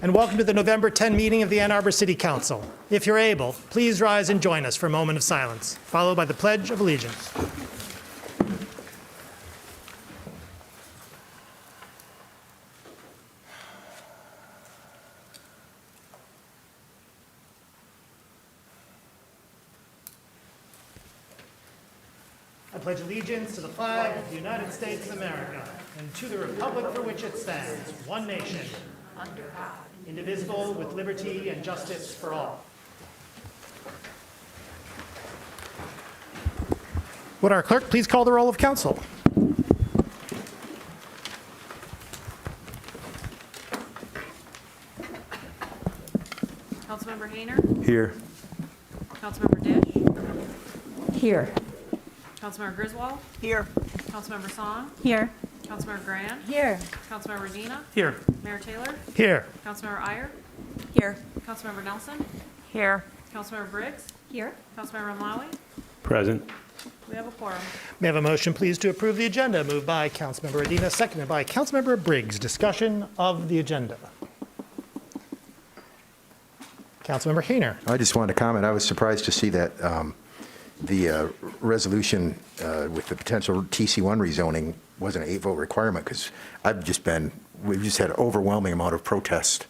and welcome to the November 10 meeting of the Ann Arbor City Council. If you're able, please rise and join us for a moment of silence, followed by the Pledge of Allegiance. I pledge allegiance to the flag of the United States of America and to the republic for which it stands, one nation, under God, indivisible, with liberty and justice for all. Would our clerk please call the roll of council? Councilmember Hayner? Here. Councilmember Dish? Here. Councilmember Griswold? Here. Councilmember Song? Here. Councilmember Grant? Here. Councilmember Dina? Here. Mayor Taylor? Here. Councilmember Iyer? Here. Councilmember Nelson? Here. Councilmember Briggs? Here. Councilmember Malawi? Present. We have a quorum. May I have a motion, please, to approve the agenda? Moved by Councilmember Adina, seconded by Councilmember Briggs. Discussion of the agenda. Councilmember Hayner. I just wanted to comment. I was surprised to see that the resolution with the potential TC1 rezoning wasn't an 8-vote requirement, because we've just had an overwhelming amount of protest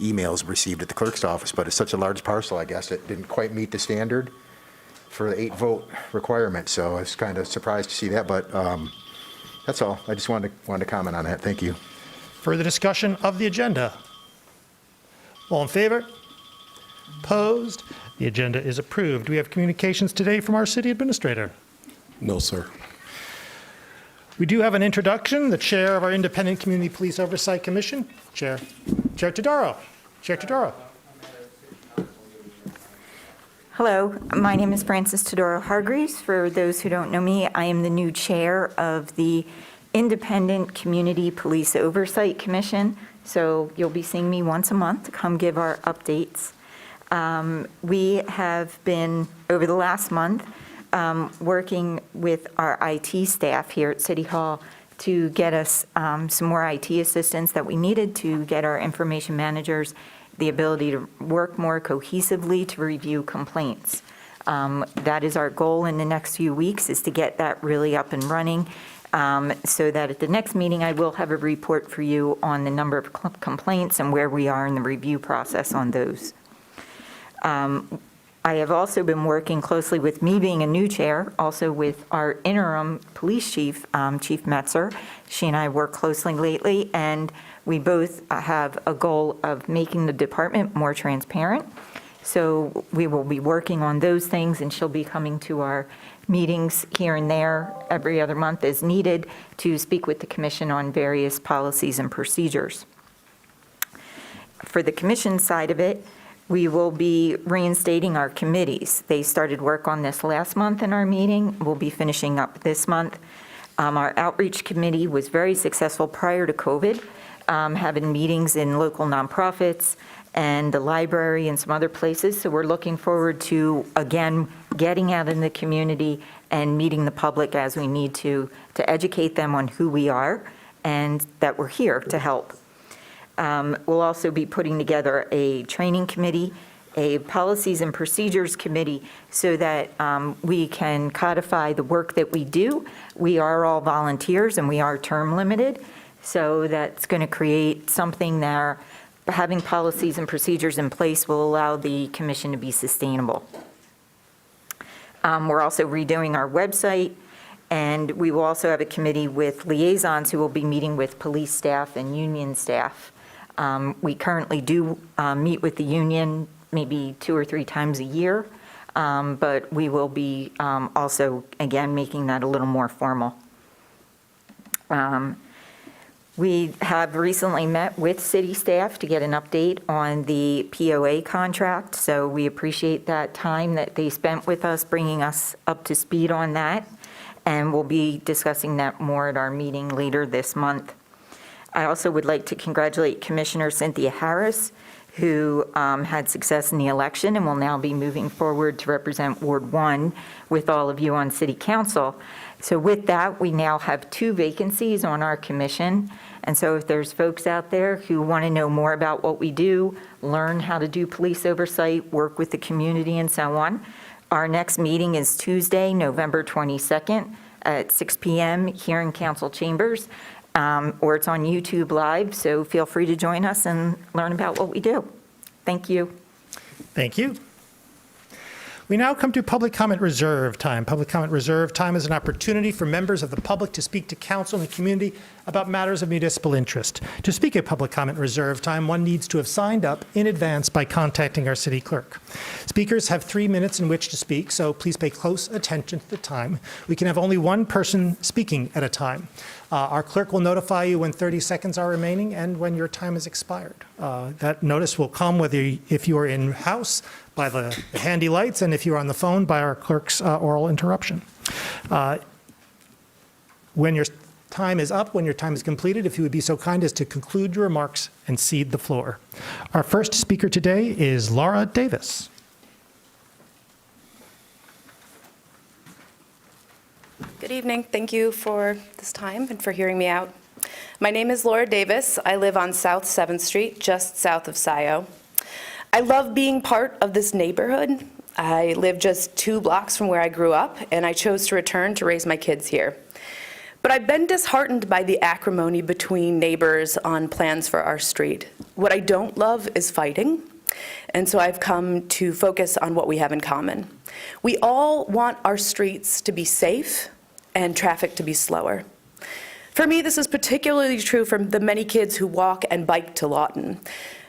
emails received at the clerk's office, but it's such a large parcel, I guess, it didn't quite meet the standard for the 8-vote requirement. So I was kind of surprised to see that, but that's all. I just wanted to comment on that. Thank you. Further discussion of the agenda? All in favor? Opposed? The agenda is approved. Do we have communications today from our city administrator? No, sir. We do have an introduction. The chair of our Independent Community Police Oversight Commission, Chair Todaro. Chair Todaro. Hello, my name is Frances Todaro Hargreaves. For those who don't know me, I am the new chair of the Independent Community Police Oversight Commission. So you'll be seeing me once a month to come give our updates. We have been, over the last month, working with our IT staff here at City Hall to get us some more IT assistance that we needed to get our information managers the ability to work more cohesively to review complaints. That is our goal in the next few weeks, is to get that really up and running, so that at the next meeting I will have a report for you on the number of complaints and where we are in the review process on those. I have also been working closely, with me being a new chair, also with our interim police chief, Chief Metzer. She and I work closely lately, and we both have a goal of making the department more transparent. So we will be working on those things, and she'll be coming to our meetings here and there every other month as needed to speak with the commission on various policies and procedures. For the commission side of it, we will be reinstating our committees. They started work on this last month in our meeting. We'll be finishing up this month. Our outreach committee was very successful prior to COVID, having meetings in local nonprofits and the library and some other places. So we're looking forward to, again, getting out in the community and meeting the public as we need to educate them on who we are and that we're here to help. We'll also be putting together a training committee, a policies and procedures committee, so that we can codify the work that we do. We are all volunteers and we are term limited, so that's going to create something that having policies and procedures in place will allow the commission to be sustainable. We're also redoing our website, and we will also have a committee with liaisons who will be meeting with police staff and union staff. We currently do meet with the union maybe 2 or 3 times a year, but we will be also, again, making that a little more formal. We have recently met with city staff to get an update on the POA contract, so we appreciate that time that they spent with us, bringing us up to speed on that, and we'll be discussing that more at our meeting later this month. I also would like to congratulate Commissioner Cynthia Harris who had success in the election and will now be moving forward to represent Ward 1 with all of you on City Council. So with that, we now have 2 vacancies on our commission. And so if there's folks out there who want to know more about what we do, learn how to do police oversight, work with the community and so on, our next meeting is Tuesday, November 22nd at 6 p.m. here in Council Chambers, or it's on YouTube Live. So feel free to join us and learn about what we do. Thank you. Thank you. We now come to public comment reserve time. Public comment reserve time is an opportunity for members of the public to speak to council and the community about matters of municipal interest. To speak at public comment reserve time, one needs to have signed up in advance by contacting our city clerk. Speakers have 3 minutes in which to speak, so please pay close attention to the time. We can have only one person speaking at a time. Our clerk will notify you when 30 seconds are remaining and when your time has expired. That notice will come if you are in-house by the handy lights, and if you're on the phone, by our clerk's oral interruption. When your time is up, when your time is completed, if you would be so kind as to conclude your remarks and cede the floor. Our first speaker today is Laura Davis. Good evening. Thank you for this time and for hearing me out. My name is Laura Davis. I live on South 7th Street, just south of Scioto. I love being part of this neighborhood. I live just 2 blocks from where I grew up, and I chose to return to raise my kids here. But I've been disheartened by the acrimony between neighbors on plans for our street. What I don't love is fighting, and so I've come to focus on what we have in common. We all want our streets to be safe and traffic to be slower. For me, this is particularly true for the many kids who walk and bike to Lawton.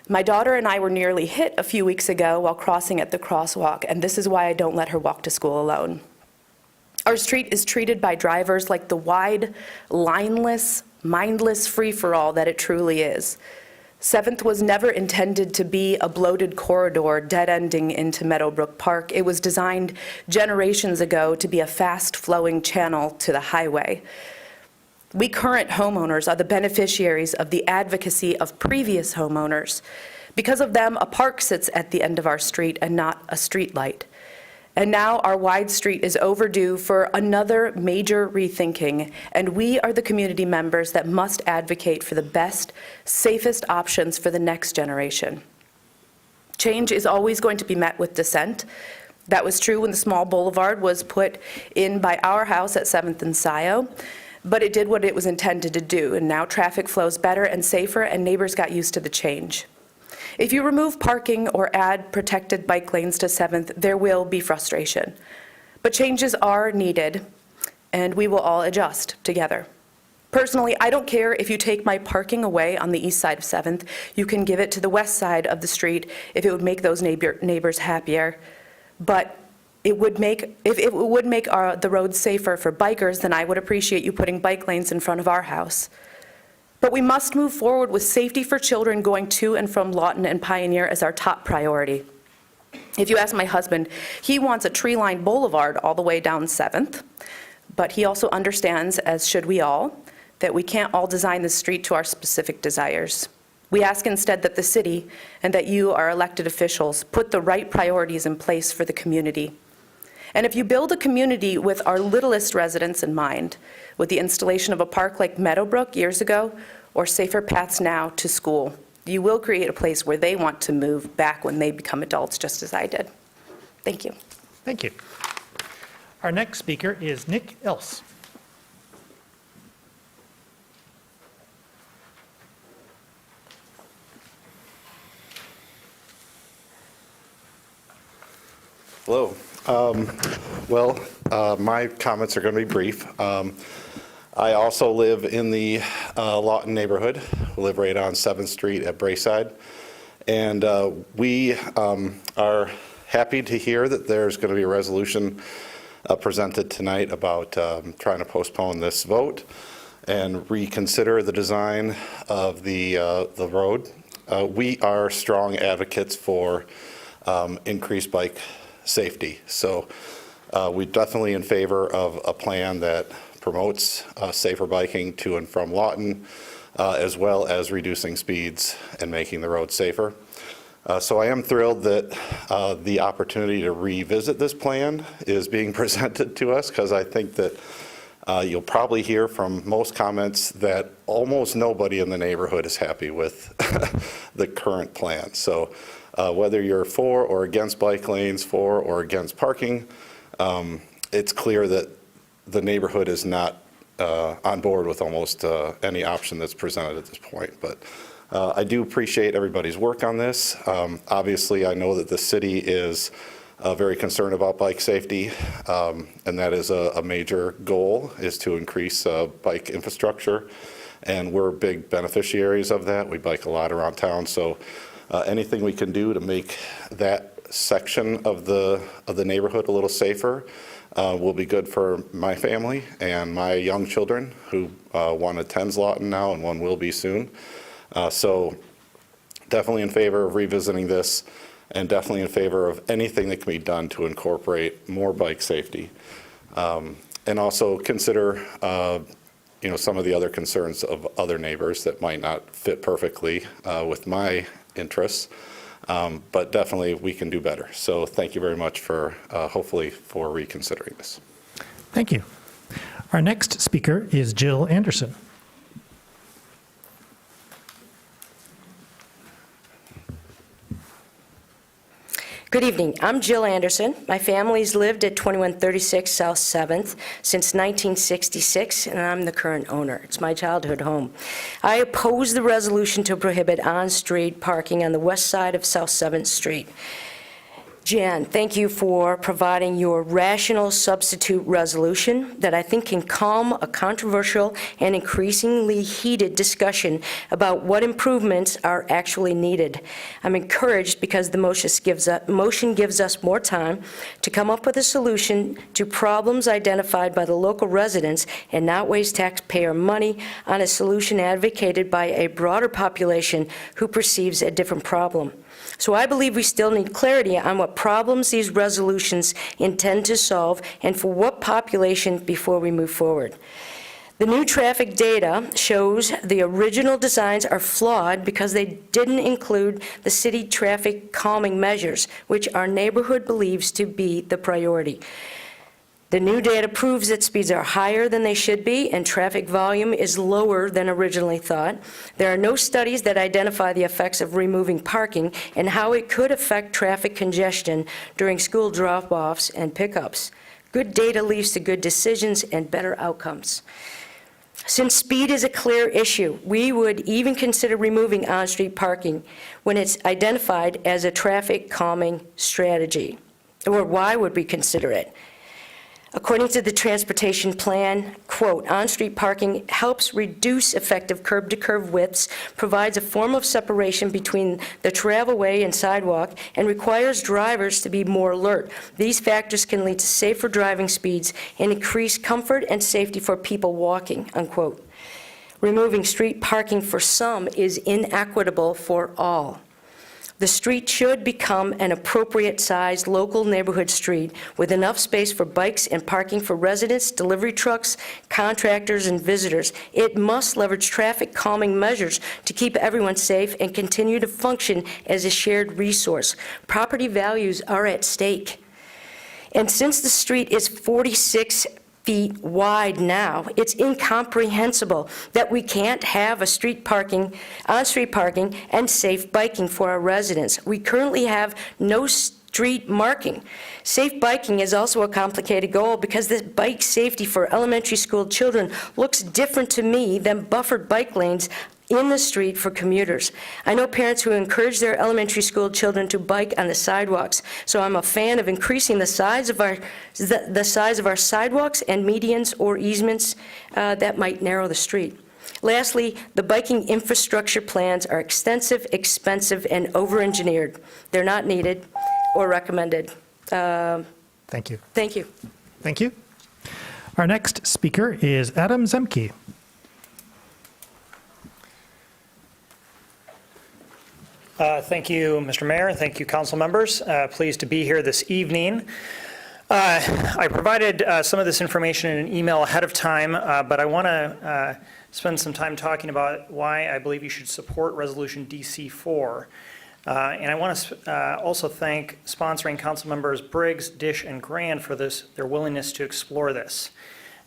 My daughter and I were nearly hit a few weeks ago while crossing at the crosswalk, and this is why I don't let her walk to school alone. Our street is treated by drivers like the wide, lineless, mindless free-for-all that it truly is. 7th was never intended to be a bloated corridor dead-ending into Meadowbrook Park. It was designed generations ago to be a fast-flowing channel to the highway. We current homeowners are the beneficiaries of the advocacy of previous homeowners. Because of them, a park sits at the end of our street and not a street light. And now our wide street is overdue for another major rethinking, and we are the community members that must advocate for the best, safest options for the next generation. Change is always going to be met with dissent. That was true when the small boulevard was put in by our house at 7th and Scioto, but it did what it was intended to do, and now traffic flows better and safer, and neighbors got used to the change. If you remove parking or add protected bike lanes to 7th, there will be frustration. But changes are needed, and we will all adjust together. Personally, I don't care if you take my parking away on the east side of 7th. You can give it to the west side of the street if it would make those neighbors happier. But if it would make the roads safer for bikers, then I would appreciate you putting bike lanes in front of our house. But we must move forward with safety for children going to and from Lawton and Pioneer as our top priority. If you ask my husband, he wants a tree-lined boulevard all the way down 7th, but he also understands, as should we all, that we can't all design the street to our specific desires. We ask instead that the city and that you, our elected officials, put the right priorities in place for the community. And if you build a community with our littlest residents in mind, with the installation of a park like Meadowbrook years ago, or safer paths now to school, you will create a place where they want to move back when they become adults, just as I did. Thank you. Thank you. Our next speaker is Nick Else. Hello. My comments are going to be brief. I also live in the Lawton neighborhood. I live right on 7th Street at Brayside. And we are happy to hear that there's going to be a resolution presented tonight about trying to postpone this vote and reconsider the design of the road. We are strong advocates for increased bike safety. So we're definitely in favor of a plan that promotes safer biking to and from Lawton, as well as reducing speeds and making the road safer. So I am thrilled that the opportunity to revisit this plan is being presented to us, because I think that you'll probably hear from most comments that almost nobody in the neighborhood is happy with the current plan. So whether you're for or against bike lanes, for or against parking, it's clear that the neighborhood is not on board with almost any option that's presented at this point. But I do appreciate everybody's work on this. Obviously, I know that the city is very concerned about bike safety, and that is a major goal, is to increase bike infrastructure, and we're big beneficiaries of that. We bike a lot around town, so anything we can do to make that section of the neighborhood a little safer will be good for my family and my young children, who one attends Lawton now and one will be soon. So definitely in favor of revisiting this, and definitely in favor of anything that can be done to incorporate more bike safety. And also consider some of the other concerns of other neighbors that might not fit perfectly with my interests. But definitely we can do better. So thank you very much for, hopefully, for reconsidering this. Thank you. Our next speaker is Jill Anderson. Good evening. I'm Jill Anderson. My family's lived at 2136 South 7th since 1966, and I'm the current owner. It's my childhood home. I oppose the resolution to prohibit on-street parking on the west side of South 7th Street. Jan, thank you for providing your rational substitute resolution that I think can calm a controversial and increasingly heated discussion about what improvements are actually needed. I'm encouraged because the motion gives us more time to come up with a solution to problems identified by the local residents and not waste taxpayer money on a solution advocated by a broader population who perceives a different problem. So I believe we still need clarity on what problems these resolutions intend to solve and for what population before we move forward. The new traffic data shows the original designs are flawed because they didn't include the city traffic calming measures, which our neighborhood believes to be the priority. The new data proves that speeds are higher than they should be and traffic volume is lower than originally thought. There are no studies that identify the effects of removing parking and how it could affect traffic congestion during school drop-offs and pickups. Good data leads to good decisions and better outcomes. Since speed is a clear issue, we would even consider removing on-street parking when it's identified as a traffic calming strategy. Or why would we consider it? According to the transportation plan, quote, on-street parking helps reduce effective curb-to-curb widths, provides a form of separation between the travelway and sidewalk, and requires drivers to be more alert. These factors can lead to safer driving speeds and increase comfort and safety for people walking, unquote. Removing street parking for some is inequitable for all. The street should become an appropriate-sized local neighborhood street with enough space for bikes and parking for residents, delivery trucks, contractors, and visitors. It must leverage traffic calming measures to keep everyone safe and continue to function as a shared resource. Property values are at stake. And since the street is 46 feet wide now, it's incomprehensible that we can't have a on-street parking and safe biking for our residents. We currently have no street marking. Safe biking is also a complicated goal because the bike safety for elementary school children looks different to me than buffered bike lanes in the street for commuters. I know parents who encourage their elementary school children to bike on the sidewalks, so I'm a fan of increasing the size of our sidewalks and medians or easements that might narrow the street. Lastly, the biking infrastructure plans are extensive, expensive, and over-engineered. They're not needed or recommended. Thank you. Thank you. Thank you. Our next speaker is Adam Zemke. Thank you, Mr. Mayor. Thank you, council members. Pleased to be here this evening. I provided some of this information in an email ahead of time, but I want to spend some time talking about why I believe you should support Resolution DC4. And I want to also thank sponsoring council members Briggs, Dish, and Grand for their willingness to explore this,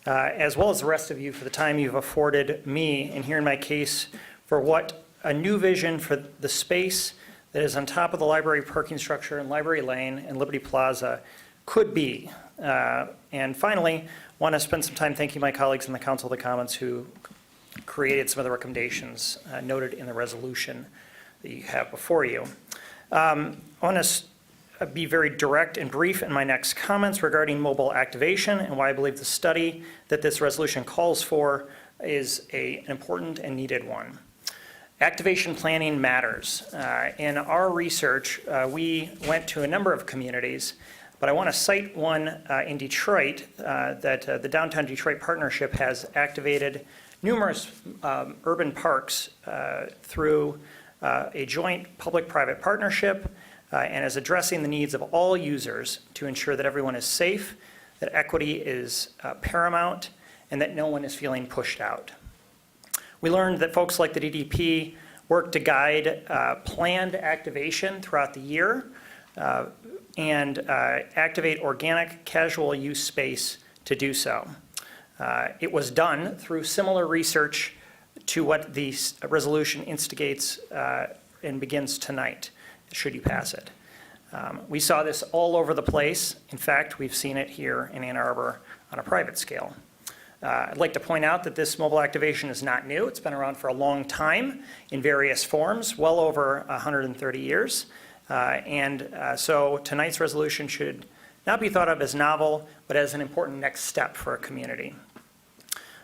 as well as the rest of you for the time you've afforded me in hearing my case for what a new vision for the space that is on top of the library parking structure in Library Lane and Liberty Plaza could be. And finally, want to spend some time thanking my colleagues in the Council of the Commons who created some of the recommendations noted in the resolution that you have before you. I want to be very direct and brief in my next comments regarding mobile activation and why I believe the study that this resolution calls for is an important and needed one. Activation planning matters. In our research, we went to a number of communities, but I want to cite one in Detroit that the Downtown Detroit Partnership has activated numerous urban parks through a joint public-private partnership and is addressing the needs of all users to ensure that everyone is safe, that equity is paramount, and that no one is feeling pushed out. We learned that folks like the DDP work to guide planned activation throughout the year and activate organic casual use space to do so. It was done through similar research to what the resolution instigates and begins tonight, should you pass it. We saw this all over the place. In fact, we've seen it here in Ann Arbor on a private scale. I'd like to point out that this mobile activation is not new. It's been around for a long time in various forms, well over 130 years. So tonight's resolution should not be thought of as novel, but as an important next step for a community.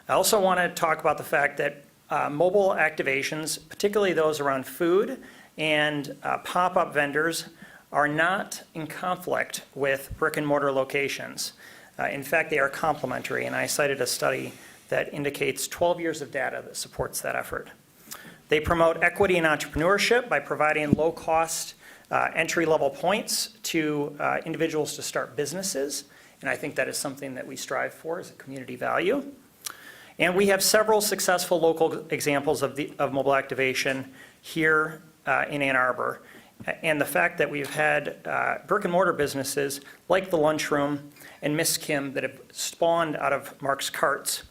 I also want to talk about the fact that mobile activations, particularly those around food and pop-up vendors, are not in conflict with brick and mortar locations. In fact, they are complementary, and I cited a study that indicates 12 years of data that supports that effort. They promote equity and entrepreneurship by providing low-cost entry-level points to individuals to start businesses, and I think that is something that we strive for as a community value. And we have several successful local examples of mobile activation here in Ann Arbor. And the fact that we've had brick and mortar businesses like the Lunchroom and Miss Kim that have spawned out of Mark's Carts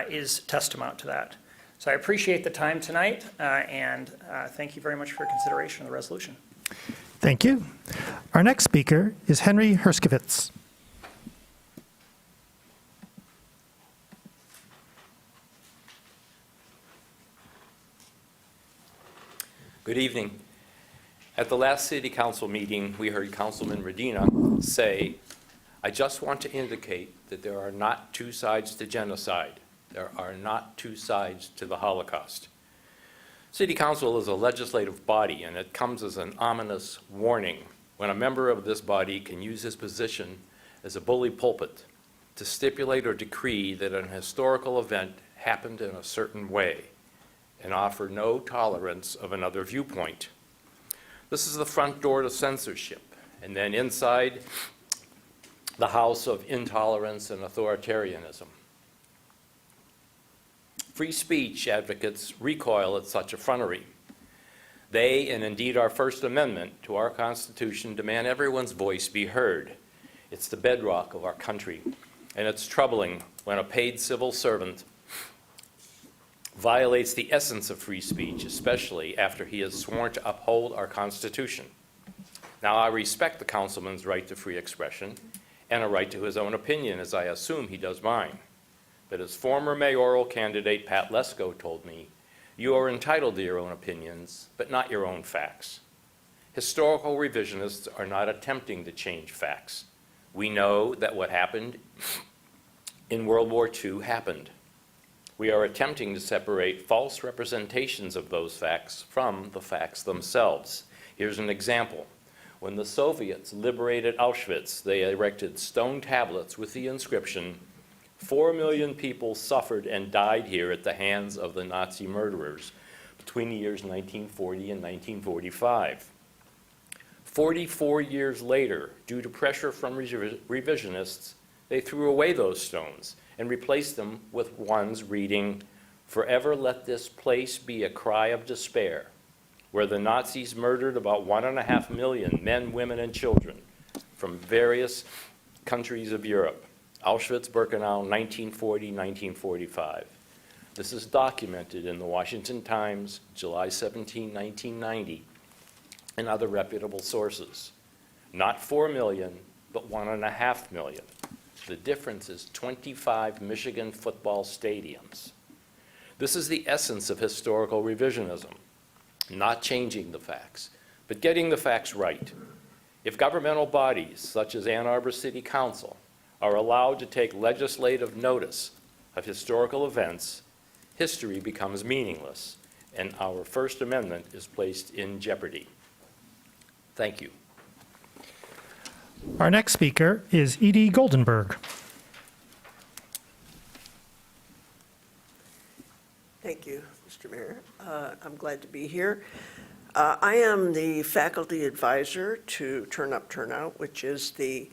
is testament to that. So I appreciate the time tonight, and thank you very much for your consideration of the resolution. Thank you. Our next speaker is Henry Herskovitz. Good evening. At the last City Council meeting, we heard Councilman Medina say, "I just want to indicate that there are not two sides to genocide. There are not two sides to the Holocaust." City Council is a legislative body, and it comes as an ominous warning when a member of this body can use his position as a bully pulpit to stipulate or decree that an historical event happened in a certain way and offer no tolerance of another viewpoint. This is the front door to censorship, and then inside, the house of intolerance and authoritarianism. Free speech advocates recoil at such effrontery. They, and indeed our First Amendment to our Constitution, demand everyone's voice be heard. It's the bedrock of our country, and it's troubling when a paid civil servant violates the essence of free speech, especially after he has sworn to uphold our Constitution. Now, I respect the councilman's right to free expression and a right to his own opinion, as I assume he does mine. But as former mayoral candidate Pat Lesko told me, you are entitled to your own opinions, but not your own facts. Historical revisionists are not attempting to change facts. We know that what happened in World War II happened. We are attempting to separate false representations of those facts from the facts themselves. Here's an example. When the Soviets liberated Auschwitz, they erected stone tablets with the inscription, 4 million people suffered and died here at the hands of the Nazi murderers between the years 1940 and 1945. 44 years later, due to pressure from revisionists, they threw away those stones and replaced them with ones reading, "Forever let this place be a cry of despair. where the Nazis murdered about 1.5 million men, women, and children from various countries of Europe. Auschwitz, Birkenau, 1940, 1945. This is documented in the Washington Times, July 17, 1990, and other reputable sources. Not 4 million, but 1.5 million. The difference is 25 Michigan football stadiums. This is the essence of historical revisionism, not changing the facts, but getting the facts right. If governmental bodies, such as Ann Arbor City Council, are allowed to take legislative notice of historical events, history becomes meaningless, and our First Amendment is placed in jeopardy. Thank you. Our next speaker is Edie Goldenberg. Thank you, Mr. Mayor. I'm glad to be here. I am the faculty advisor to Turn Up, Turn Out, which is the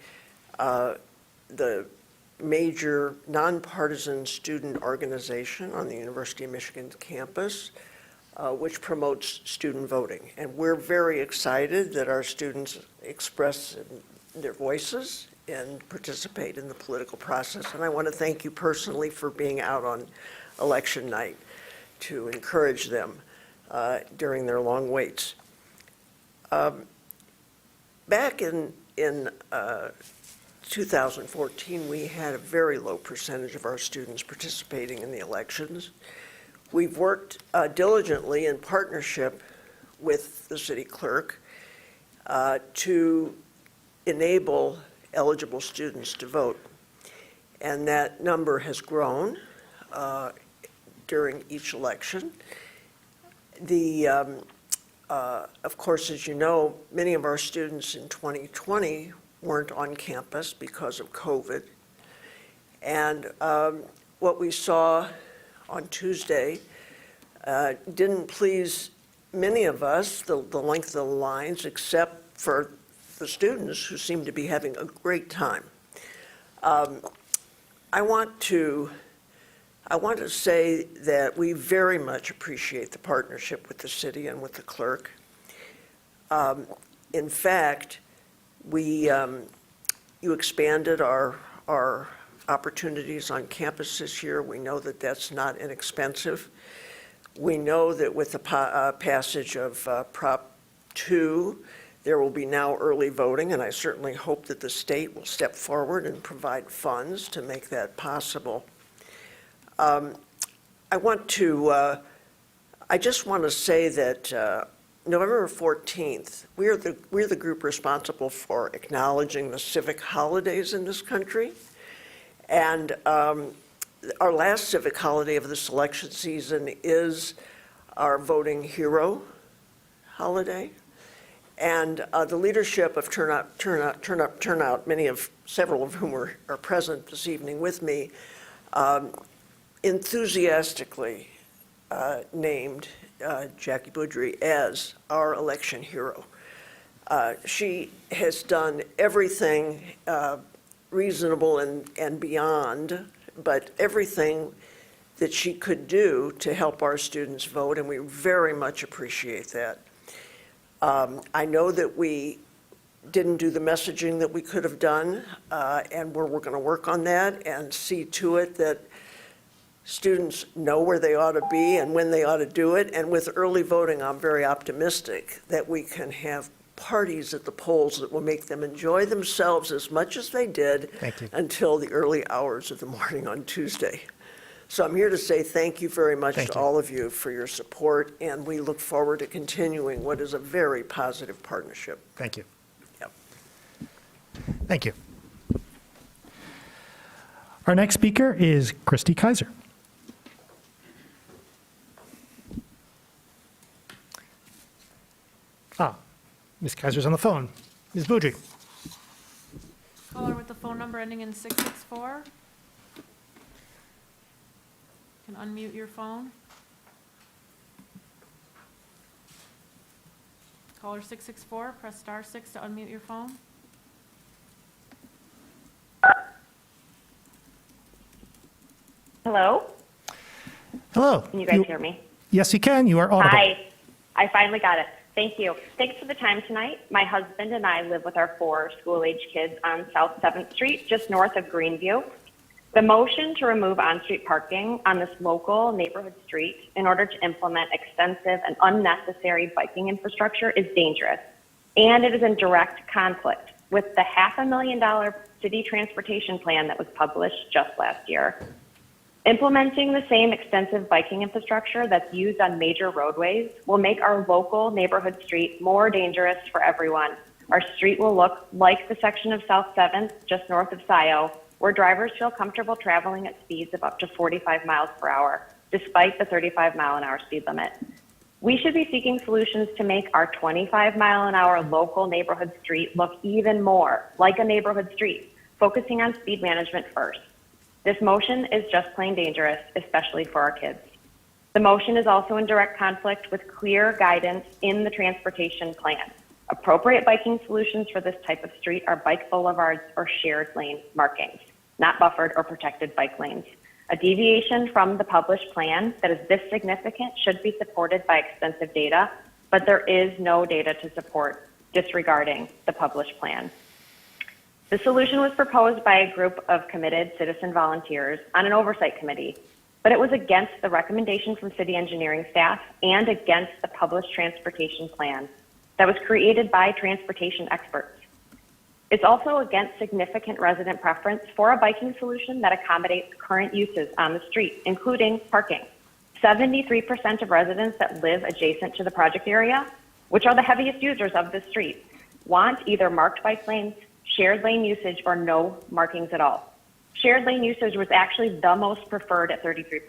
major nonpartisan student organization on the University of Michigan's campus, which promotes student voting. And we're very excited that our students express their voices and participate in the political process. And I want to thank you personally for being out on election night to encourage them during their long waits. Back in 2014, we had a very low percentage of our students participating in the elections. We've worked diligently in partnership with the city clerk to enable eligible students to vote. And that number has grown during each election. Of course, as you know, many of our students in 2020 weren't on campus because of COVID. And what we saw on Tuesday didn't please many of us, the length of the lines, except for the students who seem to be having a great time. I want to say that we very much appreciate the partnership with the city and with the clerk. In fact, you expanded our opportunities on campus this year. We know that that's not inexpensive. We know that with the passage of Prop 2, there will be now early voting, and I certainly hope that the state will step forward and provide funds to make that possible. I just want to say that November 14th, we're the group responsible for acknowledging the civic holidays in this country. And our last civic holiday of this election season is our Voting Hero holiday. And the leadership of Turn Up, Turn Out, Turn Up, Turn Out, several of whom are present this evening with me, enthusiastically named Jackie Boudry as our election hero. She has done everything reasonable and beyond, but everything that she could do to help our students vote, and we very much appreciate that. I know that we didn't do the messaging that we could have done, and we're going to work on that and see to it that students know where they ought to be and when they ought to do it. And with early voting, I'm very optimistic that we can have parties at the polls that will make them enjoy themselves as much as they did until the early hours of the morning on Tuesday. So I'm here to say thank you very much to all of you for your support, and we look forward to continuing what is a very positive partnership. Thank you. Yep. Thank you. Our next speaker is Christy Kaiser. Ms. Kaiser's on the phone. Ms. Boudry. Caller with the phone number ending in 664. Can unmute your phone. Caller 664, press *6 to unmute your phone. Hello? Hello. Can you guys hear me? Yes, you can. You are audible. Hi. I finally got it. Thank you. Thanks for the time tonight. My husband and I live with our 4 school-age kids on South 7th Street, just north of Greenview. The motion to remove on-street parking on this local neighborhood street in order to implement extensive and unnecessary biking infrastructure is dangerous, and it is in direct conflict with the $500,000 city transportation plan that was published just last year. Implementing the same extensive biking infrastructure that's used on major roadways will make our local neighborhood street more dangerous for everyone. Our street will look like the section of South 7th, just north of Scioto, where drivers feel comfortable traveling at speeds of up to 45 miles per hour, despite the 35-mile-an-hour speed limit. We should be seeking solutions to make our 25-mile-an-hour local neighborhood street look even more like a neighborhood street, focusing on speed management first. This motion is just plain dangerous, especially for our kids. The motion is also in direct conflict with clear guidance in the transportation plan. Appropriate biking solutions for this type of street are bike boulevards or shared lane markings, not buffered or protected bike lanes. A deviation from the published plan that is this significant should be supported by extensive data, but there is no data to support disregarding the published plan. The solution was proposed by a group of committed citizen volunteers on an oversight committee, but it was against the recommendation from city engineering staff and against the published transportation plan that was created by transportation experts. It's also against significant resident preference for a biking solution that accommodates current uses on the street, including parking. 73% of residents that live adjacent to the project area, which are the heaviest users of this street, want either marked bike lanes, shared lane usage, or no markings at all. Shared lane usage was actually the most preferred at 33%.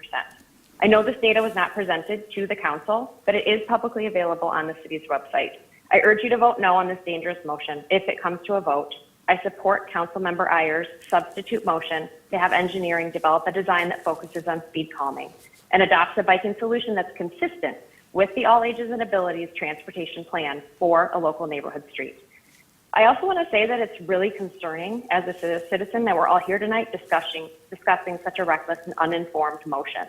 I know this data was not presented to the council, but it is publicly available on the city's website. I urge you to vote no on this dangerous motion if it comes to a vote. I support Councilmember Ayer's substitute motion to have engineering develop a design that focuses on speed calming and adopts a biking solution that's consistent with the All Ages and Abilities Transportation Plan for a local neighborhood street. I also want to say that it's really concerning as a citizen that we're all here tonight discussing such a reckless and uninformed motion.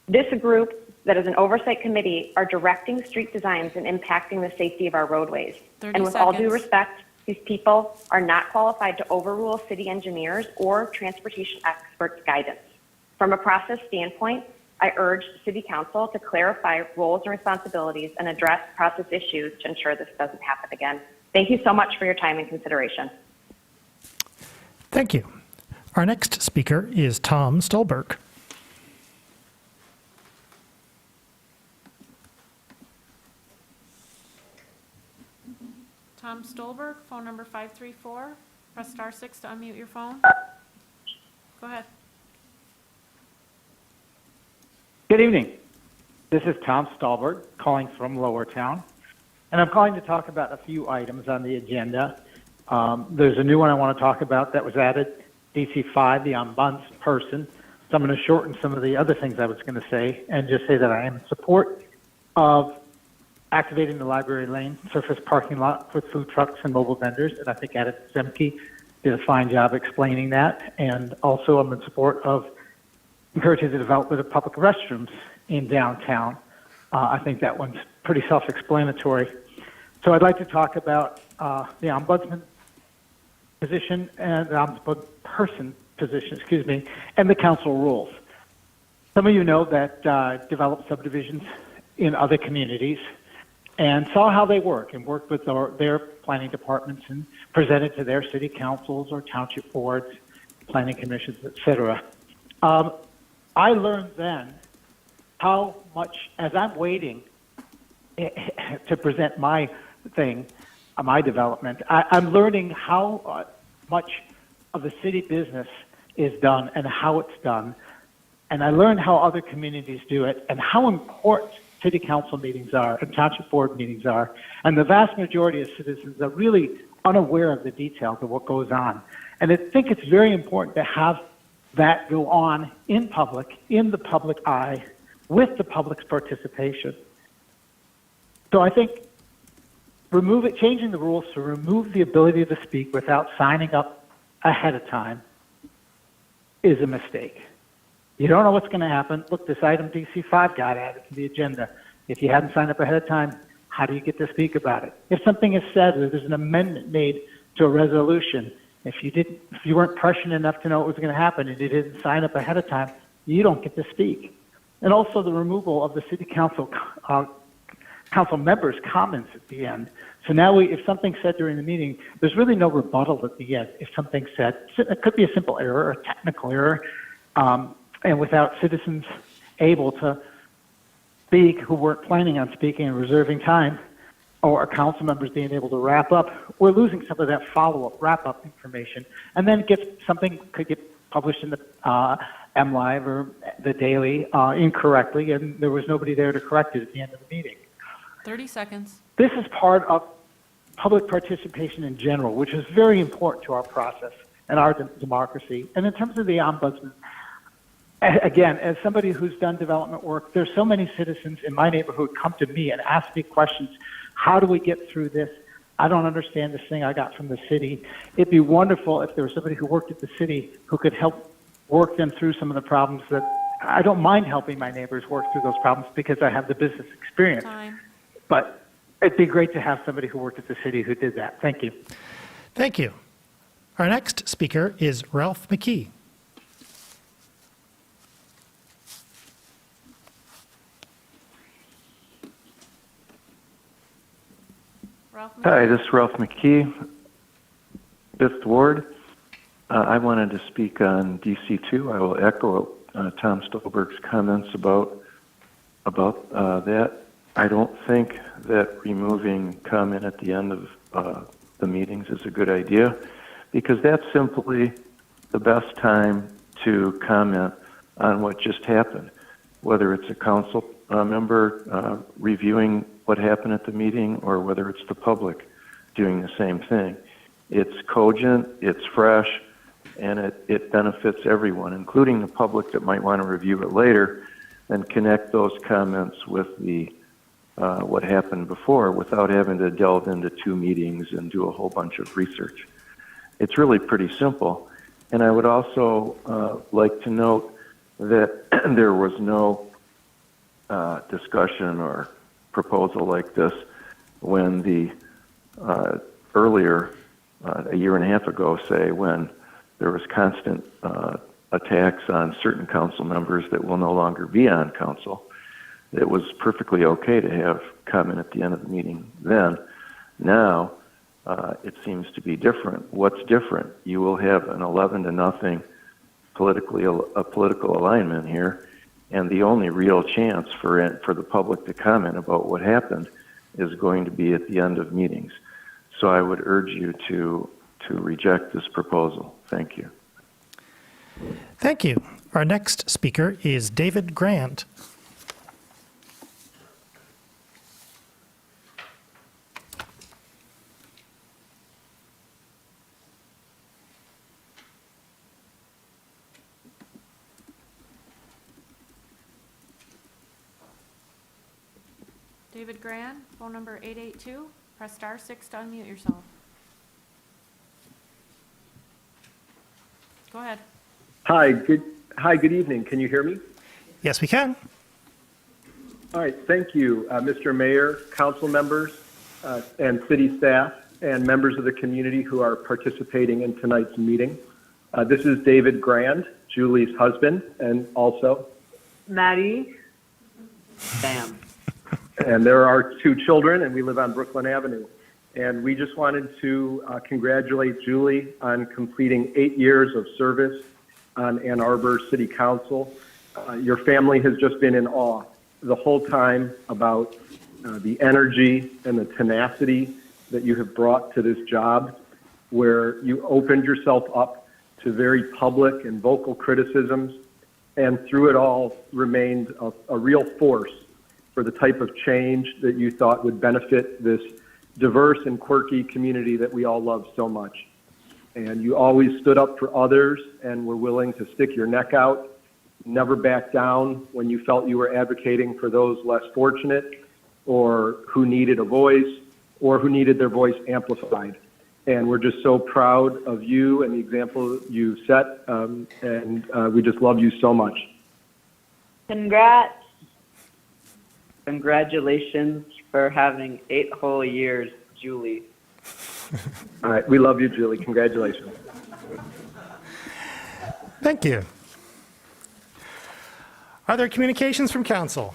This group that is an oversight committee are directing street designs and impacting the safety of our roadways. 30 And with all due seconds. respect, these people are not qualified to overrule city engineers or transportation experts' guidance. From a process standpoint, I urge City Council to clarify roles and responsibilities and address process issues to ensure this doesn't happen again. Thank you so much for your time and consideration. Thank you. Our next speaker is Tom Stolberg. Tom Stolberg, phone number 534. Press *6 to unmute your phone. Go ahead. Good evening. This is Tom Stolberg calling from Lower Town, and I'm calling to talk about a few items on the agenda. There's a new one I want to talk about that was added, DC5, the Ombudsman. So I'm going to shorten some of the other things I was going to say and just say that I am in support of activating the library lane surface parking lot for food trucks and mobile vendors, and I think Adam Zemke did a fine job explaining that. And also I'm in support of encouraging the development of public restrooms in downtown. I think that one's pretty self-explanatory. So I'd like to talk about the Ombudsman position and the Ombudsperson position, and the council rules. Some of you know that developed subdivisions in other communities and saw how they work and worked with their planning departments and presented to their city councils or township boards, planning commissions, et cetera. I learned then how much, as I'm waiting to present my thing, my development, I'm learning how much of the city business is done and how it's done. And I learned how other communities do it and how important city council meetings are and township board meetings are. And the vast majority of citizens are really unaware of the details of what goes on. And I think it's very important to have that go on in public, in the public eye, with the public's participation. So I think changing the rules to remove the ability to speak without signing up ahead of time is a mistake. You don't know what's going to happen. Look, this item DC5 got added to the agenda. If you hadn't signed up ahead of time, how do you get to speak about it? If something is said or there's an amendment made to a resolution, if you weren't prescient enough to know what was going to happen and you didn't sign up ahead of time, you don't get to speak. And also the removal of the city council members' comments at the end. So now if something's said during the meeting, there's really no rebuttal at the end. If something's said, it could be a simple error or a technical error, and without citizens able to speak who weren't planning on speaking and reserving time, or our council members being able to wrap up, we're losing some of that follow-up, wrap-up information. And then something could get published in the MLive or the Daily incorrectly, and there was nobody there to correct it at the end of the meeting. 30 seconds. This is part of public participation in general, which is very important to our process and our democracy. And in terms of the Ombudsman, again, as somebody who's done development work, there's so many citizens in my neighborhood come to me and ask me questions. How do we get through this? I don't understand this thing I got from the city. It'd be wonderful if there was somebody who worked at the city who could help work them through some of the problems that I don't mind helping my neighbors work through those problems because I have the business experience. Time. But it'd be great to have somebody who worked at the city who did that. Thank you. Thank you. Our next speaker is Ralph McKee. Hi, this is Ralph McKee, 5th Ward. I wanted to speak on DC2. I will echo Tom Stolberg's comments about that. I don't think that removing comment at the end of the meetings is a good idea, because that's simply the best time to comment on what just happened, whether it's a council member reviewing what happened at the meeting or whether it's the public doing the same thing. It's cogent, it's fresh, and it benefits everyone, including the public that might want to review it later, and connect those comments with the what happened before without having to delve into 2 meetings and do a whole bunch of research. It's really pretty simple. And I would also like to note that there was no discussion or proposal like this when the earlier, a year and a half ago, say, when there was constant attacks on certain council members that will no longer be on council. It was perfectly okay to have comment at the end of the meeting then. Now, it seems to be different. What's different? You will have an 11-0 political alignment here, and the only real chance for the public to comment about what happened is going to be at the end of meetings. So I would urge you to reject this proposal. Thank you. Thank you. Our next speaker is David Grant. David Grand, phone number 882. Press star 6 to unmute yourself. Go ahead. Hi, good evening. Can you hear me? Yes, we can. All right, thank you, Mr. Mayor, council members, and city staff, and members of the community who are participating in tonight's meeting. This is David Grand, Julie's husband, and also Maddie. Bam. And there are 2 children, and we live on Brooklyn Avenue. And we just wanted to congratulate Julie on completing 8 years of service on Ann Arbor City Council. Your family has just been in awe the whole time about the energy and the tenacity that you have brought to this job, where you opened yourself up to very public and vocal criticisms, and through it all remained a real force for the type of change that you thought would benefit this diverse and quirky community that we all love so much. And you always stood up for others and were willing to stick your neck out, never back down when you felt you were advocating for those less fortunate or who needed a voice or who needed their voice amplified. And we're just so proud of you and the example you set, and we just love you so much. Congrats. Congratulations for having 8 whole years, Julie. All right, we love you, Julie. Congratulations. Thank you. Are there communications from council?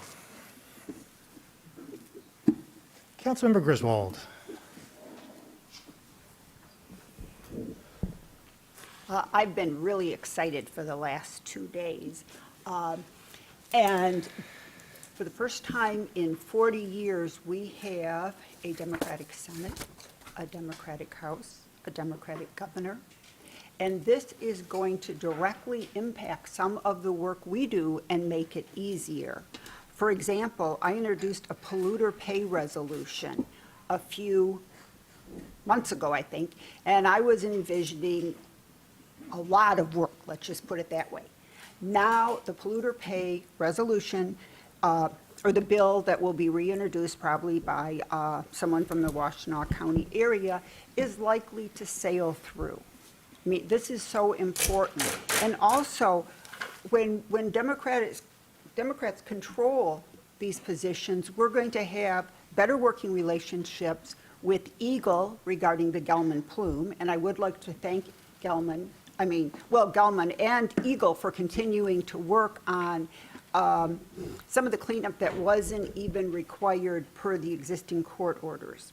Councilmember Griswold. I've been really excited for the last 2 days. And for the first time in 40 years, we have a Democratic Senate, a Democratic House, a Democratic governor. And this is going to directly impact some of the work we do and make it easier. For example, I introduced a polluter pay resolution a few months ago, I think, and I was envisioning a lot of work, let's just put it that way. Now, the polluter pay resolution, or the bill that will be reintroduced probably by someone from the Washtenaw County area, is likely to sail through. I mean, this is so important. And also, when Democrats control these positions, we're going to have better working relationships with Eagle regarding the Gelman plume, and I would like to thank Gelman and Eagle for continuing to work on some of the cleanup that wasn't even required per the existing court orders.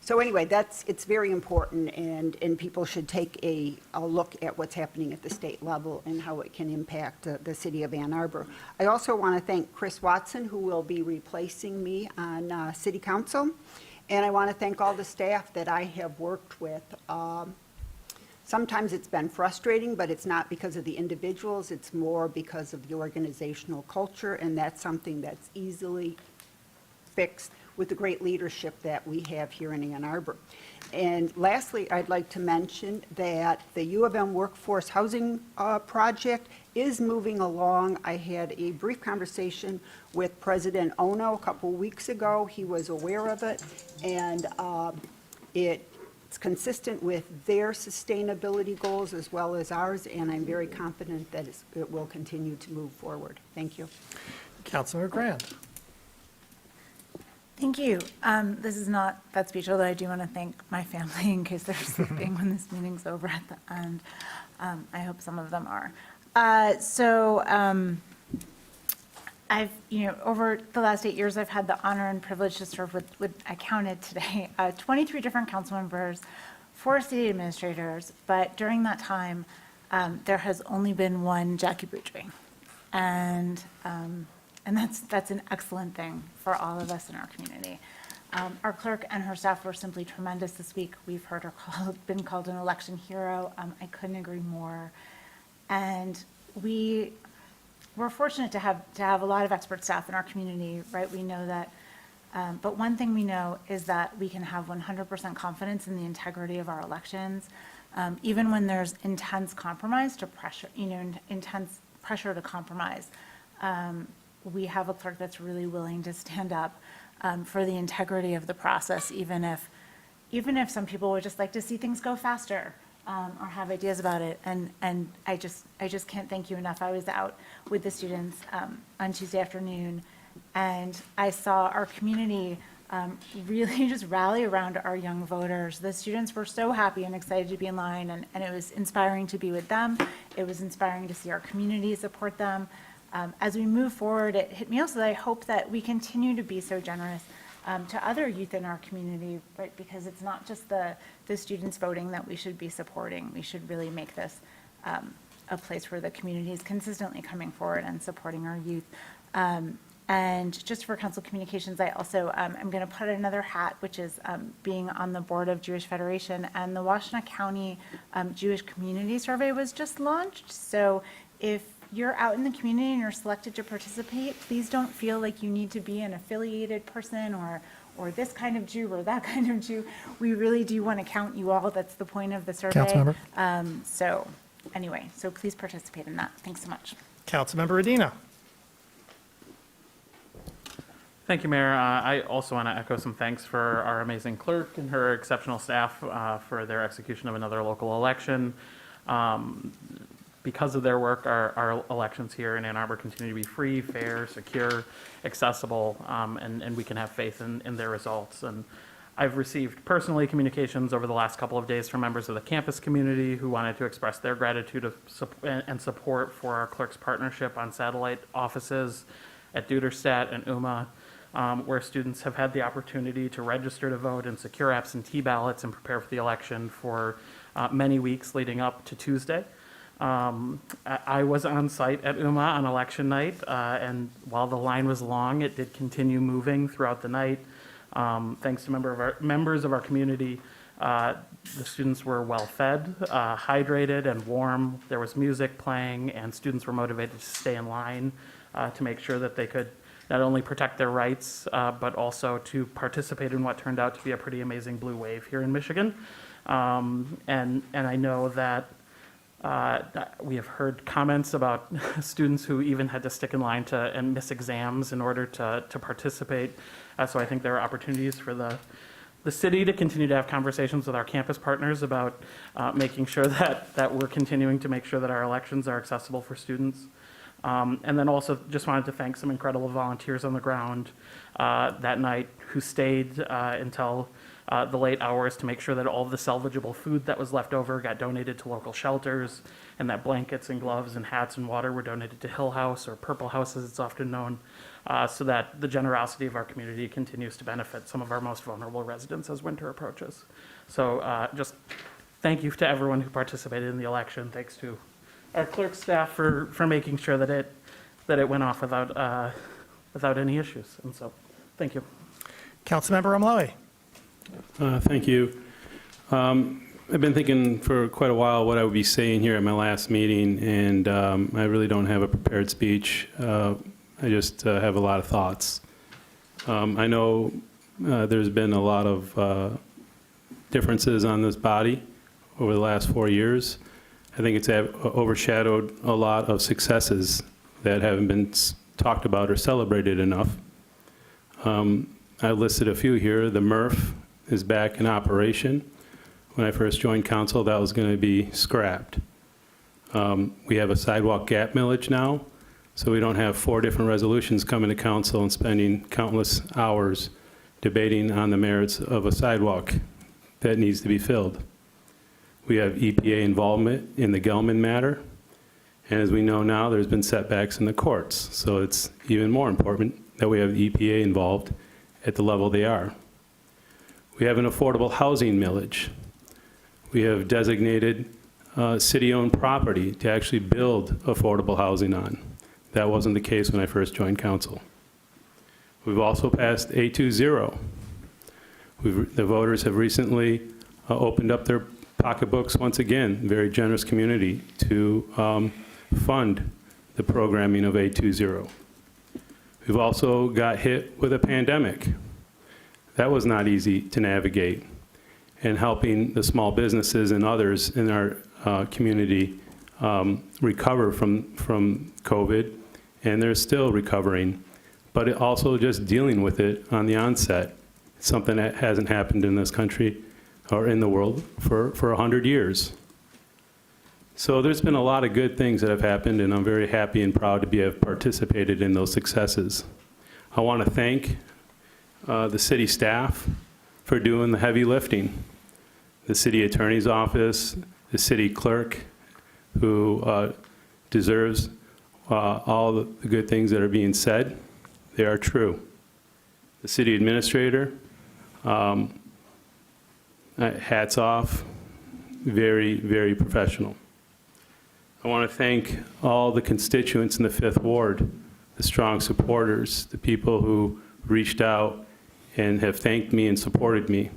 So anyway, it's very important, and people should take a look at what's happening at the state level and how it can impact the city of Ann Arbor. I also want to thank Chris Watson, who will be replacing me on city council, and I want to thank all the staff that I have worked with. Sometimes it's been frustrating, but it's not because of the individuals, it's more because of the organizational culture, and that's something that's easily fixed with the great leadership that we have here in Ann Arbor. And lastly, I'd like to mention that the U of M Workforce Housing Project is moving along. I had a brief conversation with President Ono a couple weeks ago. He was aware of it, and it's consistent with their sustainability goals as well as ours, and I'm very confident that it will continue to move forward. Thank you. Councilmember Grant. Thank you. This is not that speech, although I do want to thank my family in case they're sleeping when this meeting's over at the end. I hope some of them are. I've, over the last 8 years, I've had the honor and privilege to serve with I counted today, 23 different council members, 4 city administrators, but during that time, there has only been one Jackie Boudry. And that's an excellent thing for all of us in our community. Our clerk and her staff were simply tremendous this week. We've heard her been called an election hero. I couldn't agree more. And we're fortunate to have a lot of expert staff in our community, right? We know that, but one thing we know is that we can have 100% confidence in the integrity of our elections, even when there's intense compromise to pressure, intense pressure to compromise. We have a clerk that's really willing to stand up for the integrity of the process, even if some people would just like to see things go faster. Or have ideas about it, and I just can't thank you enough. I was out with the students on Tuesday afternoon, and I saw our community really just rally around our young voters. The students were so happy and excited to be in line, and it was inspiring to be with them. It was inspiring to see our community support them. As we move forward, it hit me also that I hope that we continue to be so generous to other youth in our community, right? Because it's not just the students voting that we should be supporting. We should really make this a place where the community is consistently coming forward and supporting our youth. And just for council communications, I also am going to put another hat, which is being on the board of Jewish Federation, and the Washtenaw County Jewish Community Survey was just launched. So if you're out in the community and you're selected to participate, please don't feel like you need to be an affiliated person or this kind of Jew or that kind of Jew. We really do want to count you all. That's the point of the survey. Councilmember. So anyway, so please participate in that. Thanks so much. Councilmember Adina. Thank you, Mayor. I also want to echo some thanks for our amazing clerk and her exceptional staff for their execution of another local election. because of their work, our elections here in Ann Arbor continue to be free, fair, secure, accessible, and we can have faith in their results. And I've received personally communications over the last couple of days from members of the campus community who wanted to express their gratitude and support for our clerk's partnership on satellite offices at Duderstadt and UMA, where students have had the opportunity to register to vote and secure absentee ballots and prepare for the election for many weeks leading up to Tuesday. I was on site at UMA on election night, and while the line was long, it did continue moving throughout the night. Thanks to members of our community, the students were well fed, hydrated, and warm. There was music playing, and students were motivated to stay in line to make sure that they could not only protect their rights, but also to participate in what turned out to be a pretty amazing blue wave here in Michigan. And I know that we have heard comments about students who even had to stick in line and miss exams in order to participate. So I think there are opportunities for the city to continue to have conversations with our campus partners about making sure that we're continuing to make sure that our elections are accessible for students. And then also just wanted to thank some incredible volunteers on the ground that night who stayed until the late hours to make sure that all of the salvageable food that was left over got donated to local shelters, and that blankets and gloves and hats and water were donated to Hill House, or Purple House as it's often known, so that the generosity of our community continues to benefit some of our most vulnerable residents as winter approaches. So just thank you to everyone who participated in the election. Thanks to our clerk staff for making sure that it went off without any issues. And so, thank you. Councilmember Omloe. Thank you. I've been thinking for quite a while what I would be saying here at my last meeting, and I really don't have a prepared speech. I just have a lot of thoughts. I know there's been a lot of differences on this body over the last 4 years. I think it's overshadowed a lot of successes that haven't been talked about or celebrated enough. I listed a few here. The MRF is back in operation. When I first joined council, that was going to be scrapped. We have a sidewalk gap millage now, so we don't have 4 different resolutions coming to council and spending countless hours debating on the merits of a sidewalk that needs to be filled. We have EPA involvement in the Gelman matter, and as we know now, there's been setbacks in the courts, so it's even more important that we have the EPA involved at the level they are. We have an affordable housing millage. We have designated city-owned property to actually build affordable housing on. That wasn't the case when I first joined council. We've also passed A20. The voters have recently opened up their pocketbooks once again, very generous community, to fund the programming of A20. We've also got hit with a pandemic. That was not easy to navigate, and helping the small businesses and others in our community recover from COVID, and they're still recovering, but it also just dealing with it on the onset. It's something that hasn't happened in this country or in the world for 100 years. So there's been a lot of good things that have happened, and I'm very happy and proud to have participated in those successes. I want to thank the city staff for doing the heavy lifting. The city attorney's office, the city clerk, who deserves all the good things that are being said. They are true. The city administrator, hats off, very, very professional. I want to thank all the constituents in the 5th Ward, the strong supporters, the people who reached out and have thanked me and supported me.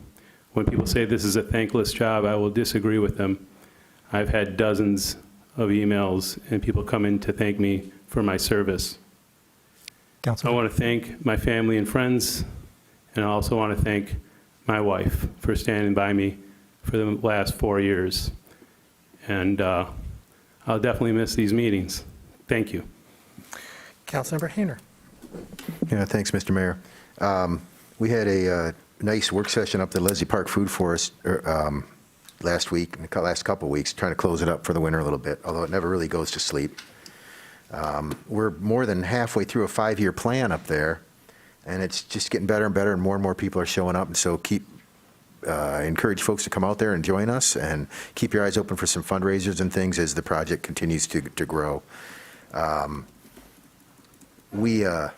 When people say this is a thankless job, I will disagree with them. I've had dozens of emails and people come in to thank me for my service. I want to thank my family and friends, and I also want to thank my wife for standing by me for the last 4 years. And I'll definitely miss these meetings. Thank you. Councilmember Hayner. Yeah, thanks, Mr. Mayor. We had a nice work session up at the Leslie Park Food Forest last week and the last couple of weeks, trying to close it up for the winter a little bit, although it never really goes to sleep. We're more than halfway through a 5-year plan up there, and it's just getting better and better, and more people are showing up. And so encourage folks to come out there and join us, and keep your eyes open for some fundraisers and things as the project continues to grow. It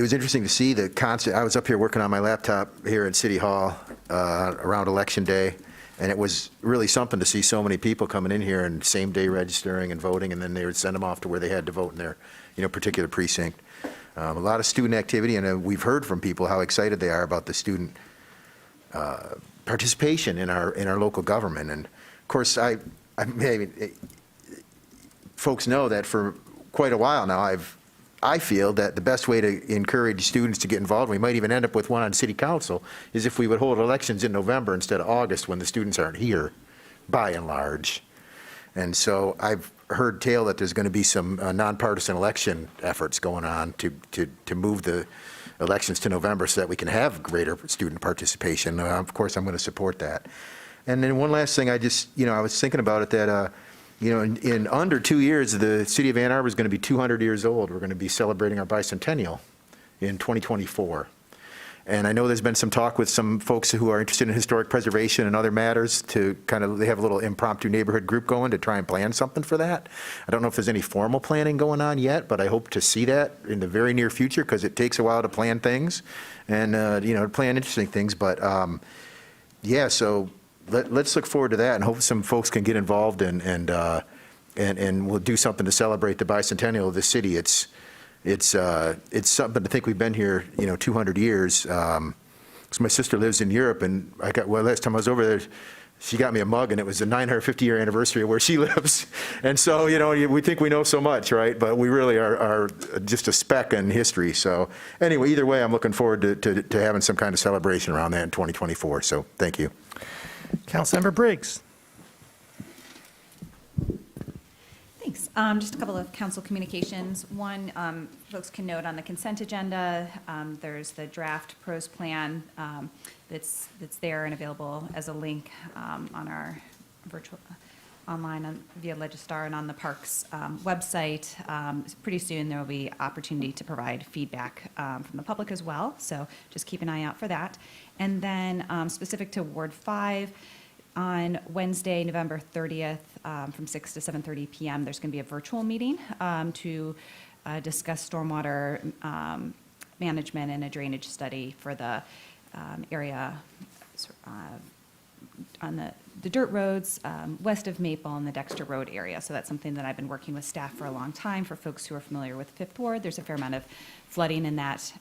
was interesting to see the constant. I was up here working on my laptop here at City Hall around Election Day, and it was really something to see so many people coming in here and same day registering and voting, and then they would send them off to where they had to vote in their particular precinct. A lot of student activity, and we've heard from people how excited they are about the student participation in our local government. And of course, folks know that for quite a while now, I feel that the best way to encourage students to get involved, we might even end up with one on city council, is if we would hold elections in November instead of August when the students aren't here, by and large. And so I've heard tale that there's going to be some nonpartisan election efforts going on to move the elections to November so that we can have greater student participation. Of course, I'm going to support that. And then one last thing, I was thinking about it that, in under 2 years, the city of Ann Arbor is going to be 200 years old. We're going to be celebrating our bicentennial in 2024. And I know there's been some talk with some folks who are interested in historic preservation and other matters they have a little impromptu neighborhood group going to try and plan something for that. I don't know if there's any formal planning going on yet, but I hope to see that in the very near future, because it takes a while to plan things and, plan interesting things. But, so let's look forward to that, and hope some folks can get involved and we'll do something to celebrate the bicentennial of the city. It's something to think we've been here, 200 years. So my sister lives in Europe, and last time I was over there, she got me a mug, and it was the 950-year anniversary of where she lives. And so, we think we know so much, right? But we really are just a speck in history. So anyway, either way, I'm looking forward to having some kind of celebration around that in 2024. So thank you. Councilmember Briggs. Thanks. Just a couple of council communications. One, folks can note on the consent agenda, there's the draft pros plan that's there and available as a link on our virtual online via Legistar and on the Parks website. Pretty soon there will be opportunity to provide feedback from the public as well, so just keep an eye out for that. And then specific to Ward 5, on Wednesday, November 30th, from 6 to 7:30 p.m., there's going to be a virtual meeting to discuss stormwater management and a drainage study for the area on the dirt roads west of Maple and the Dexter Road area. So that's something that I've been working with staff for a long time. For folks who are familiar with Fifth Ward, there's a fair amount of flooding in that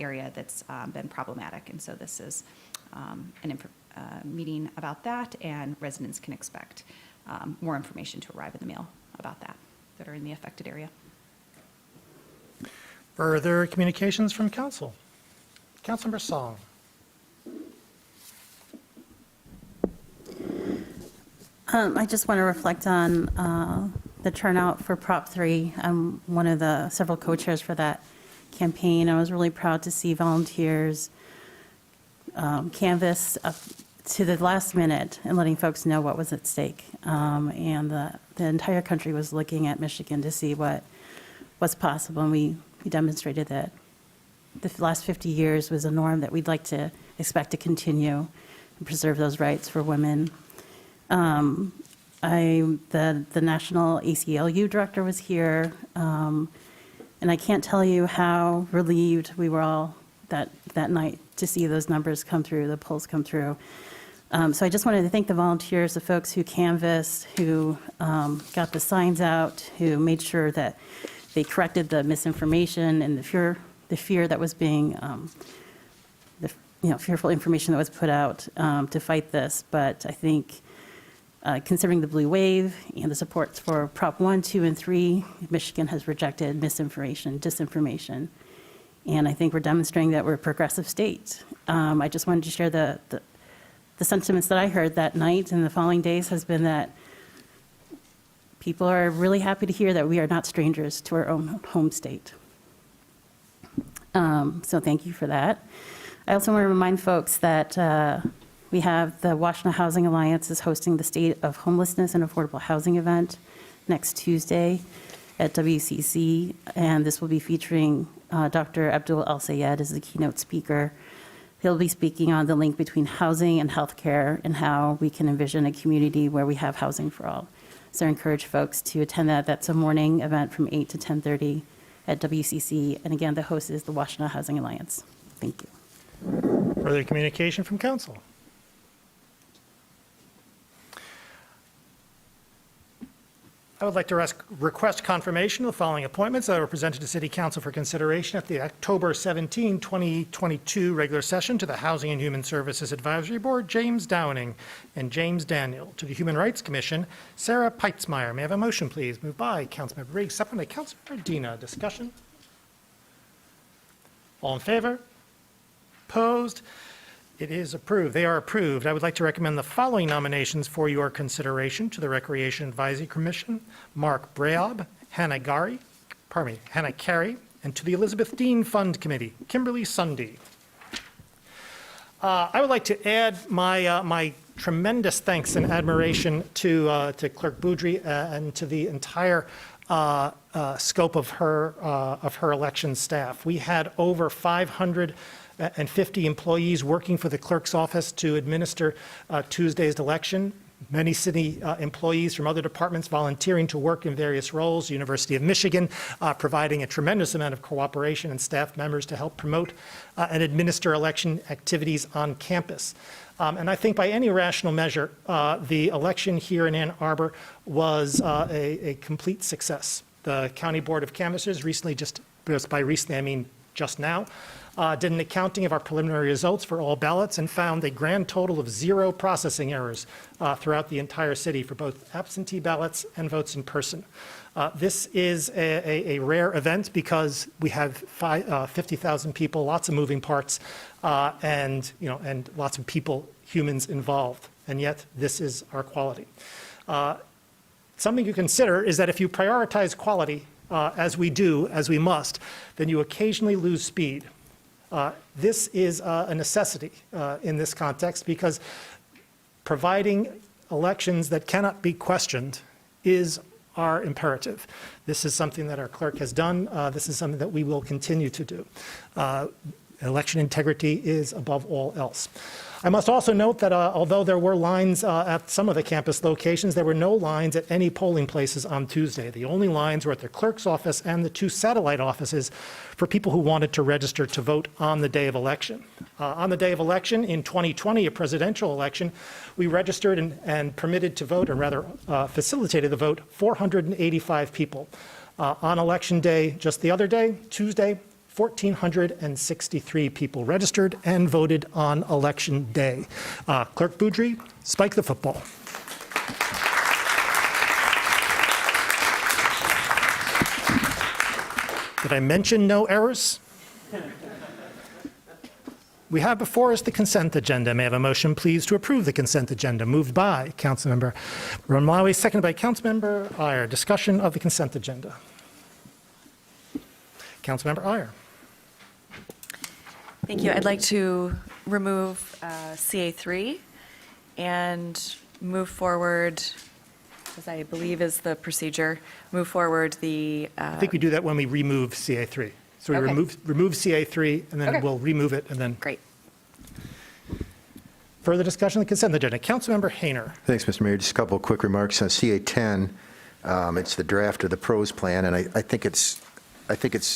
area that's been problematic. And so this is meeting about that, and residents can expect more information to arrive in the mail about that are in the affected area. Further communications from council. Councilmember Song. I just want to reflect on the turnout for Prop 3. I'm one of the several co-chairs for that campaign. I was really proud to see volunteers canvass up to the last minute and letting folks know what was at stake. And the entire country was looking at Michigan to see what was possible, and we demonstrated that the last 50 years was a norm that we'd like to expect to continue and preserve those rights for women. The National ACLU director was here, and I can't tell you how relieved we were all that night to see those numbers come through, the polls come through. So I just wanted to thank the volunteers, the folks who canvassed, who got the signs out, who made sure that they corrected the misinformation and the fear that was being, fearful information that was put out to fight this. But I think considering the blue wave and the supports for Prop 1, 2, and 3, Michigan has rejected misinformation, disinformation. And I think we're demonstrating that we're a progressive state. I just wanted to share the sentiments that I heard that night and the following days has been that people are really happy to hear that we are not strangers to our own home state. So thank you for that. I also want to remind folks that We have the Washtenaw Housing Alliance is hosting the State of Homelessness and Affordable Housing event next Tuesday at WCC, and this will be featuring Dr. Abdul El-Sayed as the keynote speaker. He'll be speaking on the link between housing and healthcare and how we can envision a community where we have housing for all. So I encourage folks to attend that. That's a morning event from 8 to 10:30 at WCC. And again, the host is the Washtenaw Housing Alliance. Thank you. Further communication from council. I would like to request confirmation of the following appointments that were presented to City Council for consideration at the October 17, 2022 regular session to the Housing and Human Services Advisory Board, James Downing and James Daniel. To the Human Rights Commission, Sarah Peitzmeyer. May I have a motion, please? Moved by Councilmember Briggs, seconded by Councilmember Dina. Discussion? All in favor? Opposed? It is approved. They are approved. I would like to recommend the following nominations for your consideration to the Recreation Advisory Commission: Mark Brayob, Hannah Carey, and to the Elizabeth Dean Fund Committee, Kimberly Sunday. I would like to add my tremendous thanks and admiration to Clerk Boudry and to the entire scope of her election staff. We had over 550 employees working for the clerk's office to administer Tuesday's election. Many city employees from other departments volunteering to work in various roles. University of Michigan providing a tremendous amount of cooperation and staff members to help promote and administer election activities on campus. And I think by any rational measure, the election here in Ann Arbor was a complete success. The County Board of Canvassers recently, just by recently I mean just now, did an accounting of our preliminary results for all ballots and found a grand total of 0 processing errors throughout the entire city for both absentee ballots and votes in person. This is a rare event because we have 50,000 people, lots of moving parts, and lots of people, humans involved, and yet this is our quality. Something you consider is that if you prioritize quality, as we do, as we must, then you occasionally lose speed. This is a necessity in this context because providing elections that cannot be questioned is our imperative. This is something that our clerk has done. This is something that we will continue to do. Election integrity is above all else. I must also note that although there were lines at some of the campus locations, there were no lines at any polling places on Tuesday. The only lines were at the clerk's office and the 2 satellite offices for people who wanted to register to vote on the day of election. On the day of election in 2020, a presidential election, we registered and permitted to vote, or rather facilitated the vote, 485 people. On election day, just the other day, Tuesday, 1,463 people registered and voted on election day. Clerk Boudry, spike the football. Did I mention no errors? We have before us the consent agenda. May I have a motion, please, to approve the consent agenda? Moved by Councilmember Romlawi, seconded by Councilmember Iyer. Discussion of the consent agenda. Councilmember Iyer. Thank you. I'd like to remove CA3 and move forward, as I believe is the procedure, move forward the... I think we do that when we remove CA3. So we Okay. remove CA3, and then Okay. we'll remove it, and then... Great. Further discussion on the consent agenda. Councilmember Hayner. Thanks, Mr. Mayor. Just a couple of quick remarks on CA10. It's the draft of the pros plan, and I think it's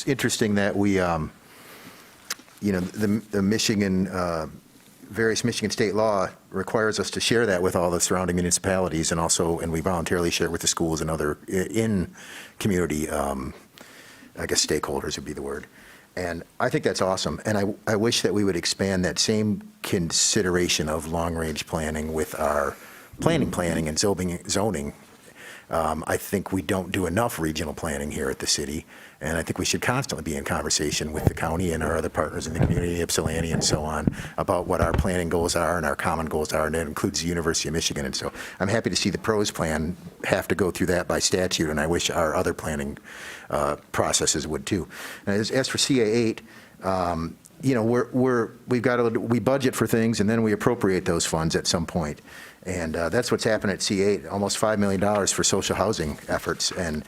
interesting that we, the Michigan, various Michigan state law requires us to share that with all the surrounding municipalities, and we voluntarily share it with the schools and other in-community, I guess stakeholders would be the word. And I think that's awesome. And I wish that we would expand that same consideration of long-range planning with our planning and zoning. I think we don't do enough regional planning here at the city, and I think we should constantly be in conversation with the county and our other partners in the community, Ypsilanti and so on, about what our planning goals are and our common goals are, and that includes the University of Michigan. And so I'm happy to see the pros plan have to go through that by statute, and I wish our other planning processes would too. And as for CA8, you know, we budget for things and then we appropriate those funds at some point. And that's what's happened at C8, almost $5 million for social housing efforts. And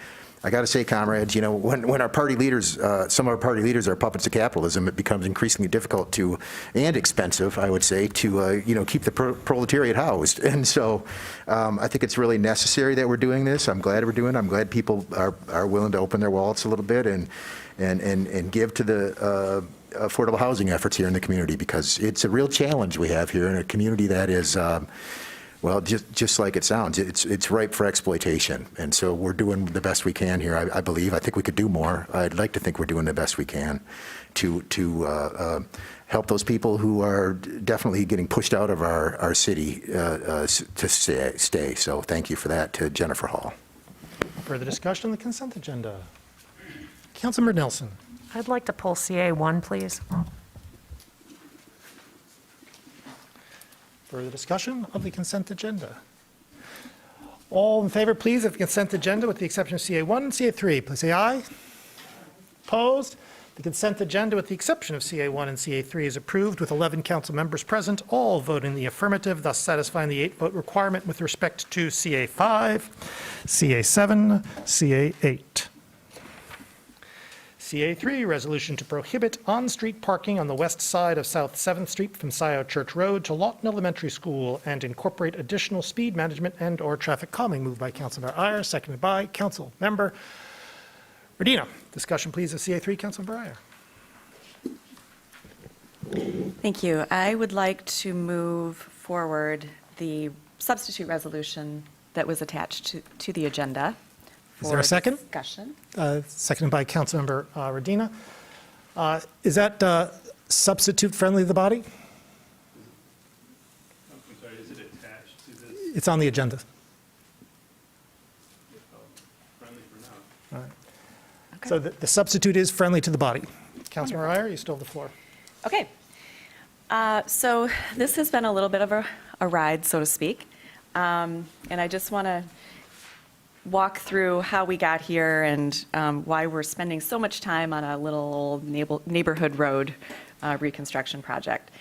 I got to say, comrades, you know, when our party leaders, some of our party leaders are puppets of capitalism, it becomes increasingly difficult to, and expensive, I would say, to, you know, keep the proletariat housed. And so I think it's really necessary that we're doing this. I'm glad we're doing it. I'm glad people are willing to open their wallets a little bit and give to the affordable housing efforts here in the community, because it's a real challenge we have here in a community that is, well, just like it sounds, it's ripe for exploitation. And so we're doing the best we can here, I believe. I think we could do more. I'd like to think we're doing the best we can to help those people who are definitely getting pushed out of our city to stay. So thank you for that to Jennifer Hall. Further discussion on the consent agenda? Councilmember Nelson. I'd like to pull CA1, please. Further discussion of the consent agenda? All in favor, please, of the consent agenda with the exception of CA1 and CA3, please say aye. Opposed? The consent agenda with the exception of CA1 and CA3 is approved with 11 council members present, all voting in the affirmative, thus satisfying the 8-vote requirement with respect to CA5, CA7, CA8. CA3, resolution to prohibit on-street parking on the west side of South 7th Street from Scioto Church Road to Lawton Elementary School and incorporate additional speed management and/or traffic calming. Moved by Councilmember Iyer, seconded by Councilmember Rodino. Discussion, please, of CA3. Councilmember Iyer. Thank you. I would like to move forward the substitute resolution that was attached to the agenda. Is there a second? Discussion. Seconded by Councilmember Rodino. Is that substitute friendly to the body? I'm sorry, is it attached to this? It's on the agenda. Friendly for now. All right. Okay. So the substitute is friendly to the body. Councilmember Iyer, you still have the floor. Okay. So this has been a little bit of a ride, so to speak. And I just want to walk through how we got here and why we're spending so much time on a little old neighborhood road reconstruction project.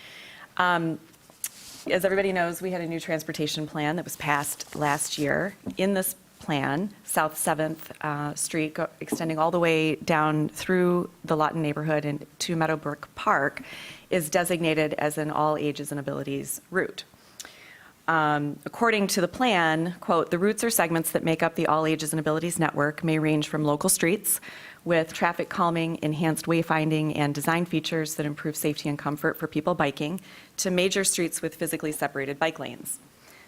As everybody knows, we had a new transportation plan that was passed last year. In this plan, South 7th Street, extending all the way down through the Lawton neighborhood and to Meadowbrook Park, is designated as an all ages and abilities route. According to the plan, quote, the routes or segments that make up the All Ages and Abilities Network may range from local streets with traffic calming, enhanced wayfinding, and design features that improve safety and comfort for people biking, to major streets with physically separated bike lanes.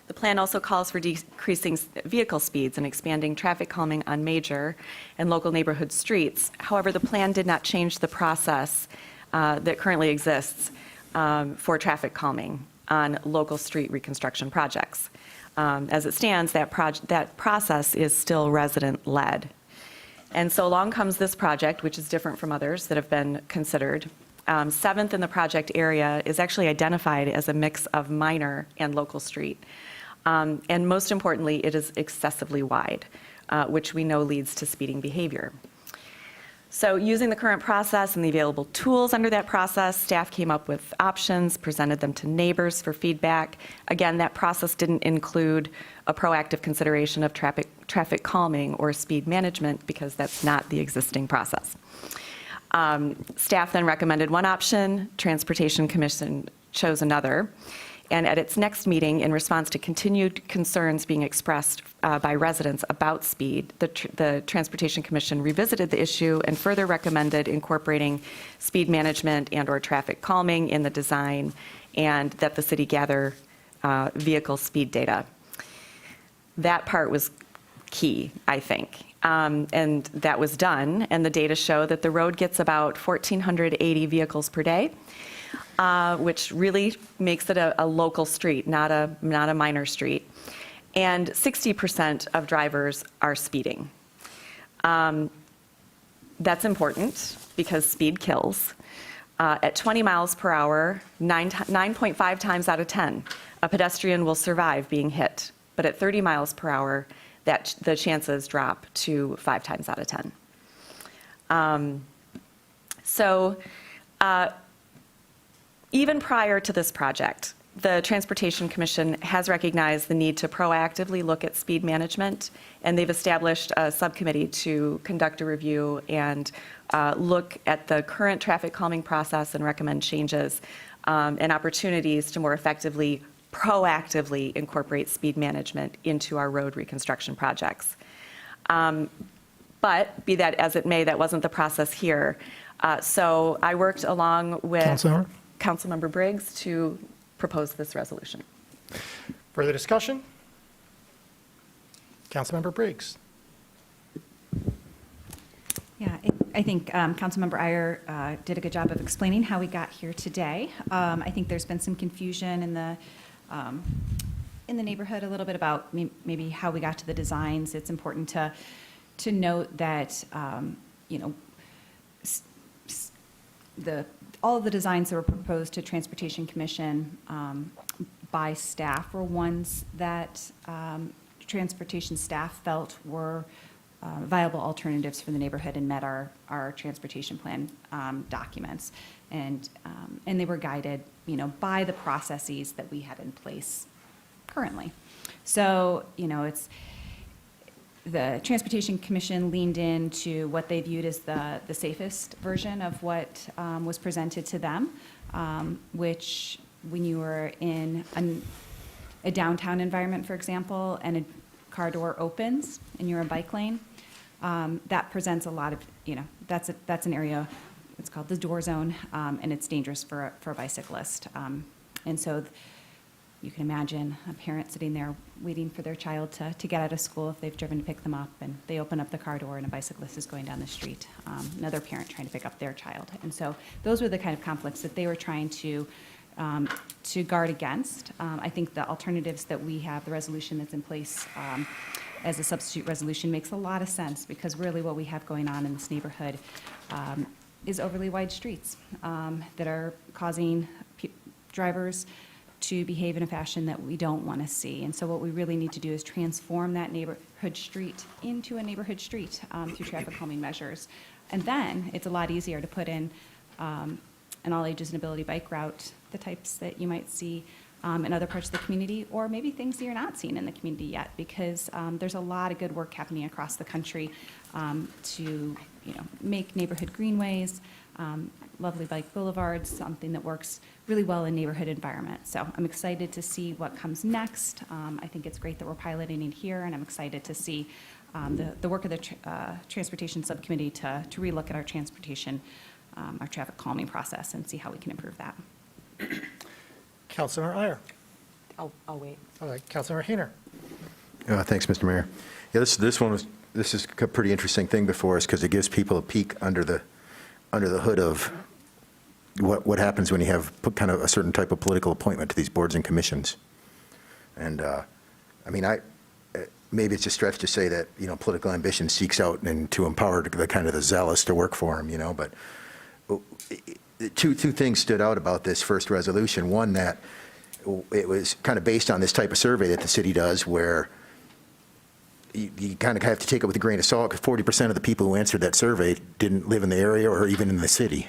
The plan also calls for decreasing vehicle speeds and expanding traffic calming on major and local neighborhood streets. However, the plan did not change the process that currently exists for traffic calming on local street reconstruction projects. As it stands, that process is still resident-led. And so along comes this project, which is different from others that have been considered. 7th in the project area is actually identified as a mix of minor and local street. And most importantly, it is excessively wide, which we know leads to speeding behavior. So using the current process and the available tools under that process, staff came up with options, presented them to neighbors for feedback. Again, that process didn't include a proactive consideration of traffic calming or speed management because that's not the existing process. Staff then recommended one option, Transportation Commission chose another. And at its next meeting, in response to continued concerns being expressed by residents about speed, the Transportation Commission revisited the issue and further recommended incorporating speed management and/or traffic calming in the design, and that the city gather vehicle speed data. That part was key, I think. And that was done, and the data show that the road gets about 1,480 vehicles per day. Which really makes it a local street, not a minor street. And 60% of drivers are speeding. That's important because speed kills. At 20 miles per hour, 9.5 times out of 10, a pedestrian will survive being hit. But at 30 miles per hour, the chances drop to 5 times out of 10. Even prior to this project, the Transportation Commission has recognized the need to proactively look at speed management, and they've established a subcommittee to conduct a review and look at the current traffic calming process and recommend changes and opportunities to more effectively, proactively incorporate speed management into our road reconstruction projects. But be that as it may, that wasn't the process here. So I worked along with Councilmember Briggs to propose this resolution. Further discussion? Councilmember Briggs. Yeah, I think Councilmember Iyer did a good job of explaining how we got here today. I think there's been some confusion in the neighborhood a little bit about maybe how we got to the designs. It's important to note that all of the designs that were proposed to Transportation Commission by staff were ones that transportation staff felt were viable alternatives for the neighborhood and met our transportation plan documents. And they were guided, by the processes that we had in place currently. So, it's the Transportation Commission leaned into what they viewed as the safest version of what was presented to them, which when you were in a downtown environment, for example, and a car door opens and you're a bike lane, that presents a lot of, that's an area, it's called the door zone, and it's dangerous for a bicyclist. And so you can imagine a parent sitting there waiting for their child to get out of school if they've driven to pick them up, and they open up the car door and a bicyclist is going down the street, another parent trying to pick up their child. And so those were the kind of conflicts that they were trying to guard against. I think the alternatives that we have, the resolution that's in place as a substitute resolution, makes a lot of sense, because really what we have going on in this neighborhood is overly wide streets that are causing drivers to behave in a fashion that we don't want to see. And so what we really need to do is transform that neighborhood street into a neighborhood street through traffic calming measures. And then it's a lot easier to put in an all ages and ability bike route, the types that you might see in other parts of the community, or maybe things that you're not seeing in the community yet, because there's a lot of good work happening across the country to make neighborhood greenways, lovely bike boulevards, something that works really well in neighborhood environments. So I'm excited to see what comes next. I think it's great that we're piloting it here, and I'm excited to see the work of the Transportation Subcommittee to relook at our transportation, our traffic calming process, and see how we can improve that. Councilmember Iyer. I'll wait. All right, Councilmember Hayner. Thanks, Mr. Mayor. Yeah, this is a pretty interesting thing before us, because it gives people a peek under the hood of what happens when you have kind of a certain type of political appointment to these boards and commissions. And maybe it's a stretch to say that political ambition seeks out and to empower the kind of the zealous to work for them, but two things stood out about this first resolution. One, that it was kind of based on this type of survey that the city does, where you kind of have to take it with a grain of salt, because 40% of the people who answered that survey didn't live in the area or even in the city.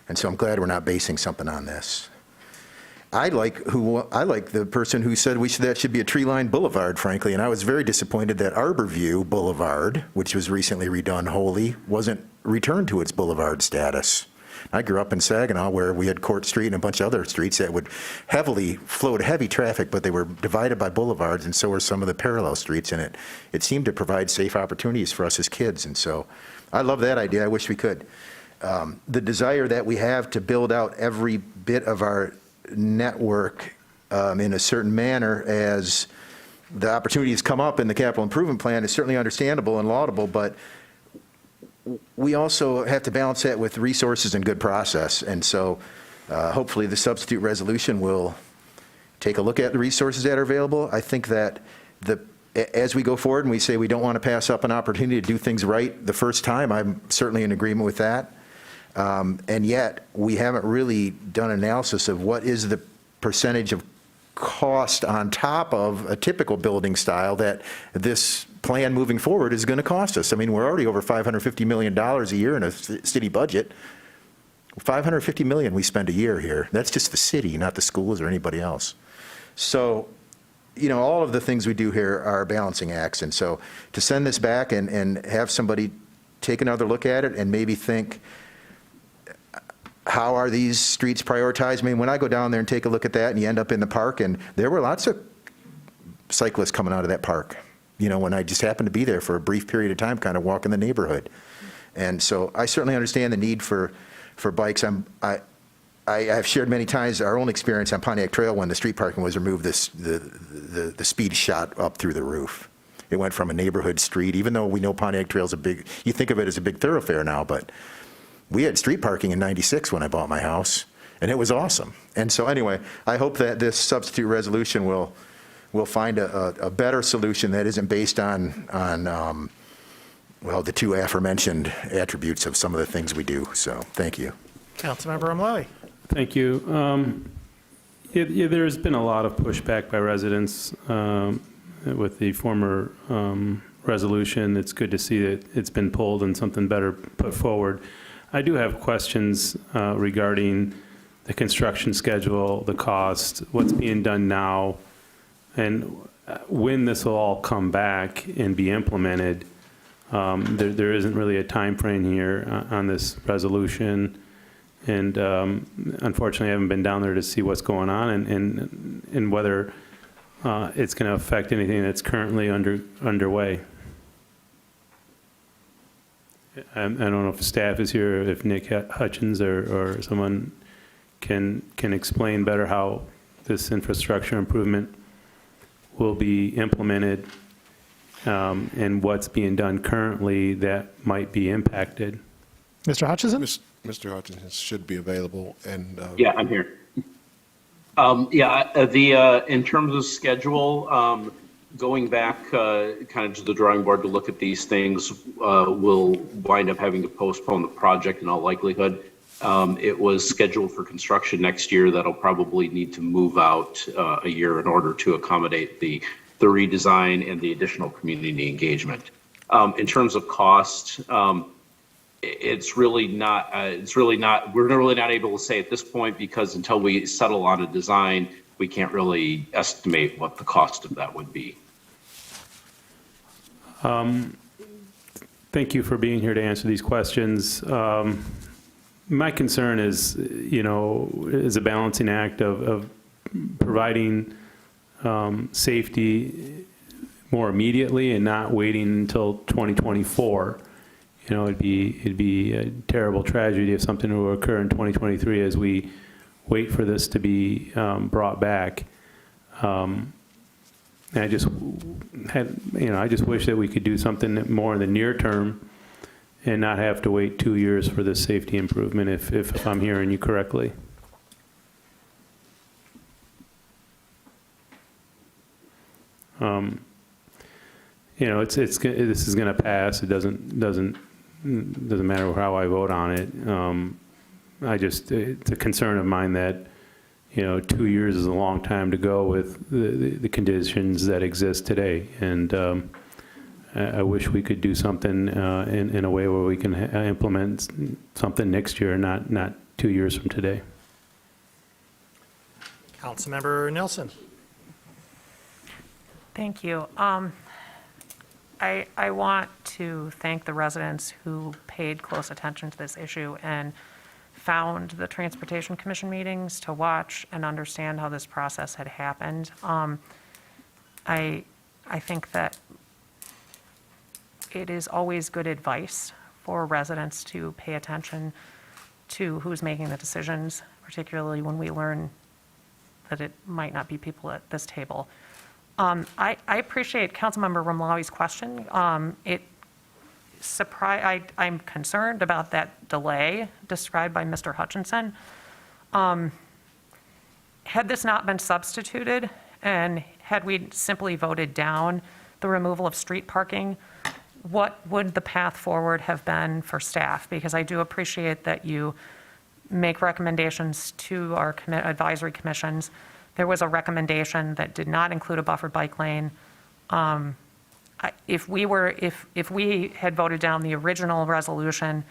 And so I'm glad we're not basing something on this. I like the person who said that should be a tree-lined boulevard, frankly, and I was very disappointed that Arbor View Boulevard, which was recently redone wholly, wasn't returned to its boulevard status. I grew up in Saginaw, where we had Court Street and a bunch of other streets that would flowed heavy traffic, but they were divided by boulevards, and so were some of the parallel streets, and it seemed to provide safe opportunities for us as kids. And so I love that idea. I wish we could. The desire that we have to build out every bit of our network in a certain manner as the opportunities come up in the capital improvement plan is certainly understandable and laudable, but we also have to balance that with resources and good process. And so hopefully the substitute resolution will take a look at the resources that are available. I think that as we go forward and we say we don't want to pass up an opportunity to do things right the first time, I'm certainly in agreement with that. And yet we haven't really done analysis of what is the percentage of cost on top of a typical building style that this plan moving forward is going to cost us. I mean, we're already over $550 million a year in a city budget. $550 million we spend a year here. That's just the city, not the schools or anybody else. So, all of the things we do here are balancing acts. And so to send this back and have somebody take another look at it and maybe think, how are these streets prioritized? I mean, when I go down there and take a look at that and you end up in the park, and there were lots of cyclists coming out of that park, when I just happened to be there for a brief period of time, kind of walking the neighborhood. And so I certainly understand the need for bikes. I have shared many times our own experience on Pontiac Trail when the street parking was removed. The speed shot up through the roof. It went from a neighborhood street, even though we know Pontiac Trail's you think of it as a big thoroughfare now, but we had street parking in '96 when I bought my house, and it was awesome. And so anyway, I hope that this substitute resolution will find a better solution that isn't based on the two aforementioned attributes of some of the things we do. So thank you. Councilmember Omlawi. Thank you. There's been a lot of pushback by residents with the former resolution. It's good to see that it's been pulled and something better put forward. I do have questions regarding the construction schedule, the cost, what's being done now, and when this will all come back and be implemented. There isn't really a time frame here on this resolution. And unfortunately, I haven't been down there to see what's going on and whether it's going to affect anything that's currently underway. I don't know if staff is here, if Nick Hutchins or someone can explain better how this infrastructure improvement will be implemented and what's being done currently that might be impacted. Mr. Hutchison? Mr. Hutchins should be available, and yeah, I'm here. In terms of schedule, going back kind of to the drawing board to look at these things, we'll wind up having to postpone the project in all likelihood. It was scheduled for construction next year. That'll probably need to move out a year in order to accommodate the redesign and the additional community engagement. In terms of cost, it's really not, we're really not able to say at this point, because until we settle on a design, we can't really estimate what the cost of that would be. Thank you for being here to answer these questions. My concern is, is a balancing act of providing safety more immediately and not waiting until 2024. It'd be a terrible tragedy if something were to occur in 2023 as we wait for this to be brought back. And I just wish that we could do something more in the near term and not have to wait 2 years for this safety improvement, if I'm hearing you correctly. This is going to pass. It doesn't matter how I vote on it. It's a concern of mine that, 2 years is a long time to go with the conditions that exist today. And I wish we could do something in a way where we can implement something next year, not 2 years from today. Councilmember Nelson. Thank you. I want to thank the residents who paid close attention to this issue and found the Transportation Commission meetings to watch and understand how this process had happened. I think that it is always good advice for residents to pay attention to who's making the decisions, particularly when we learn that it might not be people at this table. I appreciate Councilmember Romlawi's question. I'm concerned about that delay described by Mr. Hutchinson. Had this not been substituted and had we simply voted down the removal of street parking, what would the path forward have been for staff? Because I do appreciate that you make recommendations to our advisory commissions. There was a recommendation that did not include a buffered bike lane. If we had voted down the original resolution,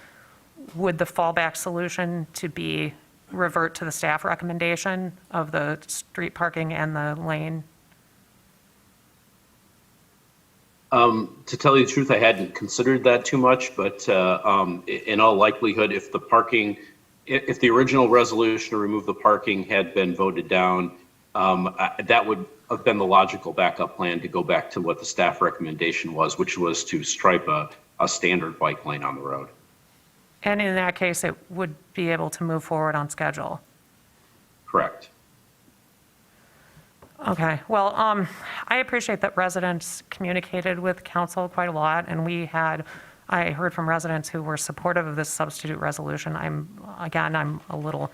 would the fallback solution to be revert to the staff recommendation of the street parking and the lane? To tell you the truth, I hadn't considered that too much, but in all likelihood, if the original resolution to remove the parking had been voted down, that would have been the logical backup plan to go back to what the staff recommendation was, which was to stripe a standard bike lane on the road. And in that case, it would be able to move forward on schedule. Correct. Okay, well, I appreciate that residents communicated with council quite a lot, and I heard from residents who were supportive of this substitute resolution. I'm a little,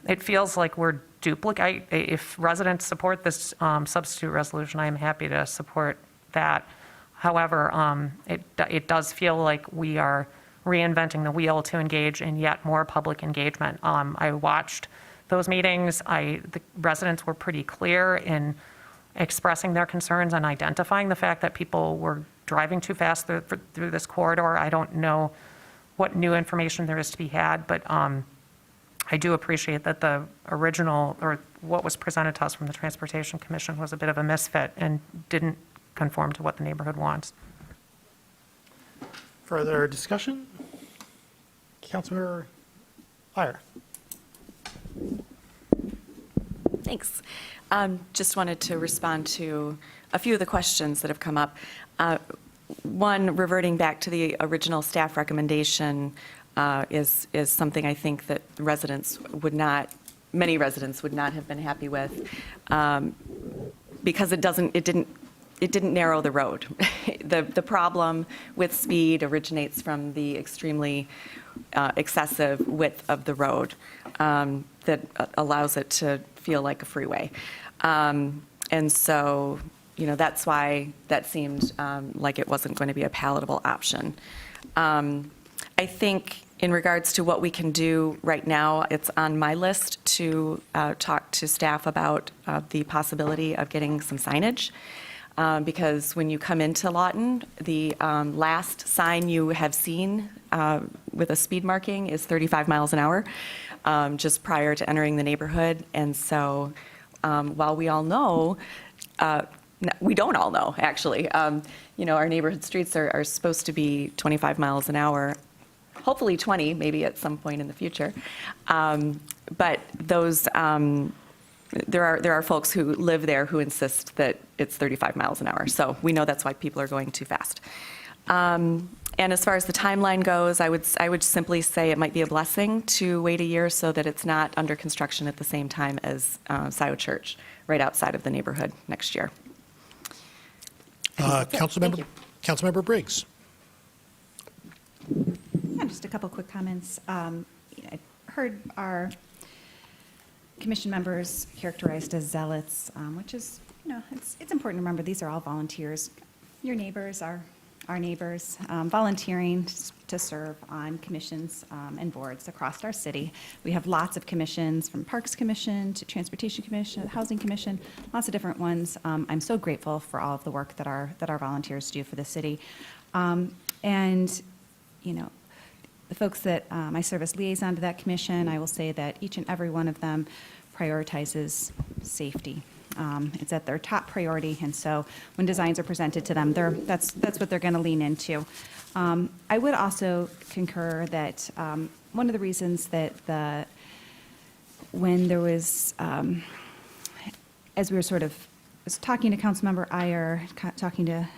it feels like we're duplicate. If residents support this substitute resolution, I am happy to support that. However, it does feel like we are reinventing the wheel to engage in yet more public engagement. I watched those meetings. The residents were pretty clear in expressing their concerns and identifying the fact that people were driving too fast through this corridor. I don't know what new information there is to be had, but I do appreciate that the original, or what was presented to us from the Transportation Commission, was a bit of a misfit and didn't conform to what the neighborhood wants. Further discussion? Councilmember Iyer. Thanks. Just wanted to respond to a few of the questions that have come up. One, reverting back to the original staff recommendation is something I think that many residents would not have been happy with, because it didn't narrow the road. The problem with speed originates from the extremely excessive width of the road that allows it to feel like a freeway. And so, that's why that seemed like it wasn't going to be a palatable option. I think in regards to what we can do right now, it's on my list to talk to staff about the possibility of getting some signage. Because when you come into Lawton, the last sign you have seen with a speed marking is 35 miles an hour, just prior to entering the neighborhood. And so while we all know, we don't all know, actually. Our neighborhood streets are supposed to be 25 miles an hour, hopefully 20, maybe at some point in the future. But those, there are folks who live there who insist that it's 35 miles an hour. So we know that's why people are going too fast. And as far as the timeline goes, I would simply say it might be a blessing to wait a year so that it's not under construction at the same time as Scioto Church, right outside of the neighborhood next year. Councilmember Briggs. Yeah, just a couple quick comments. I heard our commission members characterized as zealots, which is, it's important to remember these are all volunteers. Your neighbors are our neighbors, volunteering to serve on commissions and boards across our city. We have lots of commissions, from Parks Commission to Transportation Commission, Housing Commission, lots of different ones. I'm so grateful for all of the work that our volunteers do for the city. And, the folks that I serve as liaison to that commission, I will say that each and every one of them prioritizes safety. It's at their top priority, and so when designs are presented to them, that's what they're going to lean into. I would also concur that one of the reasons that when there was, as we were sort of talking to Councilmember Iyer, talking to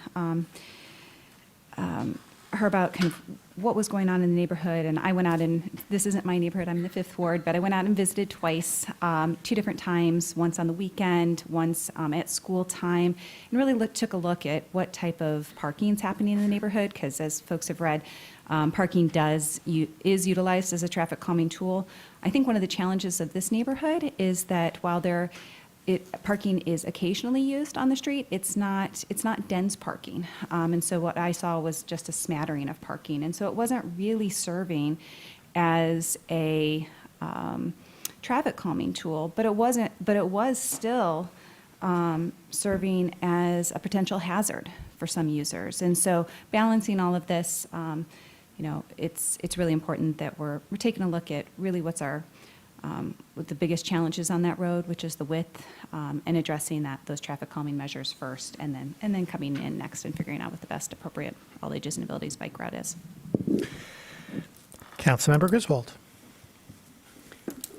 her about kind of what was going on in the neighborhood, and I went out and, this isn't my neighborhood, I'm in the 5th Ward, but I went out and visited twice, 2 different times, once on the weekend, once at school time, and really took a look at what type of parking is happening in the neighborhood, because as folks have read, parking is utilized as a traffic calming tool. I think one of the challenges of this neighborhood is that while parking is occasionally used on the street, it's not dense parking. And so what I saw was just a smattering of parking. And so it wasn't really serving as a traffic calming tool, but it was still serving as a potential hazard for some users. And so balancing all of this, it's really important that we're taking a look at really what's what the biggest challenges on that road, which is the width, and addressing those traffic calming measures first, and then coming in next and figuring out what the best appropriate all ages and abilities bike route is. Councilmember Griswold.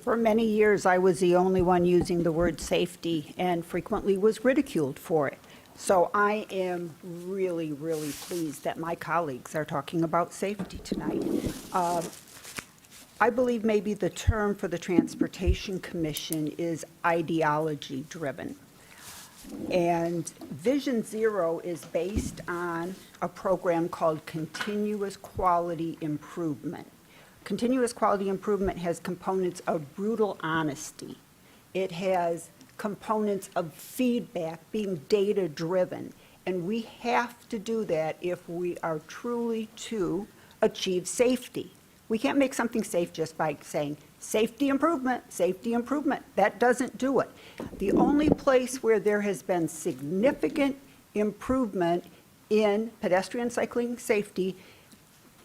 For many years, I was the only one using the word safety and frequently was ridiculed for it. So I am really, really pleased that my colleagues are talking about safety tonight. I believe maybe the term for the Transportation Commission is ideology-driven. And Vision Zero is based on a program called Continuous Quality Improvement. Continuous quality improvement has components of brutal honesty. It has components of feedback, being data-driven. And we have to do that if we are truly to achieve safety. We can't make something safe just by saying, safety improvement, safety improvement. That doesn't do it. The only place where there has been significant improvement in pedestrian cycling safety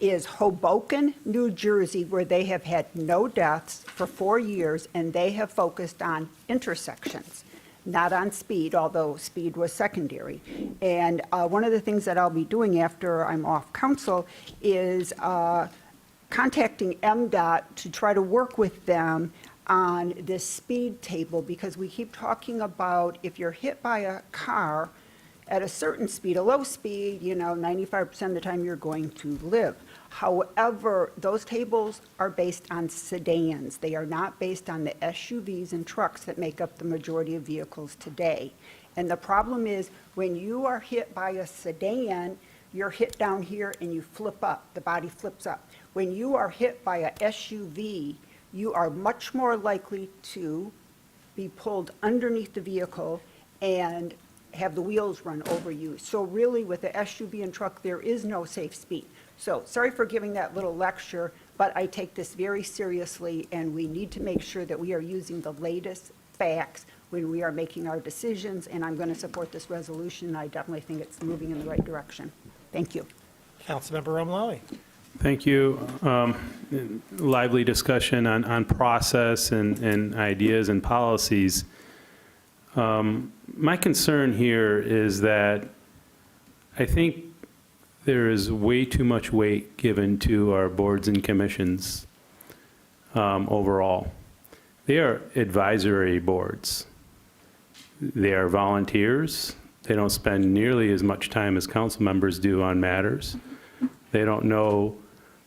is Hoboken, New Jersey, where they have had no deaths for 4 years, and they have focused on intersections, not on speed, although speed was secondary. And one of the things that I'll be doing after I'm off council is contacting MDOT to try to work with them on this speed table, because we keep talking about if you're hit by a car at a certain speed, a low speed, 95% of the time you're going to live. However, those tables are based on sedans. They are not based on the SUVs and trucks that make up the majority of vehicles today. And the problem is when you are hit by a sedan, you're hit down here and you flip up, the body flips up. When you are hit by a SUV, you are much more likely to be pulled underneath the vehicle and have the wheels run over you. So really with the SUV and truck, there is no safe speed. So sorry for giving that little lecture, but I take this very seriously, and we need to make sure that we are using the latest facts when we are making our decisions, and I'm going to support this resolution. I definitely think it's moving in the right direction. Thank you. Councilmember Romalowy. Thank you. Lively discussion on process and ideas and policies. My concern here is that I think there is way too much weight given to our boards and commissions overall. They are advisory boards. They are volunteers. They don't spend nearly as much time as council members do on matters. They don't know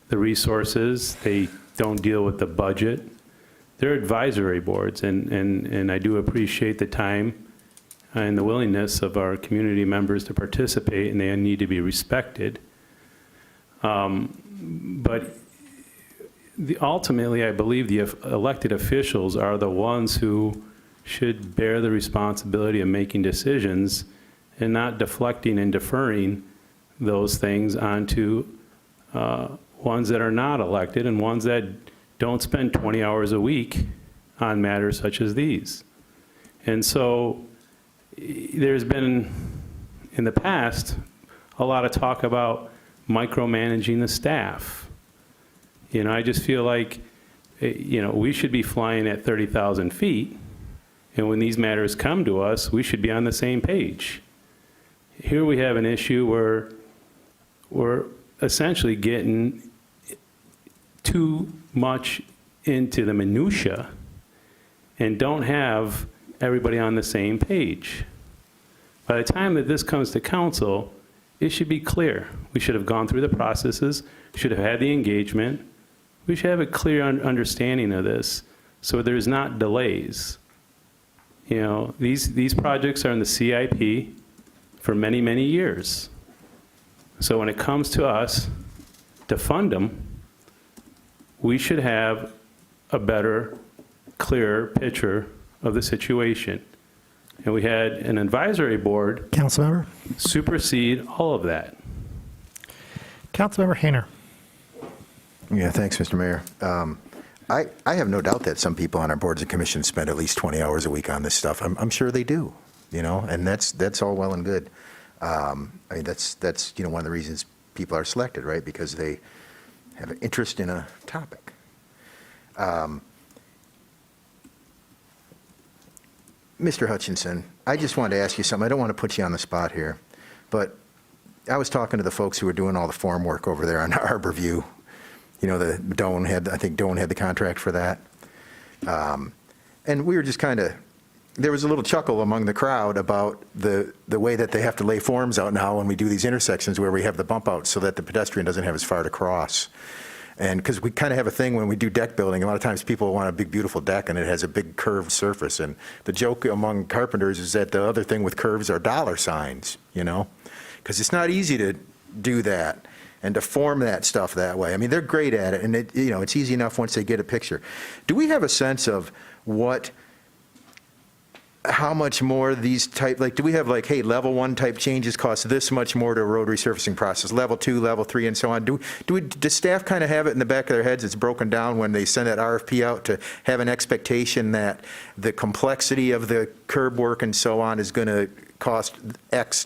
the resources. They don't deal with the budget. They're advisory boards, and I do appreciate the time and the willingness of our community members to participate, and they need to be respected. But ultimately, I believe the elected officials are the ones who should bear the responsibility of making decisions and not deflecting and deferring those things onto ones that are not elected and ones that don't spend 20 hours a week on matters such as these. And so there's been, in the past, a lot of talk about micromanaging the staff. I just feel like, we should be flying at 30,000 feet, and when these matters come to us, we should be on the same page. Here we have an issue where we're essentially getting too much into the minutia and don't have everybody on the same page. By the time that this comes to council, it should be clear. We should have gone through the processes, should have had the engagement. We should have a clear understanding of this so there's not delays. These projects are in the CIP for many, many years. So when it comes to us to fund them, we should have a better, clearer picture of the situation. And we had an advisory board Councilmember. supersede all of that. Councilmember Hayner. Yeah, thanks, Mr. Mayor. I have no doubt that some people on our boards and commissions spend at least 20 hours a week on this stuff. I'm sure they do, and that's all well and good. That's one of the reasons people are selected, right? Because they have an interest in a topic. Mr. Hutchinson, I just wanted to ask you something. I don't want to put you on the spot here, but I was talking to the folks who were doing all the form work over there on Arbor View. You know, I think Doan had the contract for that. And we were just there was a little chuckle among the crowd about the way that they have to lay forms out now when we do these intersections where we have the bump outs so that the pedestrian doesn't have as far to cross. And because we kind of have a thing when we do deck building, a lot of times people want a big, beautiful deck and it has a big curved surface. And the joke among carpenters is that the other thing with curves are dollar signs, you know, because it's not easy to do that and to form that stuff that way. I mean, they're great at it, and it's easy enough once they get a picture. Do we have a sense of how much more these type, do we have hey, level 1 type changes cost this much more to a road resurfacing process, level 2, level 3, and so on? Does staff kind of have it in the back of their heads? It's broken down when they send that RFP out to have an expectation that the complexity of the curb work and so on is going to cost X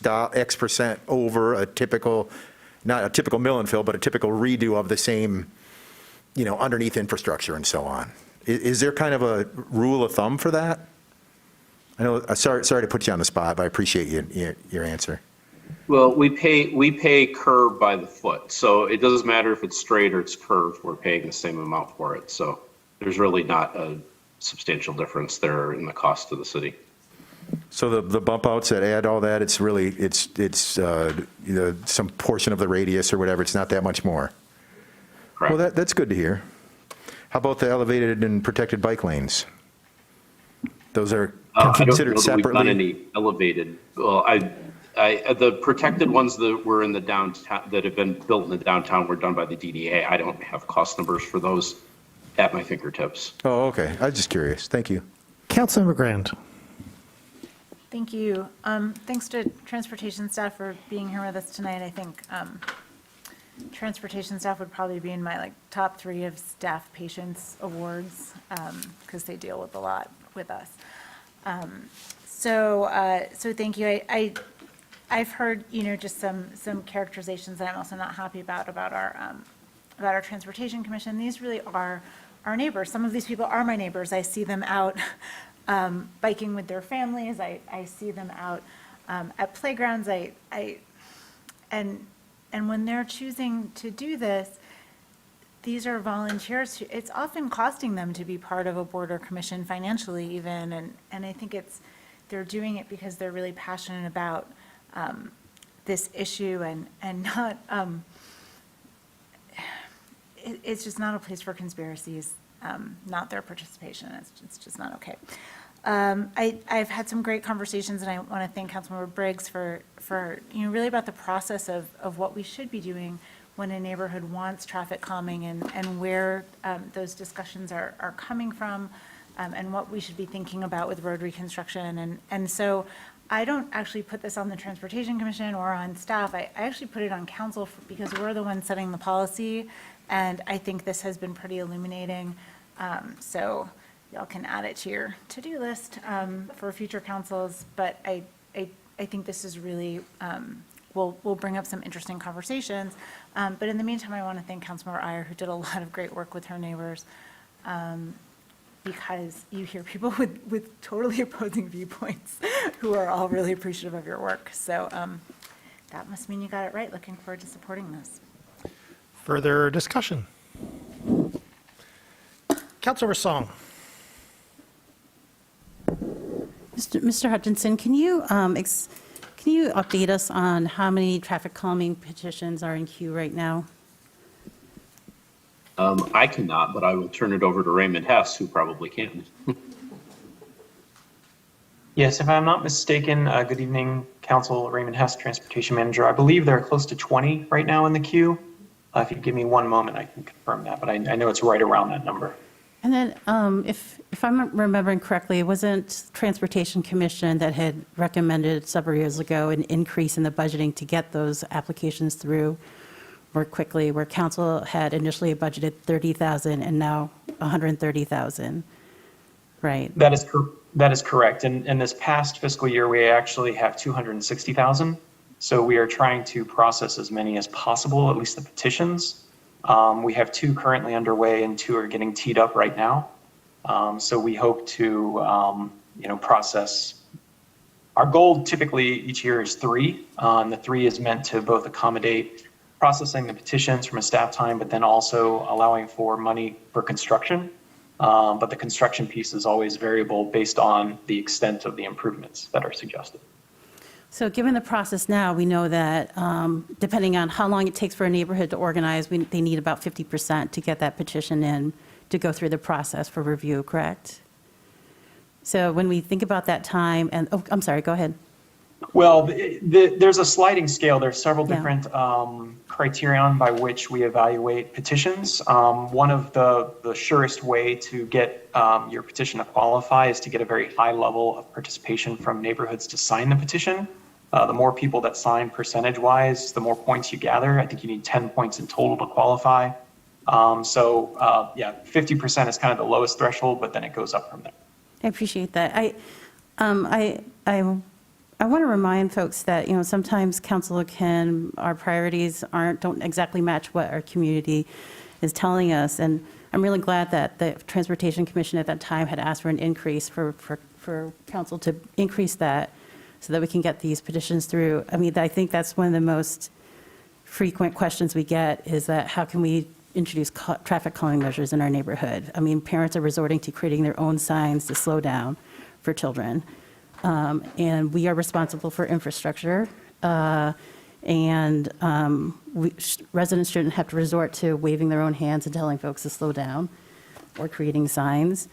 percent over a typical, not a typical mill and fill, but a typical redo of the same, underneath infrastructure and so on? Is there kind of a rule of thumb for that? I know, sorry to put you on the spot, but I appreciate your answer. Well, we pay curb by the foot, so it doesn't matter if it's straight or it's curved. We're paying the same amount for it, so there's really not a substantial difference there in the cost to the city. So the bump outs that add all that, it's some portion of the radius or whatever. It's not that much more. Correct. Well, that's good to hear. How about the elevated and protected bike lanes? Those are considered separately. I don't know that we've done any elevated. Well, the protected ones that were in the downtown, that have been built in the downtown, were done by the DDA. I don't have cost numbers for those at my fingertips. Oh, okay. I was just curious. Thank you. Councilmember Grand. Thank you. Thanks to transportation staff for being here with us tonight. I think transportation staff would probably be in my top 3 of staff patience awards because they deal with a lot with us. So thank you. I've heard just some characterizations that I'm also not happy about our transportation commission. These really are our neighbors. Some of these people are my neighbors. I see them out biking with their families. I see them out at playgrounds. And when they're choosing to do this, these are volunteers. It's often costing them to be part of a board or commission financially even, and I think they're doing it because they're really passionate about this issue and not, it's just not a place for conspiracies, not their participation. It's just not okay. I've had some great conversations, and I want to thank Councilmember Briggs for really about the process of what we should be doing when a neighborhood wants traffic calming and where those discussions are coming from and what we should be thinking about with road reconstruction. And so I don't actually put this on the Transportation Commission or on staff. I actually put it on council because we're the ones setting the policy, and I think this has been pretty illuminating. So y'all can add it to your to-do list for future councils, but I think this is really will bring up some interesting conversations. But in the meantime, I want to thank Councilmember Iyer, who did a lot of great work with her neighbors, because you hear people with totally opposing viewpoints who are all really appreciative of your work. So that must mean you got it right. Looking forward to supporting this. Further discussion? Councilmember Song. Mr. Hutchinson, can you update us on how many traffic calming petitions are in queue right now? I cannot, but I will turn it over to Raymond Hess, who probably can. Yes, if I'm not mistaken, good evening, Council. Raymond Hess, Transportation Manager. I believe there are close to 20 right now in the queue. If you give me one moment, I can confirm that, but I know it's right around that number. And then if I'm remembering correctly, it wasn't Transportation Commission that had recommended several years ago an increase in the budgeting to get those applications through more quickly, where council had initially budgeted $30,000 and now $130,000, right? That is correct. And in this past fiscal year, we actually have $260,000. So we are trying to process as many as possible, at least the petitions. We have 2 currently underway and 2 are getting teed up right now. So we hope to, process. Our goal typically each year is 3. The 3 is meant to both accommodate processing the petitions from a staff time, but then also allowing for money for construction. But the construction piece is always variable based on the extent of the improvements that are suggested. So given the process now, we know that depending on how long it takes for a neighborhood to organize, they need about 50% to get that petition in to go through the process for review, correct? So when we think about that time, and, oh, I'm sorry, go ahead. Well, there's a sliding scale. There's several different criterion by which we evaluate petitions. One of the surest way to get your petition to qualify is to get a very high level of participation from neighborhoods to sign the petition. The more people that sign percentage-wise, the more points you gather. I think you need 10 points in total to qualify. 50% is kind of the lowest threshold, but then it goes up from there. I appreciate that. I want to remind folks that, sometimes our priorities don't exactly match what our community is telling us. And I'm really glad that the Transportation Commission at that time had asked for an increase for council to increase that so that we can get these petitions through. I mean, I think that's one of the most frequent questions we get is that how can we introduce traffic calming measures in our neighborhood? I mean, parents are resorting to creating their own signs to slow down for children. And we are responsible for infrastructure. Residents shouldn't have to resort to waving their own hands and telling folks to slow down or creating signs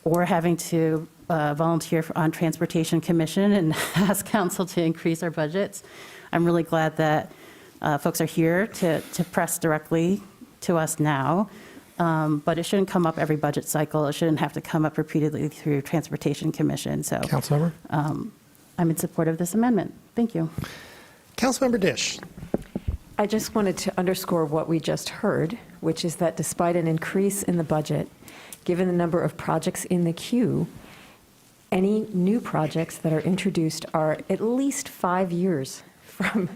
or having to volunteer on Transportation Commission and ask council to increase our budgets. I'm really glad that folks are here to press directly to us now, but it shouldn't come up every budget cycle. It shouldn't have to come up repeatedly through Transportation Commission. So, Councilmember? I'm in support of this amendment. Thank you. Councilmember Dish. I just wanted to underscore what we just heard, which is that despite an increase in the budget, given the number of projects in the queue, any new projects that are introduced are at least 5 years from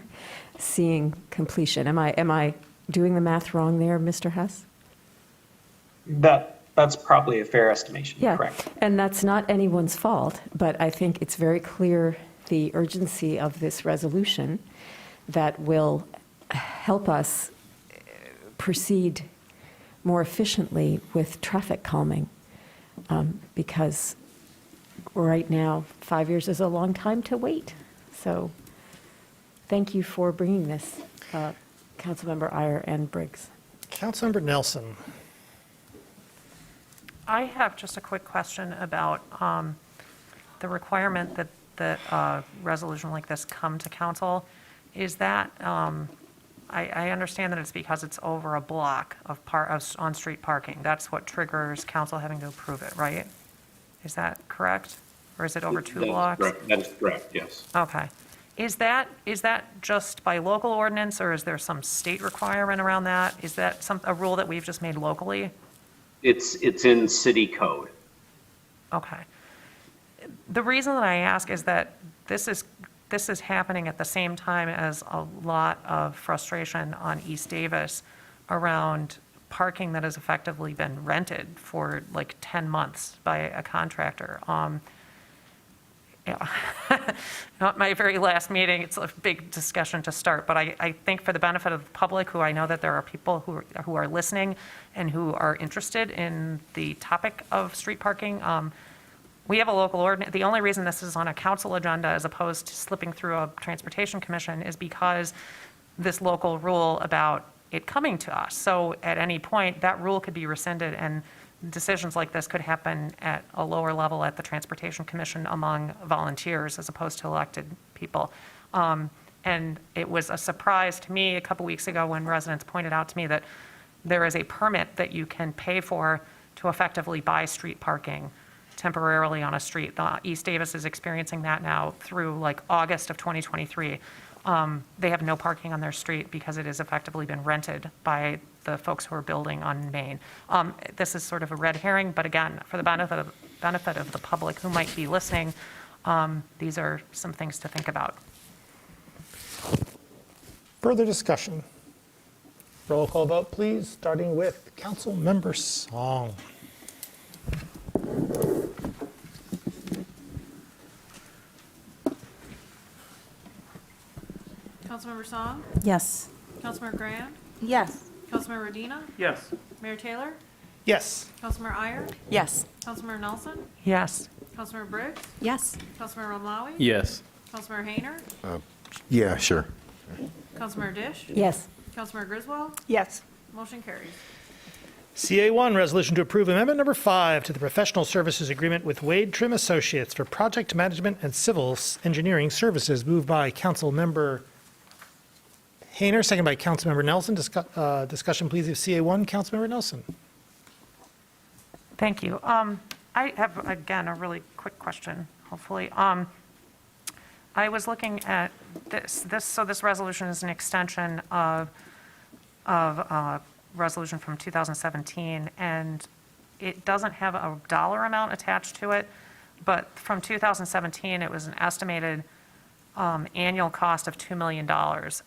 seeing completion. Am I doing the math wrong there, Mr. Hess? That's probably a fair estimation. Yeah, correct. And that's not anyone's fault, but I think it's very clear the urgency of this resolution that will help us proceed more efficiently with traffic calming, because right now 5 years is a long time to wait. So thank you for bringing this, Councilmember Iyer and Briggs. Councilmember Nelson. I have just a quick question about the requirement that a resolution like this come to council. Is that, I understand that it's because it's over a block of on-street parking. That's what triggers council having to approve it, right? Is that correct? Or is it over 2 blocks? That is correct, yes. Okay. Is that just by local ordinance, or is there some state requirement around that? Is that a rule that we've just made locally? It's in city code. Okay. The reason that I ask is that this is happening at the same time as a lot of frustration on East Davis around parking that has effectively been rented for like 10 months by a contractor. Not my very last meeting, it's a big discussion to start, but I think for the benefit of the public, who I know that there are people who are listening and who are interested in the topic of street parking, we have a local ordinance. The only reason this is on a council agenda as opposed to slipping through a Transportation Commission is because this local rule about it coming to us. So at any point, that rule could be rescinded and decisions like this could happen at a lower level at the Transportation Commission among volunteers as opposed to elected people. And it was a surprise to me a couple weeks ago when residents pointed out to me that there is a permit that you can pay for to effectively buy street parking temporarily on a street. East Davis is experiencing that now through like August of 2023. They have no parking on their street because it has effectively been rented by the folks who are building on Main. This is sort of a red herring, but again, for the benefit of the public who might be listening, these are some things to think about. Further discussion? Roll call vote, please, starting with Councilmember Song. Councilmember Song? Yes. Councilmember Grand? Yes. Councilmember Redina? Yes. Mayor Taylor? Yes. Councilmember Iyer? Yes. Councilmember Nelson? Yes. Councilmember Briggs? Yes. Councilmember Romlawi? Yes. Councilmember Hayner? Yeah, sure. Councilmember Dish? Yes. Councilmember Griswold? Yes. Motion carries. CA1, resolution to approve amendment number 5 to the professional services agreement with Wade Trim Associates for project management and civil engineering services, moved by Councilmember Hayner, second by Councilmember Nelson. Discussion, please, of CA1. Councilmember Nelson. Thank you. I have, again, a really quick question, hopefully. I was looking at so this resolution is an extension of resolution from 2017, and it doesn't have a dollar amount attached to it, but from 2017, it was an estimated annual cost of $2 million.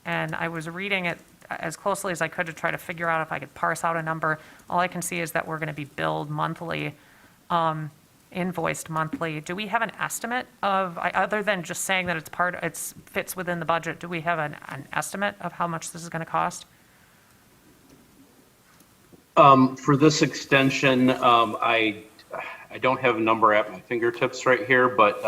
And I was reading it as closely as I could to try to figure out if I could parse out a number. All I can see is that we're going to be billed monthly, invoiced monthly. Do we have an estimate of, other than just saying that it fits within the budget, do we have an estimate of how much this is going to cost? For this extension, I don't have a number at my fingertips right here, but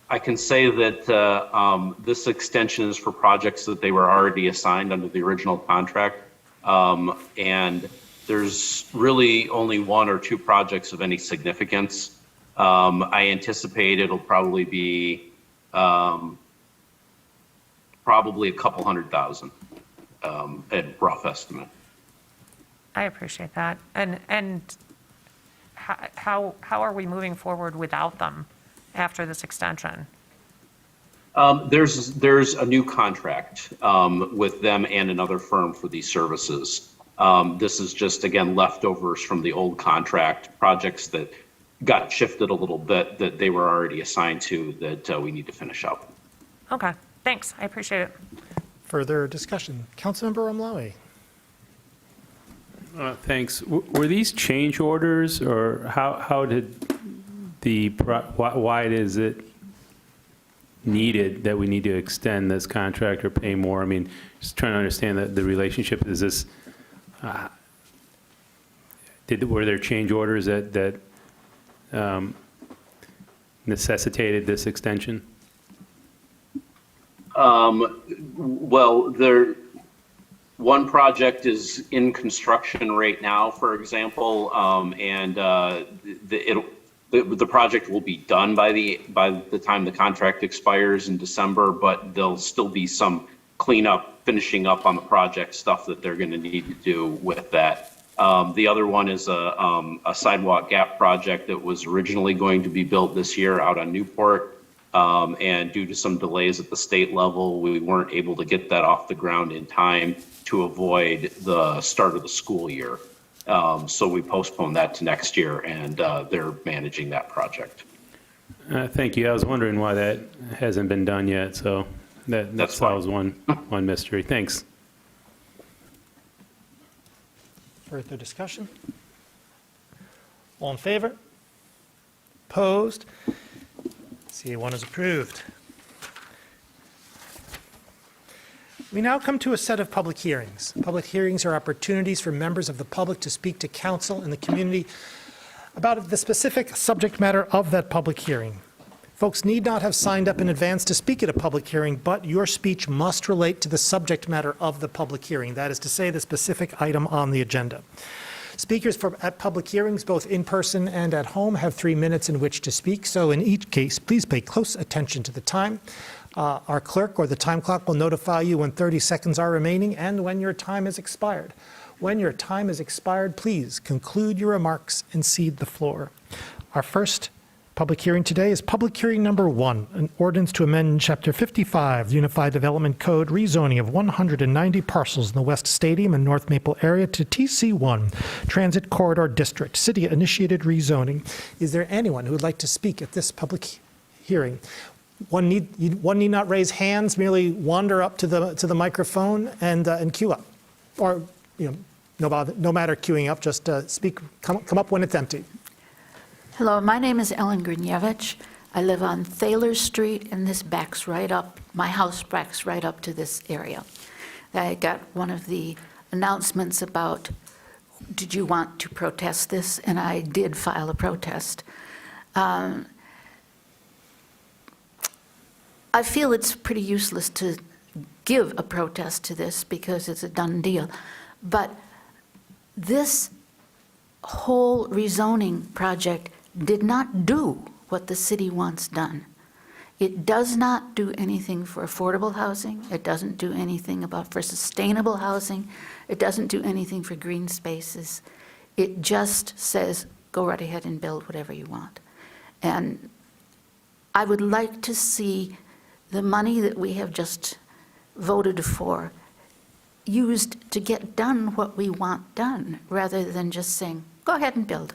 I can say that this extension is for projects that they were already assigned under the original contract. And there's really only 1 or 2 projects of any significance. I anticipate it'll probably be probably a couple $100,000 at rough estimate. I appreciate that. And how are we moving forward without them after this extension? There's a new contract with them and another firm for these services. This is just, again, leftovers from the old contract, projects that got shifted a little bit that they were already assigned to that we need to finish up. Okay, thanks. I appreciate it. Further discussion. Councilmember Romlawi. Thanks. Were these change orders, or how did why is it needed that we need to extend this contract or pay more? I mean, just trying to understand the relationship. Is this, were there change orders that necessitated this extension? Well, one project is in construction right now, for example, and the project will be done by the time the contract expires in December, but there'll still be some cleanup, finishing up on the project stuff that they're going to need to do with that. The other one is a sidewalk gap project that was originally going to be built this year out on Newport. And due to some delays at the state level, we weren't able to get that off the ground in time to avoid the start of the school year. So we postponed that to next year, and they're managing that project. Thank you. I was wondering why that hasn't been done yet, so that solves one mystery. Thanks. Further discussion? All in favor? Opposed? CA1 is approved. We now come to a set of public hearings. Public hearings are opportunities for members of the public to speak to council and the community about the specific subject matter of that public hearing. Folks need not have signed up in advance to speak at a public hearing, but your speech must relate to the subject matter of the public hearing. That is to say, the specific item on the agenda. Speakers at public hearings, both in person and at home, have 3 minutes in which to speak. So in each case, please pay close attention to the time. Our clerk or the time clock will notify you when 30 seconds are remaining and when your time has expired. When your time has expired, please conclude your remarks and cede the floor. Our first public hearing today is public hearing number 1, an ordinance to amend Chapter 55, the Unified Development Code, rezoning of 190 parcels in the West Stadium and North Maple area to TC1, Transit Corridor District, city-initiated rezoning. Is there anyone who would like to speak at this public hearing? One need not raise hands, merely wander up to the microphone and queue up. Or no matter queuing up, just speak, come up when it's empty. Hello, my name is Ellen Grunievich. I live on Thaler Street, and this backs right up, my house backs right up to this area. I got one of the announcements about, did you want to protest this? And I did file a protest. I feel it's pretty useless to give a protest to this because it's a done deal. But this whole rezoning project did not do what the city wants done. It does not do anything for affordable housing. It doesn't do anything for sustainable housing. It doesn't do anything for green spaces. It just says, go right ahead and build whatever you want. And I would like to see the money that we have just voted for used to get done what we want done, rather than just saying, go ahead and build.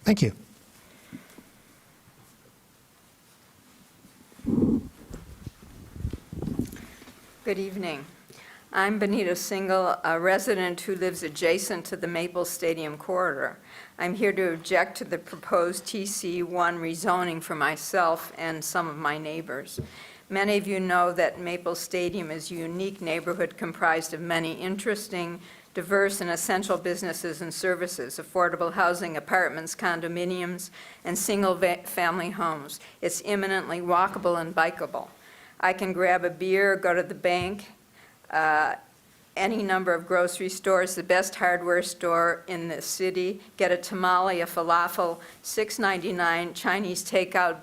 Thank you. Good evening. I'm Benita Single, a resident who lives adjacent to the Maple Stadium corridor. I'm here to object to the proposed TC1 rezoning for myself and some of my neighbors. Many of you know that Maple Stadium is a unique neighborhood comprised of many interesting, diverse, and essential businesses and services, affordable housing, apartments, condominiums, and single-family homes. It's eminently walkable and bikeable. I can grab a beer, go to the bank, any number of grocery stores, the best hardware store in the city, get a tamale, a falafel, $6.99, Chinese takeout,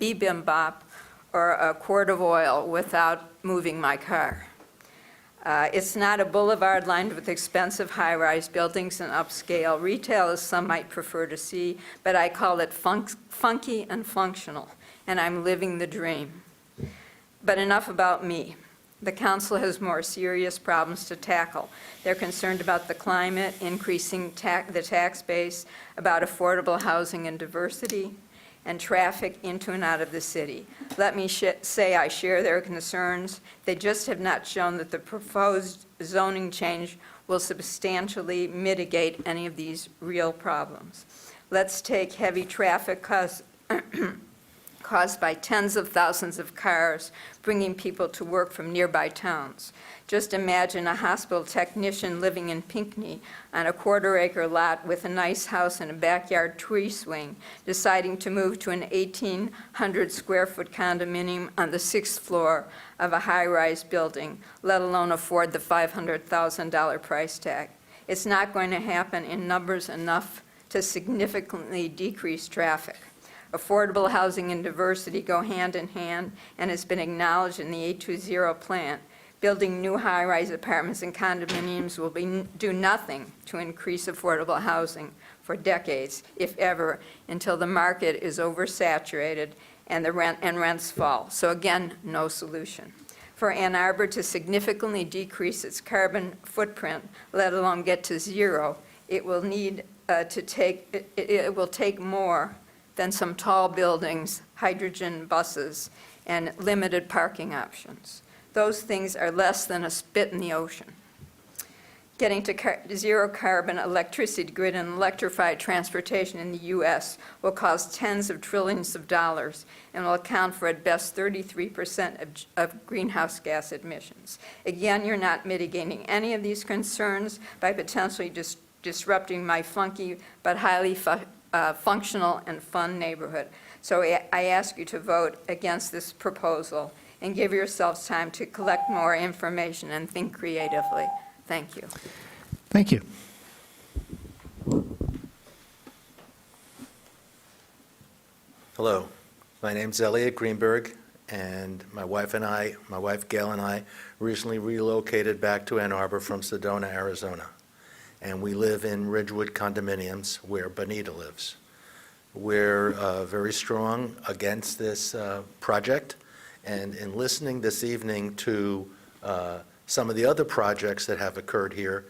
bibimbap, or a quart of oil without moving my car. It's not a boulevard lined with expensive high-rise buildings and upscale retail, as some might prefer to see, but I call it funky and functional, and I'm living the dream. But enough about me. The council has more serious problems to tackle. They're concerned about the climate, increasing the tax base, about affordable housing and diversity, and traffic into and out of the city. Let me say I share their concerns. They just have not shown that the proposed zoning change will substantially mitigate any of these real problems. Let's take heavy traffic caused by tens of thousands of cars bringing people to work from nearby towns. Just imagine a hospital technician living in Pinckney on a quarter-acre lot with a nice house and a backyard tree swing, deciding to move to an 1,800-square-foot condominium on the 6th floor of a high-rise building, let alone afford the $500,000 price tag. It's not going to happen in numbers enough to significantly decrease traffic. Affordable housing and diversity go hand in hand and has been acknowledged in the 820 plan. Building new high-rise apartments and condominiums will do nothing to increase affordable housing for decades, if ever, until the market is oversaturated and rents fall. So again, no solution. For Ann Arbor to significantly decrease its carbon footprint, let alone get to zero, it will take more than some tall buildings, hydrogen buses, and limited parking options. Those things are less than a spit in the ocean. Getting to zero carbon electricity grid and electrified transportation in the U.S. will cost tens of trillions of dollars and will account for at best 33% of greenhouse gas emissions. Again, you're not mitigating any of these concerns by potentially disrupting my funky but highly functional and fun neighborhood. So I ask you to vote against this proposal and give yourselves time to collect more information and think creatively. Thank you. Thank you. Hello, my name's Elliot Greenberg, and my wife Gail and I, recently relocated back to Ann Arbor from Sedona, Arizona. And we live in Ridgewood condominiums where Bonita lives. We're very strong against this project, and in listening this evening to some of the other projects that have occurred here,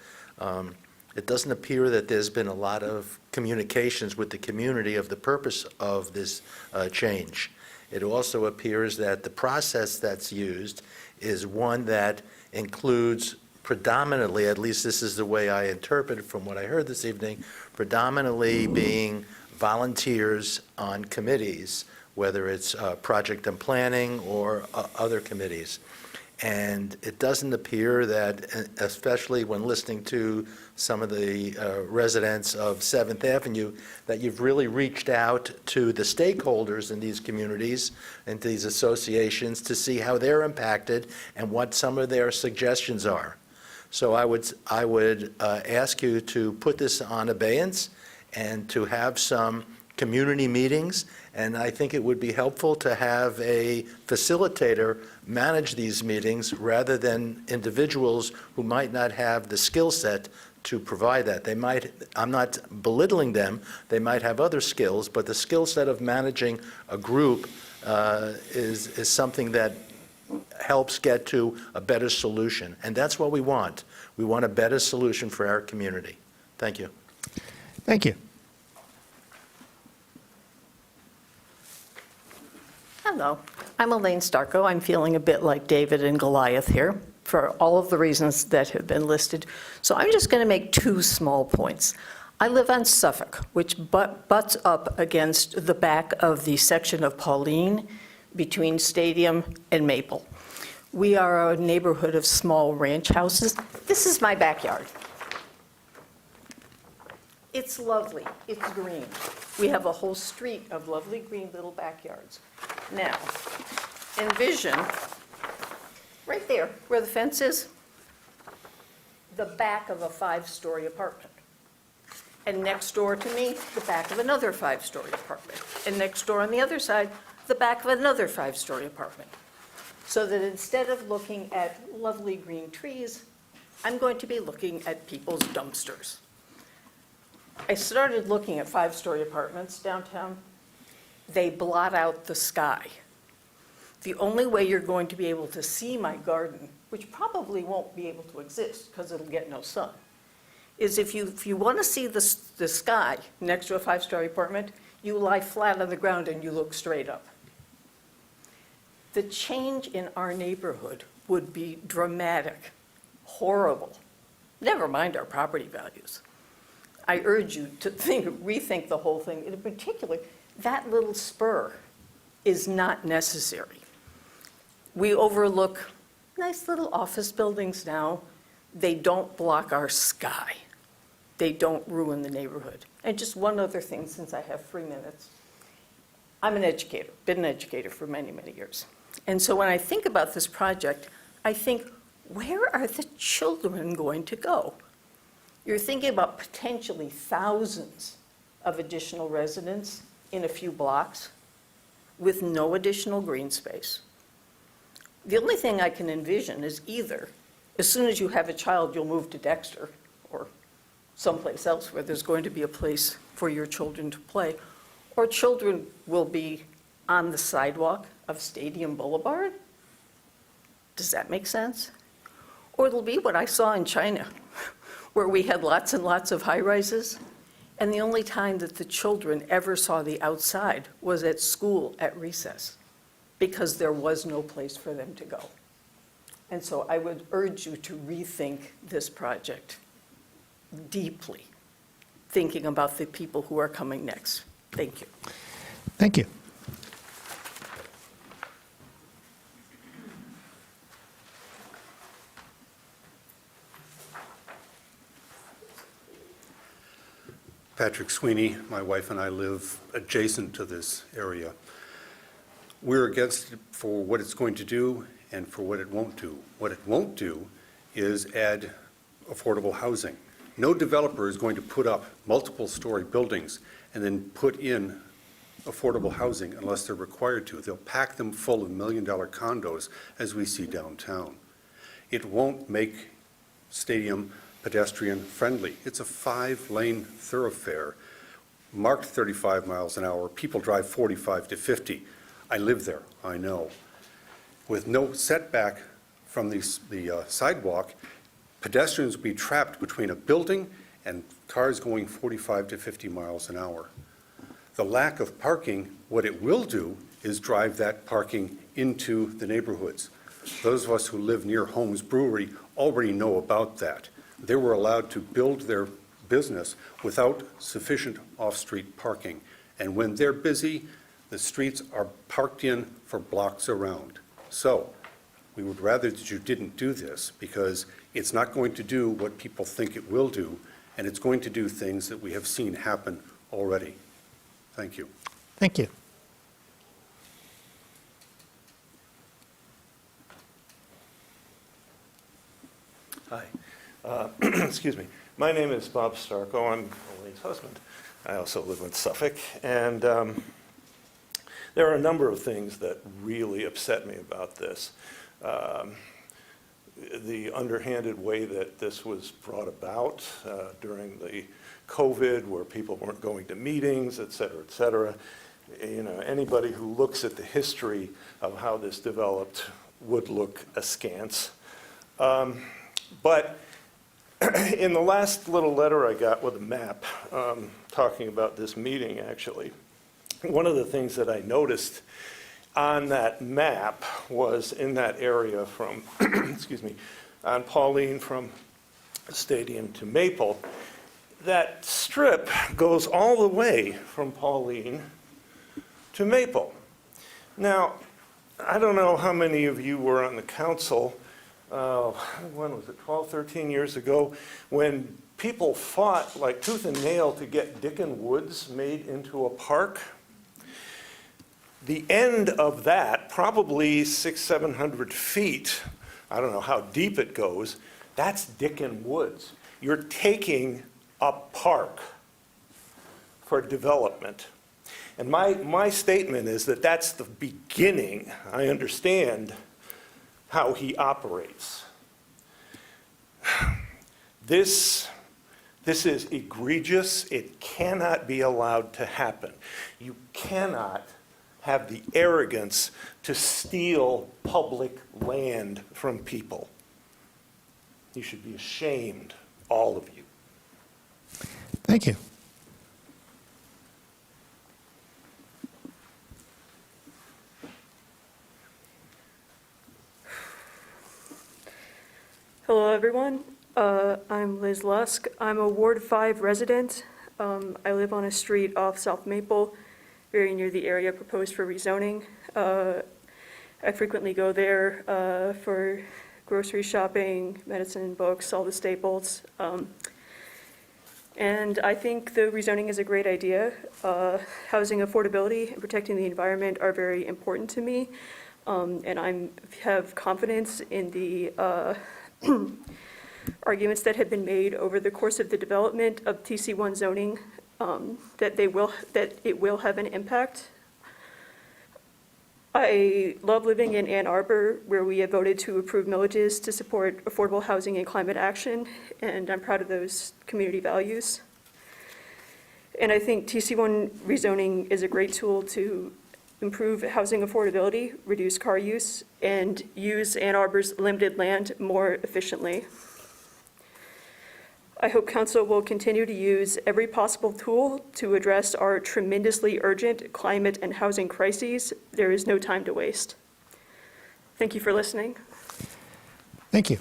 it doesn't appear that there's been a lot of communications with the community of the purpose of this change. It also appears that the process that's used is one that includes predominantly, at least this is the way I interpret it from what I heard this evening, predominantly being volunteers on committees, whether it's project and planning or other committees. And it doesn't appear that, especially when listening to some of the residents of 7th Avenue, that you've really reached out to the stakeholders in these communities and to these associations to see how they're impacted and what some of their suggestions are. So I would ask you to put this on abeyance and to have some community meetings, and I think it would be helpful to have a facilitator manage these meetings rather than individuals who might not have the skill set to provide that. They might, I'm not belittling them, they might have other skills, but the skill set of managing a group is something that helps get to a better solution, and that's what we want. We want a better solution for our community. Thank you. Thank you. Hello, I'm Elaine Starko. I'm feeling a bit like David and Goliath here for all of the reasons that have been listed. So I'm just going to make two small points. I live on Suffolk, which butts up against the back of the section of Pauline between Stadium and Maple. We are a neighborhood of small ranch houses. This is my backyard. It's lovely, it's green. We have a whole street of lovely green little backyards. Now, envision, right there, where the fence is, the back of a 5-story apartment. And next door to me, the back of another 5-story apartment. And next door on the other side, the back of another 5-story apartment. So that instead of looking at lovely green trees, I'm going to be looking at people's dumpsters. I started looking at 5-story apartments downtown. They blot out the sky. The only way you're going to be able to see my garden, which probably won't be able to exist because it'll get no sun, is if you want to see the sky next to a 5-story apartment, you lie flat on the ground and you look straight up. The change in our neighborhood would be dramatic, horrible. Never mind our property values. I urge you to rethink the whole thing. In particular, that little spur is not necessary. We overlook nice little office buildings now. They don't block our sky. They don't ruin the neighborhood. And just one other thing, since I have 3 minutes. I'm an educator, been an educator for many, many years. And so when I think about this project, I think, where are the children going to go? You're thinking about potentially thousands of additional residents in a few blocks with no additional green space. The only thing I can envision is either, as soon as you have a child, you'll move to Dexter or someplace else where there's going to be a place for your children to play, or children will be on the sidewalk of Stadium Boulevard. Does that make sense? Or it'll be what I saw in China, where we had lots and lots of high-rises, and the only time that the children ever saw the outside was at school at recess, because there was no place for them to go. And so I would urge you to rethink this project deeply, thinking about the people who are coming next. Thank you. Thank you. Patrick Sweeney, my wife and I live adjacent to this area. We're against it for what it's going to do and for what it won't do. What it won't do is add affordable housing. No developer is going to put up multiple-story buildings and then put in affordable housing unless they're required to. They'll pack them full of million-dollar condos, as we see downtown. It won't make Stadium pedestrian-friendly. It's a 5-lane thoroughfare, marked 35 miles an hour. People drive 45 to 50. I live there, I know. With no setback from the sidewalk, pedestrians will be trapped between a building and cars going 45 to 50 miles an hour. The lack of parking, what it will do is drive that parking into the neighborhoods. Those of us who live near Holmes Brewery already know about that. They were allowed to build their business without sufficient off-street parking. And when they're busy, the streets are parked in for blocks around. So we would rather that you didn't do this, because it's not going to do what people think it will do, and it's going to do things that we have seen happen already. Thank you. Thank you. Hi. Excuse me. My name is Bob Starko. I'm Elaine's husband. I also live in Suffolk. And there are a number of things that really upset me about this. The underhanded way that this was brought about during the COVID, where people weren't going to meetings, et cetera, et cetera. You know, anybody who looks at the history of how this developed would look askance. But in the last little letter I got with a map talking about this meeting, actually, one of the things that I noticed on that map was in that area from, excuse me, on Pauline from Stadium to Maple, that strip goes all the way from Pauline to Maple. Now, I don't know how many of you were on the council, when was it, 12, 13 years ago, when people fought like tooth and nail to get Dickon Woods made into a park. The end of that, probably 600-700 feet, I don't know how deep it goes, that's Dickon Woods. You're taking a park for development. And my statement is that that's the beginning. I understand how he operates. This is egregious. It cannot be allowed to happen. You cannot have the arrogance to steal public land from people. You should be ashamed, all of you. Thank you. Hello, everyone. I'm Liz Lusk. I'm a Ward 5 resident. I live on a street off South Maple, very near the area proposed for rezoning. I frequently go there for grocery shopping, medicine, books, all the staples. And I think the rezoning is a great idea. Housing affordability and protecting the environment are very important to me. And I have confidence in the arguments that have been made over the course of the development of TC1 zoning, that it will have an impact. I love living in Ann Arbor, where we have voted to approve millages to support affordable housing and climate action, and I'm proud of those community values. And I think TC1 rezoning is a great tool to improve housing affordability, reduce car use, and use Ann Arbor's limited land more efficiently. I hope Council will continue to use every possible tool to address our tremendously urgent climate and housing crises. There is no time to waste. Thank you for listening. Thank you.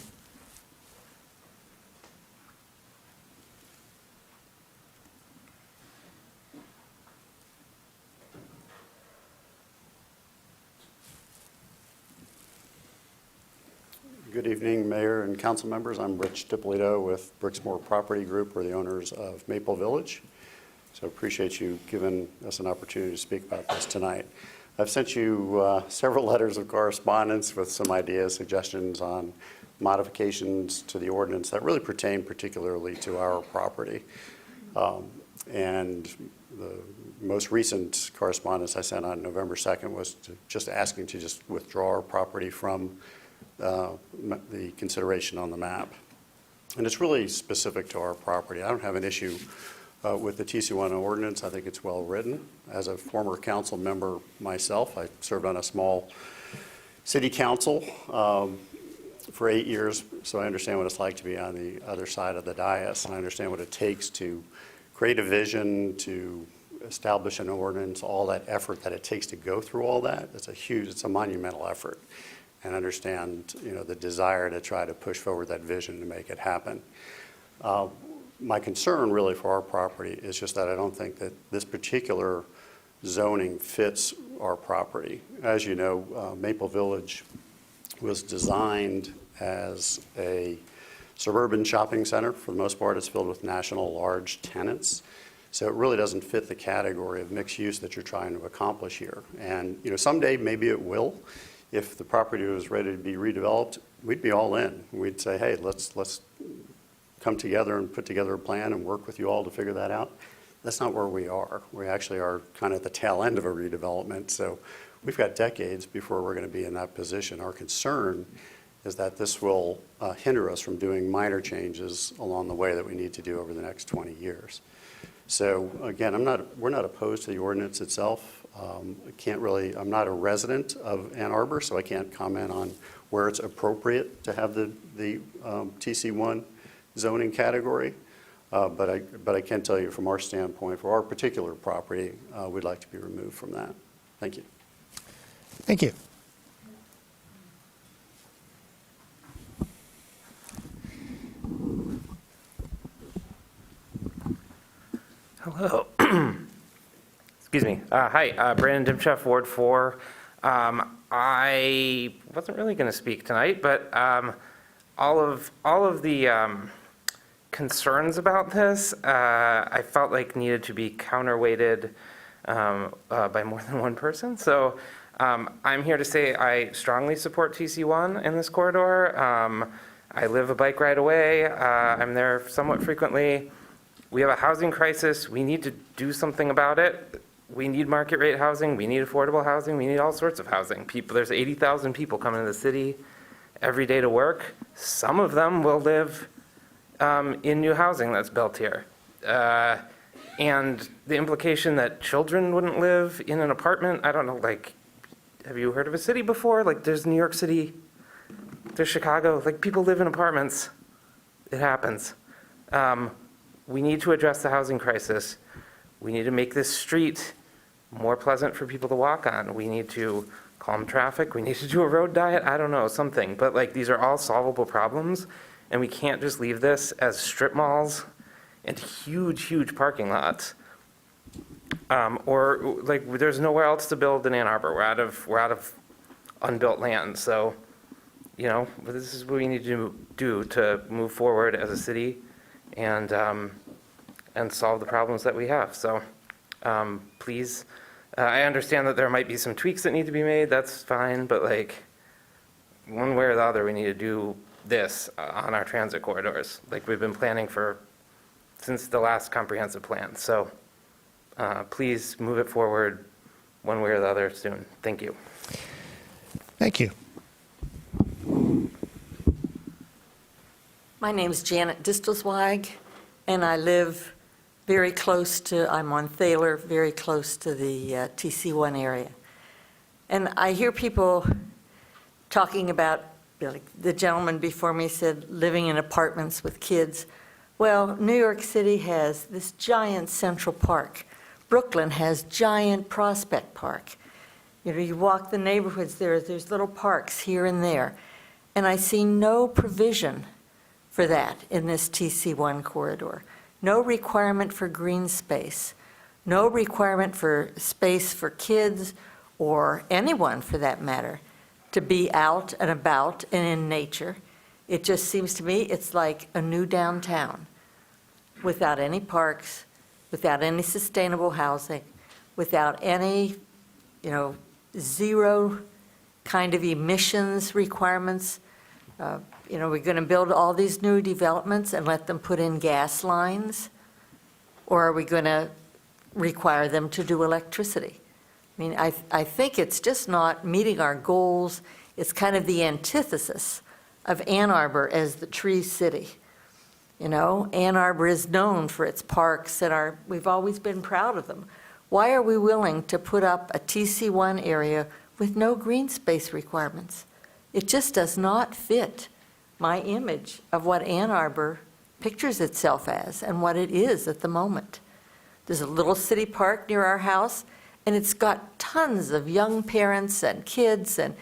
Good evening, Mayor and council members. I'm Rich DiPolito with Brixmore Property Group. We're the owners of Maple Village. So appreciate you giving us an opportunity to speak about this tonight. I've sent you several letters of correspondence with some ideas, suggestions on modifications to the ordinance that really pertain particularly to our property. And the most recent correspondence I sent on November 2nd was just asking to just withdraw our property from the consideration on the map. And it's really specific to our property. I don't have an issue with the TC1 ordinance. I think it's well written. As a former council member myself, I served on a small city council for 8 years, so I understand what it's like to be on the other side of the dais, and I understand what it takes to create a vision, to establish an ordinance, all that effort that it takes to go through all that. It's a monumental effort. and understand, the desire to try to push forward that vision to make it happen. My concern really for our property is just that I don't think that this particular zoning fits our property. As you know, Maple Village was designed as a suburban shopping center. For the most part, it's filled with national large tenants. So it really doesn't fit the category of mixed use that you're trying to accomplish here. And someday maybe it will. If the property was ready to be redeveloped, we'd be all in. We'd say, hey, let's come together and put together a plan and work with you all to figure that out. That's not where we are. We actually are kind of at the tail end of a redevelopment. So we've got decades before we're going to be in that position. Our concern is that this will hinder us from doing minor changes along the way that we need to do over the next 20 years. So again, we're not opposed to the ordinance itself. I'm not a resident of Ann Arbor, so I can't comment on where it's appropriate to have the TC1 zoning category. But I can tell you from our standpoint, for our particular property, we'd like to be removed from that. Thank you. Thank you. Hello. Excuse me. Hi, Brandon Dimchef, Ward 4. I wasn't really going to speak tonight, but all of the concerns about this, I felt like needed to be counterweighted by more than one person. So I'm here to say I strongly support TC1 in this corridor. I live a bike ride away. I'm there somewhat frequently. We have a housing crisis. We need to do something about it. We need market rate housing. We need affordable housing. We need all sorts of housing. There's 80,000 people coming to the city every day to work. Some of them will live in new housing that's built here. And the implication that children wouldn't live in an apartment, I don't know, have you heard of a city before? There's New York City, there's Chicago, people live in apartments. It happens. We need to address the housing crisis. We need to make this street more pleasant for people to walk on. We need to calm traffic. We need to do a road diet. I don't know, something. But these are all solvable problems, and we can't just leave this as strip malls and huge, huge parking lots. There's nowhere else to build in Ann Arbor. We're out of unbuilt land. So, this is what we need to do to move forward as a city and solve the problems that we have. So please, I understand that there might be some tweaks that need to be made. That's fine, but one way or the other, we need to do this on our transit corridors, we've been planning since the last comprehensive plan. So please move it forward one way or the other soon. Thank you. Thank you. My name's Janet Distelzweig, and I live very close I'm on Thaler, very close to the TC1 area. And I hear people talking about, the gentleman before me said, living in apartments with kids. Well, New York City has this giant Central Park. Brooklyn has giant Prospect Park. You walk the neighborhoods there's little parks here and there. And I see no provision for that in this TC1 corridor. No requirement for green space. No requirement for space for kids or anyone for that matter to be out and about and in nature. It just seems to me it's like a new downtown without any parks, without any sustainable housing, without any, zero kind of emissions requirements. We're going to build all these new developments and let them put in gas lines? Or are we going to require them to do electricity? I think it's just not meeting our goals. It's kind of the antithesis of Ann Arbor as the tree city. Ann Arbor is known for its parks and we've always been proud of them. Why are we willing to put up a TC1 area with no green space requirements? It just does not fit my image of what Ann Arbor pictures itself as and what it is at the moment. There's a little city park near our house, and it's got tons of young parents and kids and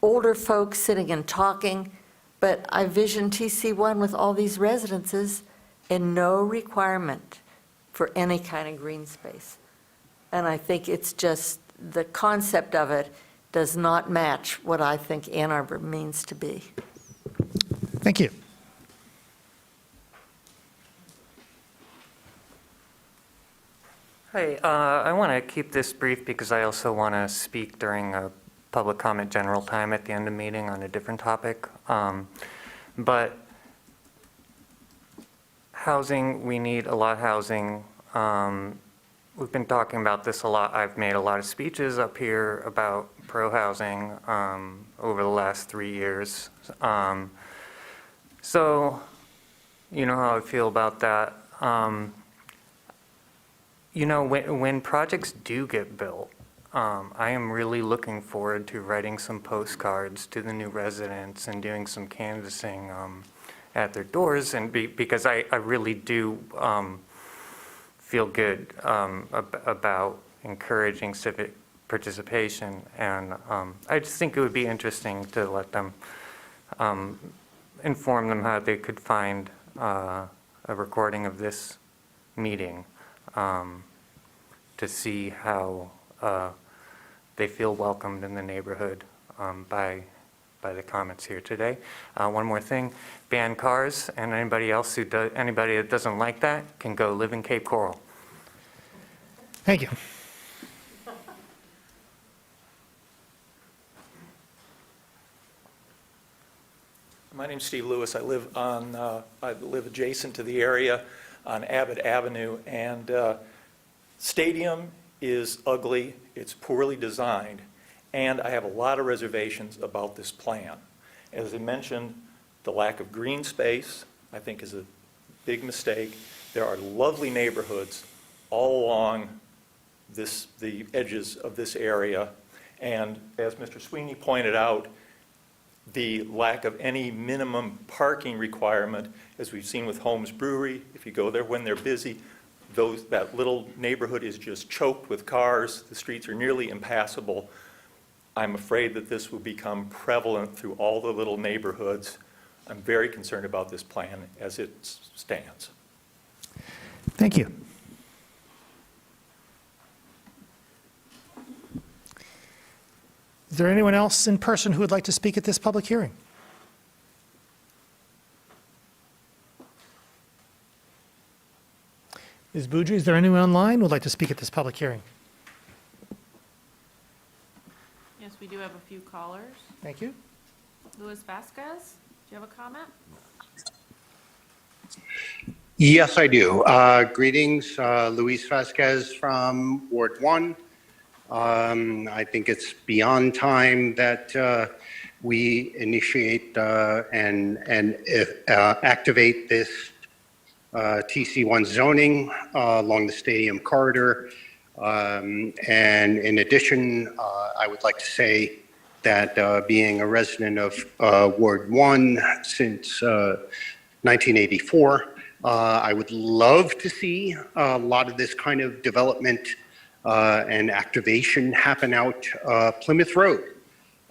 older folks sitting and talking, but I vision TC1 with all these residences and no requirement for any kind of green space. And I think it's just, the concept of it does not match what I think Ann Arbor means to be. Thank you. Hi, I want to keep this brief because I also want to speak during a public comment general time at the end of the meeting on a different topic. But housing, we need a lot of housing. We've been talking about this a lot. I've made a lot of speeches up here about pro-housing over the last 3 years. So, you know how I feel about that. You know, when projects do get built, I am really looking forward to writing some postcards to the new residents and doing some canvassing at their doors, and because I really do feel good about encouraging civic participation, and I just think it would be interesting to let them inform them how they could find a recording of this meeting to see how they feel welcomed in the neighborhood by the comments here today. One more thing, ban cars, and anybody that doesn't like that can go live in Cape Coral. Thank you. My name's Steve Lewis. I live adjacent to the area on Abbott Avenue, and stadium is ugly, it's poorly designed, and I have a lot of reservations about this plan. As I mentioned, the lack of green space, I think, is a big mistake. There are lovely neighborhoods all along the edges of this area, and as Mr. Sweeney pointed out, the lack of any minimum parking requirement, as we've seen with Holmes Brewery, if you go there when they're busy, that little neighborhood is just choked with cars. The streets are nearly impassable. I'm afraid that this will become prevalent through all the little neighborhoods. I'm very concerned about this plan as it stands. Thank you. Is there anyone else in person who would like to speak at this public hearing? Ms. Boudry, is there anyone online who would like to speak at this public hearing? Yes, we do have a few callers. Thank you. Luis Vasquez, do you have a comment? Yes, I do. Greetings, Luis Vasquez from Ward 1. I think it's beyond time that we initiate and activate this TC1 zoning along the stadium corridor. And in addition, I would like to say that being a resident of Ward 1 since 1984, I would love to see a lot of this kind of development and activation happen out Plymouth Road.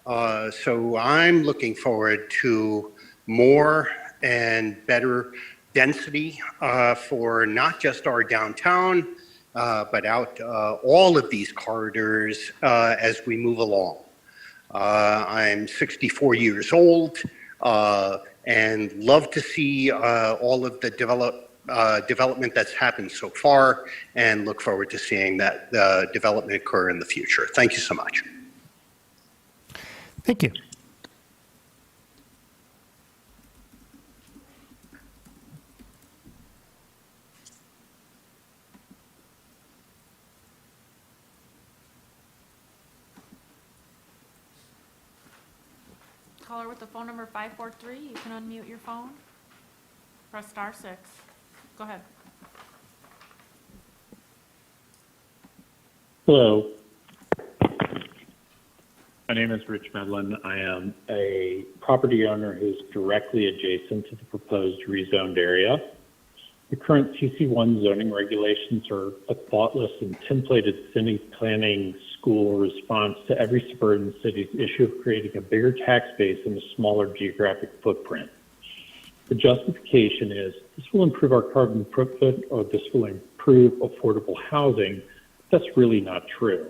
So I'm looking forward to more and better density for not just our downtown, but out all of these corridors as we move along. I'm 64 years old and love to see all of the development that's happened so far, and look forward to seeing that development occur in the future. Thank you so much. Thank you. Caller with the phone number 543, you can unmute your phone. Press star 6. Go ahead. Hello. My name is Rich Medlin. I am a property owner who's directly adjacent to the proposed rezoned area. The current TC1 zoning regulations are a thoughtless and templated city planning school responds to every suburban city's issue of creating a bigger tax base and a smaller geographic footprint. The justification is this will improve our carbon footprint or this will improve affordable housing. That's really not true.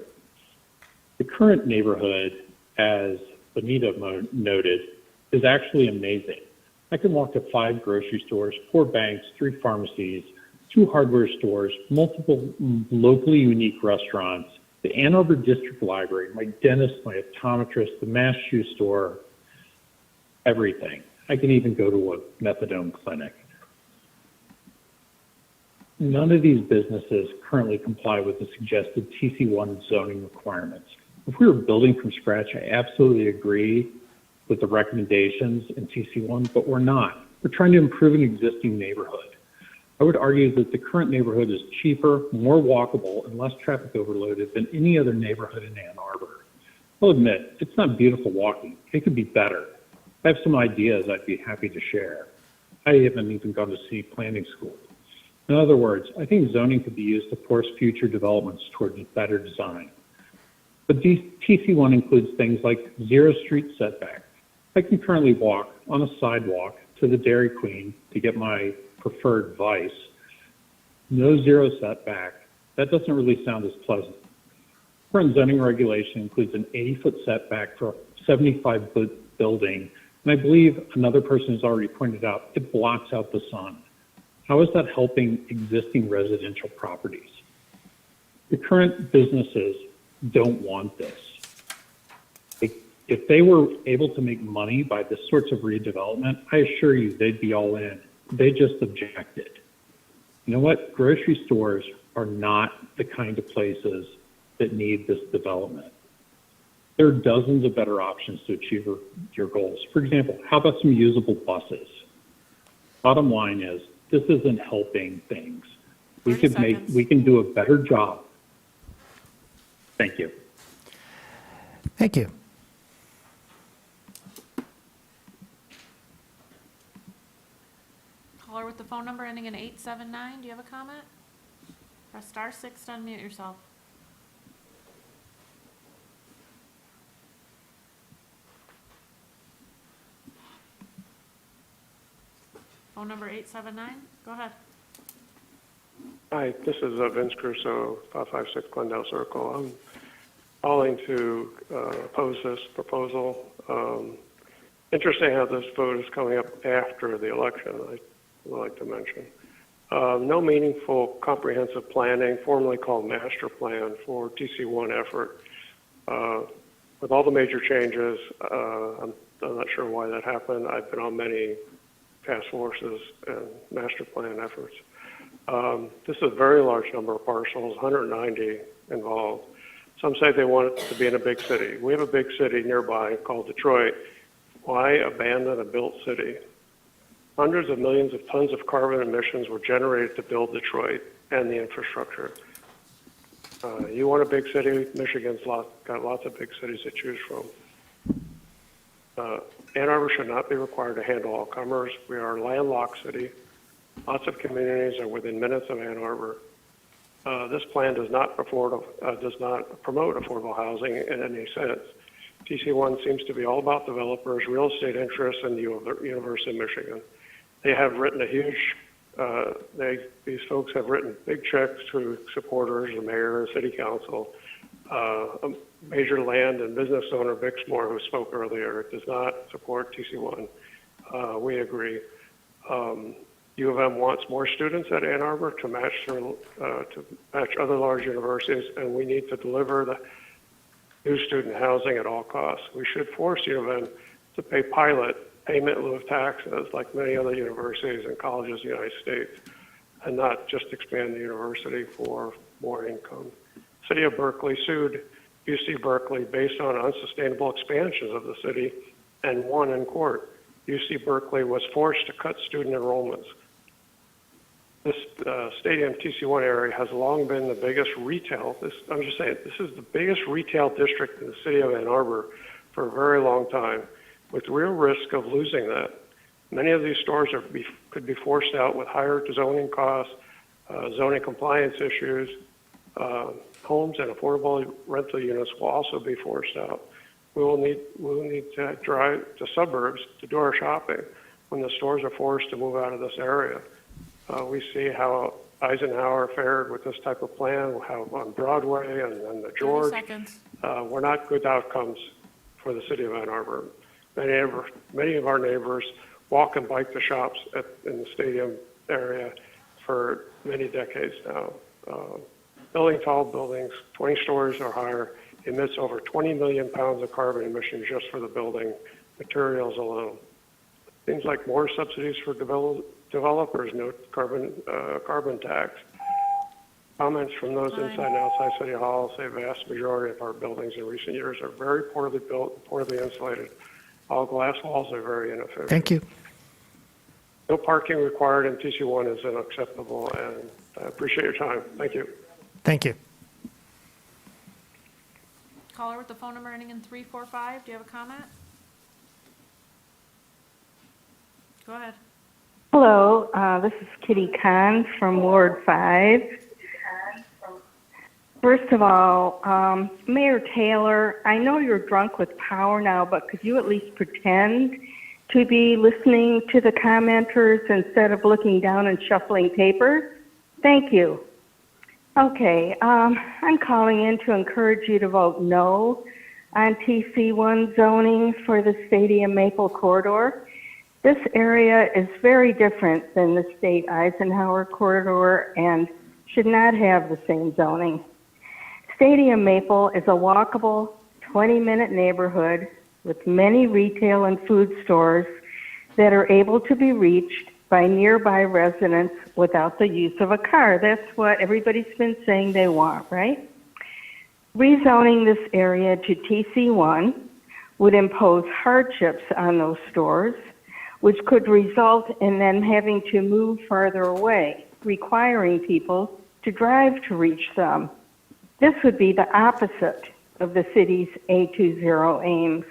The current neighborhood, as Benita noted, is actually amazing. I can walk to 5 grocery stores, 4 banks, 3 pharmacies, 2 hardware stores, multiple locally unique restaurants, the Ann Arbor District Library, my dentist, my optometrist, the Mass Shoe Store, everything. I can even go to a methadone clinic. None of these businesses currently comply with the suggested TC1 zoning requirements. If we were building from scratch, I absolutely agree with the recommendations in TC1, but we're not. We're trying to improve an existing neighborhood. I would argue that the current neighborhood is cheaper, more walkable, and less traffic overloaded than any other neighborhood in Ann Arbor. I'll admit, it's not beautiful walking. It could be better. I have some ideas I'd be happy to share. I haven't even gone to city planning school. In other words, I think zoning could be used to force future developments towards better design. But TC1 includes things like 0 street setback. I can currently walk on a sidewalk to the Dairy Queen to get my preferred vice. No 0 setback. That doesn't really sound as pleasant. Current zoning regulation includes an 80-foot setback for a 75-foot building, and I believe another person has already pointed out it blocks out the sun. How is that helping existing residential properties? The current businesses don't want this. If they were able to make money by this sorts of redevelopment, I assure you they'd be all in. They just objected. You know what? Grocery stores are not the kind of places that need this development. There are dozens of better options to achieve your goals. For example, how about some usable buses? Bottom line is, this isn't helping things. We can do a better job. Thank you. Thank you. Caller with the phone number ending in 879, do you have a comment? Press *6 to unmute yourself. Phone number 879, go ahead. Hi, this is Vince Crusoe, 556 Glendale Circle. I'm calling to oppose this proposal. Interesting how this vote is coming up after the election, I would like to mention. No meaningful comprehensive planning, formerly called master plan, for TC1 effort. With all the major changes, I'm not sure why that happened. I've been on many task forces and master plan efforts. This is a very large number of parcels, 190 involved. Some say they want it to be in a big city. We have a big city nearby called Detroit. Why abandon a built city? Hundreds of millions of tons of carbon emissions were generated to build Detroit and the infrastructure. You want a big city? Michigan's got lots of big cities to choose from. Ann Arbor should not be required to handle all comers. We are a landlocked city. Lots of communities are within minutes of Ann Arbor. This plan does not promote affordable housing in any sense. TC1 seems to be all about developers, real estate interests, and the University of Michigan. They have written a huge, these folks have written big checks to supporters, the mayor, city council, a major land and business owner, Bixmore, who spoke earlier, does not support TC1. We agree. U of M wants more students at Ann Arbor to match other large universities, and we need to deliver the new student housing at all costs. We should force U of M to pay pilot payment in lieu of taxes like many other universities and colleges in the United States, and not just expand the university for more income. City of Berkeley sued UC Berkeley based on unsustainable expansions of the city and won in court. UC Berkeley was forced to cut student enrollments. This stadium TC1 area has long been the biggest retail, I'm just saying, this is the biggest retail district in the city of Ann Arbor for a very long time, with real risk of losing that. Many of these stores could be forced out with higher zoning costs, zoning compliance issues, homes and affordable rental units will also be forced out. We'll need to drive to suburbs to do our shopping when the stores are forced to move out of this area. We see how Eisenhower fared with this type of plan, how on Broadway and the George. 30 seconds. Were not good outcomes for the city of Ann Arbor. Many of our neighbors walk and bike to shops in the stadium area for many decades now. Building tall buildings, 20 stories or higher, emits over 20 million pounds of carbon emissions just for the building materials alone. Things like more subsidies for developers, no carbon tax. Comments from those inside and outside City Hall say the vast majority of our buildings in recent years are very poorly built, poorly insulated. All glass walls are very inefficient. Thank you. No parking required in TC1 is unacceptable, and I appreciate your time. Thank you. Thank you. Caller with the phone number ending in 345, do you have a comment? Go ahead. Hello, this is Kitty Kahn from Ward 5. First of all, Mayor Taylor, I know you're drunk with power now, but could you at least pretend to be listening to the commenters instead of looking down and shuffling papers? Thank you. Okay, I'm calling in to encourage you to vote no on TC1 zoning for the Stadium Maple Corridor. This area is very different than the state Eisenhower corridor and should not have the same zoning. Stadium Maple is a walkable 20-minute neighborhood with many retail and food stores that are able to be reached by nearby residents without the use of a car. That's what everybody's been saying they want, right? Rezoning this area to TC1 would impose hardships on those stores, which could result in them having to move farther away, requiring people to drive to reach them. This would be the opposite of the city's A20 aims.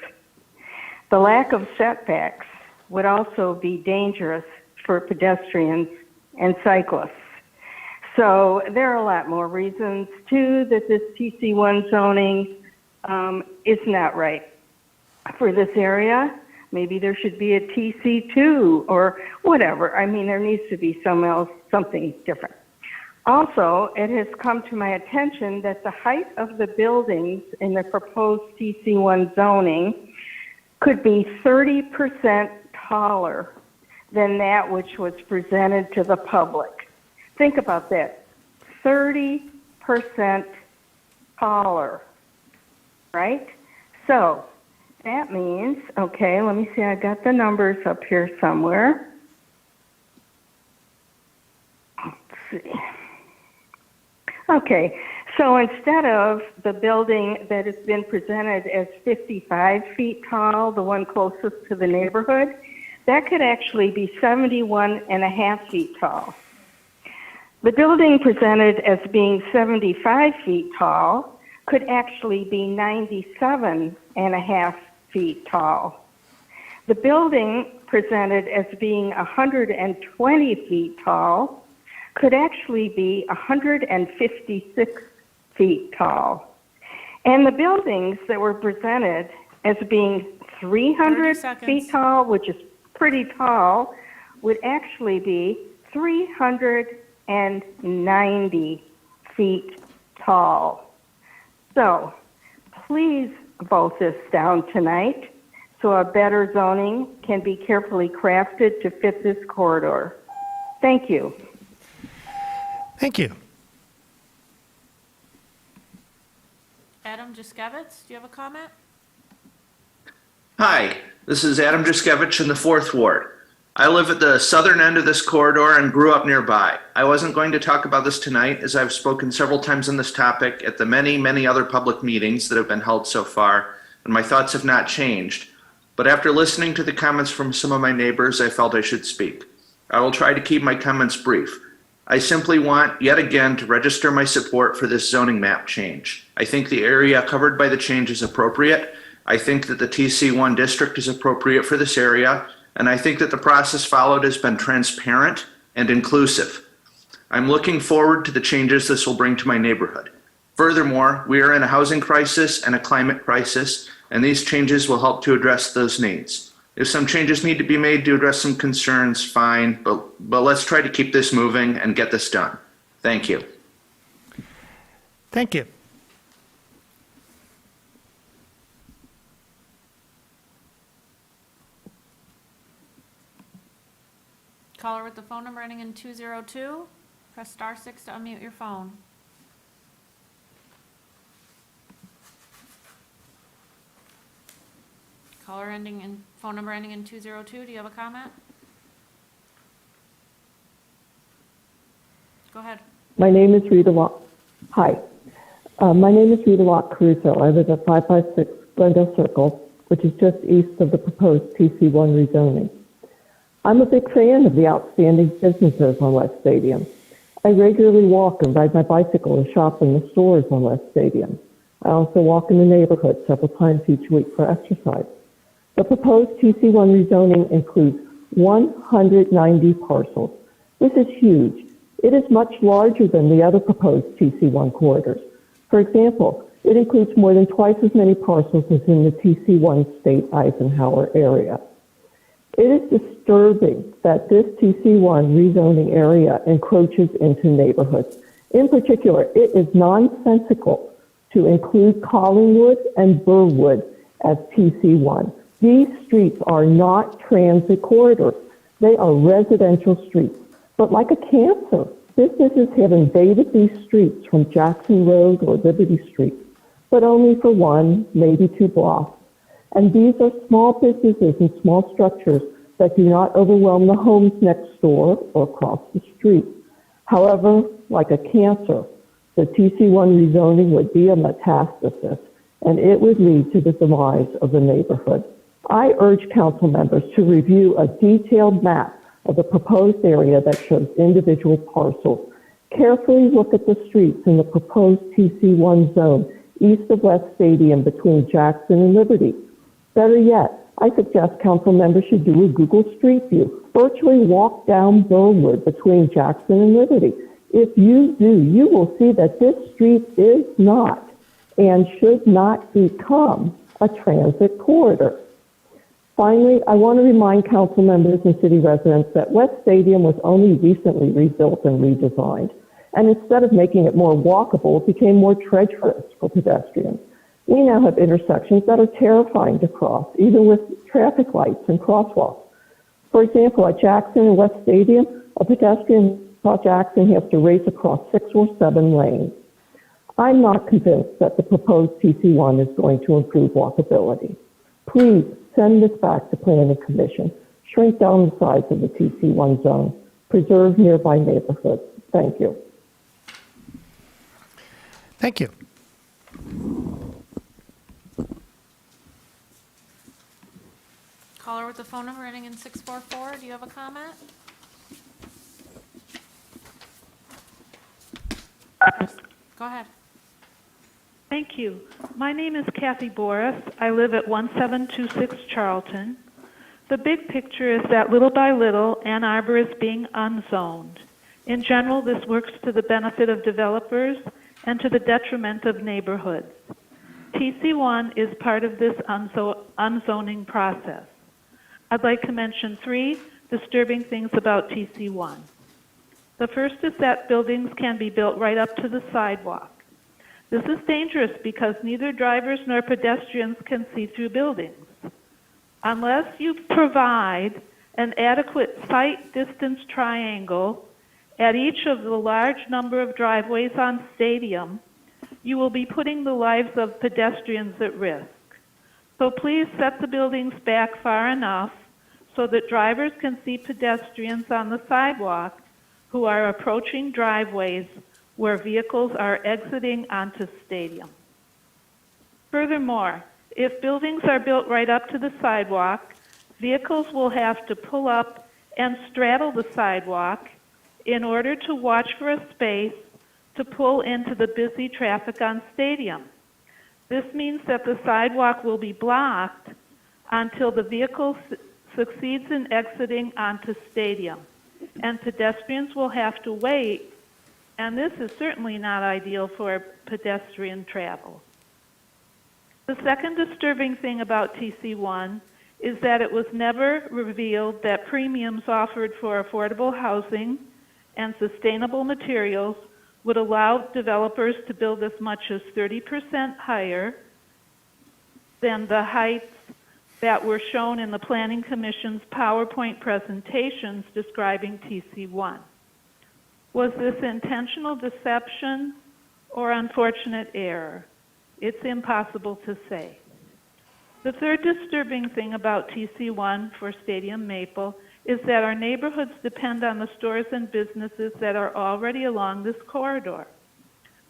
The lack of setbacks would also be dangerous for pedestrians and cyclists. So there are a lot more reasons, too, that this TC1 zoning is not right for this area. Maybe there should be a TC2 or whatever. I mean, there needs to be something different. Also, it has come to my attention that the height of the buildings in the proposed TC1 zoning could be 30% taller than that which was presented to the public. Think about that, 30% taller, right? So that means, okay, let me see, I got the numbers up here somewhere. Let's see. Okay, so instead of the building that has been presented as 55 feet tall, the one closest to the neighborhood, that could actually be 71.5 feet tall. The building presented as being 75 feet tall could actually be 97.5 feet tall. The building presented as being 120 feet tall could actually be 156 feet tall. And the buildings that were presented as being 300 feet tall, which is pretty tall, would actually be 390 feet tall. So please vote this down tonight so a better zoning can be carefully crafted to fit this corridor. Thank you. Thank you. Adam Juskevitz, do you have a comment? Hi, this is Adam Juskevich in the 4th Ward. I live at the southern end of this corridor and grew up nearby. I wasn't going to talk about this tonight, as I've spoken several times on this topic at the many, many other public meetings that have been held so far, and my thoughts have not changed. But after listening to the comments from some of my neighbors, I felt I should speak. I will try to keep my comments brief. I simply want, yet again, to register my support for this zoning map change. I think the area covered by the change is appropriate. I think that the TC1 district is appropriate for this area, and I think that the process followed has been transparent and inclusive. I'm looking forward to the changes this will bring to my neighborhood. Furthermore, we are in a housing crisis and a climate crisis, and these changes will help to address those needs. If some changes need to be made to address some concerns, fine, but let's try to keep this moving and get this done. Thank you. Thank you. Caller with the phone number ending in 202, press star 6 to unmute your phone. Phone number ending in 202, do you have a comment? Go ahead. My name is Rita Locke. Hi. My name is Rita Locke Caruso. I live at 556 Glendale Circle, which is just east of the proposed TC1 rezoning. I'm a big fan of the outstanding businesses on West Stadium. I regularly walk and ride my bicycle and shop in the stores on West Stadium. I also walk in the neighborhood several times each week for exercise. The proposed TC1 rezoning includes 190 parcels. This is huge. It is much larger than the other proposed TC1 corridors. For example, it includes more than twice as many parcels as in the TC1 State Eisenhower area. It is disturbing that this TC1 rezoning area encroaches into neighborhoods. In particular, it is nonsensical to include Collingwood and Burwood as TC1. These streets are not transit corridors. They are residential streets. But like a cancer, businesses have invaded these streets from Jackson Road or Liberty Street, but only for 1, maybe 2 blocks. And these are small businesses and small structures that do not overwhelm the homes next door or across the street. However, like a cancer, the TC1 rezoning would be a metastasis, and it would lead to the demise of the neighborhood. I urge council members to review a detailed map of the proposed area that shows individual parcels. Carefully look at the streets in the proposed TC1 zone east of West Stadium between Jackson and Liberty. Better yet, I suggest council members should do a Google Street View. Virtually walk down Burwood between Jackson and Liberty. If you do, you will see that this street is not and should not become a transit corridor. Finally, I want to remind council members and city residents that West Stadium was only recently rebuilt and redesigned, and instead of making it more walkable, it became more treacherous for pedestrians. We now have intersections that are terrifying to cross, even with traffic lights and crosswalks. For example, at Jackson and West Stadium, a pedestrian across Jackson has to race across 6 or 7 lanes. I'm not convinced that the proposed TC1 is going to improve walkability. Please send this back to Planning Commission. Shrink down the size of the TC1 zone. Preserve nearby neighborhoods. Thank you. Thank you. Caller with the phone number ending in 644, do you have a comment? Go ahead. Thank you. My name is Kathy Boris. I live at 1726 Charlton. The big picture is that little by little, Ann Arbor is being unzoned. In general, this works to the benefit of developers and to the detriment of neighborhoods. TC1 is part of this unzoning process. I'd like to mention 3 disturbing things about TC1. The first is that buildings can be built right up to the sidewalk. This is dangerous because neither drivers nor pedestrians can see through buildings. Unless you provide an adequate sight distance triangle at each of the large number of driveways on Stadium, you will be putting the lives of pedestrians at risk. So please set the buildings back far enough so that drivers can see pedestrians on the sidewalk who are approaching driveways where vehicles are exiting onto Stadium. Furthermore, if buildings are built right up to the sidewalk, vehicles will have to pull up and straddle the sidewalk in order to watch for a space to pull into the busy traffic on Stadium. This means that the sidewalk will be blocked until the vehicle succeeds in exiting onto Stadium, and pedestrians will have to wait and this is certainly not ideal for pedestrian travel. The second disturbing thing about TC1 is that it was never revealed that premiums offered for affordable housing and sustainable materials would allow developers to build as much as 30% higher than the heights that were shown in the Planning Commission's PowerPoint presentations describing TC1. Was this intentional deception or unfortunate error? It's impossible to say. The third disturbing thing about TC1 for Stadium Maple is that our neighborhoods depend on the stores and businesses that are already along this corridor.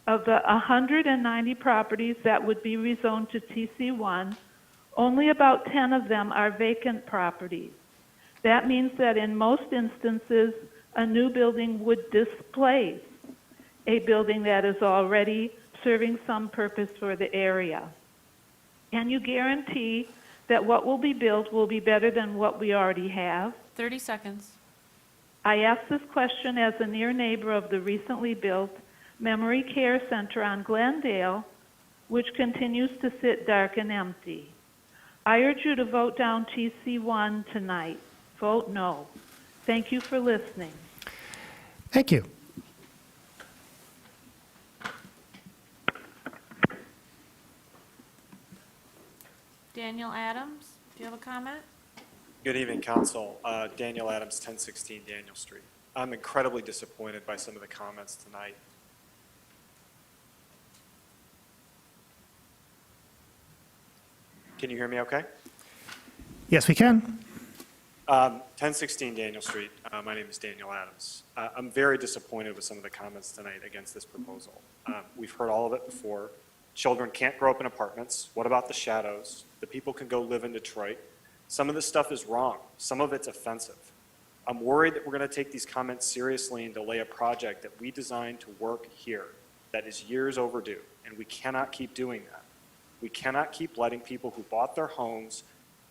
Of the 190 properties that would be rezoned to TC1, only about 10 of them are vacant properties. That means that in most instances, a new building would displace a building that is already serving some purpose for the area. Can you guarantee that what will be built will be better than what we already have? 30 seconds. I ask this question as a near neighbor of the recently built Memory Care Center on Glendale, which continues to sit dark and empty. I urge you to vote down TC1 tonight. Vote no. Thank you for listening. Thank you. Daniel Adams, do you have a comment? Good evening, Council. Daniel Adams, 1016 Daniel Street. I'm incredibly disappointed by some of the comments tonight. Can you hear me okay? Yes, we can. 1016 Daniel Street. My name is Daniel Adams. I'm very disappointed with some of the comments tonight against this proposal. We've heard all of it before. Children can't grow up in apartments. What about the shadows? The people can go live in Detroit. Some of this stuff is wrong. Some of it's offensive. I'm worried that we're going to take these comments seriously and delay a project that we designed to work here that is years overdue, and we cannot keep doing that. We cannot keep letting people who bought their homes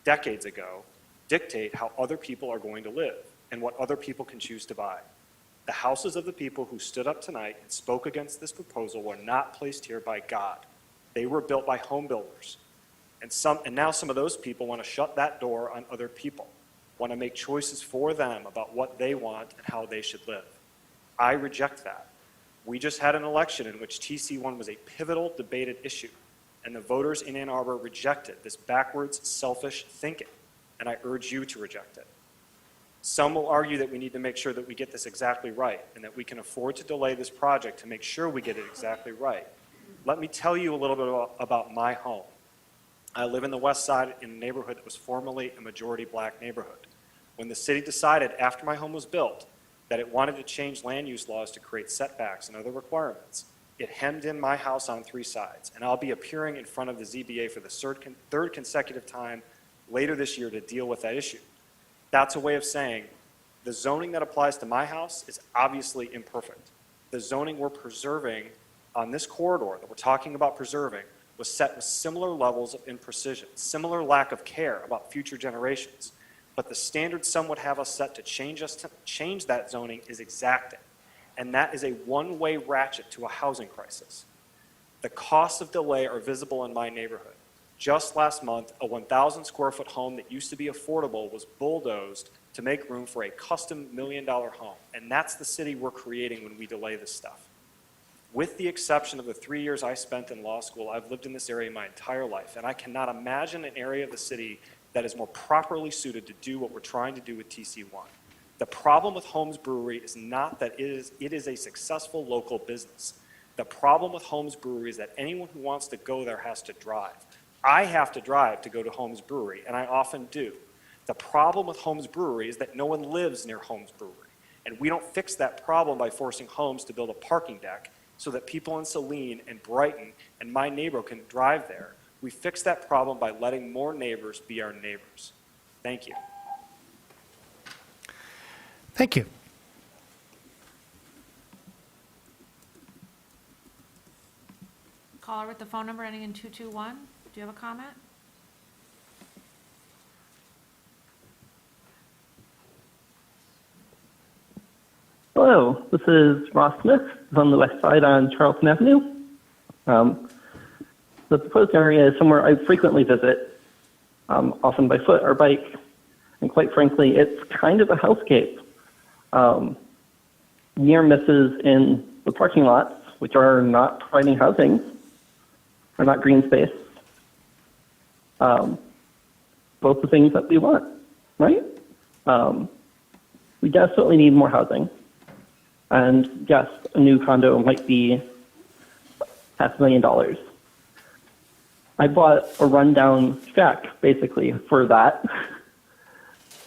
decades ago dictate how other people are going to live and what other people can choose to buy. The houses of the people who stood up tonight and spoke against this proposal were not placed here by God. They were built by home builders. And now some of those people want to shut that door on other people, want to make choices for them about what they want and how they should live. I reject that. We just had an election in which TC1 was a pivotal debated issue, and the voters in Ann Arbor rejected this backwards, selfish thinking, and I urge you to reject it. Some will argue that we need to make sure that we get this exactly right and that we can afford to delay this project to make sure we get it exactly right. Let me tell you a little bit about my home. I live in the west side in a neighborhood that was formerly a majority black neighborhood. When the city decided after my home was built that it wanted to change land use laws to create setbacks and other requirements, it hemmed in my house on 3 sides, and I'll be appearing in front of the ZBA for the third consecutive time later this year to deal with that issue. That's a way of saying the zoning that applies to my house is obviously imperfect. The zoning we're preserving on this corridor that we're talking about preserving was set with similar levels of imprecision, similar lack of care about future generations. But the standard some would have us set to change that zoning is exacting. And that is a one-way ratchet to a housing crisis. The costs of delay are visible in my neighborhood. Just last month, a 1,000 square foot home that used to be affordable was bulldozed to make room for a custom $1 million home. And that's the city we're creating when we delay this stuff. With the exception of the 3 years I spent in law school, I've lived in this area my entire life, and I cannot imagine an area of the city that is more properly suited to do what we're trying to do with TC1. The problem with Holmes Brewery is not that it is a successful local business. The problem with Holmes Brewery is that anyone who wants to go there has to drive. I have to drive to go to Holmes Brewery, and I often do. The problem with Holmes Brewery is that no one lives near Holmes Brewery, and we don't fix that problem by forcing Holmes to build a parking deck so that people in Saline and Brighton and my neighbor can drive there. We fix that problem by letting more neighbors be our neighbors. Thank you. Thank you. Caller with the phone number ending in 221, do you have a comment? Hello, this is Ross Smith on the west side on Charlton Avenue. The proposed area is somewhere I frequently visit, often by foot or bike, and quite frankly, it's kind of a hellscape. Near misses in the parking lots, which are not providing housing, or not green space. Both the things that we want, right? We desperately need more housing. And yes, a new condo might be $500,000. I bought a rundown shack, basically, for that,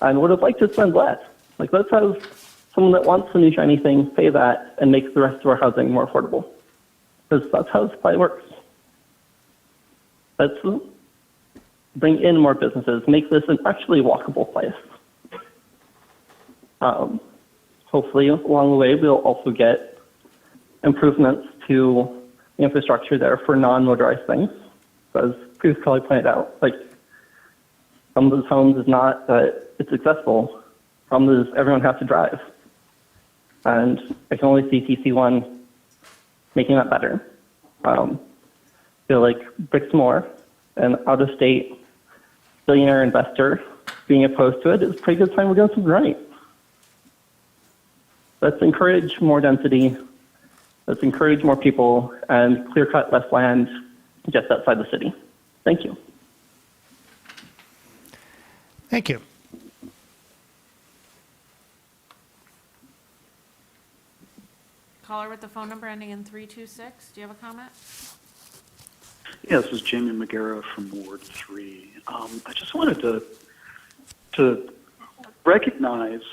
and would have liked to spend less. Like, let's have someone that wants the new shiny thing pay that and make the rest of our housing more affordable. Because that's how supply works. Let's bring in more businesses, make this an actually walkable place. Hopefully, along the way, we'll also get improvements to the infrastructure there for non-motorized things. As previous colleague pointed out, like, some of those homes is not that it's accessible. Problem is everyone has to drive. And I can only see TC1 making that better. I feel like Brixmor, an out-of-state billionaire investor, being opposed to it is a pretty good sign we're doing something right. Let's encourage more density. Let's encourage more people and clear-cut less land just outside the city. Thank you. Thank you. Caller with the phone number ending in 326, do you have a comment? Yeah, this is Jamie McGarrah from Ward 3. I just wanted to recognize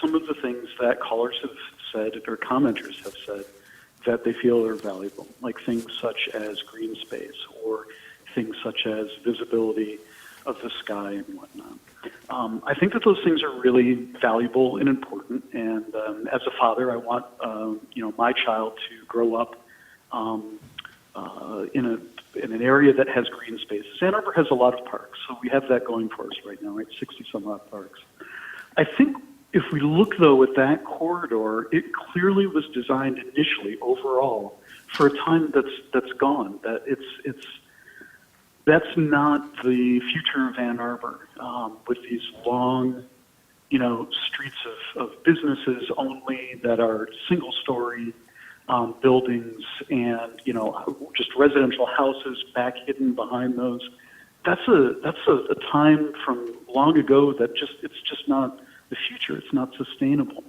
some of the things that callers have said or commenters have said that they feel are valuable, like things such as green space or things such as visibility of the sky and whatnot. I think that those things are really valuable and important. And as a father, I want my child to grow up in an area that has green spaces. Ann Arbor has a lot of parks, so we have that going for us right now, right? 60 some odd parks. I think if we look though at that corridor, it clearly was designed initially overall for a time that's gone. That that's not the future of Ann Arbor, with these long, streets of businesses only that are single-story buildings and, just residential houses back hidden behind those. That's a time from long ago that it's just not the future. It's not sustainable.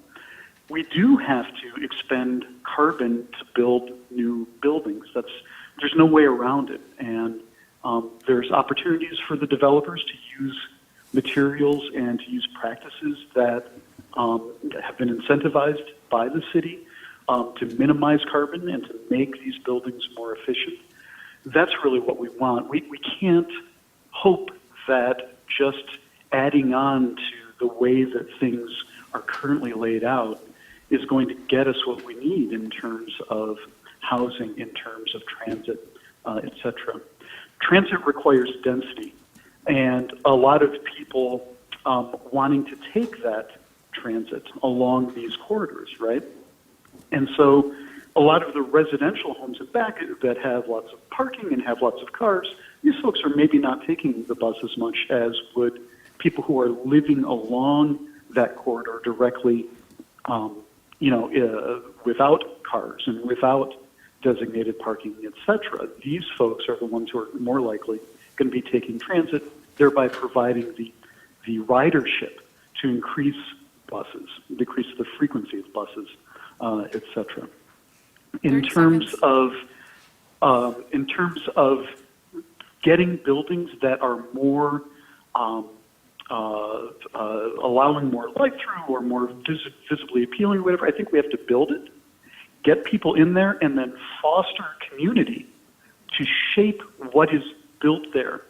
We do have to expend carbon to build new buildings. There's no way around it. And there's opportunities for the developers to use materials and to use practices that have been incentivized by the city to minimize carbon and to make these buildings more efficient. That's really what we want. We can't hope that just adding on to the way that things are currently laid out is going to get us what we need in terms of housing, in terms of transit, et cetera. Transit requires density, and a lot of people wanting to take that transit along these corridors, right? And so a lot of the residential homes in back that have lots of parking and have lots of cars, these folks are maybe not taking the bus as much as would people who are living along that corridor directly, without cars and without designated parking, et cetera. These folks are the ones who are more likely going to be taking transit, thereby providing the ridership to increase buses, decrease the frequency of buses, et cetera. In terms of getting buildings that are more allowing more light through or more visibly appealing or whatever, I think we have to build it, get people in there, and then foster community to shape what is built there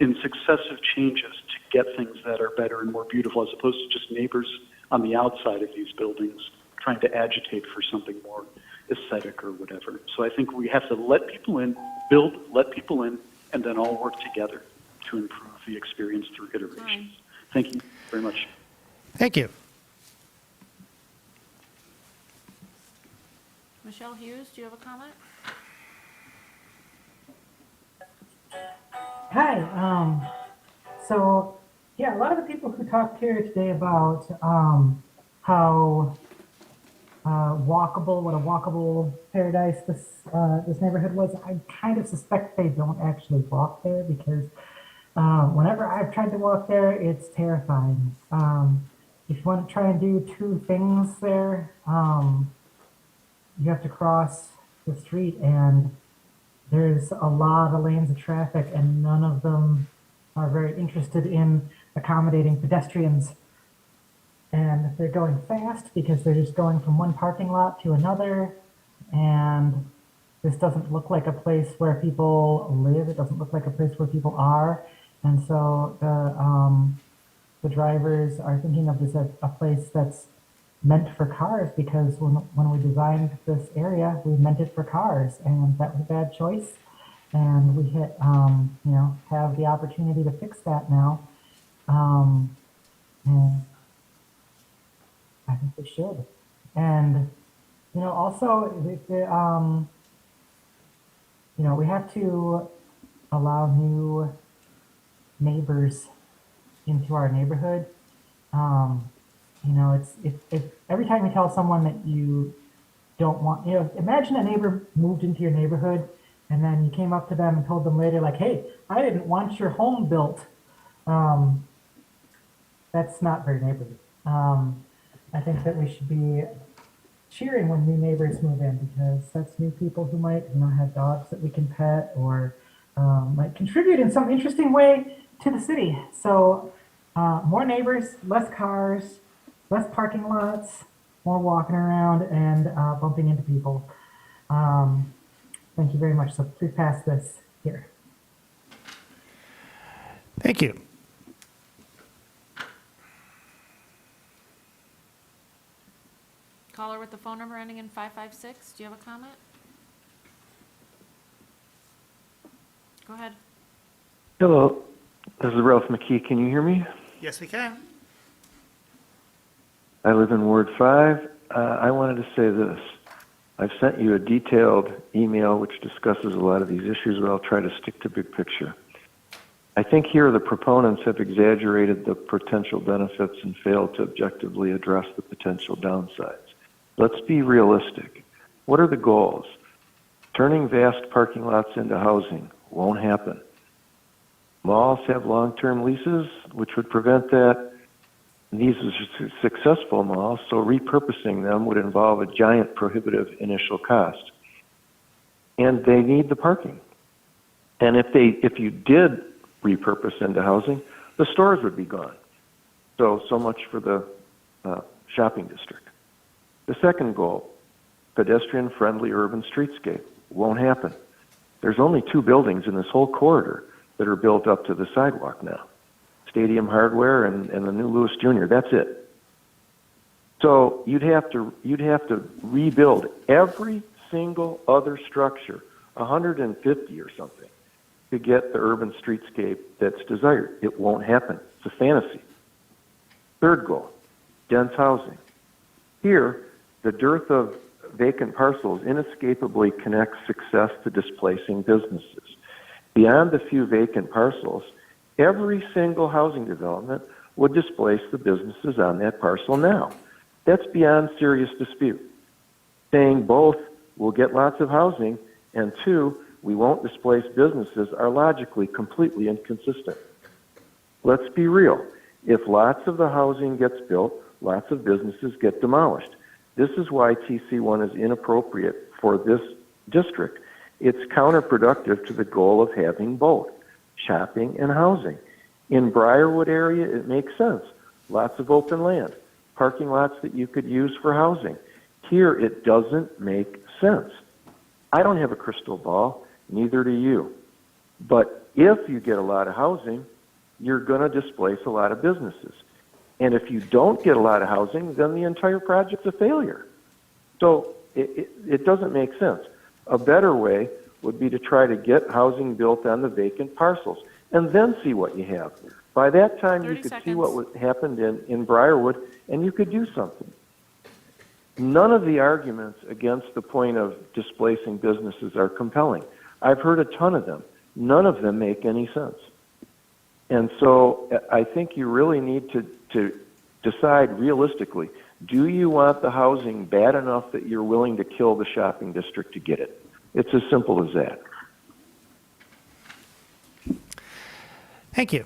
in successive changes to get things that are better and more beautiful, as opposed to just neighbors on the outside of these buildings trying to agitate for something more aesthetic or whatever. So I think we have to let people in, let people in, and then all work together to improve the experience through iterations. Thank you very much. Thank you. Michelle Hughes, do you have a comment? Hi. So, yeah, a lot of the people who talked here today about how walkable, what a walkable paradise this neighborhood was, I kind of suspect they don't actually walk there because whenever I've tried to walk there, it's terrifying. If you want to try and do two things there, you have to cross the street, and there's a lot of lanes of traffic, and none of them are very interested in accommodating pedestrians. And they're going fast because they're just going from one parking lot to another. And this doesn't look like a place where people live. It doesn't look like a place where people are. And so the drivers are thinking of this as a place that's meant for cars, because when we designed this area, we meant it for cars, and that was a bad choice. And we hit, have the opportunity to fix that now. And I think we should. And, also, we have to allow new neighbors into our neighborhood. It's every time you tell someone that you don't want, imagine a neighbor moved into your neighborhood and then you came up to them and told them later, like, hey, I didn't want your home built. That's not very neighborly. I think that we should be cheering when new neighbors move in, because that's new people who might, have dogs that we can pet, or might contribute in some interesting way to the city. So more neighbors, less cars, less parking lots, more walking around and bumping into people. Thank you very much. So please pass this here. Thank you. Caller with the phone number ending in 556, do you have a comment? Go ahead. Hello, this is Ralph McKee. Can you hear me? Yes, we can. I live in Ward 5. I wanted to say this. I've sent you a detailed email which discusses a lot of these issues, but I'll try to stick to big picture. I think here the proponents have exaggerated the potential benefits and failed to objectively address the potential downsides. Let's be realistic. What are the goals? Turning vast parking lots into housing won't happen. Malls have long-term leases, which would prevent that. These are successful malls, so repurposing them would involve a giant prohibitive initial cost. And they need the parking. And if you did repurpose into housing, the stores would be gone. So much for the shopping district. The second goal, pedestrian-friendly urban streetscape, won't happen. There's only 2 buildings in this whole corridor that are built up to the sidewalk now. Stadium Hardware and the new Lewis Jr. That's it. So you'd have to rebuild every single other structure, 150 or something, to get the urban streetscape that's desired. It won't happen. It's a fantasy. Third goal, dense housing. Here, the dearth of vacant parcels inescapably connects success to displacing businesses. Beyond the few vacant parcels, every single housing development would displace the businesses on that parcel now. That's beyond serious dispute. Saying both will get lots of housing and 2, we won't displace businesses are logically completely inconsistent. Let's be real. If lots of the housing gets built, lots of businesses get demolished. This is why TC1 is inappropriate for this district. It's counterproductive to the goal of having both shopping and housing. In Briarwood area, it makes sense. Lots of open land, parking lots that you could use for housing. Here, it doesn't make sense. I don't have a crystal ball, neither do you. But if you get a lot of housing, you're going to displace a lot of businesses. And if you don't get a lot of housing, then the entire project's a failure. So it doesn't make sense. A better way would be to try to get housing built on the vacant parcels and then see what you have. By that time, you could see what happened in Briarwood, and you could do something. None of the arguments against the point of displacing businesses are compelling. I've heard a ton of them. None of them make any sense. And so I think you really need to decide realistically, do you want the housing bad enough that you're willing to kill the shopping district to get it? It's as simple as that. Thank you.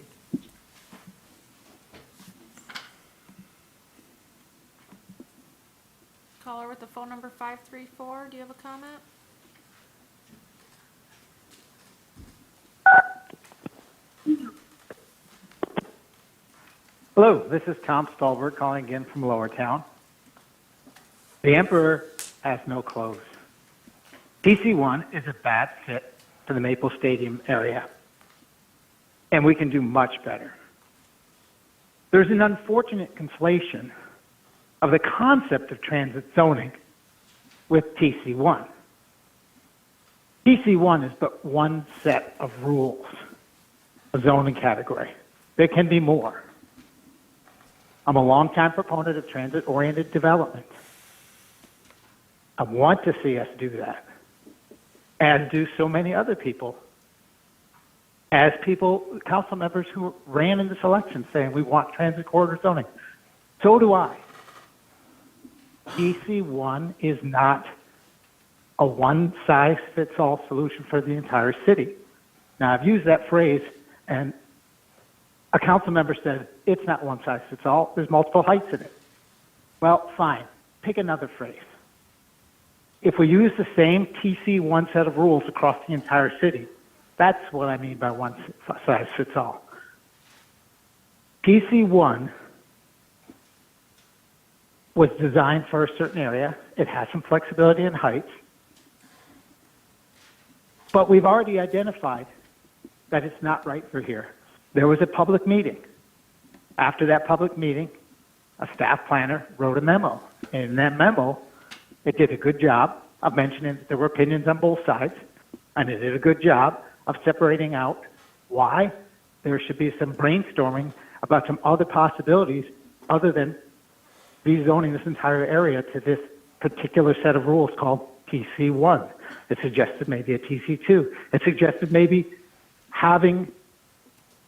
Caller with the phone number 534, do you have a comment? Hello, this is Tom Stolberg calling again from Lower Town. The Emperor has no clothes. TC1 is a bad fit for the Maple Stadium area, and we can do much better. There's an unfortunate conflation of the concept of transit zoning with TC1. TC1 is but one set of rules, a zoning category. There can be more. I'm a longtime proponent of transit-oriented development. I want to see us do that, as do so many other people, as people, council members who ran in this election saying we want transit corridor zoning. So do I. TC1 is not a one-size-fits-all solution for the entire city. Now, I've used that phrase, and a council member said, it's not one-size-fits-all, there's multiple heights in it. Well, fine, pick another phrase. If we use the same TC1 set of rules across the entire city, that's what I mean by one-size-fits-all. TC1 was designed for a certain area. It has some flexibility in heights. But we've already identified that it's not right for here. There was a public meeting. After that public meeting, a staff planner wrote a memo. And in that memo, it did a good job of mentioning that there were opinions on both sides, and it did a good job of separating out why there should be some brainstorming about some other possibilities other than rezoning this entire area to this particular set of rules called TC1. It suggested maybe a TC2. It suggested maybe having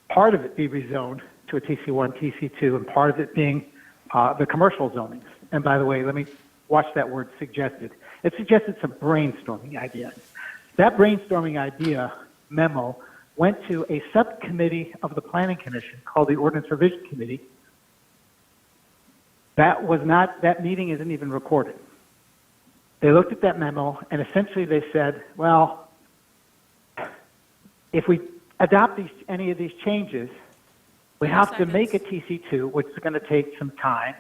part of it be rezoned to a TC1, TC2, and part of it being the commercial zonings. And by the way, let me watch that word suggested. It suggested some brainstorming ideas. That brainstorming idea memo went to a subcommittee of the Planning Commission called the Ordinance Revision Committee. That meeting isn't even recorded. They looked at that memo and essentially they said, well, if we adopt any of these changes, we have to make a TC2, which is going to take some time,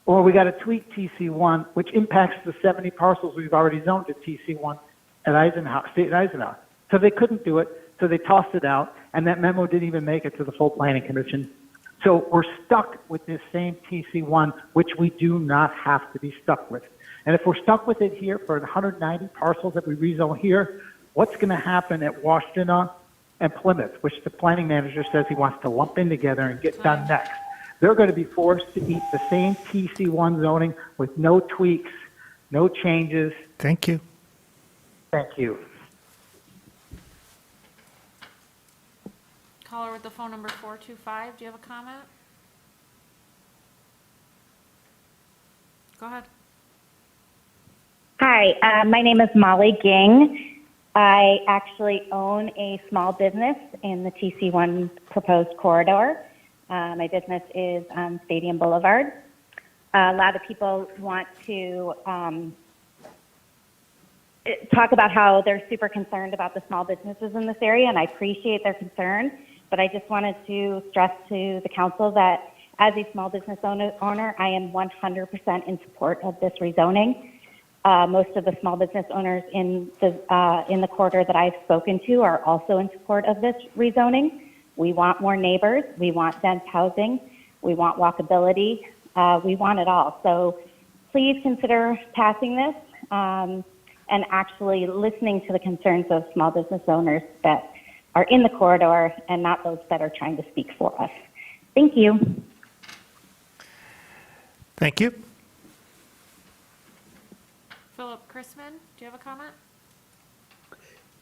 or we got to tweak TC1, which impacts the 70 parcels we've already zoned to TC1 at State Eisenhower. So they couldn't do it, so they tossed it out, and that memo didn't even make it to the full Planning Commission. So we're stuck with this same TC1, which we do not have to be stuck with. And if we're stuck with it here for 190 parcels that we rezone here, what's going to happen at Washtenaw and Plymouth, which the planning manager says he wants to lump in together and get done next? They're going to be forced to eat the same TC1 zoning with no tweaks, no changes. Thank you. Thank you. Caller with the phone number 425, do you have a comment? Go ahead. Hi, my name is Molly Ging. I actually own a small business in the TC1 proposed corridor. My business is on Stadium Boulevard. A lot of people want to talk about how they're super concerned about the small businesses in this area, and I appreciate their concern, but I just wanted to stress to the council that as a small business owner, I am 100% in support of this rezoning. Most of the small business owners in the corridor that I've spoken to are also in support of this rezoning. We want more neighbors. We want dense housing. We want walkability. We want it all. So please consider passing this and actually listening to the concerns of small business owners that are in the corridor and not those that are trying to speak for us. Thank you. Thank you. Philip Chrisman, do you have a comment?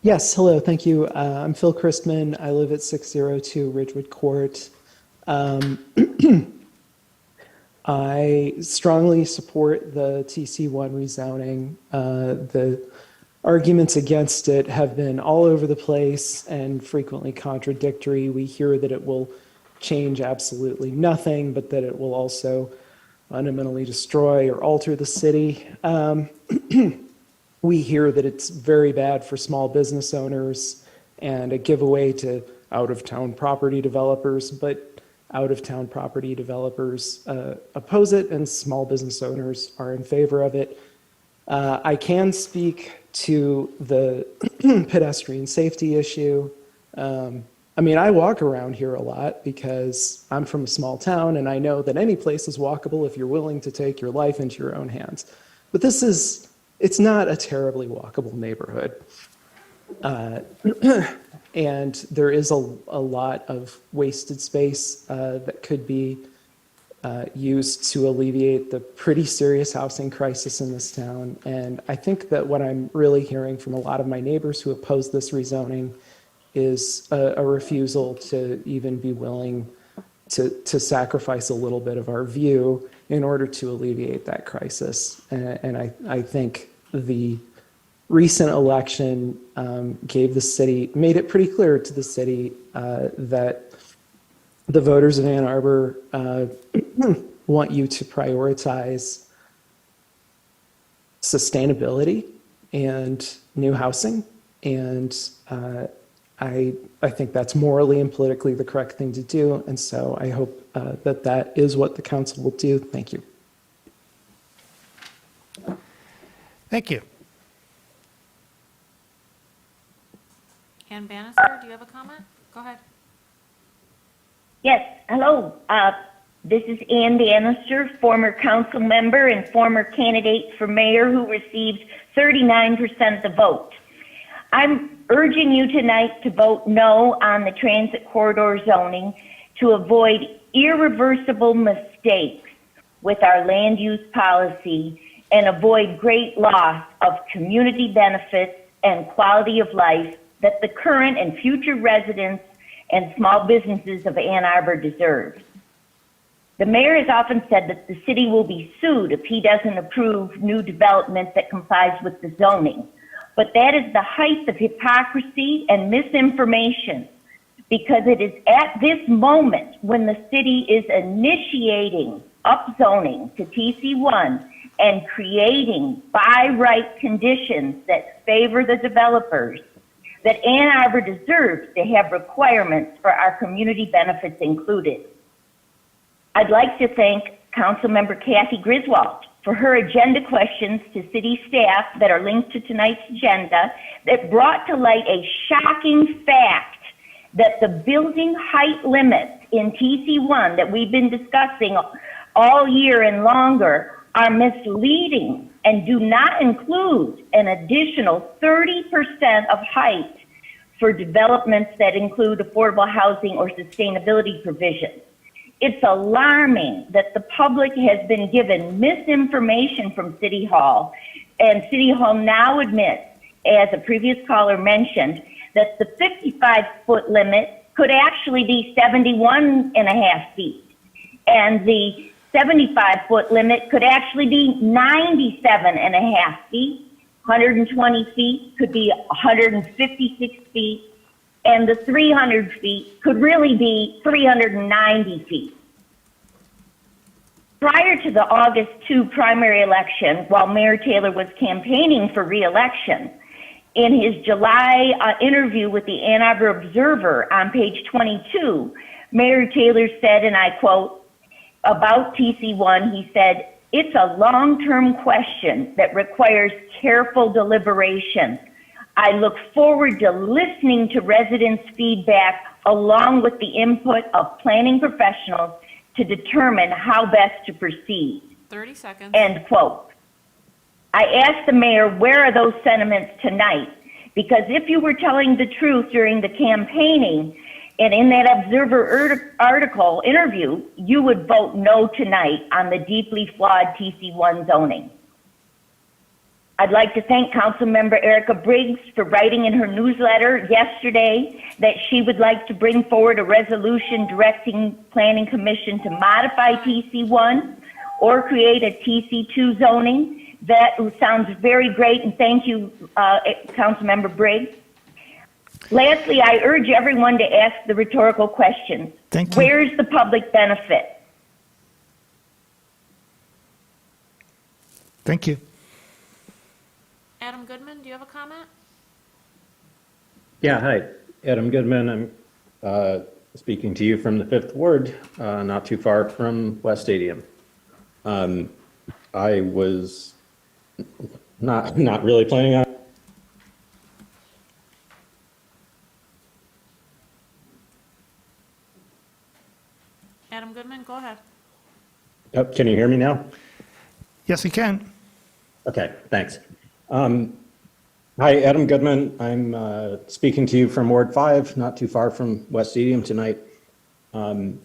Yes, hello, thank you. I'm Phil Christman. I live at 602 Ridgewood Court. I strongly support the TC1 rezoning. The arguments against it have been all over the place and frequently contradictory. We hear that it will change absolutely nothing, but that it will also fundamentally destroy or alter the city. We hear that it's very bad for small business owners and a giveaway to out-of-town property developers, but out-of-town property developers oppose it and small business owners are in favor of it. I can speak to the pedestrian safety issue. I mean, I walk around here a lot because I'm from a small town and I know that any place is walkable if you're willing to take your life into your own hands. But it's not a terribly walkable neighborhood. And there is a lot of wasted space that could be used to alleviate the pretty serious housing crisis in this town. And I think that what I'm really hearing from a lot of my neighbors who oppose this rezoning is a refusal to even be willing to sacrifice a little bit of our view in order to alleviate that crisis. And I think the recent election made it pretty clear to the city that the voters of Ann Arbor want you to prioritize sustainability and new housing. And I think that's morally and politically the correct thing to do. And so I hope that is what the council will do. Thank you. Thank you. Ann Bannister, do you have a comment? Go ahead. Yes, hello. This is Ann Bannister, former council member and former candidate for mayor who received 39% of the vote. I'm urging you tonight to vote no on the transit corridor zoning to avoid irreversible mistakes with our land use policy and avoid great loss of community benefits and quality of life that the current and future residents and small businesses of Ann Arbor deserve. The mayor has often said that the city will be sued if he doesn't approve new development that complies with the zoning. But that is the height of hypocrisy and misinformation, because it is at this moment when the city is initiating upzoning to TC1 and creating by right conditions that favor the developers that Ann Arbor deserves to have requirements for our community benefits included. I'd like to thank Councilmember Kathy Griswold for her agenda questions to city staff that are linked to tonight's agenda that brought to light a shocking fact that the building height limits in TC1 that we've been discussing all year and longer are misleading and do not include an additional 30% of height for developments that include affordable housing or sustainability provisions. It's alarming that the public has been given misinformation from City Hall, and City Hall now admits, as a previous caller mentioned, that the 55-foot limit could actually be 71 and a half feet, and the 75-foot limit could actually be 97 and a half feet, 120 feet could be 156 feet, and the 300 feet could really be 390 feet. Prior to the August 2 primary election, while Mayor Taylor was campaigning for re-election, in his July interview with the Ann Arbor Observer on page 22, Mayor Taylor said, and I quote, about TC1, he said, "It's a long-term question that requires careful deliberation. I look forward to listening to residents' feedback along with the input of planning professionals to determine how best to proceed." 30 seconds. End quote. I asked the mayor, where are those sentiments tonight? Because if you were telling the truth during the campaigning and in that Observer article interview, you would vote no tonight on the deeply flawed TC1 zoning. I'd like to thank Councilmember Erica Briggs for writing in her newsletter yesterday that she would like to bring forward a resolution directing Planning Commission to modify TC1 or create a TC2 zoning. That sounds very great, and thank you, Councilmember Briggs. Lastly, I urge everyone to ask the rhetorical question. Thank you. Where's the public benefit? Thank you. Adam Goodman, do you have a comment? Yeah, hi. Adam Goodman. I'm speaking to you from the 5th Ward, not too far from West Stadium. I was not really planning on. Adam Goodman, go ahead. Oh, can you hear me now? Yes, you can. Okay, thanks. Hi, Adam Goodman. I'm speaking to you from Ward 5, not too far from West Stadium tonight. You've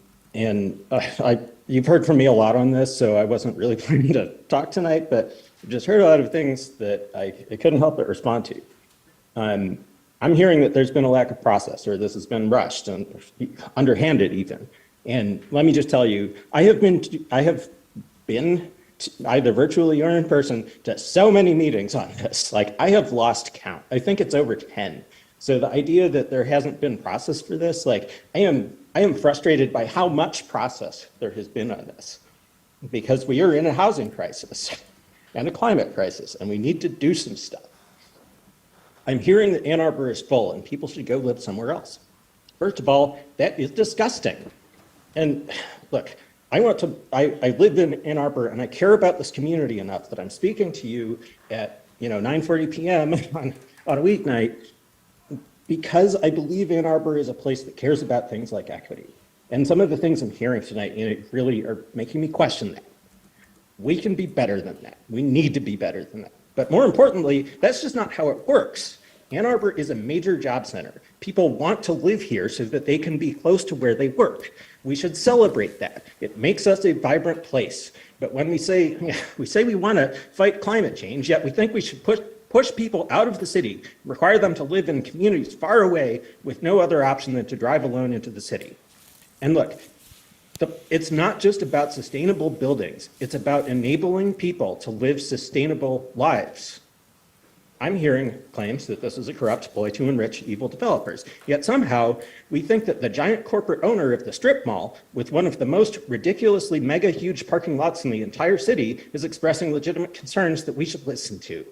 heard from me a lot on this, so I wasn't really planning to talk tonight, but I've just heard a lot of things that I couldn't help but respond to. I'm hearing that there's been a lack of process, or this has been rushed and underhanded even. And let me just tell you, I have been either virtually or in person to so many meetings on this. Like, I have lost count. I think it's over 10. So the idea that there hasn't been process for this, like, I am frustrated by how much process there has been on this, because we are in a housing crisis and a climate crisis, and we need to do some stuff. I'm hearing that Ann Arbor is full and people should go live somewhere else. First of all, that is disgusting. And look, I live in Ann Arbor, and I care about this community enough that I'm speaking to you at 9:40 p.m. on a weeknight, because I believe Ann Arbor is a place that cares about things like equity. And some of the things I'm hearing tonight really are making me question that. We can be better than that. We need to be better than that. But more importantly, that's just not how it works. Ann Arbor is a major job center. People want to live here so that they can be close to where they work. We should celebrate that. It makes us a vibrant place. But when we say we want to fight climate change, yet we think we should push people out of the city, require them to live in communities far away with no other option than to drive alone into the city. And look, it's not just about sustainable buildings. It's about enabling people to live sustainable lives. I'm hearing claims that this is a corrupt ploy to enrich evil developers. Yet somehow we think that the giant corporate owner of the strip mall, with one of the most ridiculously mega huge parking lots in the entire city, is expressing legitimate concerns that we should listen to.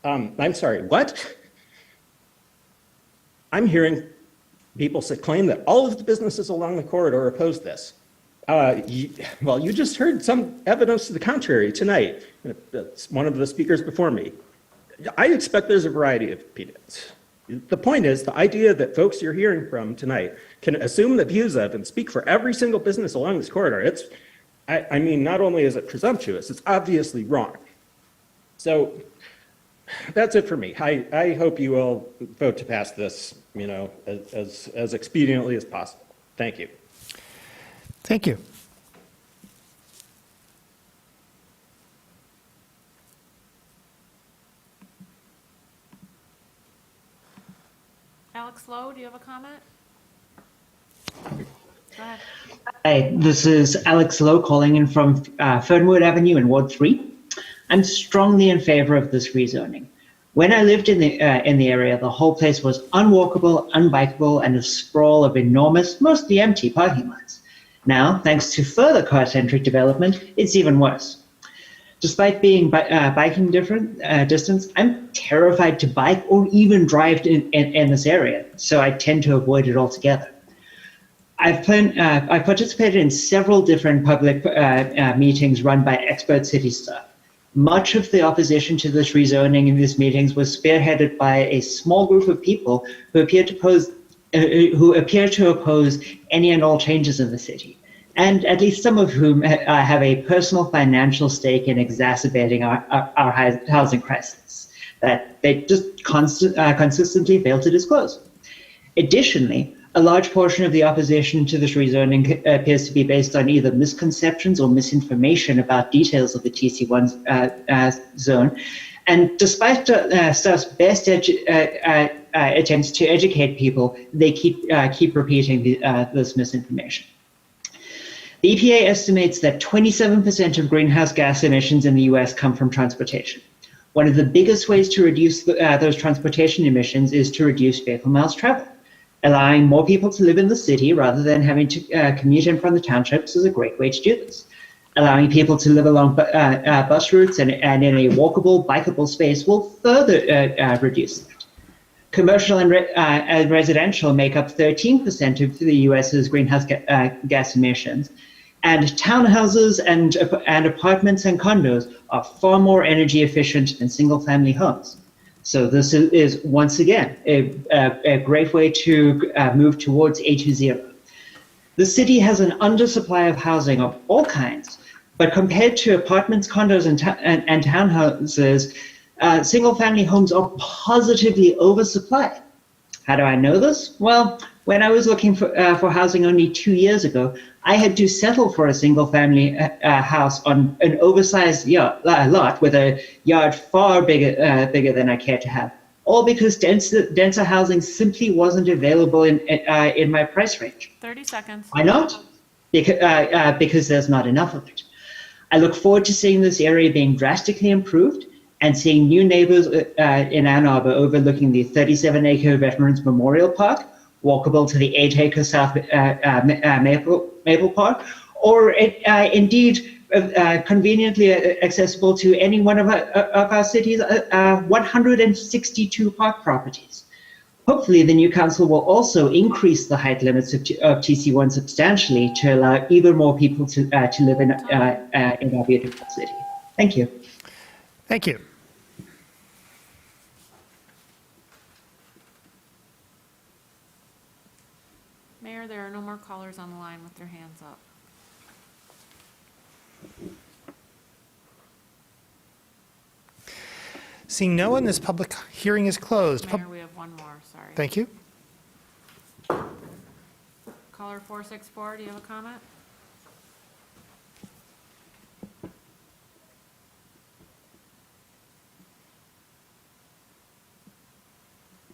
I'm sorry, what? I'm hearing people claim that all of the businesses along the corridor oppose this. You just heard some evidence to the contrary tonight. That's one of the speakers before me. I expect there's a variety of opinions. The point is, the idea that folks you're hearing from tonight can assume the views of and speak for every single business along this corridor, I mean, not only is it presumptuous, it's obviously wrong. So that's it for me. I hope you will vote to pass this, as expediently as possible. Thank you. Thank you. Alex Lowe, do you have a comment? Go ahead. Hi, this is Alex Lowe calling in from Fernwood Avenue in Ward 3. I'm strongly in favor of this rezoning. When I lived in the area, the whole place was unwalkable, unbikeable, and a sprawl of enormous, mostly empty parking lots. Now, thanks to further car-centric development, it's even worse. Despite being biking distance, I'm terrified to bike or even drive in this area, so I tend to avoid it altogether. I've participated in several different public meetings run by expert city staff. Much of the opposition to this rezoning in these meetings was spearheaded by a small group of people who appear to oppose any and all changes in the city, and at least some of whom have a personal financial stake in exacerbating our housing crisis that they just consistently fail to disclose. Additionally, a large portion of the opposition to this rezoning appears to be based on either misconceptions or misinformation about details of the TC1 zone, And despite staff's best attempts to educate people, they keep repeating this misinformation. The EPA estimates that 27% of greenhouse gas emissions in the US come from transportation. One of the biggest ways to reduce those transportation emissions is to reduce vehicle miles traveled. Allowing more people to live in the city rather than having to commute in from the townships is a great way to do this. Allowing people to live along bus routes and in a walkable, bikeable space will further reduce that. Commercial and residential make up 13% of the US's greenhouse gas emissions, and townhouses and apartments and condos are far more energy efficient than single-family homes. So this is once again a great way to move towards A2.0. The city has an undersupply of housing of all kinds, but compared to apartments, condos, and townhouses, single-family homes are positively oversupplied. How do I know this? Well, when I was looking for housing only 2 years ago, I had to settle for a single-family house on an oversized lot with a yard far bigger than I cared to have, all because denser housing simply wasn't available in my price range. 30 seconds. Why not? Because there's not enough of it. I look forward to seeing this area being drastically improved and seeing new neighbors in Ann Arbor overlooking the 37-acre Veterans Memorial Park, walkable to the 8-acre South Maple Park, or indeed conveniently accessible to any one of our city's 162 park properties. Hopefully, the new council will also increase the height limits of TC1 substantially to allow even more people to live in our beautiful city. Thank you. Thank you. Mayor, there are no more callers on the line with their hands up. Seeing no one, this public hearing is closed. Mayor, we have one more, sorry. Thank you. Caller 464, do you have a comment?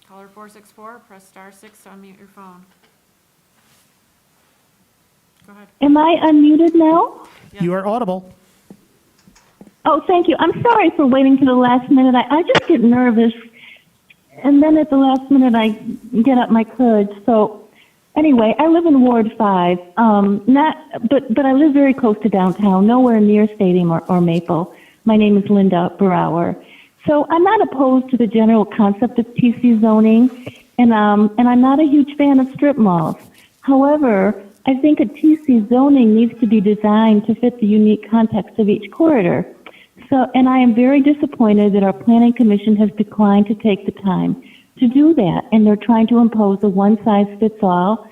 Caller 464, press *6 to unmute your phone. Go ahead. Am I unmuted now? You are audible. Oh, thank you. I'm sorry for waiting to the last minute. I just get nervous, and then at the last minute I get up my courage. So anyway, I live in Ward 5, but I live very close to downtown, nowhere near Stadium or Maple. My name is Linda Brower. So I'm not opposed to the general concept of TC zoning, and I'm not a huge fan of strip malls. However, I think a TC zoning needs to be designed to fit the unique context of each corridor. So, and I am very disappointed that our Planning Commission has declined to take the time to do that, and they're trying to impose a one-size-fits-all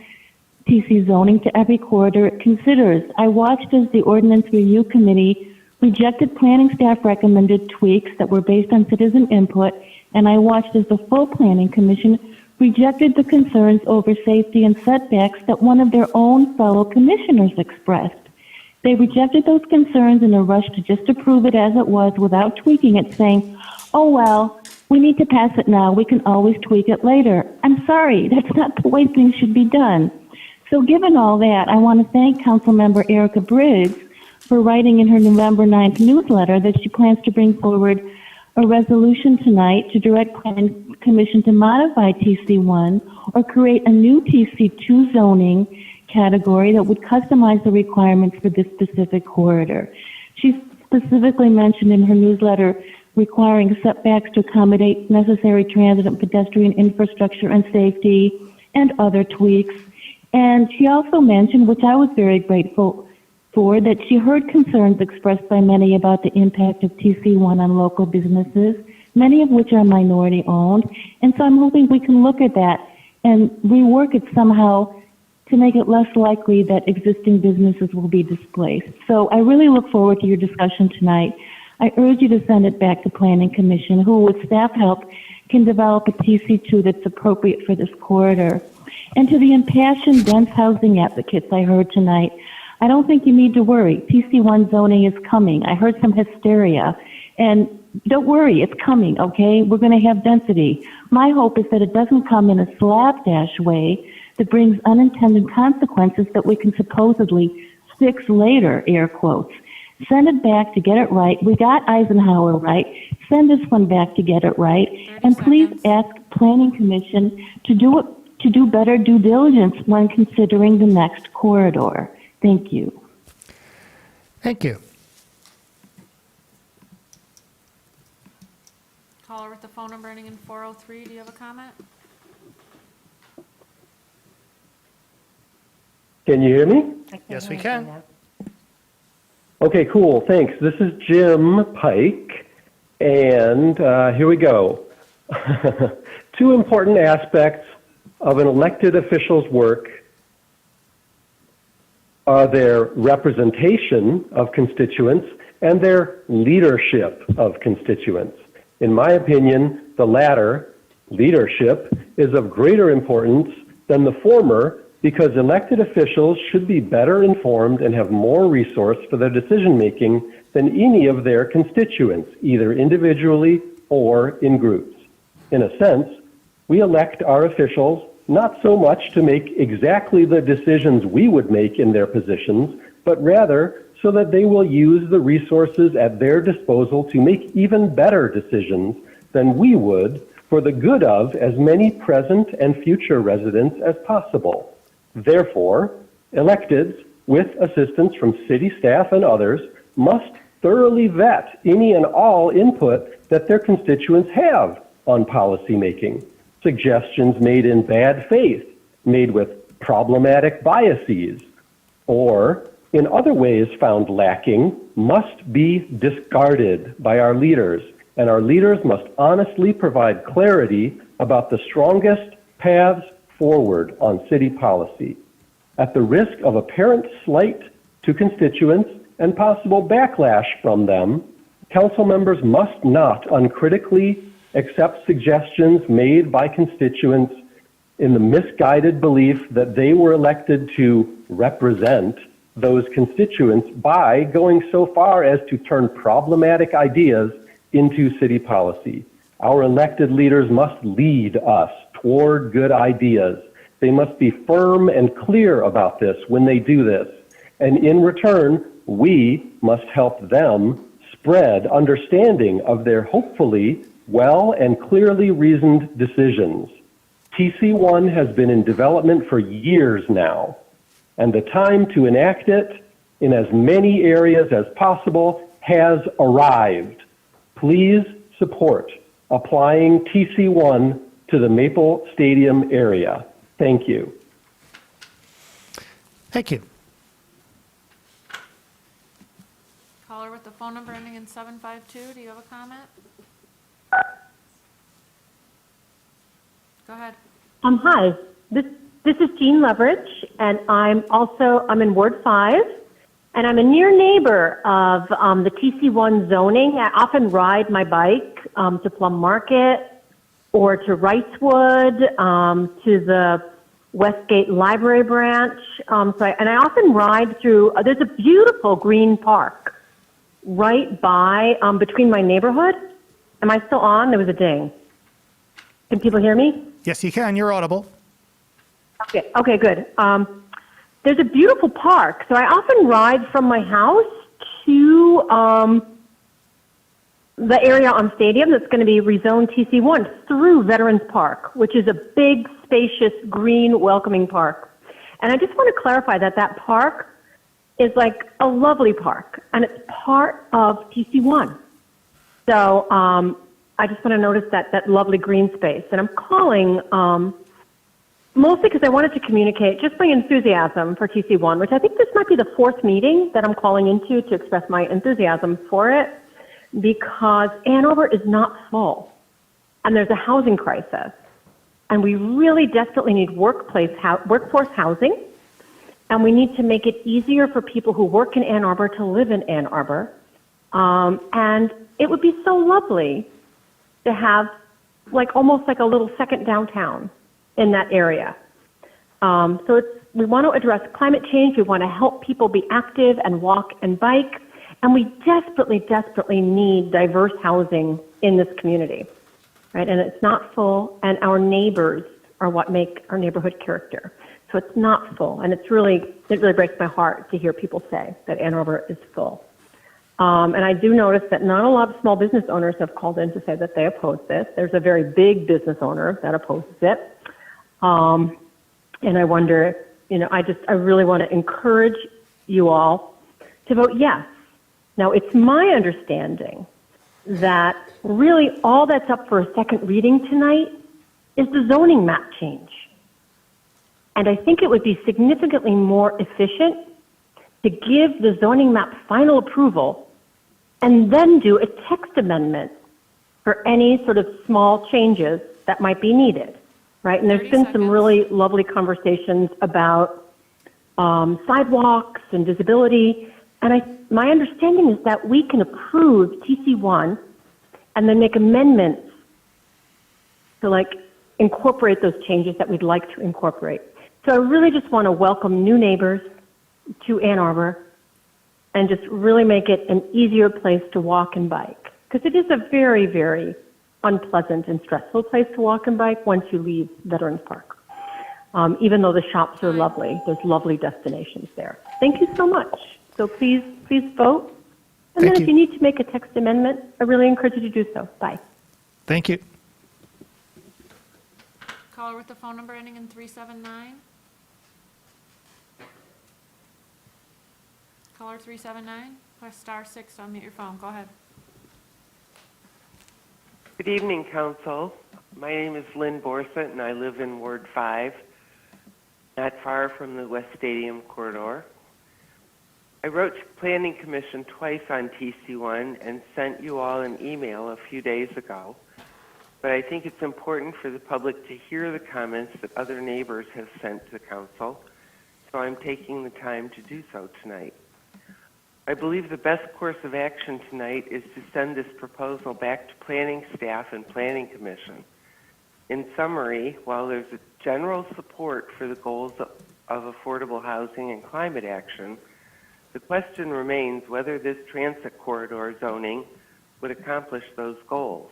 TC zoning to every corridor it considers. I watched as the Ordinance Review Committee rejected planning staff recommended tweaks that were based on citizen input, and I watched as the full Planning Commission rejected the concerns over safety and setbacks that one of their own fellow commissioners expressed. They rejected those concerns in a rush to just approve it as it was without tweaking it, saying, oh, well, we need to pass it now. We can always tweak it later. I'm sorry, that's not the way things should be done. So given all that, I want to thank Councilmember Erica Briggs for writing in her November 9th newsletter that she plans to bring forward a resolution tonight to direct Planning Commission to modify TC1 or create a new TC2 zoning category that would customize the requirements for this specific corridor. She specifically mentioned in her newsletter requiring setbacks to accommodate necessary transit and pedestrian infrastructure and safety and other tweaks. And she also mentioned, which I was very grateful for, that she heard concerns expressed by many about the impact of TC1 on local businesses, many of which are minority owned. And so I'm hoping we can look at that and rework it somehow to make it less likely that existing businesses will be displaced. So I really look forward to your discussion tonight. I urge you to send it back to Planning Commission, who with staff help can develop a TC2 that's appropriate for this corridor. And to the impassioned dense housing advocates I heard tonight, I don't think you need to worry. TC1 zoning is coming. I heard some hysteria. And don't worry, it's coming, okay? We're going to have density. My hope is that it doesn't come in a slapdash way that brings unintended consequences that we can supposedly fix later, air quotes. Send it back to get it right. We got Eisenhower right. Send this one back to get it right. And please ask Planning Commission to do better due diligence when considering the next corridor. Thank you. Thank you. Caller with the phone number ending in 403, do you have a comment? Can you hear me? Yes, we can. Okay, cool. Thanks. This is Jim Pike, and here we go. Two important aspects of an elected official's work are their representation of constituents and their leadership of constituents. In my opinion, the latter, leadership, is of greater importance than the former because elected officials should be better informed and have more resource for their decision making than any of their constituents, either individually or in groups. In a sense, we elect our officials not so much to make exactly the decisions we would make in their positions, but rather so that they will use the resources at their disposal to make even better decisions than we would for the good of as many present and future residents as possible. Therefore, electeds, with assistance from city staff and others, must thoroughly vet any and all input that their constituents have on policy making. Suggestions made in bad faith, made with problematic biases, or in other ways found lacking, must be discarded by our leaders, and our leaders must honestly provide clarity about the strongest paths forward on city policy. At the risk of apparent slight to constituents and possible backlash from them, council members must not uncritically accept suggestions made by constituents in the misguided belief that they were elected to represent those constituents by going so far as to turn problematic ideas into city policy. Our elected leaders must lead us toward good ideas. They must be firm and clear about this when they do this. And in return, we must help them spread understanding of their hopefully well and clearly reasoned decisions. TC1 has been in development for years now, and the time to enact it in as many areas as possible has arrived. Please support applying TC1 to the Maple Stadium area. Thank you. Thank you. Caller with the phone number ending in 752, do you have a comment? Go ahead. Hi. This is Jean Leverage, and I'm in Ward 5, and I'm a near neighbor of the TC1 zoning. I often ride my bike to Plum Market or to Wrightswood, to the Westgate Library branch. And I often ride through, there's a beautiful green park right by, between my neighborhood. Am I still on? There was a ding. Can people hear me? Yes, you can. You're audible. Okay, good. There's a beautiful park, so I often ride from my house to the area on Stadium that's going to be rezoned TC1 through Veterans Park, which is a big, spacious, green, welcoming park. And I just want to clarify that that park is like a lovely park, and it's part of TC1. So I just want to notice that lovely green space. And I'm calling mostly because I wanted to communicate just my enthusiasm for TC1, which I think this might be the fourth meeting that I'm calling into to express my enthusiasm for it, because Ann Arbor is not full, and there's a housing crisis, and we really desperately need workforce housing, and we need to make it easier for people who work in Ann Arbor to live in Ann Arbor, and it would be so lovely to have almost like a little second downtown in that area. We want to address climate change. We want to help people be active and walk and bike. And we desperately, desperately need diverse housing in this community, right? And it's not full, and our neighbors are what make our neighborhood character. So it's not full, and it really breaks my heart to hear people say that Ann Arbor is full. And I do notice that not a lot of small business owners have called in to say that they oppose this. There's a very big business owner that opposes it. And I wonder, I really want to encourage you all to vote yes. Now, it's my understanding that really all that's up for a second reading tonight is the zoning map change. And I think it would be significantly more efficient to give the zoning map final approval and then do a text amendment for any sort of small changes that might be needed, right? And there's been some really lovely conversations about sidewalks and visibility. And my understanding is that we can approve TC1 and then make amendments to incorporate those changes that we'd like to incorporate. So I really just want to welcome new neighbors to Ann Arbor and just really make it an easier place to walk and bike. Because it is a very, very unpleasant and stressful place to walk and bike once you leave Veterans Park. Even though the shops are lovely, there's lovely destinations there. Thank you so much. So please vote. And then if you need to make a text amendment, I really encourage you to do so. Bye. Thank you. Caller with the phone number ending in 379. Caller 379, press *6 to unmute your phone. Go ahead. Good evening, Council. My name is Lynn Borsett, and I live in Ward 5, not far from the West Stadium corridor. I wrote to the Planning Commission twice on TC1 and sent you all an email a few days ago, but I think it's important for the public to hear the comments that other neighbors have sent to the Council, so I'm taking the time to do so tonight. I believe the best course of action tonight is to send this proposal back to planning staff and planning commission. In summary, while there's a general support for the goals of affordable housing and climate action, the question remains whether this transit corridor zoning would accomplish those goals.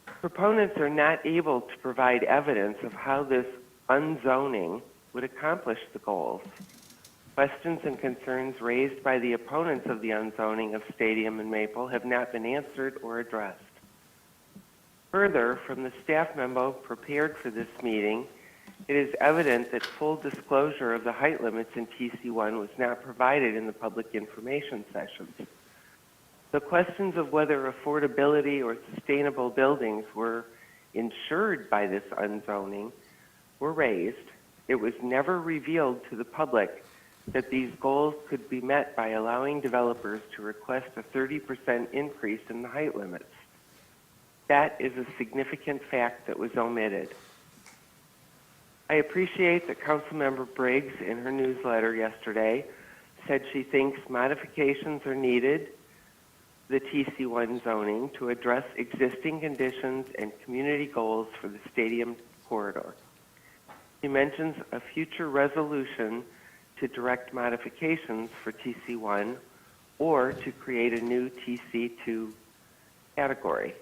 Proponents are not able to provide evidence of how this unzoning would accomplish the goals. Questions and concerns raised by the opponents of the unzoning of Stadium and Maple have not been answered or addressed. Further, from the staff memo prepared for this meeting, it is evident that full disclosure of the height limits in TC1 was not provided in the public information sessions. The questions of whether affordability or sustainable buildings were insured by this unzoning were raised. It was never revealed to the public that these goals could be met by allowing developers to request a 30% increase in the height limits. That is a significant fact that was omitted. I appreciate that Councilmember Briggs, in her newsletter yesterday, said she thinks modifications are needed to the TC1 zoning to address existing conditions and community goals for the stadium corridor. She mentions a future resolution to direct modifications for TC1 or to create a new TC2 category.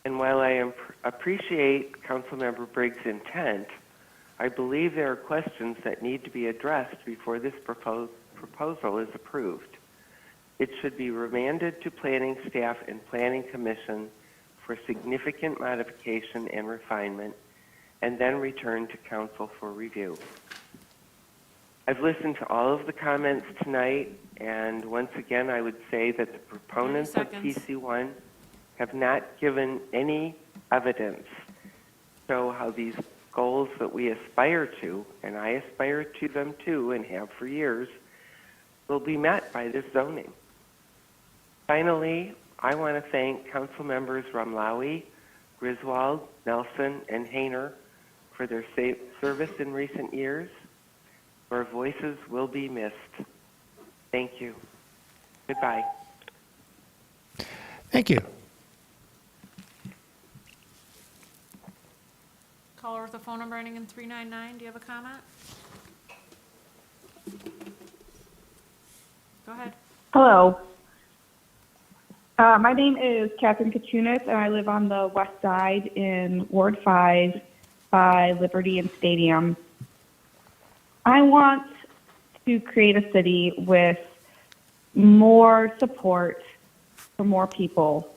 And while I appreciate Councilmember Briggs' intent, I believe there are questions that need to be addressed before this proposal is approved. It should be remanded to planning staff and planning commission for significant modification and refinement, and then returned to council for review. I've listened to all of the comments tonight, and once again, I would say that the proponents of TC1 have not given any evidence to show how these goals that we aspire to, and I aspire to them too and have for years, will be met by this zoning. Finally, I want to thank Council Members Ramlawi, Griswold, Nelson, and Hayner for their service in recent years. Your voices will be missed. Thank you. Goodbye. Thank you. Caller with a phone number ending in 399, do you have a comment? Go ahead. Hello. My name is Catherine Kachunas, and I live on the west side in Ward 5 by Liberty and Stadium. I want to create a city with more support for more people,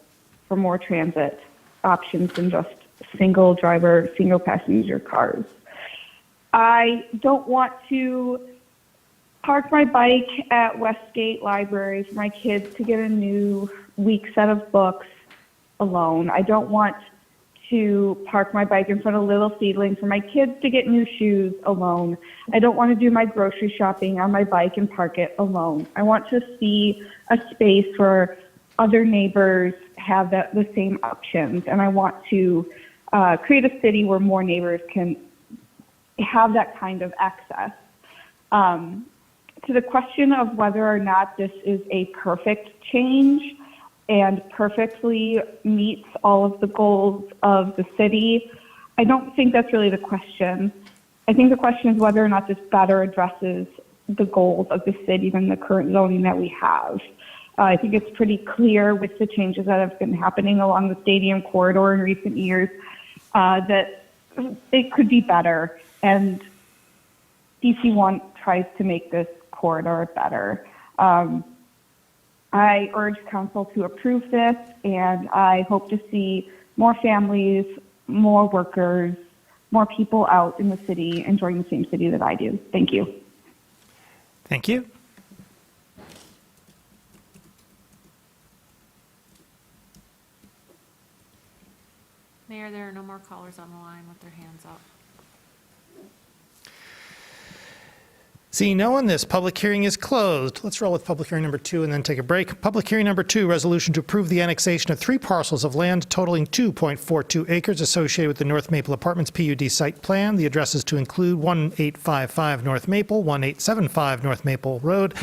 for more transit options than just single driver, single passenger cars. I don't want to park my bike at Westgate Library for my kids to get a new week set of books alone. I don't want to park my bike in front of Little Seedling for my kids to get new shoes alone. I don't want to do my grocery shopping on my bike and park it alone. I want to see a space where other neighbors have the same options, and I want to create a city where more neighbors can have that kind of access. To the question of whether or not this is a perfect change and perfectly meets all of the goals of the city, I don't think that's really the question. I think the question is whether or not this better addresses the goals of the city than the current zoning that we have. I think it's pretty clear with the changes that have been happening along the stadium corridor in recent years that it could be better, and DC1 tries to make this corridor better. I urge council to approve this, and I hope to see more families, more workers, more people out in the city enjoying the same city that I do. Thank you. Thank you. Mayor, there are no more callers on the line with their hands up. Seeing no one, this public hearing is closed. Let's roll with public hearing number 2 and then take a break. Public hearing number 2, resolution to approve the annexation of 3 parcels of land totaling 2.42 acres associated with the North Maple Apartments PUD site plan. The addresses to include 1855 North Maple, 1875 North Maple Road,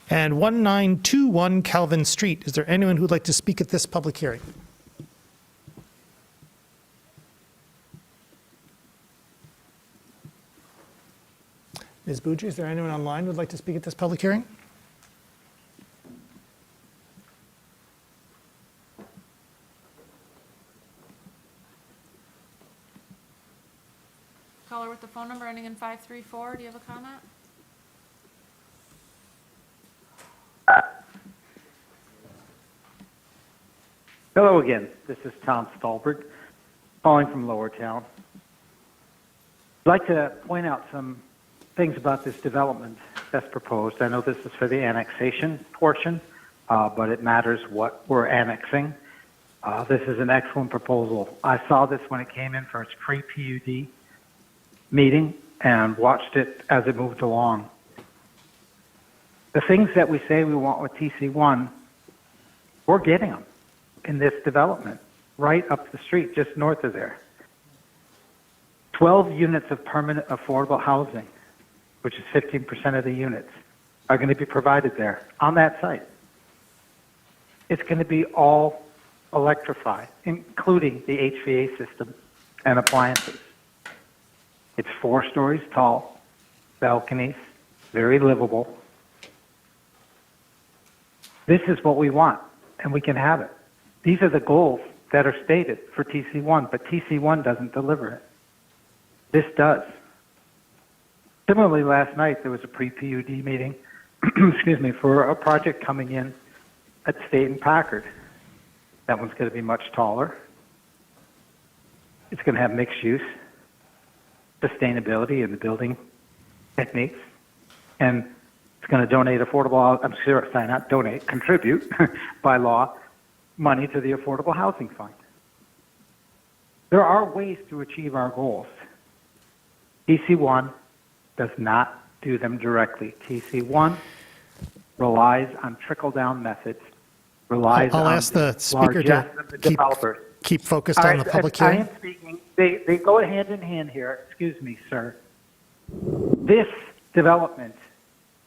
and 1921 Calvin Street. Is there anyone who'd like to speak at this public hearing? Ms. Bucci, is there anyone online who would like to speak at this public hearing? Caller with the phone number ending in 534, do you have a comment? Hello again. This is Tom Stolberg, calling from Lower Town. I'd like to point out some things about this development that's proposed. I know this is for the annexation portion, but it matters what we're annexing. This is an excellent proposal. I saw this when it came in for its pre-PUD meeting and watched it as it moved along. The things that we say we want with TC1, we're getting them in this development right up the street, just north of there. 12 units of permanent affordable housing, which is 15% of the units, are going to be provided there on that site. It's going to be all electrified, including the HVA system and appliances. It's 4 stories tall, balconies, very livable. This is what we want, and we can have it. These are the goals that are stated for TC1, but TC1 doesn't deliver it. This does. Similarly, last night there was a pre-PUD meeting, excuse me, for a project coming in at State and Packard. That one's going to be much taller. It's going to have mixed use, sustainability in the building techniques, and it's going to donate affordable, I'm sorry, not donate, contribute by law money to the Affordable Housing Fund. There are ways to achieve our goals. TC1 does not do them directly. TC1 relies on trickle-down methods, relies I'll on ask the speaker largesse to of the developers. keep focused on the public hearing. I am speaking. They go hand in hand here. Excuse me, sir. This development,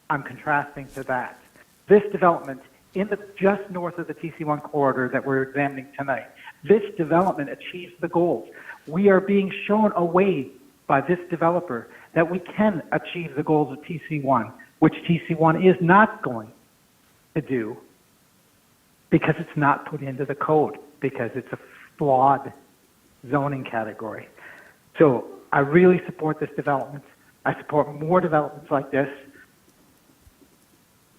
I'm contrasting to that. This development in the just north of the TC1 corridor that we're examining tonight, this development achieves the goals. We are being shown a way by this developer that we can achieve the goals of TC1, which TC1 is not going to do because it's not put into the code, because it's a flawed zoning category. So I really support this development. I support more developments like this.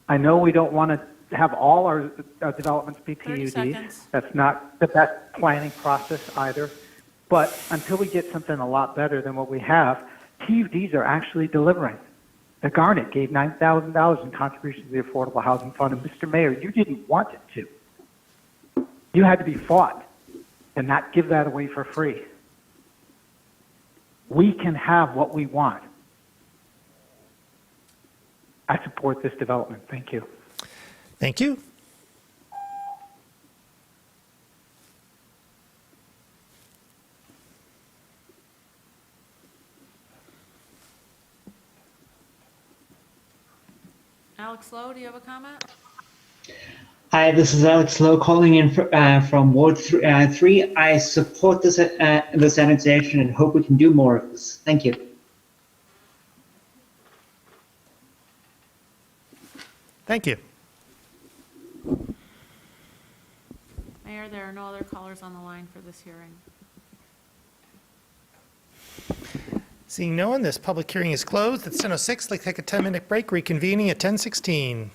I know we don't want to have all our developments be 30 PUDs. seconds. That's not the best planning process either. But until we get something a lot better than what we have, PUDs are actually delivering. The Garnet gave $9,000 in contribution to the Affordable Housing Fund, and Mr. Mayor, you didn't want it to. You had to be fought and not give that away for free. We can have what we want. I support this development. Thank you. Thank you. Alex Lowe, do you have a comment? Hi, this is Alex Lowe calling in from Ward 3. I support this annexation and hope we can do more of this. Thank you. Thank you. Mayor, there are no other callers on the line for this hearing. Seeing no one, this public hearing is closed. It's 10:06. Let's take a 10-minute break, reconvening at 10:16.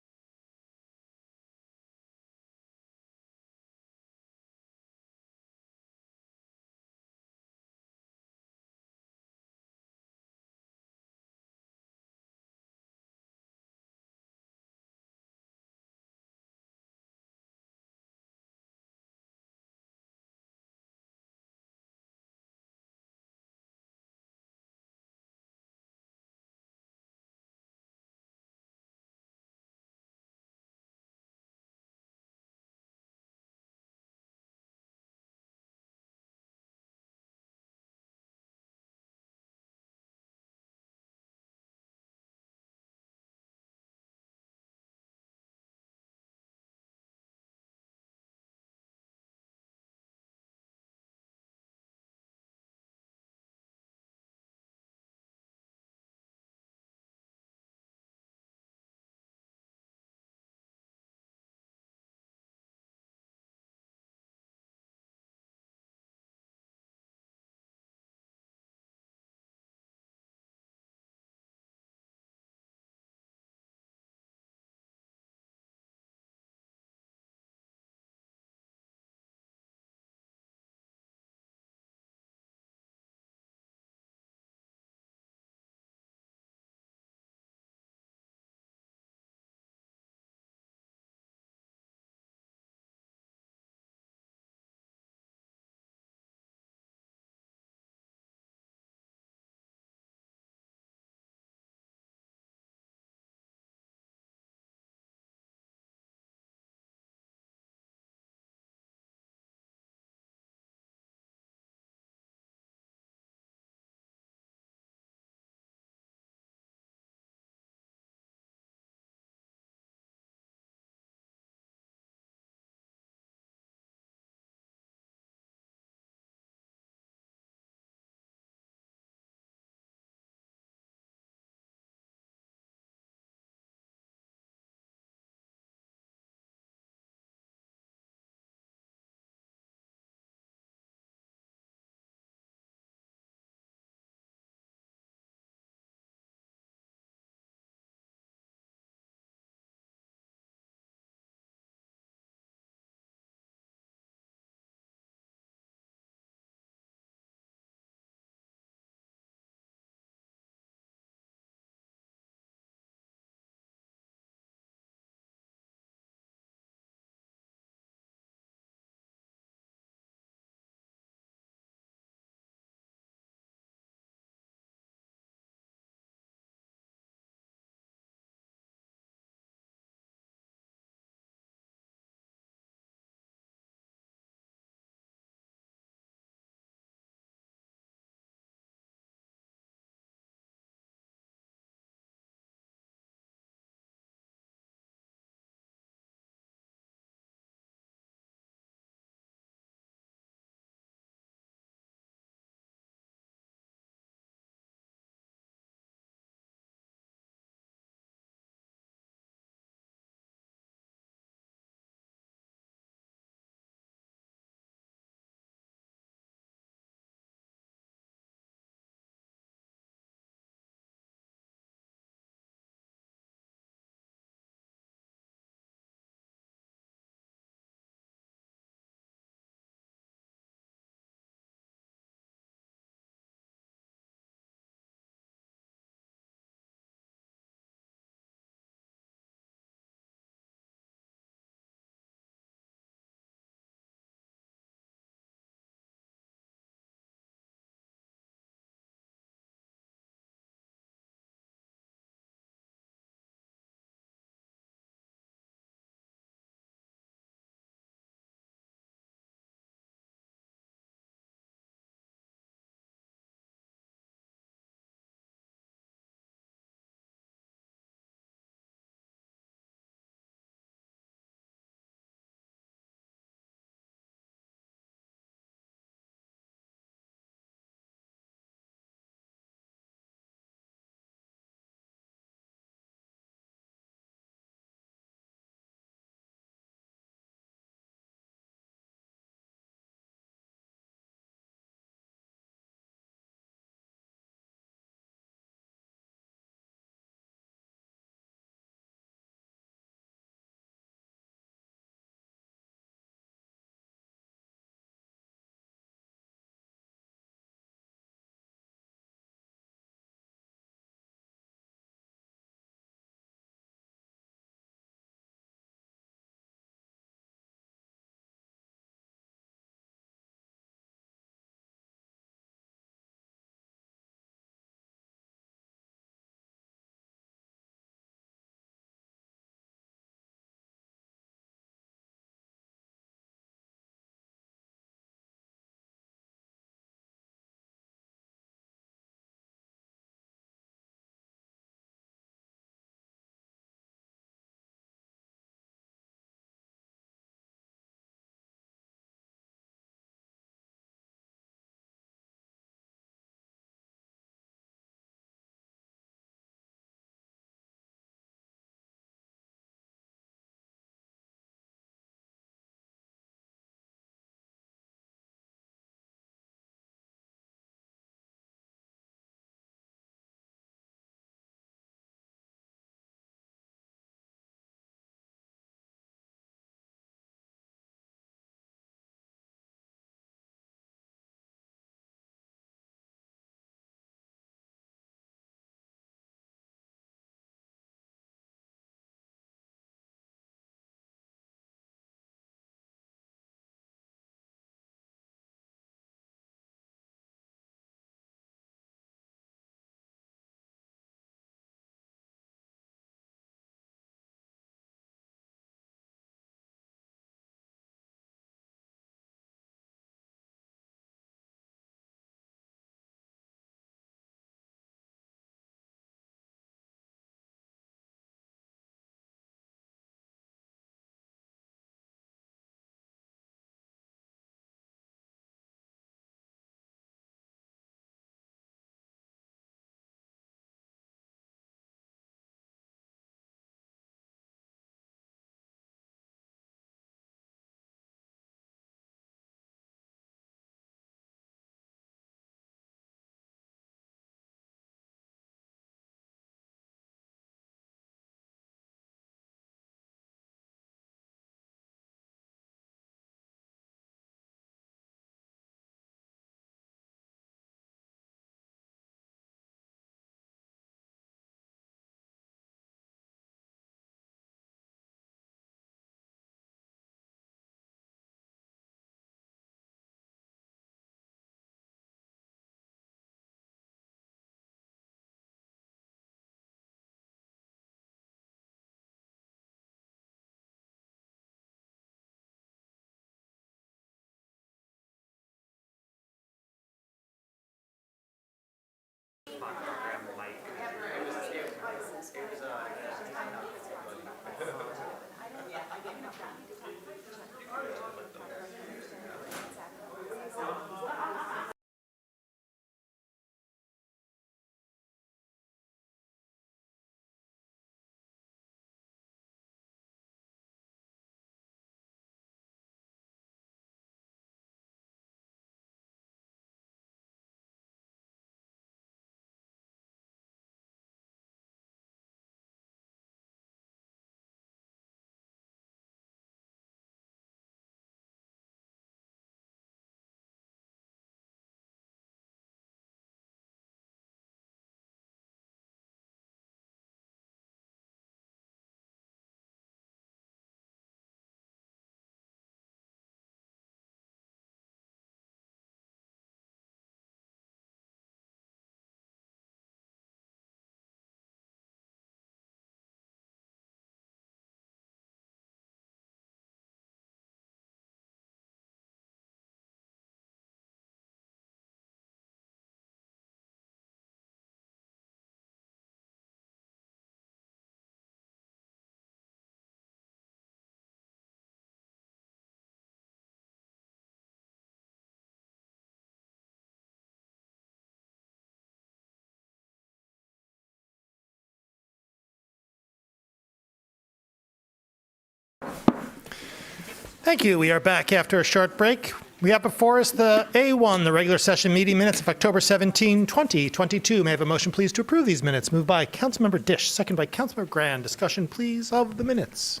Thank you. We are back after a short break. We have before us the A1, the regular session meeting minutes of October 17, 2022. May I have a motion, please, to approve these minutes? Moved by Councilmember Dish, second by Councilmember Grand. Discussion, please, of the minutes.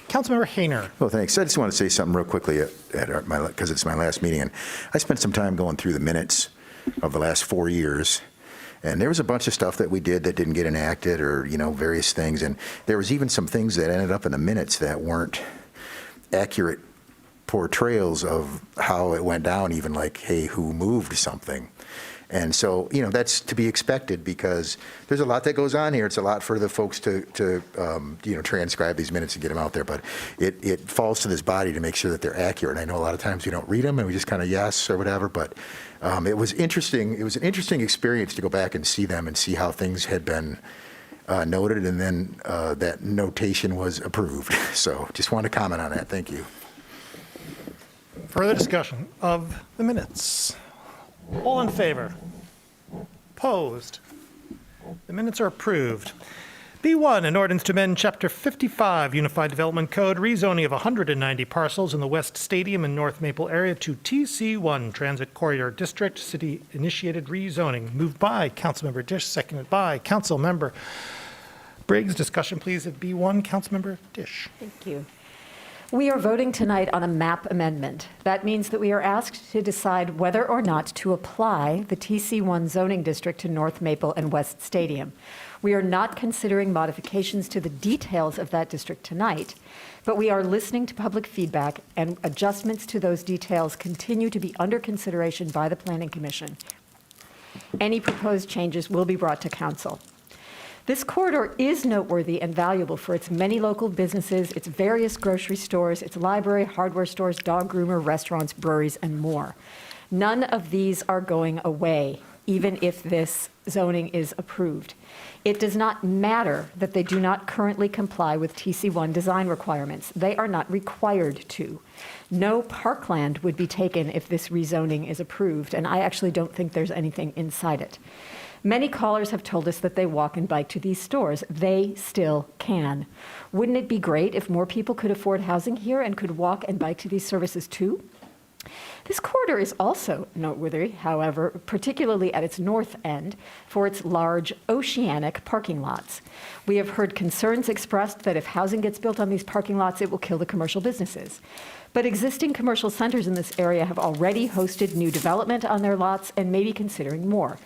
Councilmember Hayner. Well, thanks. I just want to say something real quickly because it's my last meeting. And I spent some time going through the minutes of the last 4 years. And there was a bunch of stuff that we did that didn't get enacted or, various things. And there was even some things that ended up in the minutes that weren't accurate portrayals of how it went down, even like, hey, who moved something? And so, that's to be expected because there's a lot that goes on here. It's a lot for the folks to transcribe these minutes and get them out there. But it falls to this body to make sure that they're accurate. I know a lot of times we don't read them and we just kind of yes or whatever. But it was interesting. It was an interesting experience to go back and see them and see how things had been noted, and then that notation was approved. So just want to comment on that. Thank you. Further discussion of the minutes. All in favor? Opposed? The minutes are approved. B1, an ordinance to amend Chapter 55 Unified Development Code, rezoning of 190 parcels in the West Stadium and North Maple area to TC1 Transit Corridor District, city-initiated rezoning. Moved by Councilmember Dish, seconded by Councilmember Briggs. Discussion, please, at B1. Councilmember Dish. Thank you. We are voting tonight on a map amendment. That means that we are asked to decide whether or not to apply the TC1 zoning district to North Maple and West Stadium. We are not considering modifications to the details of that district tonight, but we are listening to public feedback, and adjustments to those details continue to be under consideration by the Planning Commission. Any proposed changes will be brought to Council. This corridor is noteworthy and valuable for its many local businesses, its various grocery stores, its library, hardware stores, dog groomer, restaurants, breweries, and more. None of these are going away, even if this zoning is approved. It does not matter that they do not currently comply with TC1 design requirements. They are not required to. No parkland would be taken if this rezoning is approved, and I actually don't think there's anything inside it. Many callers have told us that they walk and bike to these stores. They still can. Wouldn't it be great if more people could afford housing here and could walk and bike to these services too? This corridor is also noteworthy, however, particularly at its north end, for its large oceanic parking lots. We have heard concerns expressed that if housing gets built on these parking lots, it will kill the commercial businesses. But existing commercial centers in this area have already hosted new development on their lots and may be considering more.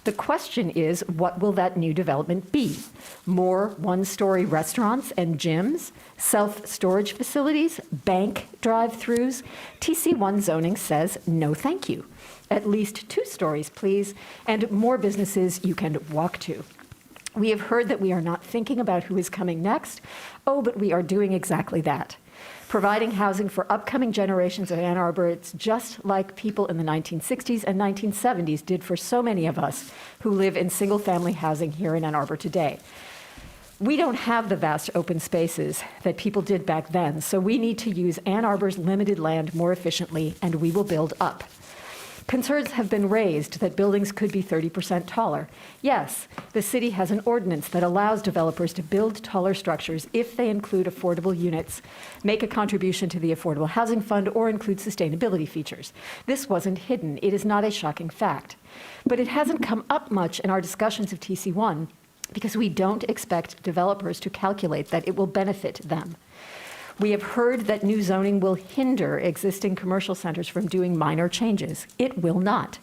The question is, what will that new development be? More one-story restaurants and gyms, self-storage facilities, bank drive-thrus? TC1 zoning says no thank you. At least 2 stories, please, and more businesses you can walk to. We have heard that we are not thinking about who is coming next. Oh, but we are doing exactly that. providing housing for upcoming generations of Ann Arborites, just like people in the 1960s and 1970s did for so many of us who live in single-family housing here in Ann Arbor today. We don't have the vast open spaces that people did back then, so we need to use Ann Arbor's limited land more efficiently, and we will build up. Concerns have been raised that buildings could be 30% taller. Yes, the city has an ordinance that allows developers to build taller structures if they include affordable units, make a contribution to the Affordable Housing Fund, or include sustainability features. This wasn't hidden. It is not a shocking fact. But it hasn't come up much in our discussions of TC1 because we don't expect developers to calculate that it will benefit them. We have heard that new zoning will hinder existing commercial centers from doing minor changes. It will not.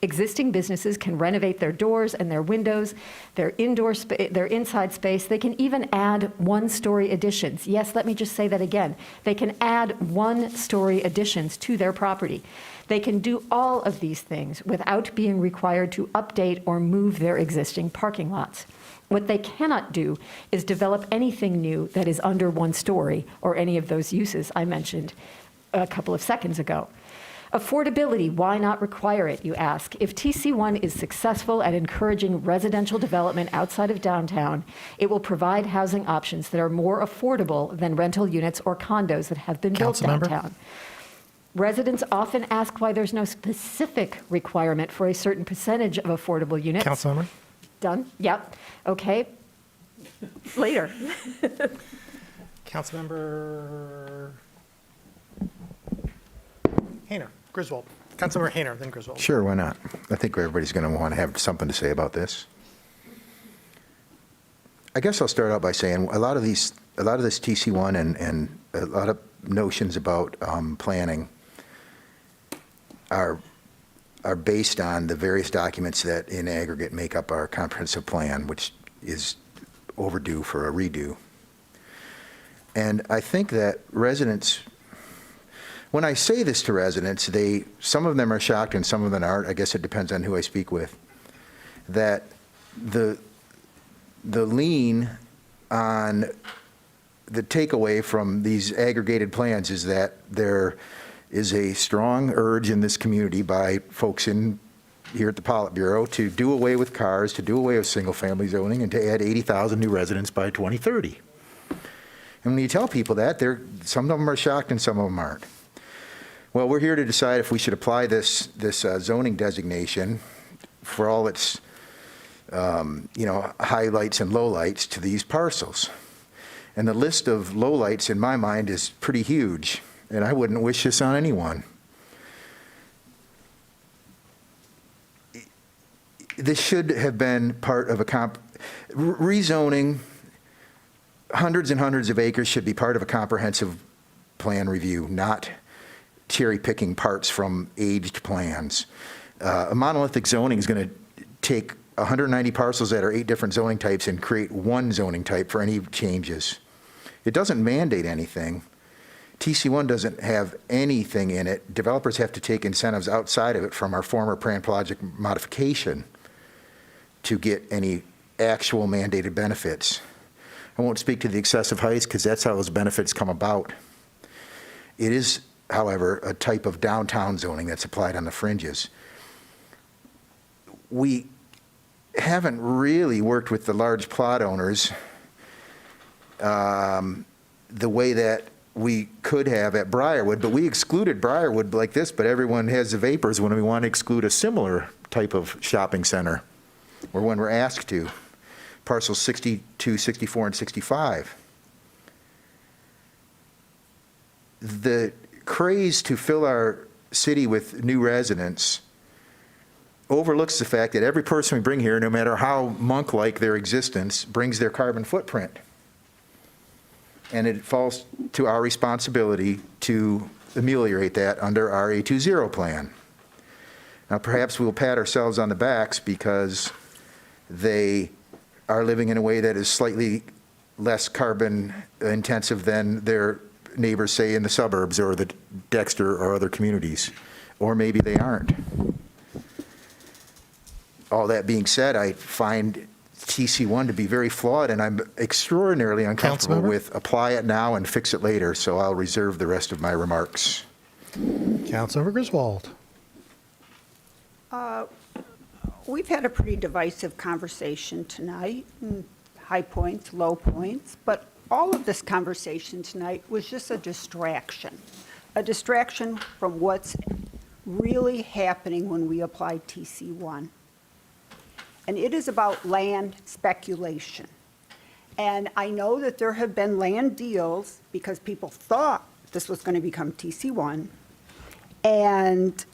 Existing businesses can renovate their doors and their windows, their inside space. They can even add one-story additions. Yes, let me just say that again. They can add one-story additions to their property. They can do all of these things without being required to update or move their existing parking lots. What they cannot do is develop anything new that is under one story or any of those uses I mentioned a couple of seconds ago. Affordability, why not require it, you ask? If TC1 is successful at encouraging residential development outside of downtown, it will provide housing options that are more affordable than rental units or condos that have been built downtown. Residents often ask why there's no specific requirement for a certain percentage of affordable units. Councilmember? Done? Yep. Okay. Later. Councilmember Hayner, Griswold. Councilmember Hayner, then Griswold. Sure, why not? I think everybody's going to want to have something to say about this. I guess I'll start out by saying a lot of this TC1 and a lot of notions about planning are based on the various documents that in aggregate make up our comprehensive plan, which is overdue for a redo. And I think that residents, when I say this to residents, some of them are shocked and some of them aren't. I guess it depends on who I speak with. That the lean on the takeaway from these aggregated plans is that there is a strong urge in this community by folks here at the Politburo to do away with cars, to do away with single-family zoning, and to add 80,000 new residents by 2030. And when you tell people that, some of them are shocked and some of them aren't. Well, we're here to decide if we should apply this zoning designation for all its highlights and lowlights to these parcels. And the list of lowlights in my mind is pretty huge, and I wouldn't wish this on anyone. This should have been part of a rezoning. Hundreds and hundreds of acres should be part of a comprehensive plan review, not cherry picking parts from aged plans. A monolithic zoning is going to take 190 parcels that are 8 different zoning types and create one zoning type for any changes. It doesn't mandate anything. TC1 doesn't have anything in it. Developers have to take incentives outside of it from our former plan project modification to get any actual mandated benefits. I won't speak to the excessive heights because that's how those benefits come about. It is, however, a type of downtown zoning that's applied on the fringes. We haven't really worked with the large plot owners the way that we could have at Briarwood, but we excluded Briarwood like this, but everyone has the vapors when we want to exclude a similar type of shopping center, or when we're asked to. Parcels 62, 64, and 65. The craze to fill our city with new residents overlooks the fact that every person we bring here, no matter how monk-like their existence, brings their carbon footprint. And it falls to our responsibility to ameliorate that under our A20 plan. Now, perhaps we'll pat ourselves on the backs because they are living in a way that is slightly less carbon intensive than their neighbors, say, in the suburbs or the Dexter or other communities. Or maybe they aren't. All that being said, I find TC1 to be very flawed, and I'm extraordinarily uncomfortable Councilmember? with apply it now and fix it later, so I'll reserve the rest of my remarks. Councilmember Griswold. We've had a pretty divisive conversation tonight, high points, low points, but all of this conversation tonight was just a distraction from what's really happening when we apply TC1. And it is about land speculation. And I know that there have been land deals because people thought this was going to become TC1. And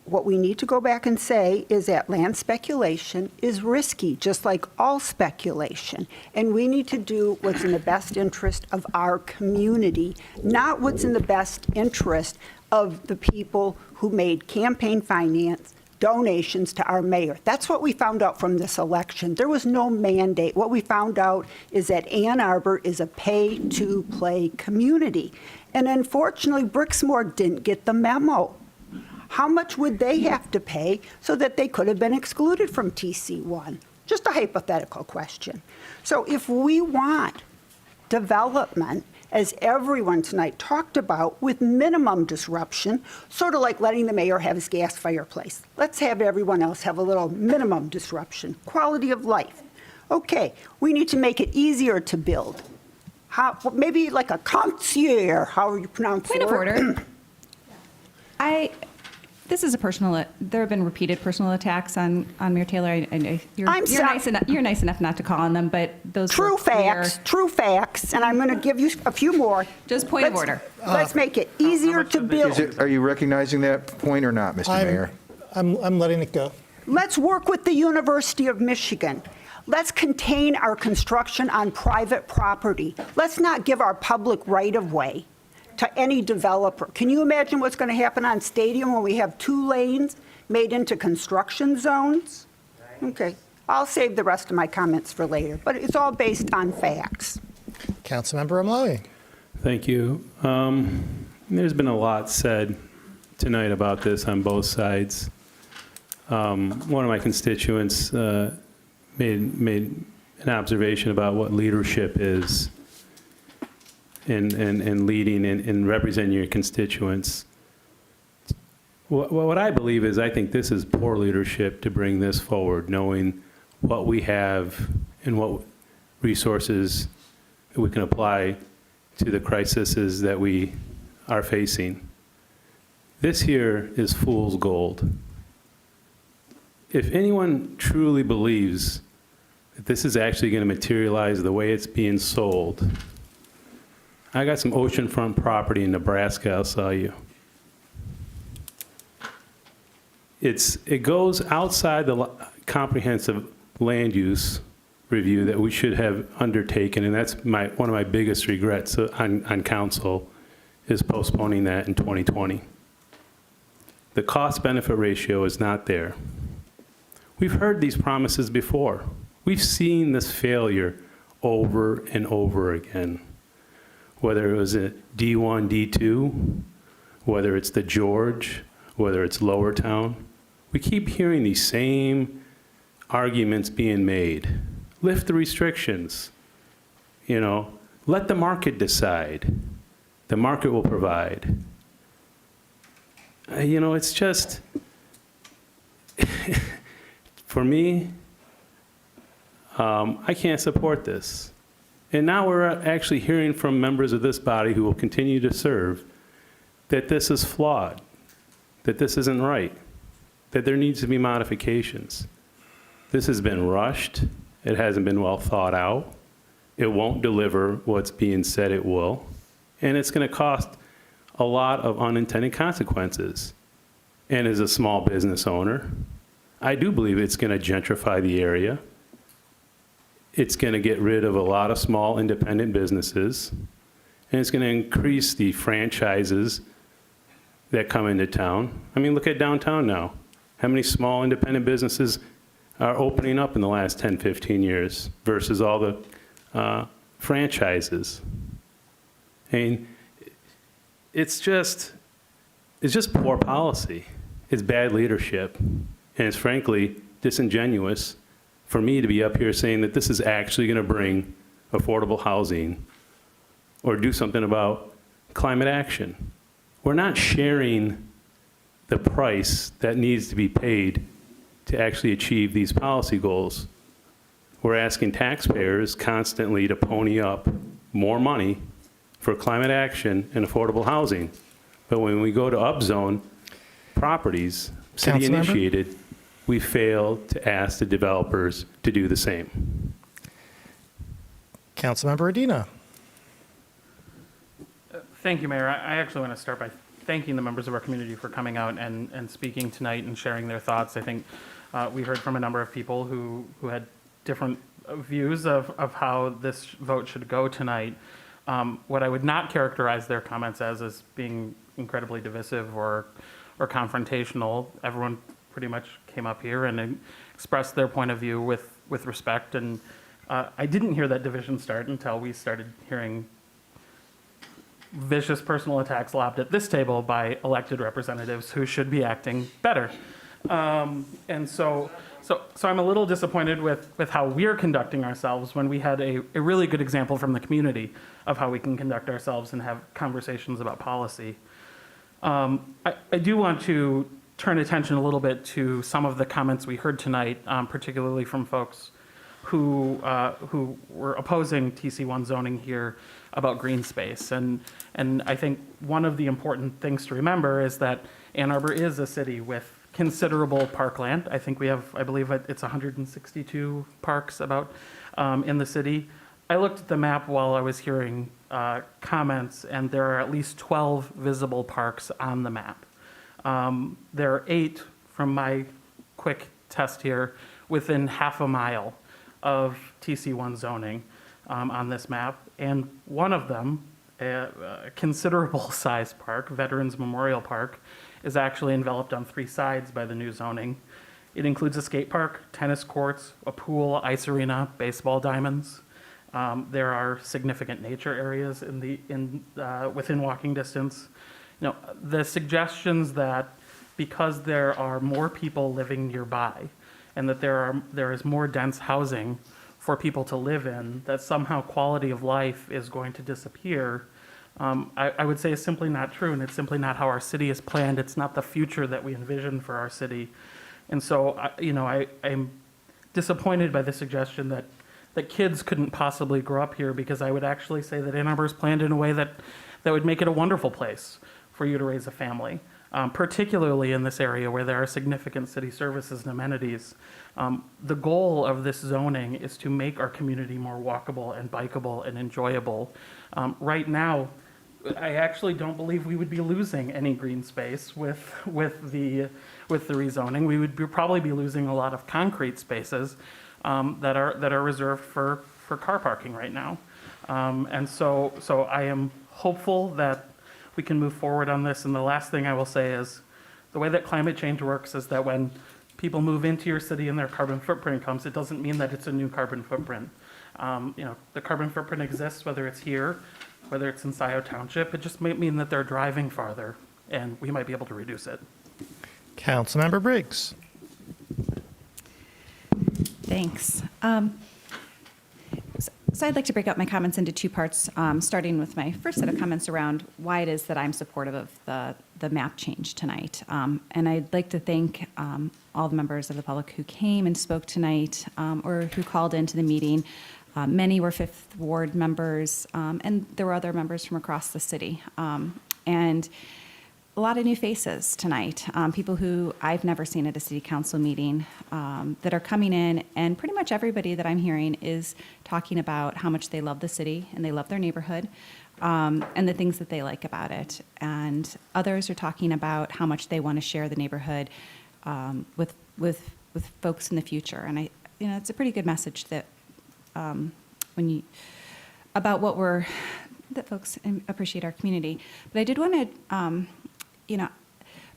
what we need to go back and say is that land speculation is risky, just like all speculation. And we need to do what's in the best interest of our community, not what's in the best interest of the people who made campaign finance donations to our mayor. That's what we found out from this election. There was no mandate. What we found out is that Ann Arbor is a pay-to-play community. And unfortunately, Brixmore didn't get the memo. How much would they have to pay so that they could have been excluded from TC1? Just a hypothetical question. So if we want development, as everyone tonight talked about, with minimum disruption, sort of like letting the mayor have his gas fireplace. Let's have everyone else have a little minimum disruption, quality of life. Okay, we need to make it easier to build. Maybe like a concierge, how you pronounce it? Point of order. This is a personal, there have been repeated personal attacks on Mayor Taylor. You're nice enough not to call on them, but those true facts, and I'm going to give you a few more. Just point of order. Let's make it easier to build. Are you recognizing that point or not, Mr. Mayor? I'm letting it go. Let's work with the University of Michigan. Let's contain our construction on private property. Let's not give our public right-of-way to any developer. Can you imagine what's going to happen on Stadium when we have 2 lanes made into construction zones? Okay, I'll save the rest of my comments for later, but it's all based on facts. Councilmember Amlawi. Thank you. There's been a lot said tonight about this on both sides. One of my constituents made an observation about what leadership is. And leading and representing your constituents. What I believe is I think this is poor leadership to bring this forward, knowing what we have and what resources we can apply to the crises that we are facing. This here is fool's gold. If anyone truly believes that this is actually going to materialize the way it's being sold, I got some oceanfront property in Nebraska I'll sell you. It goes outside the comprehensive land use review that we should have undertaken, and that's one of my biggest regrets on council is postponing that in 2020. The cost-benefit ratio is not there. We've heard these promises before. We've seen this failure over and over again. Whether it was a D1, D2, whether it's the George, whether it's Lower Town. We keep hearing these same arguments being made. Lift the restrictions. Let the market decide. The market will provide. It's just, for me, I can't support this. And now we're actually hearing from members of this body who will continue to serve that this is flawed, that this isn't right, that there needs to be modifications. This has been rushed. It hasn't been well thought out. It won't deliver what's being said it will. And it's going to cost a lot of unintended consequences. And as a small business owner, I do believe it's going to gentrify the area. It's going to get rid of a lot of small independent businesses, and it's going to increase the franchises that come into town. I mean, look at downtown now. How many small independent businesses are opening up in the last 10, 15 years versus all the franchises? I mean, it's just poor policy. It's bad leadership, and it's frankly disingenuous for me to be up here saying that this is actually going to bring affordable housing or do something about climate action. We're not sharing the price that needs to be paid to actually achieve these policy goals. We're asking taxpayers constantly to pony up more money for climate action and affordable housing. But when we go to upzone properties, city initiated, we fail to ask the developers to do the same. Councilmember Adina. Thank you, Mayor. I actually want to start by thanking the members of our community for coming out and speaking tonight and sharing their thoughts. I think we heard from a number of people who had different views of how this vote should go tonight. What I would not characterize their comments as is being incredibly divisive or confrontational. Everyone pretty much came up here and expressed their point of view with respect. And I didn't hear that division start until we started hearing vicious personal attacks lobbed at this table by elected representatives who should be acting better. And so I'm a little disappointed with how we're conducting ourselves when we had a really good example from the community of how we can conduct ourselves and have conversations about policy. I do want to turn attention a little bit to some of the comments we heard tonight, particularly from folks who were opposing TC1 zoning here about green space. And I think one of the important things to remember is that Ann Arbor is a city with considerable parkland. I think we have, I believe it's 162 parks about in the city. I looked at the map while I was hearing comments, and there are at least 12 visible parks on the map. There are 8 from my quick test here within half a mile of TC1 zoning on this map, and one of them, a considerable size park, Veterans Memorial Park, is actually enveloped on 3 sides by the new zoning. It includes a skate park, tennis courts, a pool, ice arena, baseball diamonds. There are significant nature areas within walking distance. You know, the suggestions that because there are more people living nearby and that there is more dense housing for people to live in, that somehow quality of life is going to disappear, I would say is simply not true, and it's simply not how our city is planned. It's not the future that we envision for our city. And so, I'm disappointed by the suggestion that kids couldn't possibly grow up here, because I would actually say that Ann Arbor is planned in a way that would make it a wonderful place for you to raise a family, particularly in this area where there are significant city services and amenities. The goal of this zoning is to make our community more walkable and bikeable and enjoyable. Right now, I actually don't believe we would be losing any green space with the rezoning. We would probably be losing a lot of concrete spaces that are reserved for car parking right now. And so I am hopeful that we can move forward on this. And the last thing I will say is the way that climate change works is that when people move into your city and their carbon footprint comes, it doesn't mean that it's a new carbon footprint. The carbon footprint exists whether it's here, whether it's in Scioto Township. It just might mean that they're driving farther, and we might be able to reduce it. Councilmember Briggs. Thanks. So I'd like to break up my comments into 2 parts, starting with my first set of comments around why it is that I'm supportive of the map change tonight. And I'd like to thank all the members of the public who came and spoke tonight, or who called into the meeting. Many were 5th Ward members, and there were other members from across the city. And a lot of new faces tonight, people who I've never seen at a city council meeting, that are coming in, and pretty much everybody that I'm hearing is talking about how much they love the city and they love their neighborhood, and the things that they like about it. And others are talking about how much they want to share the neighborhood with folks in the future. And it's a pretty good message that about that folks appreciate our community. But I did want to,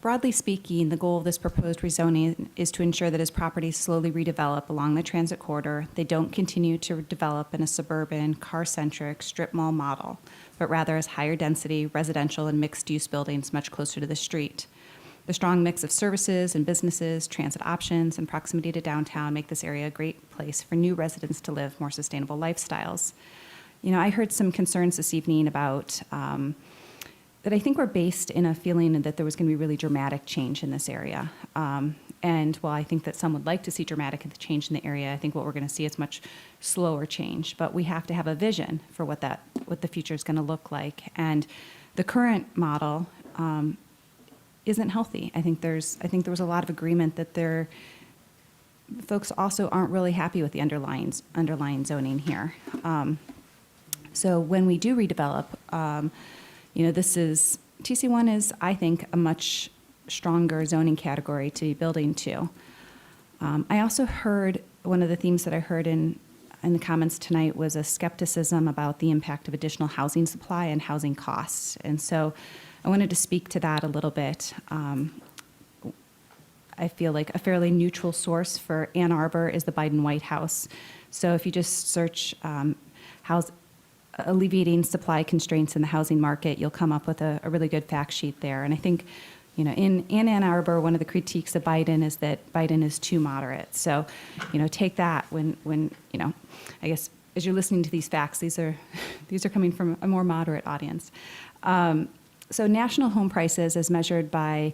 broadly speaking, the goal of this proposed rezoning is to ensure that as properties slowly redevelop along the transit corridor, they don't continue to develop in a suburban, car-centric strip mall model, but rather as higher density residential and mixed-use buildings much closer to the street. The strong mix of services and businesses, transit options, and proximity to downtown make this area a great place for new residents to live more sustainable lifestyles. You know, I heard some concerns this evening about that I think were based in a feeling that there was going to be really dramatic change in this area. And while I think that some would like to see dramatic change in the area, I think what we're going to see is much slower change. But we have to have a vision for what the future is going to look like. And the current model isn't healthy. I think there was a lot of agreement that folks also aren't really happy with the underlying zoning here. So when we do redevelop, you know, TC1 is, I think, a much stronger zoning category to be building to. I also heard, one of the themes that I heard in the comments tonight was a skepticism about the impact of additional housing supply and housing costs. And so I wanted to speak to that a little bit. I feel like a fairly neutral source for Ann Arbor is the Biden White House. So if you just search alleviating supply constraints in the housing market, you'll come up with a really good fact sheet there. And I think, you know, in Ann Arbor, one of the critiques of Biden is that Biden is too moderate. So, you know, take that when you know, I guess as you're listening to these facts, these are coming from a more moderate audience. So national home prices, as measured by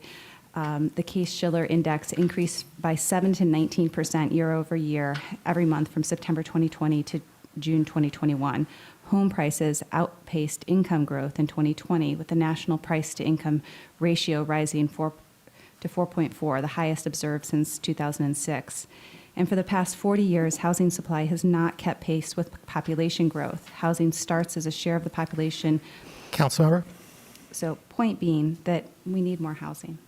the Case-Shiller Index, increased by 7 to 19% year over year every month from September 2020 to June 2021. Home prices outpaced income growth in 2020, with the national price-to-income ratio rising to 4.4, the highest observed since 2006. And for the past 40 years, housing supply has not kept pace with population growth. Housing starts as a share of the population. Councilmember? So point being that we need more housing.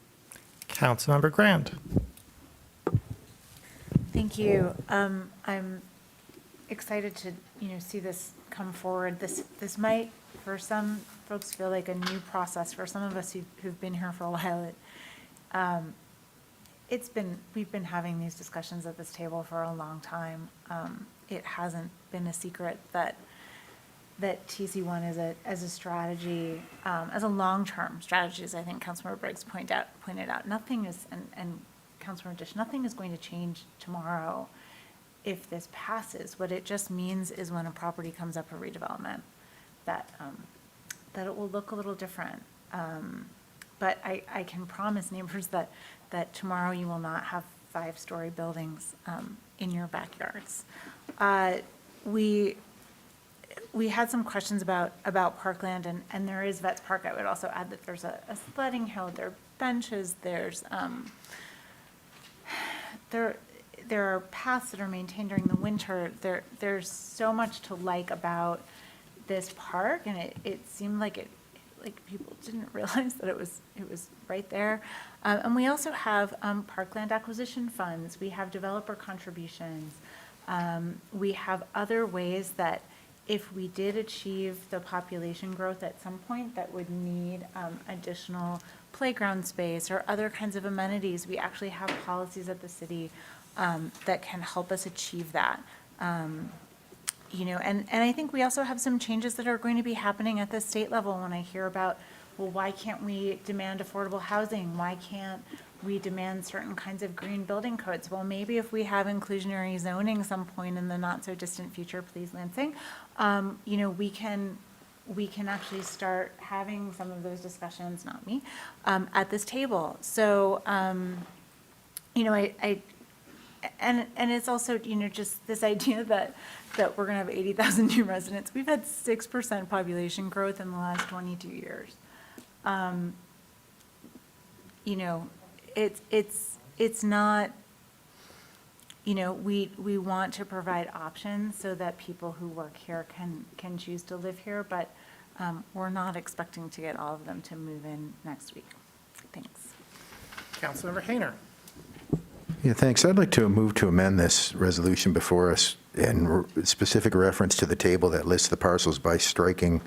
Councilmember Grand. Thank you. I'm excited to see this come forward. This might, for some folks, feel like a new process. For some of us who've been here for a while, we've been having these discussions at this table for a long time. It hasn't been a secret that TC1 as a strategy, as a long-term strategy, as I think Councilmember Briggs pointed out, nothing is, and Councilmember Dish, nothing is going to change tomorrow if this passes. What it just means is when a property comes up for redevelopment, that it will look a little different. But I can promise neighbors that tomorrow you will not have 5-story buildings in your backyards. We had some questions about Parkland, and there is Vets Park. I would also add that there's a sledding hill, there are benches, there are paths that are maintained during the winter. There's so much to like about this park, and it seemed like people didn't realize that it was right there. And we also have parkland acquisition funds. We have developer contributions. We have other ways that if we did achieve the population growth at some point that would need additional playground space or other kinds of amenities, we actually have policies at the city that can help us achieve that. And I think we also have some changes that are going to be happening at the state level. When I hear about, well, why can't we demand affordable housing? Why can't we demand certain kinds of green building codes? Well, maybe if we have inclusionary zoning some point in the not so distant future, please Lansing, we can actually start having some of those discussions, not me, at this table. So, and it's also, just this idea that we're going to have 80,000 new residents. We've had 6% population growth in the last 22 years. It's not, we want to provide options so that people who work here can choose to live here, but we're not expecting to get all of them to move in next week. Thanks. Councilmember Hayner. Yeah, thanks. I'd like to move to amend this resolution before us in specific reference to the table that lists the parcels by striking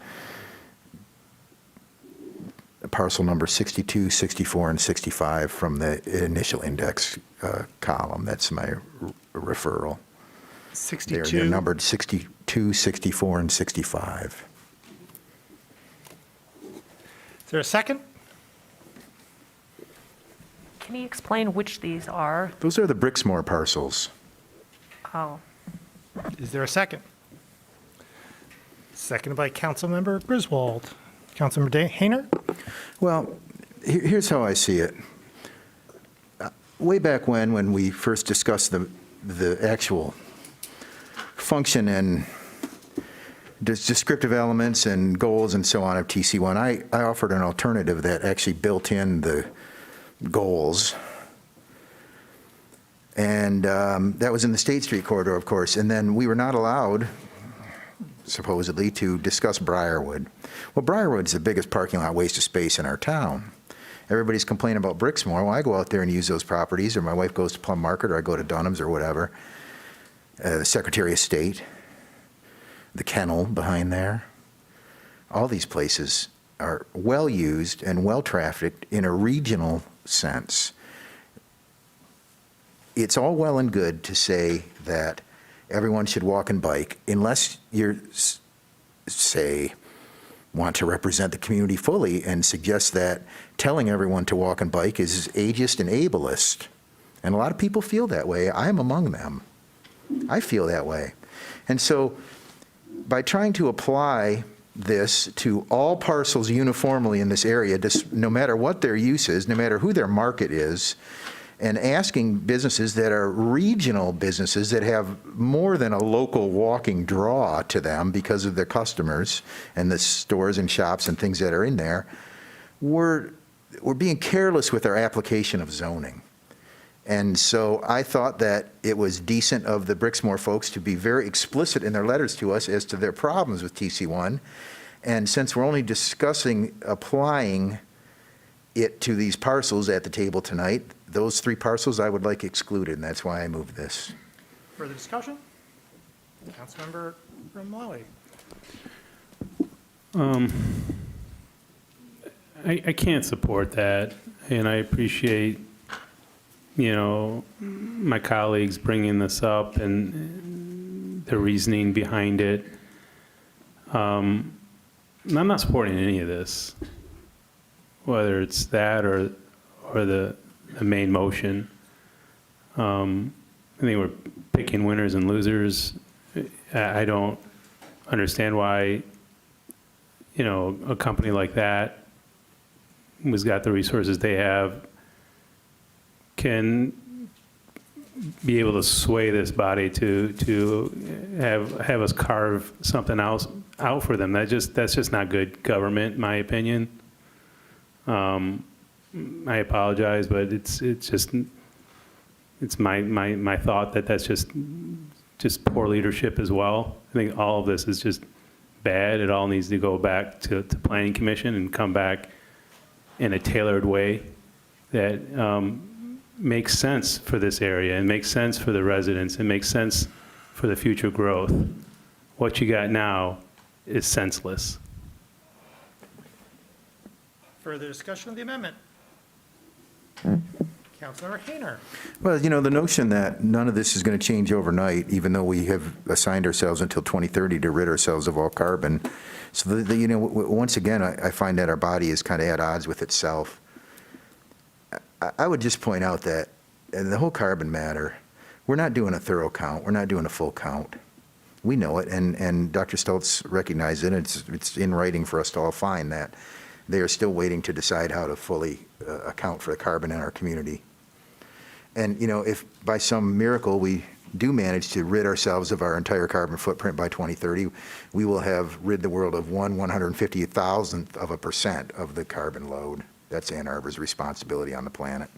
parcel number 62, 64, and 65 from the initial index column. That's my referral. 62. They're numbered 62, 64, and 65. Is there a second? Can you explain which these are? Those are the Brixmore parcels. Oh. Is there a second? Seconded by Councilmember Griswold. Councilmember Hayner? Well, here's how I see it. Way back when we first discussed the actual function and descriptive elements and goals and so on of TC1, I offered an alternative that actually built in the goals. And that was in the State Street corridor, of course. And then we were not allowed, supposedly, to discuss Briarwood. Well, Briarwood's the biggest parking lot waste of space in our town. Everybody's complaining about Brixmore. Well, I go out there and use those properties, or my wife goes to Plum Market, or I go to Dunham's or whatever. The Secretary of State, the kennel behind there. All these places are well used and well trafficked in a regional sense. It's all well and good to say that everyone should walk and bike unless you're, say, want to represent the community fully and suggest that telling everyone to walk and bike is ageist and ableist. And a lot of people feel that way. I'm among them. I feel that way. And so by trying to apply this to all parcels uniformly in this area, no matter what their use is, no matter who their market is, and asking businesses that are regional businesses that have more than a local walking draw to them because of their customers and the stores and shops and things that are in there, we're being careless with our application of zoning. And so I thought that it was decent of the Brixmore folks to be very explicit in their letters to us as to their problems with TC1. And since we're only discussing applying it to these parcels at the table tonight, those 3 parcels I would like excluded, and that's why I moved this. Further discussion? Councilmember Romali. I can't support that, and I appreciate, my colleagues bringing this up and the reasoning behind it. I'm not supporting any of this, whether it's that or the main motion. I think we're picking winners and losers. I don't understand why, a company like that, who's got the resources they have, can be able to sway this body to have us carve something else out for them. That's just not good government, in my opinion. I apologize, but it's my thought that that's just poor leadership as well. I think all of this is just bad. It all needs to go back to Planning Commission and come back in a tailored way that makes sense for this area and makes sense for the residents and makes sense for the future growth. What you got now is senseless. Further discussion of the amendment? Councilmember Hayner. Well, the notion that none of this is going to change overnight, even though we have assigned ourselves until 2030 to rid ourselves of all carbon. So, once again, I find that our body is kind of at odds with itself. I would just point out that in the whole carbon matter, we're not doing a thorough count. We're not doing a full count. We know it, and Dr. Stoltz recognized it. It's in writing for us to all find that they are still waiting to decide how to fully account for the carbon in our community. And, if by some miracle we do manage to rid ourselves of our entire carbon footprint by 2030, we will have rid the world of 1/150,000th of a percent of the carbon load. That's Ann Arbor's responsibility on the planet.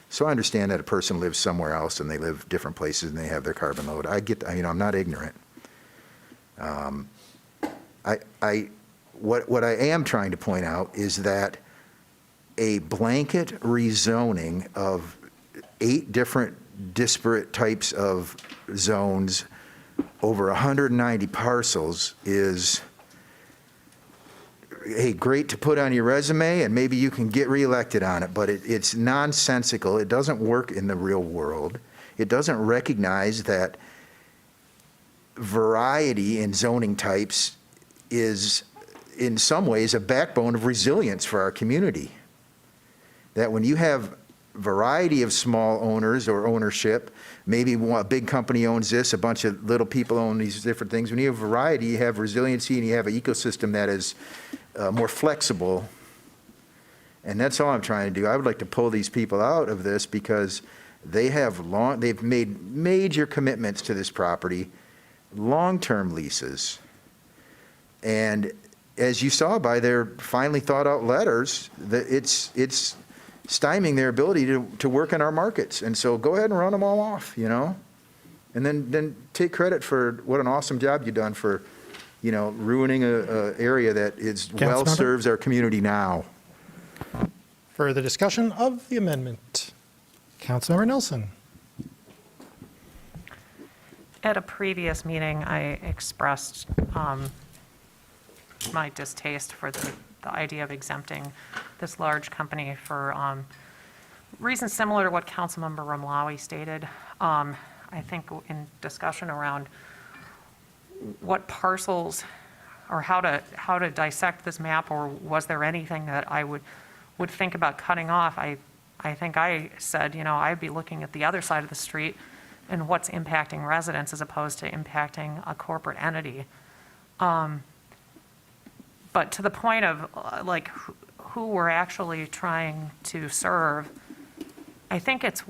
So I understand that a person lives somewhere else and they live different places and they have their carbon load. I get, I'm not ignorant. What I am trying to point out is that a blanket rezoning of 8 different disparate types of zones over 190 parcels is, hey, great to put on your resume and maybe you can get reelected on it, but it's nonsensical. It doesn't work in the real world. It doesn't recognize that variety in zoning types is in some ways a backbone of resilience for our community. That when you have variety of small owners or ownership. Maybe a big company owns this, a bunch of little people own these different things. When you have variety, you have resiliency and you have an ecosystem that is more flexible. And that's all I'm trying to do. I would like to pull these people out of this because they've made major commitments to this property, long-term leases. And as you saw by their finely thought out letters, that it's stymieing their ability to work in our markets. And so go ahead and run them all off, and then take credit for what an awesome job you've done for, ruining a area that well serves our community now. Further discussion of the amendment. Councilmember Nelson. At a previous meeting, I expressed my distaste for the idea of exempting this large company for reasons similar to what Councilmember Ramlawi stated. I think in discussion around what parcels or how to dissect this map, or was there anything that I would think about cutting off, I think I said, I'd be looking at the other side of the street and what's impacting residents as opposed to impacting a corporate entity. But to the point of who we're actually trying to serve, I think it's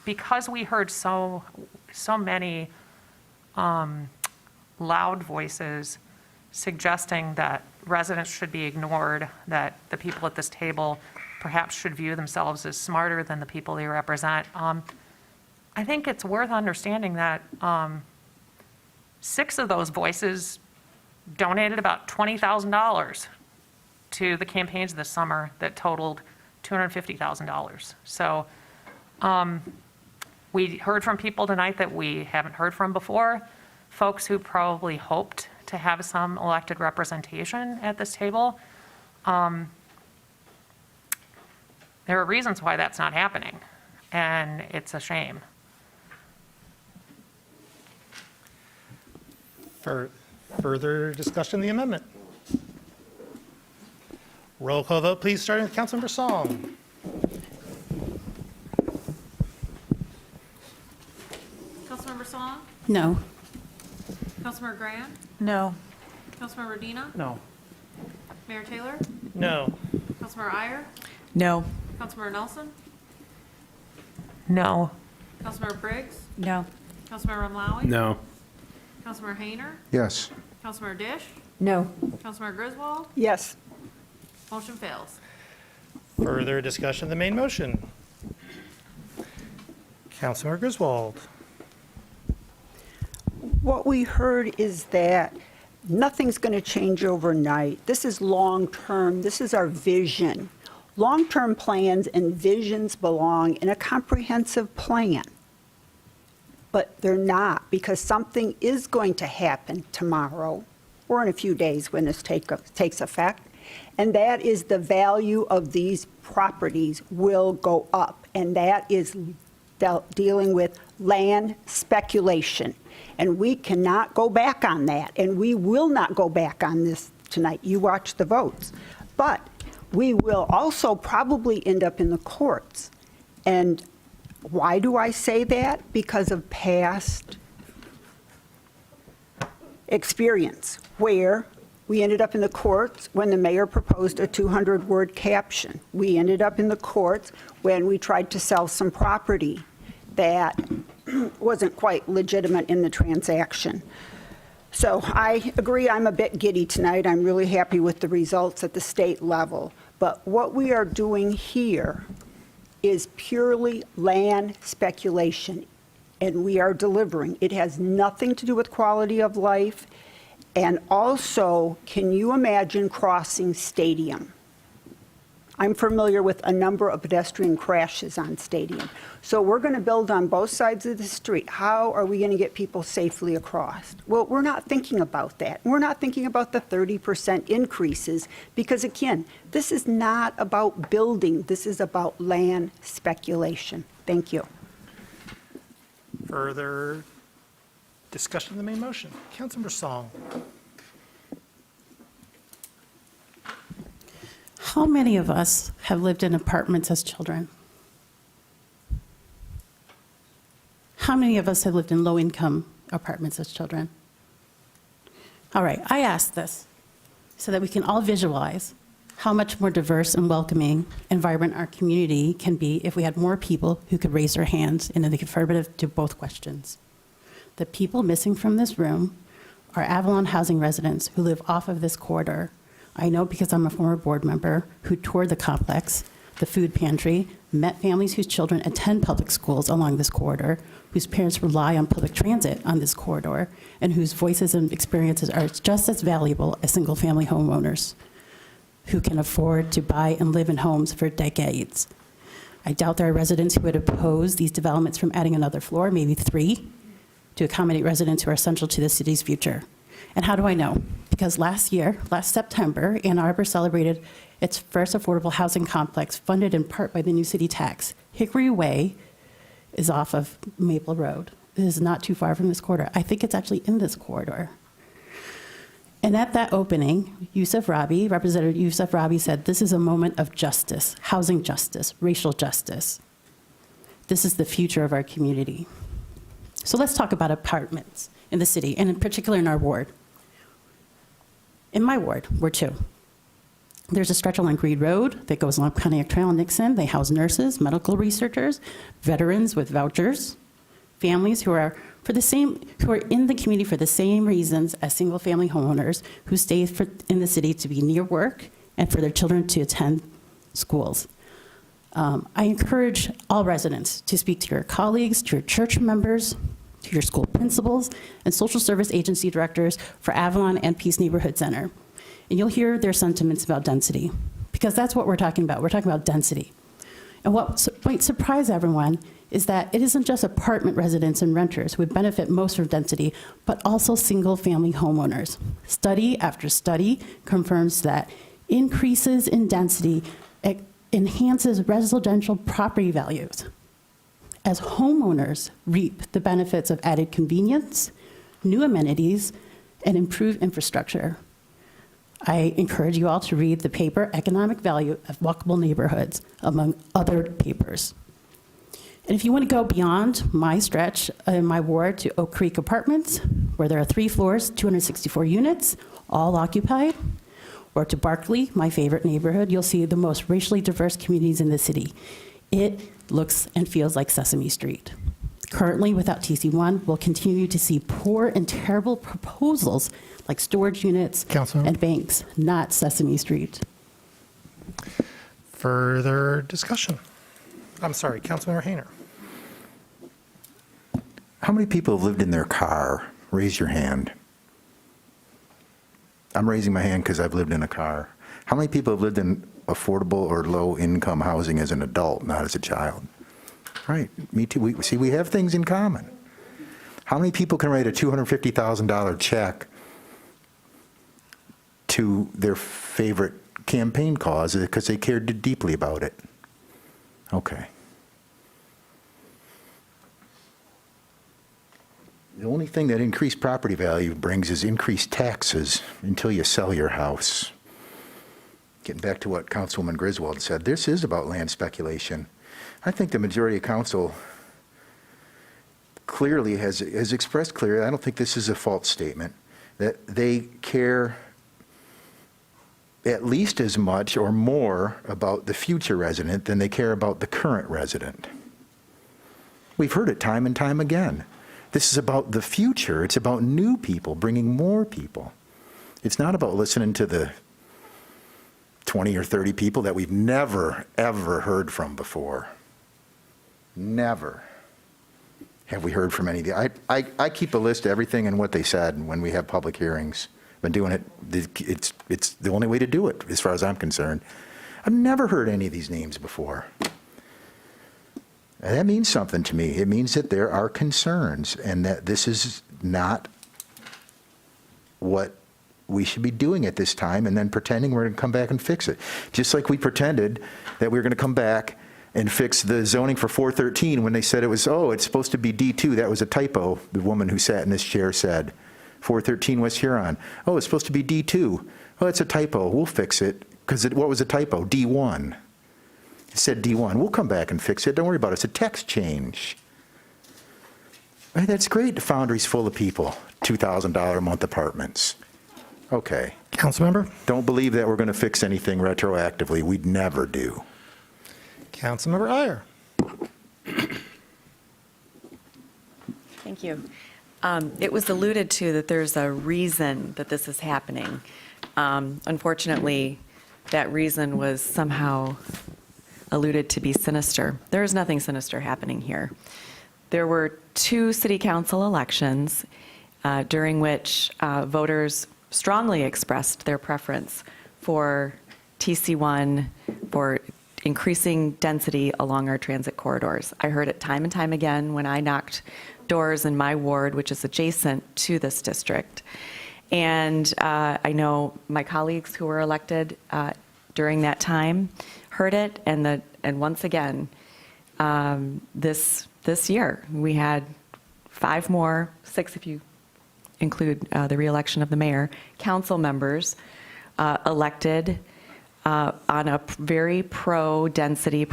because we heard so many loud voices suggesting that residents should be ignored, that the people at this table perhaps should view themselves as smarter than the people they represent. I think it's worth understanding that 6 of those voices donated about $20,000 to the campaigns this summer that totaled $250,000. So we heard from people tonight that we haven't heard from before, folks who probably hoped to have some elected representation at this table. There are reasons why that's not happening, and it's a shame. For further discussion of the amendment. Roll call vote, please, starting with Councilmember Song. Councilmember Song? No. Councilmember Graham? No. Councilmember Dina? No. Mayor Taylor? No. Councilmember Iyer? No. Councilmember Nelson? No. Councilmember Briggs? No. Councilmember Ramlawi? No. Councilmember Hayner? Yes. Councilmember Dish? No. Councilmember Griswold? Yes. Motion fails. Further discussion of the main motion. Councilmember Griswold. What we heard is that nothing's going to change overnight. This is long-term. This is our vision. Long-term plans and visions belong in a comprehensive plan. But they're not, because something is going to happen tomorrow or in a few days when this takes effect. And that is the value of these properties will go up. And that is dealing with land speculation. And we cannot go back on that. And we will not go back on this tonight. You watch the votes. But we will also probably end up in the courts. And why do I say that? Because of past experience where we ended up in the courts when the mayor proposed a 200-word caption. We ended up in the courts when we tried to sell some property that wasn't quite legitimate in the transaction. So I agree, I'm a bit giddy tonight. I'm really happy with the results at the state level. But what we are doing here is purely land speculation, and we are delivering. It has nothing to do with quality of life. And also, can you imagine crossing Stadium? I'm familiar with a number of pedestrian crashes on Stadium. So we're going to build on both sides of the street. How are we going to get people safely across? Well, we're not thinking about that. We're not thinking about the 30% increases because, again, this is not about building. This is about land speculation. Thank you. Further discussion of the main motion. Councilmember Song. How many of us have lived in apartments as children? How many of us have lived in low-income apartments as children? All right, I ask this so that we can all visualize how much more diverse and welcoming and vibrant our community can be if we had more people who could raise their hands in the affirmative to both questions. The people missing from this room are Avalon housing residents who live off of this corridor. I know because I'm a former board member who toured the complex, the food pantry, met families whose children attend public schools along this corridor, whose parents rely on public transit on this corridor, and whose voices and experiences are just as valuable as single-family homeowners who can afford to buy and live in homes for decades. I doubt there are residents who would oppose these developments from adding another floor, maybe 3, to accommodate residents who are essential to the city's future. And how do I know? Because last September, Ann Arbor celebrated its first affordable housing complex funded in part by the new city tax. Hickory Way is off of Maple Road. It is not too far from this corridor. I think it's actually in this corridor. And at that opening, Representative Yusuf Rabi said, this is a moment of justice, housing justice, racial justice. This is the future of our community. So let's talk about apartments in the city, and in particular in our ward. In my ward, Ward 2, there's a stretch along Greed Road that goes along Pontiac Trail and Nixon. They house nurses, medical researchers, veterans with vouchers, families who are in the community for the same reasons as single-family homeowners who stay in the city to be near work and for their children to attend schools. I encourage all residents to speak to your colleagues, to your church members, to your school principals, and social service agency directors for Avalon and Peace Neighborhood Center. And you'll hear their sentiments about density, because that's what we're talking about. We're talking about density. And what might surprise everyone is that it isn't just apartment residents and renters who would benefit most from density, but also single-family homeowners. Study after study confirms that increases in density enhances residential property values, as homeowners reap the benefits of added convenience, new amenities, and improved infrastructure. I encourage you all to read the paper, Economic Value of Walkable Neighborhoods, among other papers. And if you want to go beyond my stretch in my ward to Oak Creek Apartments, where there are 3 floors, 264 units, all occupied, or to Barkley, my favorite neighborhood, you'll see the most racially diverse communities in the city. It looks and feels like Sesame Street. Currently, without TC1, we'll continue to see poor and terrible proposals like storage units and banks, not Sesame Street. Further discussion? I'm sorry, Councilmember Hayner. How many people have lived in their car? Raise your hand. I'm raising my hand because I've lived in a car. How many people have lived in affordable or low-income housing as an adult, not as a child? Right, me too. We have things in common. How many people can write a $250,000 check to their favorite campaign cause because they cared deeply about it? Okay. The only thing that increased property value brings is increased taxes until you sell your house. Getting back to what Councilwoman Griswold said, this is about land speculation. I think the majority of council clearly has expressed clearly, I don't think this is a false statement, that they care at least as much or more about the future resident than they care about the current resident. We've heard it time and time again. This is about the future. It's about new people, bringing more people. It's not about listening to the 20 or 30 people that we've never, ever heard from before. Never have we heard from any of the, I keep a list of everything and what they said when we have public hearings. Been doing it, it's the only way to do it, as far as I'm concerned. I've never heard any of these names before. And that means something to me. It means that there are concerns and that this is not what we should be doing at this time and then pretending we're going to come back and fix it. Just like we pretended that we were going to come back and fix the zoning for 413 when they said it was, oh, it's supposed to be D2. That was a typo, the woman who sat in this chair said. 413 West Huron. Oh, it's supposed to be D2. Oh, it's a typo. We'll fix it. Because what was a typo? D1. It said D1. We'll come back and fix it. Don't worry about it. It's a text change. Hey, that's great. The Foundry's full of people, $2,000 a month apartments. Okay. Councilmember? Don't believe that we're going to fix anything retroactively. We'd never do. Councilmember Iyer? Thank you. It was alluded to that there's a reason that this is happening. Unfortunately, that reason was somehow alluded to be sinister. There is nothing sinister happening here. There were 2 city council elections during which voters strongly expressed their preference for TC1, for increasing density along our transit corridors. I heard it time and time again when I knocked doors in my ward, which is adjacent to this district. And I know my colleagues who were elected during that time heard it, and once again, this year, we had 5 more, 6 if you include the reelection of the mayor, council members elected on a very pro-density,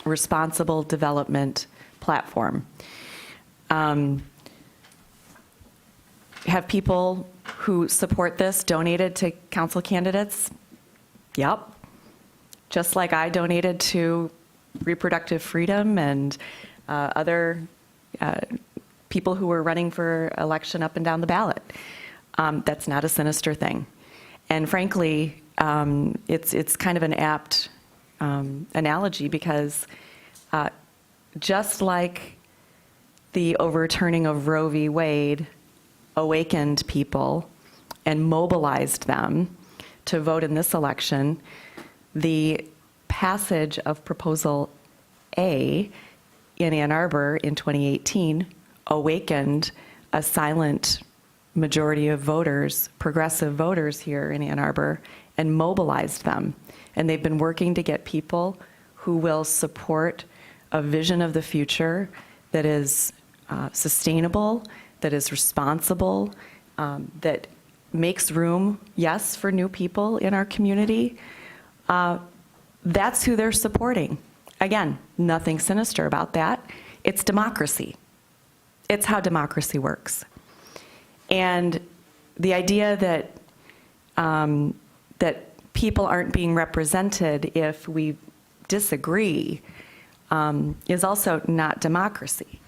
responsible development platform. Have people who support this donated to council candidates? Yep. Just like I donated to reproductive freedom and other people who were running for election up and down the ballot. That's not a sinister thing. And frankly, it's kind of an apt analogy because just like the overturning of Roe v. Wade awakened people and mobilized them to vote in this election, the passage of Proposal A in Ann Arbor in 2018 awakened a silent majority of voters, progressive voters here in Ann Arbor, and mobilized them. And they've been working to get people who will support a vision of the future that is sustainable, that is responsible, that makes room, yes, for new people in our community. That's who they're supporting. Again, nothing sinister about that. It's democracy. It's how democracy works. And the idea that that people aren't being represented if we disagree is also not democracy.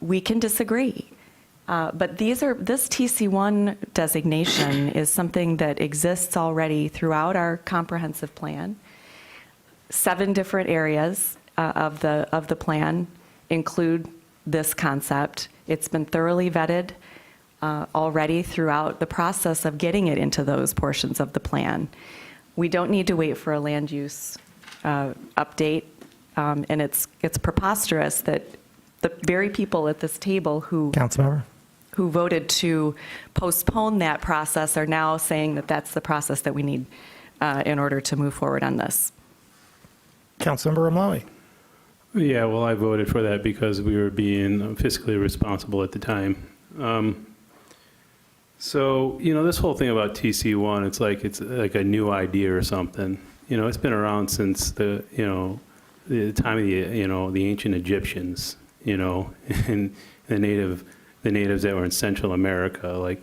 We can disagree. But this TC1 designation is something that exists already throughout our comprehensive plan. 7 different areas of the plan include this concept. It's been thoroughly vetted already throughout the process of getting it into those portions of the plan. We don't need to wait for a land use update, and it's preposterous that the very people at this table who voted to postpone that process are now saying that that's the process that we need in order to move forward on this. Councilmember Ramlawi. Yeah, well, I voted for that because we were being fiscally responsible at the time. So, this whole thing about TC1, it's like a new idea or something. It's been around since the time of the ancient Egyptians, and the natives that were in Central America, like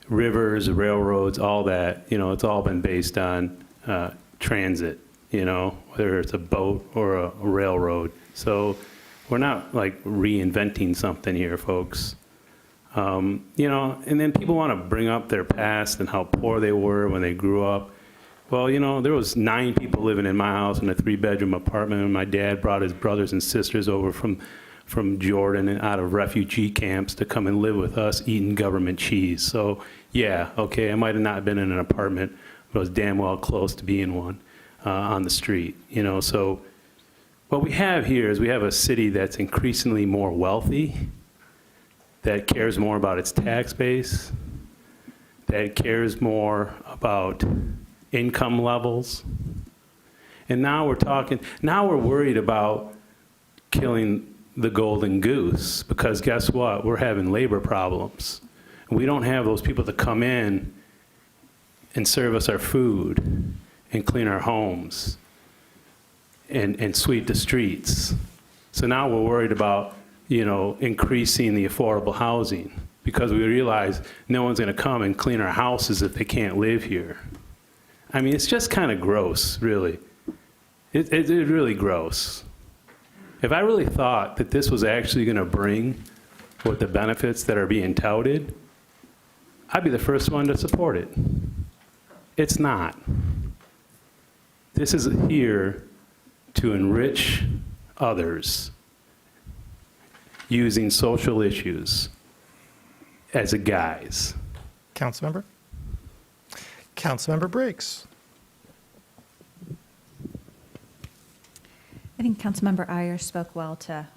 rivers, railroads, all that, it's all been based on transit, whether it's a boat or a railroad. So we're not like reinventing something here, folks. And then people want to bring up their past and how poor they were when they grew up. Well, there was 9 people living in my house in a 3-bedroom apartment, and my dad brought his brothers and sisters over from Jordan and out of refugee camps to come and live with us eating government cheese. So yeah, okay, I might have not been in an apartment, but I was damn well close to being one on the street. So what we have here is we have a city that's increasingly more wealthy, that cares more about its tax base, that cares more about income levels. And now we're worried about killing the golden goose, because guess what? We're having labor problems. We don't have those people to come in and serve us our food and clean our homes and sweep the streets. So now we're worried about, increasing the affordable housing because we realize no one's going to come and clean our houses if they can't live here. I mean, it's just kind of gross, really. It's really gross. If I really thought that this was actually going to bring what the benefits that are being touted, I'd be the first one to support it. It's not. This is here to enrich others using social issues as a guise. Councilmember? Councilmember Briggs. I think Councilmember Iyer spoke well to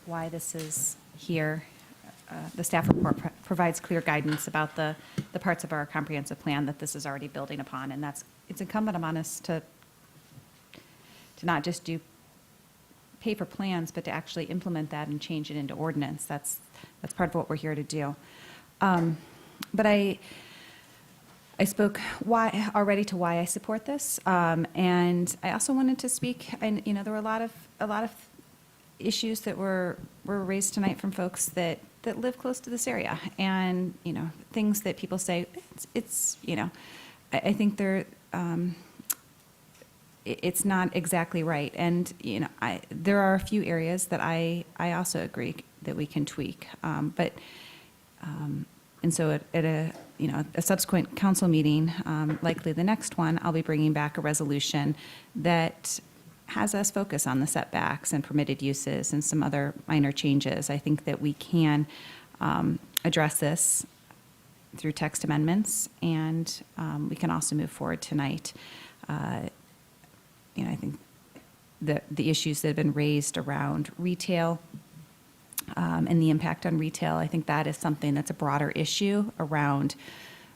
why this is here. The staff report provides clear guidance about the parts of our comprehensive plan that this is already building upon, and it's incumbent upon us to not just do paper plans, but to actually implement that and change it into ordinance. That's part of what we're here to do. But I spoke already to why I support this, and I also wanted to speak. And there were a lot of issues that were raised tonight from folks that live close to this area, and things that people say it's I think they're. It's not exactly right, and there are a few areas that I also agree that we can tweak, but and so at a subsequent council meeting, likely the next one, I'll be bringing back a resolution that has us focus on the setbacks and permitted uses and some other minor changes. I think that we can address this through text amendments, and we can also move forward tonight. I think the issues that have been raised around retail and the impact on retail, I think that is something that's a broader issue around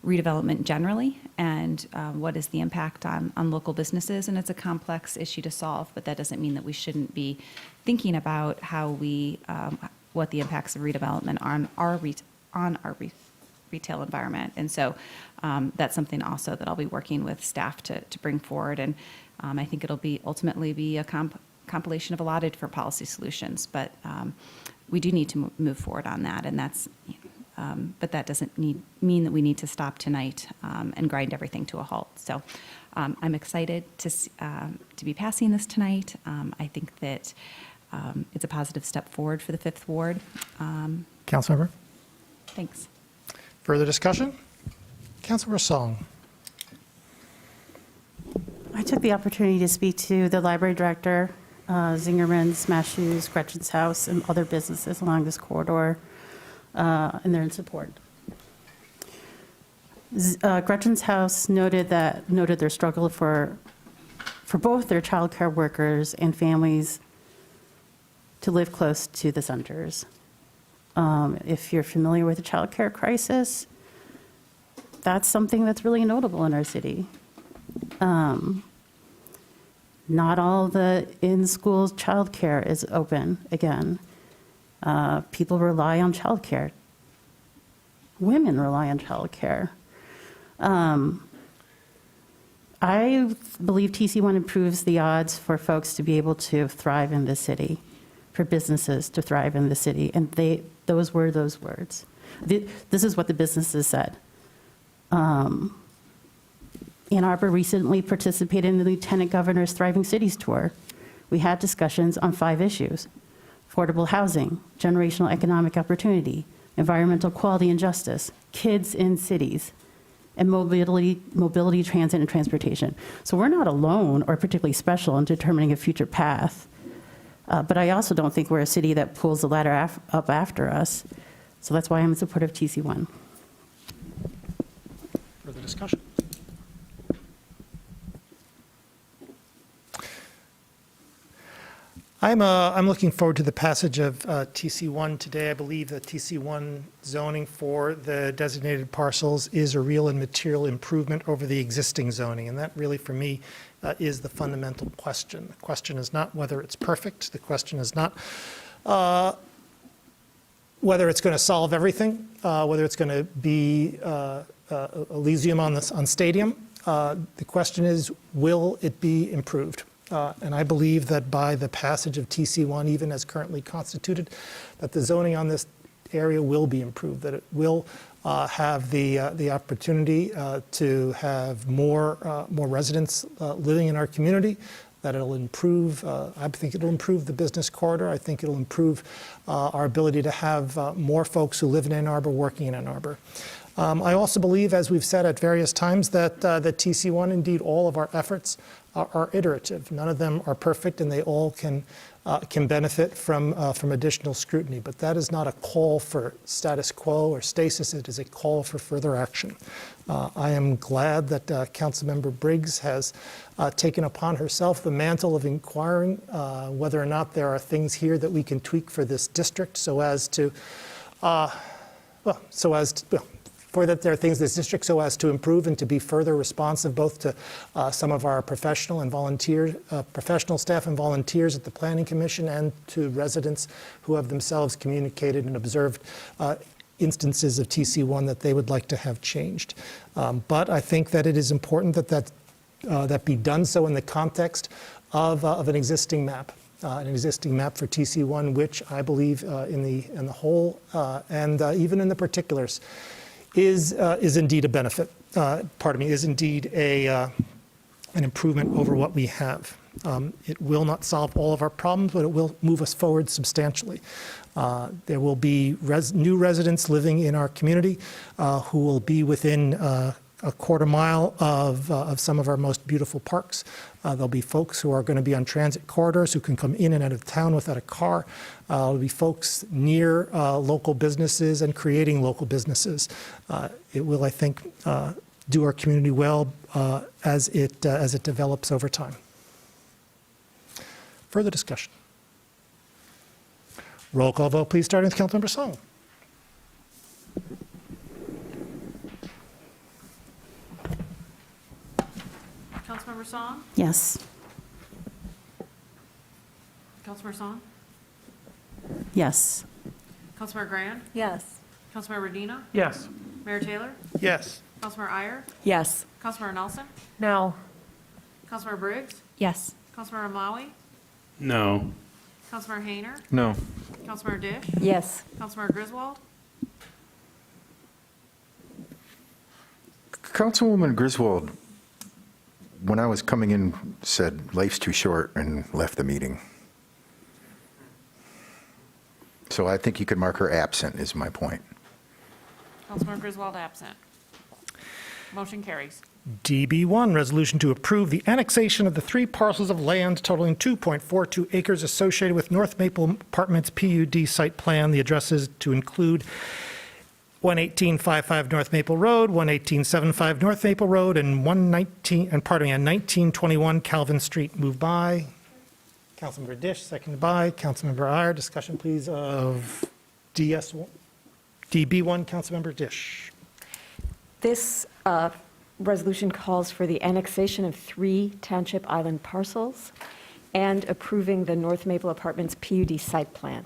redevelopment generally, and what is the impact on local businesses, and it's a complex issue to solve, but that doesn't mean that we shouldn't be thinking about how what the impacts of redevelopment on our retail environment. And so that's something also that I'll be working with staff to bring forward, and I think it'll ultimately be a compilation of a lot of different policy solutions, but we do need to move forward on that, and but that doesn't mean that we need to stop tonight and grind everything to a halt. So I'm excited to be passing this tonight. I think that it's a positive step forward for the 5th Ward. Councilmember? Thanks. Further discussion? Councilmember Song. I took the opportunity to speak to the library director, Zingerman, Smash Shoes, Gretchen's House, and other businesses along this corridor, and they're in support. Gretchen's House noted their struggle for both their child care workers and families to live close to the centers. If you're familiar with the child care crisis, that's something that's really notable in our city. Not all the in-school child care is open again. People rely on child care. Women rely on child care. I believe TC1 improves the odds for folks to be able to thrive in the city, for businesses to thrive in the city, and those were those words. This is what the businesses said. Ann Arbor recently participated in the Lieutenant Governor's Thriving Cities Tour. We had discussions on 5 issues: affordable housing, generational economic opportunity, environmental quality and justice, kids in cities, and mobility, transit, and transportation. So we're not alone or particularly special in determining a future path. But I also don't think we're a city that pulls the ladder up after us. So that's why I'm in support of TC1. Further discussion? I'm looking forward to the passage of TC1 today. I believe that TC1 zoning for the designated parcels is a real and material improvement over the existing zoning, and that really, for me, is the fundamental question. The question is not whether it's perfect. The question is not whether it's going to solve everything, whether it's going to be Elysium on Stadium. The question is, will it be improved? And I believe that by the passage of TC1, even as currently constituted, that the zoning on this area will be improved, that it will have the opportunity to have more residents living in our community, that it'll improve, I think it'll improve the business corridor. I think it'll improve our ability to have more folks who live in Ann Arbor working in Ann Arbor. I also believe, as we've said at various times, that TC1, indeed all of our efforts are iterative. None of them are perfect, and they all can benefit from additional scrutiny. But that is not a call for status quo or stasis. It is a call for further action. I am glad that Councilmember Briggs has taken upon herself the mantle of inquiring whether or not there are things here that we can tweak for this district so as to there are things in this district so as to improve and to be further responsive both to some of our professional staff and volunteers at the Planning Commission and to residents who have themselves communicated and observed instances of TC1 that they would like to have changed. But I think that it is important that be done so in the context of an existing map. An existing map for TC1, which I believe in the whole and even in the particulars is indeed a benefit. Is indeed an improvement over what we have. It will not solve all of our problems, but it will move us forward substantially. There will be new residents living in our community who will be within a quarter mile of some of our most beautiful parks. There'll be folks who are going to be on transit corridors who can come in and out of town without a car. There'll be folks near local businesses and creating local businesses. It will, I think, do our community well as it develops over time. Further discussion. Roll call vote, please, starting with Councilmember Song. Councilmember Song? Yes. Councilmember Song? Yes. Councilmember Grand? Yes. Councilmember Dina? Yes. Mayor Taylor? Yes. Councilmember Iyer? Yes. Councilmember Nelson? No. Councilmember Briggs? Yes. Councilmember Mlawi? No. Councilmember Hayner? No. Councilmember Dish? Yes. Councilmember Griswold? Councilwoman Griswold, when I was coming in, said life's too short and left the meeting. So I think you could mark her absent, is my point. Councilmember Griswold absent. Motion carries. DB1, resolution to approve the annexation of the 3 parcels of land totaling 2.42 acres associated with North Maple Apartments PUD site plan. The addresses to include 11855 North Maple Road, 11875 North Maple Road, and 1921 Calvin Street. Moved by Councilmember Dish, seconded by Councilmember Iyer. Discussion, please, of DB1, Councilmember Dish. This resolution calls for the annexation of 3 Township Island parcels and approving the North Maple Apartments PUD site plan.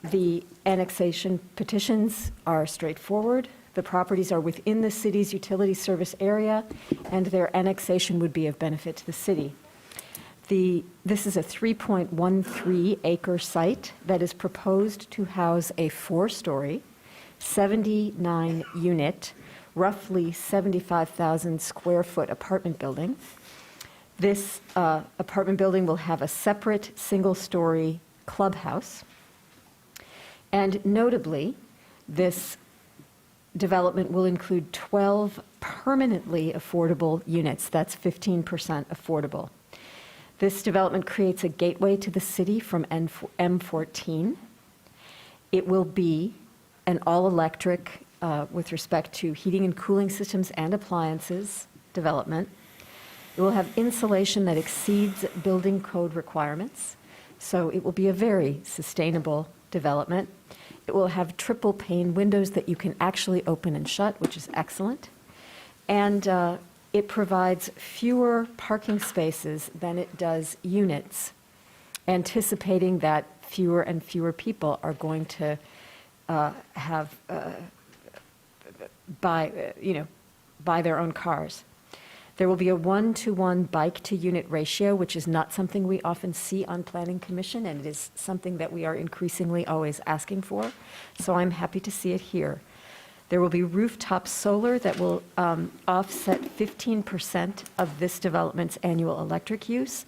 The annexation petitions are straightforward. The properties are within the city's utility service area, and their annexation would be of benefit to the city. This is a 3.13 acre site that is proposed to house a 4-story, 79 unit, roughly 75,000 square foot apartment building. This apartment building will have a separate single-story clubhouse. And notably, this development will include 12 permanently affordable units. That's 15% affordable. This development creates a gateway to the city from M14. It will be an all-electric, with respect to heating and cooling systems and appliances development. It will have insulation that exceeds building code requirements, so it will be a very sustainable development. It will have triple pane windows that you can actually open and shut, which is excellent. And it provides fewer parking spaces than it does units, anticipating that fewer and fewer people are going to buy their own cars. There will be a 1-to-1 bike-to-unit ratio, which is not something we often see on Planning Commission, and it is something that we are increasingly always asking for. So I'm happy to see it here. There will be rooftop solar that will offset 15% of this development's annual electric use.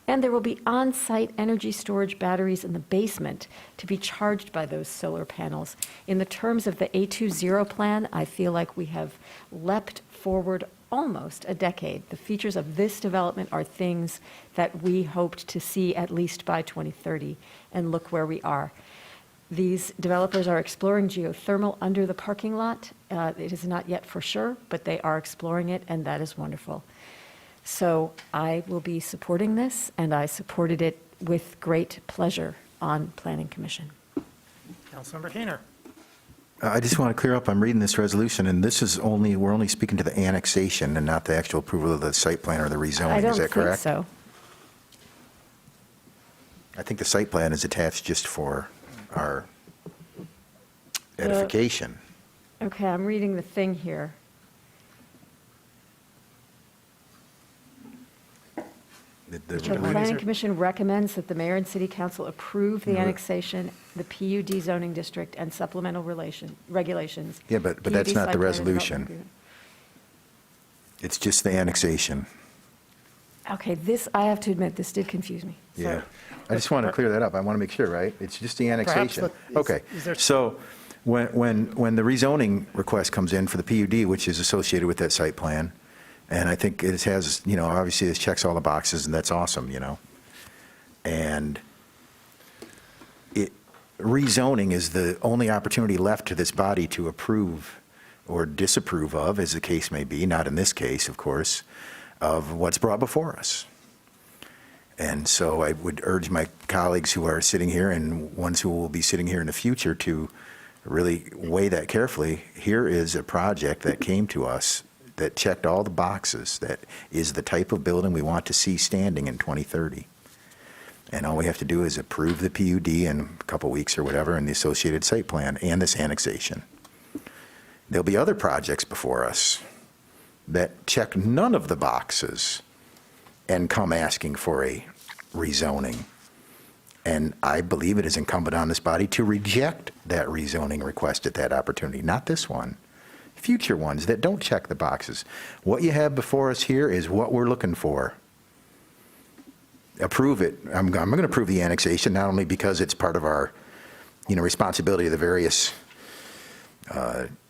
And there will be on-site energy storage batteries in the basement to be charged by those solar panels. In the terms of the A20 plan, I feel like we have leapt forward almost a decade. The features of this development are things that we hoped to see at least by 2030, and look where we are. These developers are exploring geothermal under the parking lot. It is not yet for sure, but they are exploring it, and that is wonderful. So I will be supporting this, and I supported it with great pleasure on Planning Commission. Councilmember Hayner. I just want to clear up, I'm reading this resolution, and this is only, we're only speaking to the annexation and not the actual approval of the site plan or the rezoning. Is that correct? I don't think so. I think the site plan is attached just for our edification. Okay, I'm reading the thing here. The Planning Commission recommends that the mayor and city council approve the annexation, the PUD zoning district, and supplemental regulations. Yeah, but PUD that's not site the plan and resolution. development agreement. It's just the annexation. Okay, this, I have to admit, this did confuse me. Yeah. I just want to clear that up. I want to make sure, right? It's just the annexation. Okay. So when the rezoning request comes in for the PUD, which is associated with that site plan, and I think it has, you know, obviously it checks all the boxes, and that's awesome, you know. And rezoning is the only opportunity left to this body to approve or disapprove of, as the case may be, not in this case, of course, of what's brought before us. And so I would urge my colleagues who are sitting here and ones who will be sitting here in the future to really weigh that carefully. Here is a project that came to us that checked all the boxes, that is the type of building we want to see standing in 2030. And all we have to do is approve the PUD in a couple weeks or whatever, and the associated site plan and this annexation. There'll be other projects before us that check none of the boxes and come asking for a rezoning. And I believe it is incumbent on this body to reject that rezoning request at that opportunity, not this one. Future ones that don't check the boxes. What you have before us here is what we're looking for. Approve it. I'm going to approve the annexation, not only because it's part of our, responsibility of the various,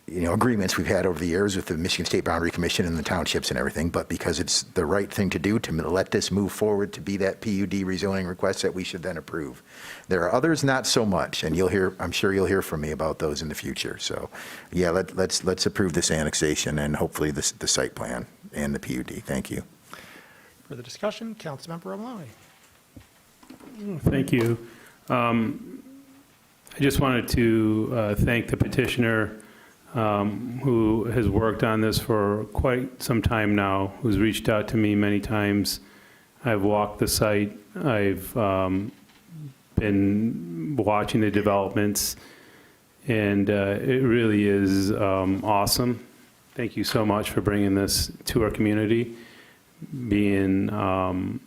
agreements we've had over the years with the Michigan State Boundary Commission and the townships and everything, but because it's the right thing to do to let this move forward to be that PUD rezoning request that we should then approve. There are others not so much, and I'm sure you'll hear from me about those in the future. So, yeah, let's approve this annexation and hopefully the site plan and the PUD. Thank you. Further discussion, Councilmember Omlawi. Thank you. I just wanted to thank the petitioner who has worked on this for quite some time now, who's reached out to me many times. I've walked the site. I've been watching the developments, and it really is awesome. Thank you so much for bringing this to our community, going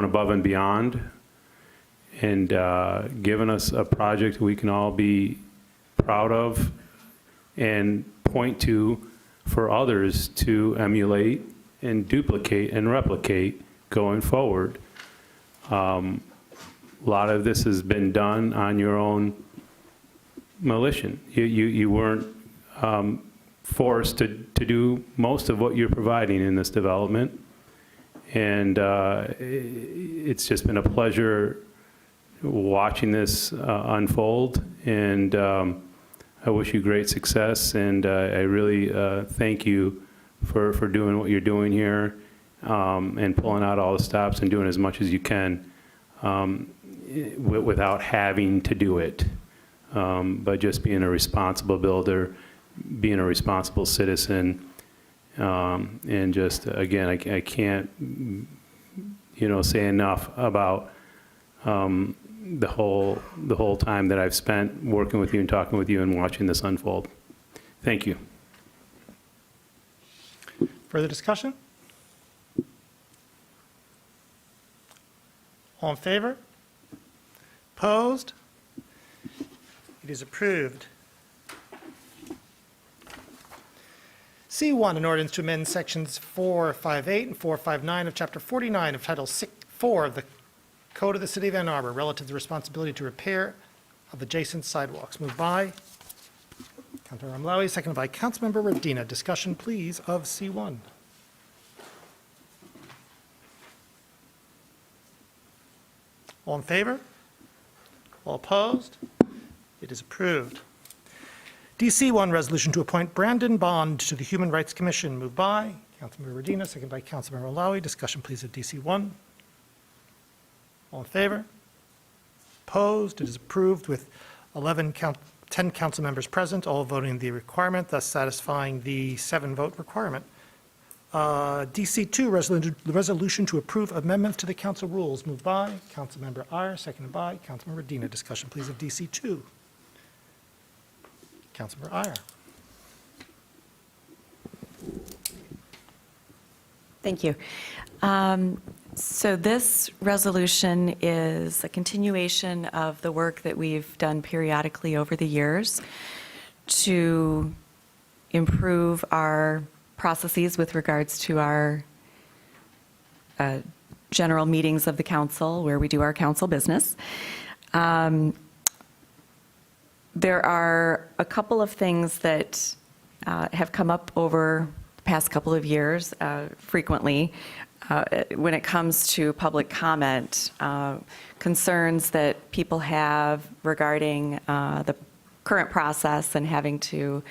above and beyond, and giving us a project we can all be proud of and point to for others to emulate and duplicate and replicate going forward. A lot of this has been done on your own volition. You weren't forced to do most of what you're providing in this development. And it's just been a pleasure watching this unfold, and I wish you great success, and I really thank you for doing what you're doing here, and pulling out all the stops and doing as much as you can without having to do it, but just being a responsible builder, being a responsible citizen, and just, again, I can't, say enough about the whole time that I've spent working with you and talking with you and watching this unfold. Thank you. Further discussion? All in favor? Opposed? It is approved. C1, an ordinance to amend sections 458 and 459 of Chapter 49 of Title 4 of the Code of the City of Ann Arbor relative to the responsibility to repair of adjacent sidewalks. Moved by Councilmember Ramlawi, seconded by Councilmember Radina. Discussion, please, of C1. All in favor? All opposed? It is approved. DC1, resolution to appoint Brandon Bond to the Human Rights Commission. Moved by Councilmember Radina, seconded by Councilmember Malawi. Discussion, please, of DC1. All in favor? Opposed? It is approved with 10 council members present, all voting the requirement, thus satisfying the 7-vote requirement. DC2, resolution to approve amendments to the council rules. Moved by Councilmember Iyer, seconded by Councilmember Radina. Discussion, please, of DC2. Councilmember Iyer. Thank you. So this resolution is a continuation of the work that we've done periodically over the years to improve our processes with regards to our general meetings of the council, where we do our council business. There are a couple of things that have come up over the past couple of years frequently when it comes to public comment, concerns that people have regarding the current process and having to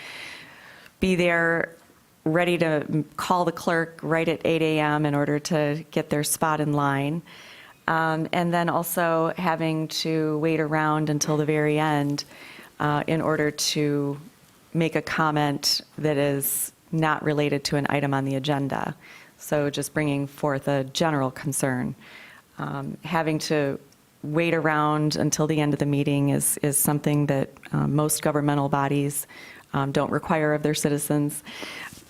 be there ready to call the clerk right at 8 a.m. in order to get their spot in line. And then also having to wait around until the very end in order to make a comment that is not related to an item on the agenda. So just bringing forth a general concern. Having to wait around until the end of the meeting is something that most governmental bodies don't require of their citizens.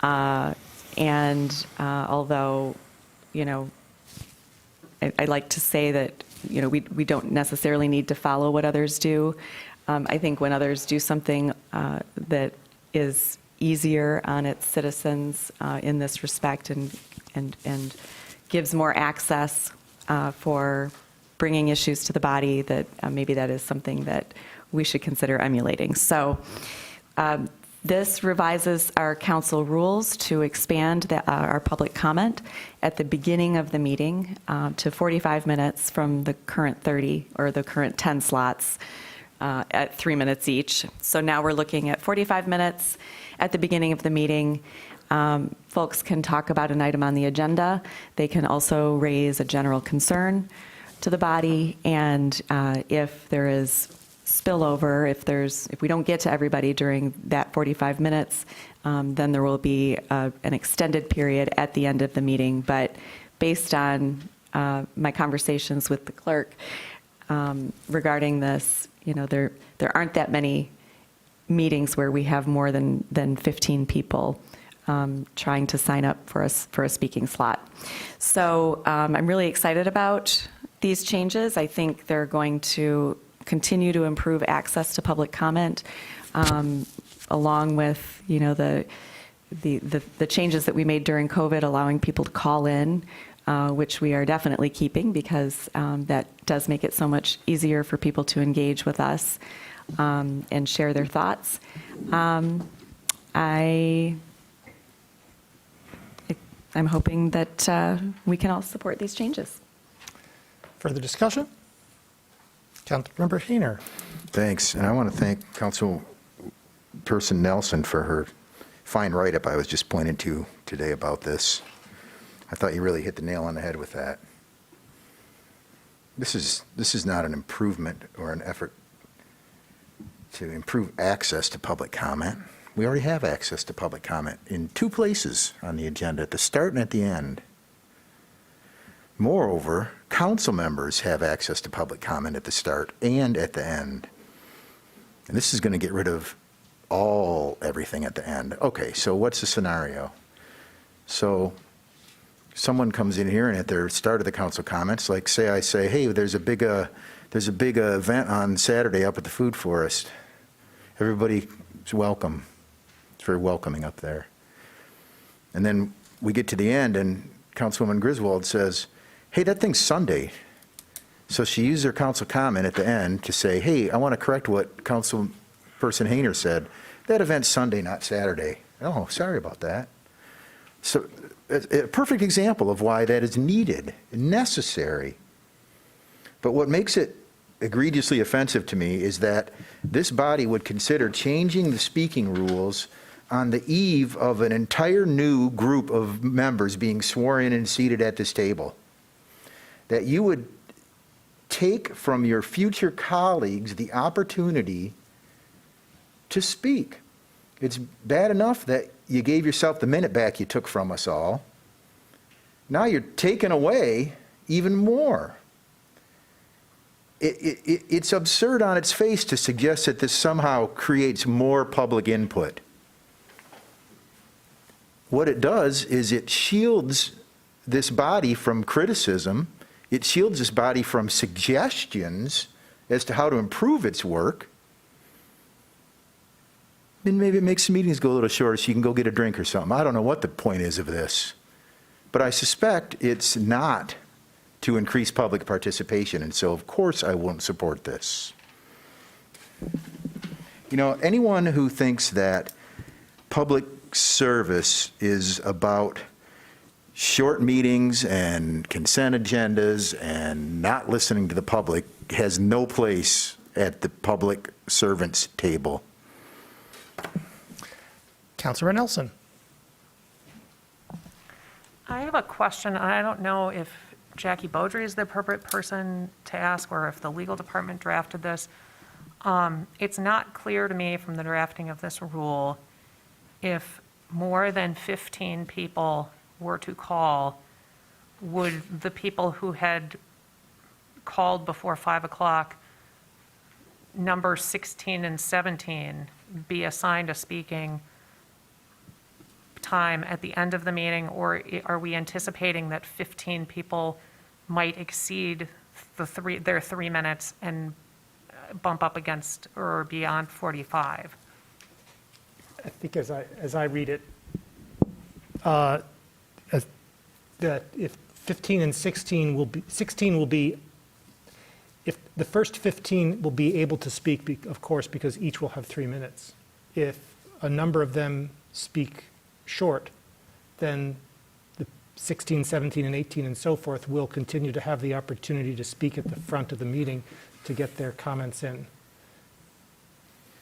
And although, I like to say that, we don't necessarily need to follow what others do. I think when others do something that is easier on its citizens in this respect and gives more access for bringing issues to the body, that maybe that is something that we should consider emulating. So this revises our council rules to expand our public comment at the beginning of the meeting to 45 minutes from the current 30 or the current 10 slots at 3 minutes each. So now we're looking at 45 minutes at the beginning of the meeting. Folks can talk about an item on the agenda. They can also raise a general concern to the body, and if there is spillover, if we don't get to everybody during that 45 minutes, then there will be an extended period at the end of the meeting. But based on my conversations with the clerk regarding this, there aren't that many meetings where we have more than 15 people trying to sign up for a speaking slot. So I'm really excited about these changes. I think they're going to continue to improve access to public comment, along with the changes that we made during COVID, allowing people to call in, which we are definitely keeping because that does make it so much easier for people to engage with us and share their thoughts. I'm hoping that we can all support these changes. Further discussion? Councilmember Hayner. Thanks. And I want to thank Councilperson Nelson for her fine write-up I was just pointed to today about this. I thought you really hit the nail on the head with that. This is not an improvement or an effort to improve access to public comment. We already have access to public comment in 2 places on the agenda, at the start and at the end. Moreover, council members have access to public comment at the start and at the end. And this is going to get rid of everything at the end. Okay, so what's the scenario? So someone comes in here and at their start of the council comments, like I say, hey, there's a big event on Saturday up at the Food Forest. Everybody's welcome. It's very welcoming up there. And then we get to the end and Councilwoman Griswold says, hey, that thing's Sunday. So she used her council comment at the end to say, hey, I want to correct what Councilperson Hayner said. That event's Sunday, not Saturday. Oh, sorry about that. So a perfect example of why that is needed, necessary. But what makes it egregiously offensive to me is that this body would consider changing the speaking rules on the eve of an entire new group of members being sworn in and seated at this table. That you would take from your future colleagues the opportunity to speak. It's bad enough that you gave yourself the minute back you took from us all. Now you're taking away even more. It's absurd on its face to suggest that this somehow creates more public input. What it does is it shields this body from criticism. It shields this body from suggestions as to how to improve its work. And maybe it makes the meetings go a little shorter so you can go get a drink or something. I don't know what the point is of this. But I suspect it's not to increase public participation. And so, of course, I won't support this. You know, anyone who thinks that public service is about short meetings and consent agendas and not listening to the public has no place at the public servant's table. Councilor Nelson. I have a question, and I don't know if Jackie Beaudry is the appropriate person to ask or if the legal department drafted this. It's not clear to me from the drafting of this rule if more than 15 people were to call, would the people who had called before 5 o'clock, numbers 16 and 17, be assigned a speaking time at the end of the meeting, or are we anticipating that 15 people might exceed their 3 minutes and bump up against or beyond 45? I think as I read it, that if 15 and 16 will be, if the first 15 will be able to speak, of course, because each will have 3 minutes. If a number of them speak short, then the 16, 17, and 18 and so forth will continue to have the opportunity to speak at the front of the meeting to get their comments in.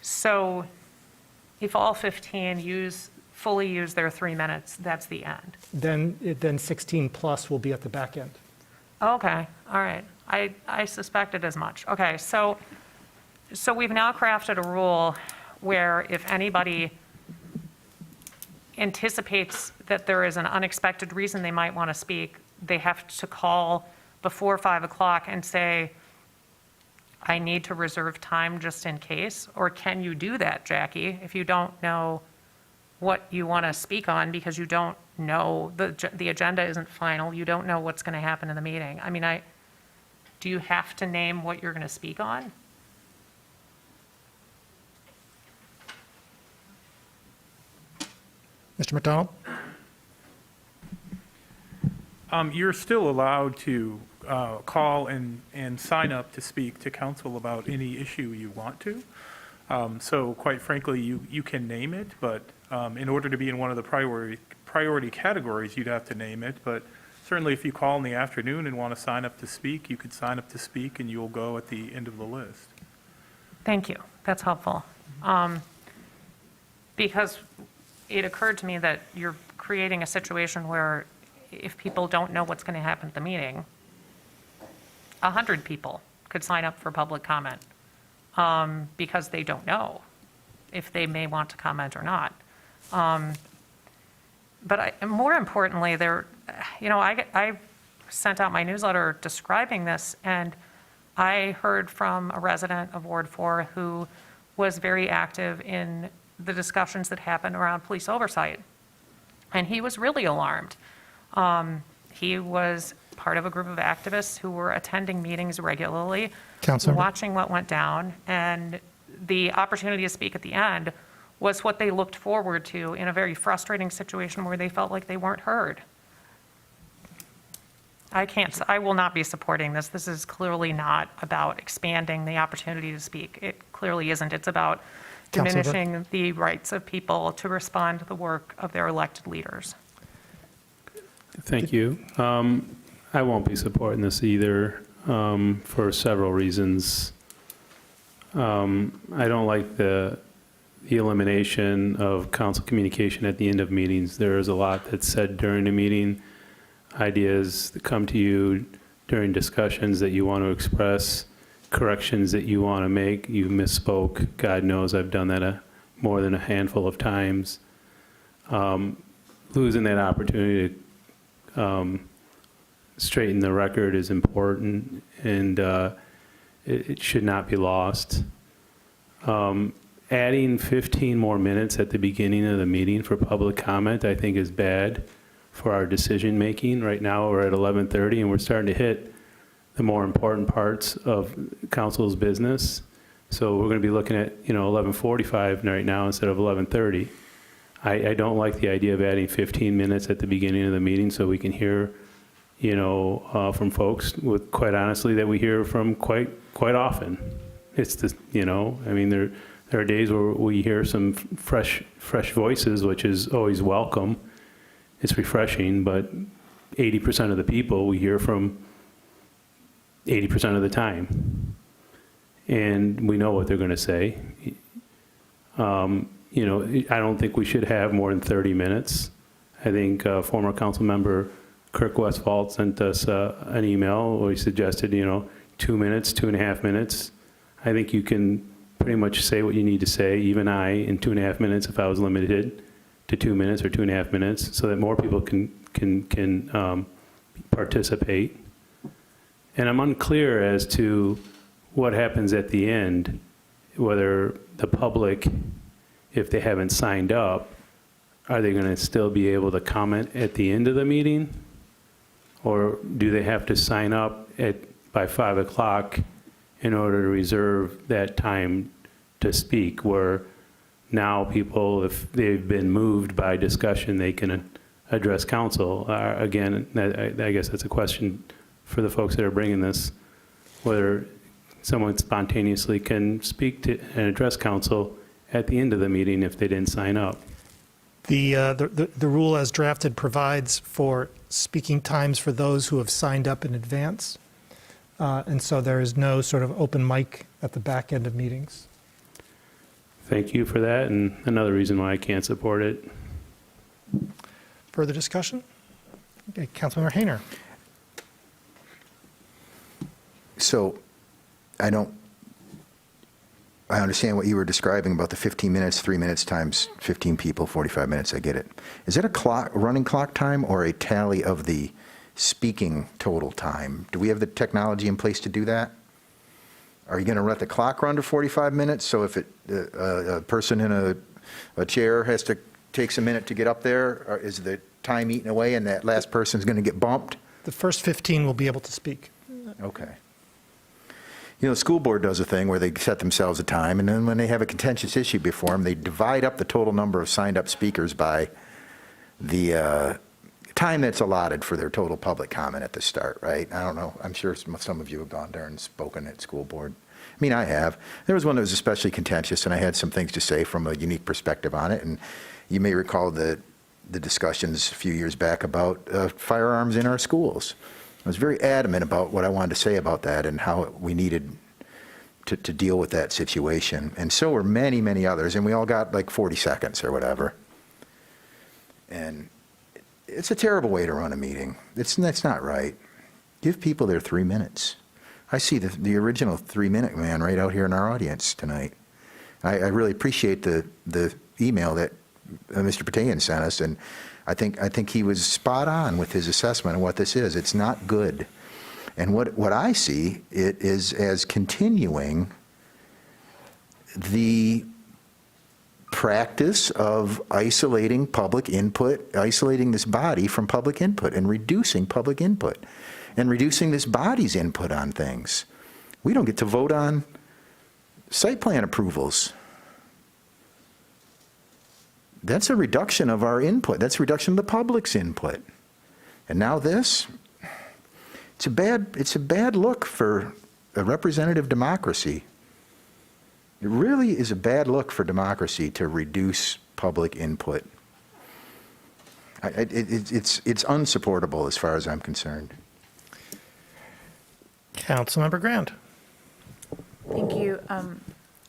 So if all 15 fully use their 3 minutes, that's the end? Then 16 plus will be at the back end. Okay, all right. I suspected as much. Okay, so we've now crafted a rule where if anybody anticipates that there is an unexpected reason they might want to speak, they have to call before 5 o'clock and say, I need to reserve time just in case? Or can you do that, Jackie, if you don't know what you want to speak on because you don't know, the agenda isn't final, you don't know what's going to happen in the meeting? I mean, do you have to name what you're going to speak on? Mr. McDonald? You're still allowed to call and sign up to speak to council about any issue you want to. So quite frankly, you can name it, but in order to be in one of the priority categories, you'd have to name it. But certainly if you call in the afternoon and want to sign up to speak, you could sign up to speak and you'll go at the end of the list. Thank you. That's helpful. Because it occurred to me that you're creating a situation where if people don't know what's going to happen at the meeting, 100 people could sign up for public comment because they don't know if they may want to comment or not. But more importantly, I sent out my newsletter describing this, and I heard from a resident of Ward 4 who was very active in the discussions that happened around police oversight. And he was really alarmed. He was part of a group of activists who were attending meetings regularly, Councilmember. watching what went down, and the opportunity to speak at the end was what they looked forward to in a very frustrating situation where they felt like they weren't heard. I will not be supporting this. This is clearly not about expanding the opportunity to speak. It clearly isn't. It's about Councilmember. diminishing the rights of people to respond to the work of their elected leaders. Thank you. I won't be supporting this either for several reasons. I don't like the elimination of council communication at the end of meetings. There is a lot that's said during the meeting, ideas that come to you during discussions that you want to express, corrections that you want to make. You misspoke. God knows I've done that more than a handful of times. Losing that opportunity to straighten the record is important, and it should not be lost. Adding 15 more minutes at the beginning of the meeting for public comment, I think, is bad for our decision making. Right now, we're at 11:30, and we're starting to hit the more important parts of council's business. So we're going to be looking at 11:45 right now instead of 11:30. I don't like the idea of adding 15 minutes at the beginning of the meeting so we can hear, from folks, with, quite honestly, that we hear from quite often. It's the, there are days where we hear some fresh voices, which is always welcome. It's refreshing, but 80% of the people we hear from 80% of the time. And we know what they're going to say. I don't think we should have more than 30 minutes. I think former council member Kirk Westphal sent us an email where he suggested, 2 minutes, 2.5 minutes. I think you can pretty much say what you need to say, even I, in 2.5 minutes if I was limited to 2 minutes or 2.5 minutes, so that more people can participate. And I'm unclear as to what happens at the end, whether the public, if they haven't signed up, are they going to still be able to comment at the end of the meeting? Or do they have to sign up by 5 o'clock in order to reserve that time to speak, where now people, if they've been moved by discussion, they can address council? Again, I guess that's a question for the folks that are bringing this, whether someone spontaneously can speak to and address council at the end of the meeting if they didn't sign up. The rule as drafted provides for speaking times for those who have signed up in advance. And so there is no sort of open mic at the back end of meetings. Thank you for that, and another reason why I can't support it. Further discussion? Okay, Councilmember Hayner. So I understand what you were describing about the 15 minutes, 3 minutes times 15 people, 45 minutes. I get it. Is it a running clock time or a tally of the speaking total time? Do we have the technology in place to do that? Are you going to let the clock run to 45 minutes? So if a person in a chair takes a minute to get up there, or is the time eaten away and that last person is going to get bumped? The first 15 will be able to speak. Okay. The school board does a thing where they set themselves a time, and then when they have a contentious issue before them, they divide up the total number of signed-up speakers by the time that's allotted for their total public comment at the start, right? I don't know. I'm sure some of you have gone there and spoken at school board. I mean, I have. There was one that was especially contentious, and I had some things to say from a unique perspective on it, and you may recall the discussions a few years back about firearms in our schools. I was very adamant about what I wanted to say about that and how we needed to deal with that situation. And so were many, many others, and we all got like 40 seconds or whatever. And it's a terrible way to run a meeting. That's not right. Give people their 3 minutes. I see the original 3-minute man right out here in our audience tonight. I really appreciate the email that Mr. Patayan sent us, and I think he was spot on with his assessment of what this is. It's not good. And what I see it is as continuing the practice of isolating public input, isolating this body from public input and reducing public input and reducing this body's input on things. We don't get to vote on site plan approvals. That's a reduction of our input. That's a reduction of the public's input. And now this, it's a bad look for a representative democracy. It really is a bad look for democracy to reduce public input. It's unsupportable as far as I'm concerned. Councilmember Grand. Thank you.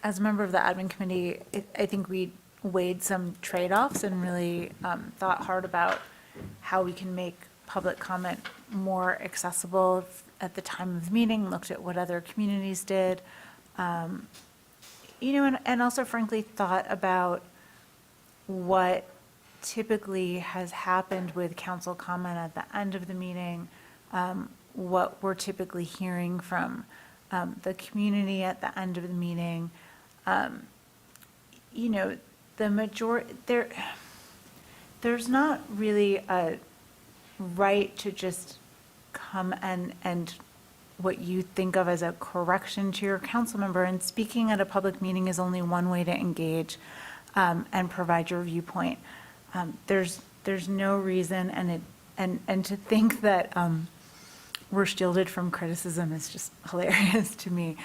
As a member of the admin committee, I think we weighed some trade-offs and really thought hard about how we can make public comment more accessible at the time of the meeting, looked at what other communities did, and also frankly thought about what typically has happened with council comment at the end of the meeting, what we're typically hearing from the community at the end of the meeting. The majority, there's not really a right to just come and what you think of as a correction to your council member, and speaking at a public meeting is only one way to engage and provide your viewpoint. There's no reason, and to think that we're shielded from criticism is just hilarious to me.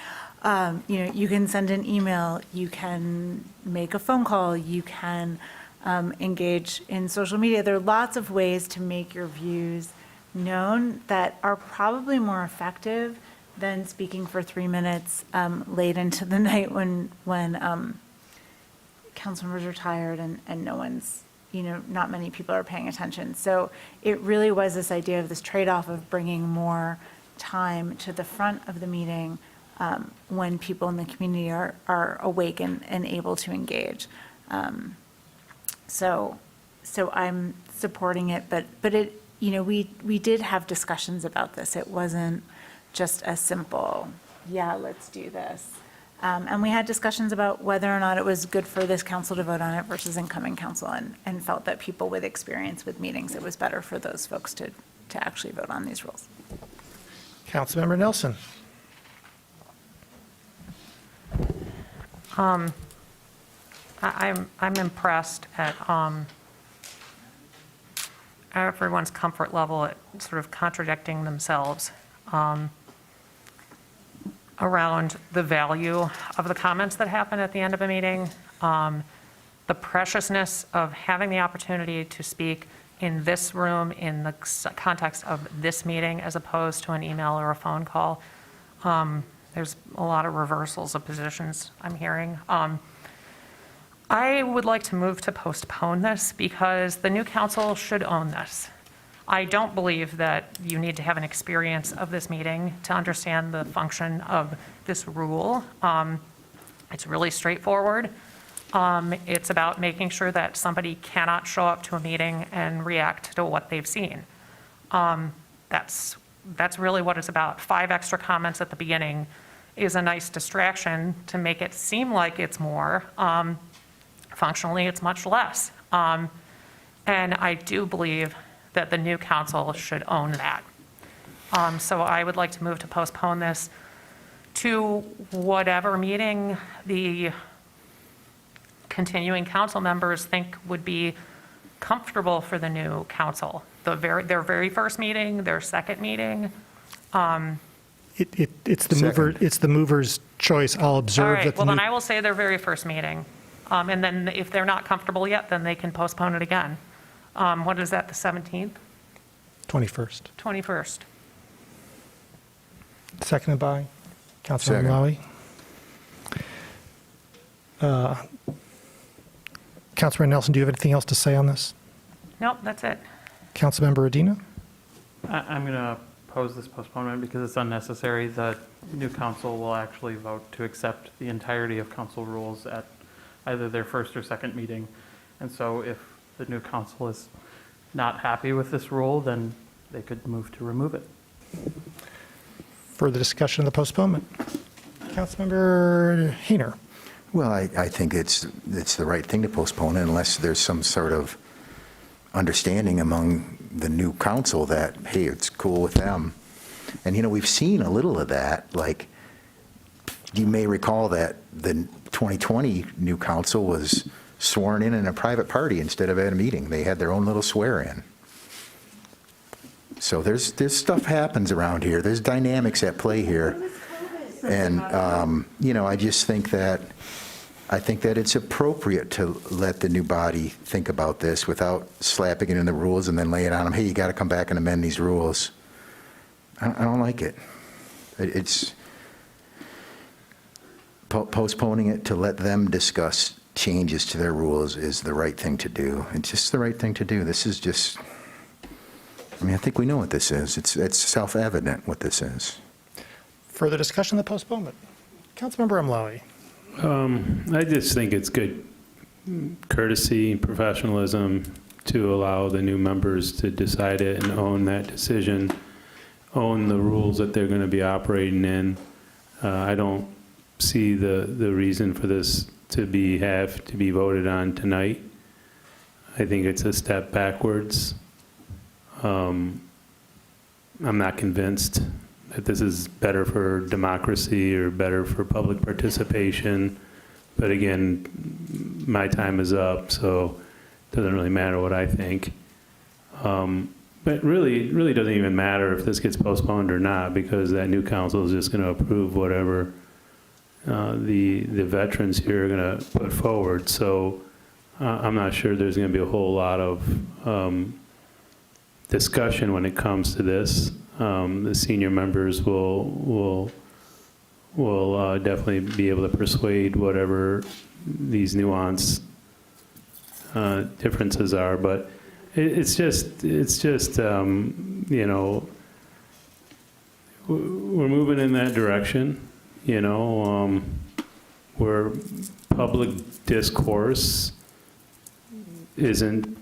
You can send an email, you can make a phone call, you can engage in social media. There are lots of ways to make your views known that are probably more effective than speaking for 3 minutes late into the night when council members are tired and no one's, not many people are paying attention. So it really was this idea of this trade-off of bringing more time to the front of the meeting when people in the community are awake and able to engage. So I'm supporting it, but it, we did have discussions about this. It wasn't just a simple, yeah, let's do this. And we had discussions about whether or not it was good for this council to vote on it versus incoming council, and felt that people with experience with meetings, it was better for those folks to actually vote on these rules. Councilmember Nelson. I'm impressed at everyone's comfort level at sort of contradicting themselves around the value of the comments that happen at the end of a meeting, the preciousness of having the opportunity to speak in this room in the context of this meeting as opposed to an email or a phone call. There's a lot of reversals of positions I'm hearing. I would like to move to postpone this because the new council should own this. I don't believe that you need to have an experience of this meeting to understand the function of this rule. It's really straightforward. It's about making sure that somebody cannot show up to a meeting and react to what they've seen. That's really what it's about. 5 extra comments at the beginning is a nice distraction to make it seem like it's more. Functionally, it's much less. And I do believe that the new council should own that. So I would like to move to postpone this to whatever meeting the continuing council members think would be comfortable for the new council. Their very first meeting, their second meeting. It's the mover's choice. I'll observe All right, that. well then I will say their very first meeting. And then if they're not comfortable yet, then they can postpone it again. What is that, the 17th? 21st. 21st. Seconded by Councilmember Malawi. Councilmember Nelson, do you have anything else to say on this? Nope, that's it. Councilmember Adina? I'm going to oppose this postponement because it's unnecessary. The new council will actually vote to accept the entirety of council rules at either their first or second meeting. And so if the new council is not happy with this rule, then they could move to remove it. Further discussion of the postponement? Councilmember Hayner. Well, I think it's the right thing to postpone it unless there's some sort of understanding among the new council that, hey, it's cool with them. And, we've seen a little of that. Like, you may recall that the 2020 new council was sworn in a private party instead of at a meeting. They had their own little swear-in. So there's stuff happens around here. There's dynamics at play here. And, I just think that it's appropriate to let the new body think about this without slapping it in the rules and then lay it on them, hey, you got to come back and amend these rules. I don't like it. It's postponing it to let them discuss changes to their rules is the right thing to do. It's just the right thing to do. This is just, I think we know what this is. It's self-evident what this is. Further discussion on the postponement? Councilmember Umlawi. I just think it's good courtesy, professionalism to allow the new members to decide it and own that decision, own the rules that they're going to be operating in. I don't see the reason for this to have to be voted on tonight. I think it's a step backwards. I'm not convinced that this is better for democracy or better for public participation. But again, my time is up, so it doesn't really matter what I think. But really, it really doesn't even matter if this gets postponed or not, because that new council is just going to approve whatever the veterans here are going to put forward. So I'm not sure there's going to be a whole lot of discussion when it comes to this. The senior members will definitely be able to persuade whatever these nuanced differences are. But it's just we're moving in that direction. Where public discourse isn't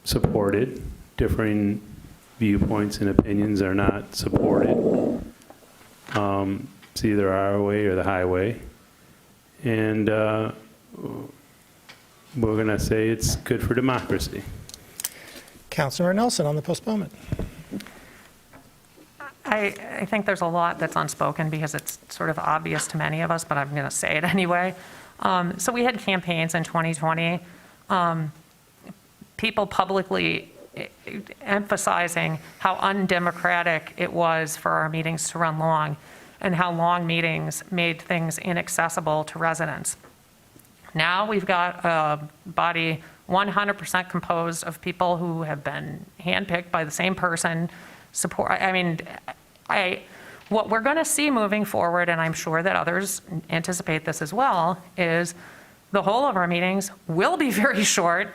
supported, differing viewpoints and opinions are not supported. It's either our way or the highway. And we're going to say it's good for democracy. Councilor Nelson on the postponement. I think there's a lot that's unspoken because it's sort of obvious to many of us, but I'm going to say it anyway. So we had campaigns in 2020, people publicly emphasizing how undemocratic it was for our meetings to run long and how long meetings made things inaccessible to residents. Now we've got a body 100% composed of people who have been handpicked by the same person. What we're going to see moving forward, and I'm sure that others anticipate this as well, is the whole of our meetings will be very short,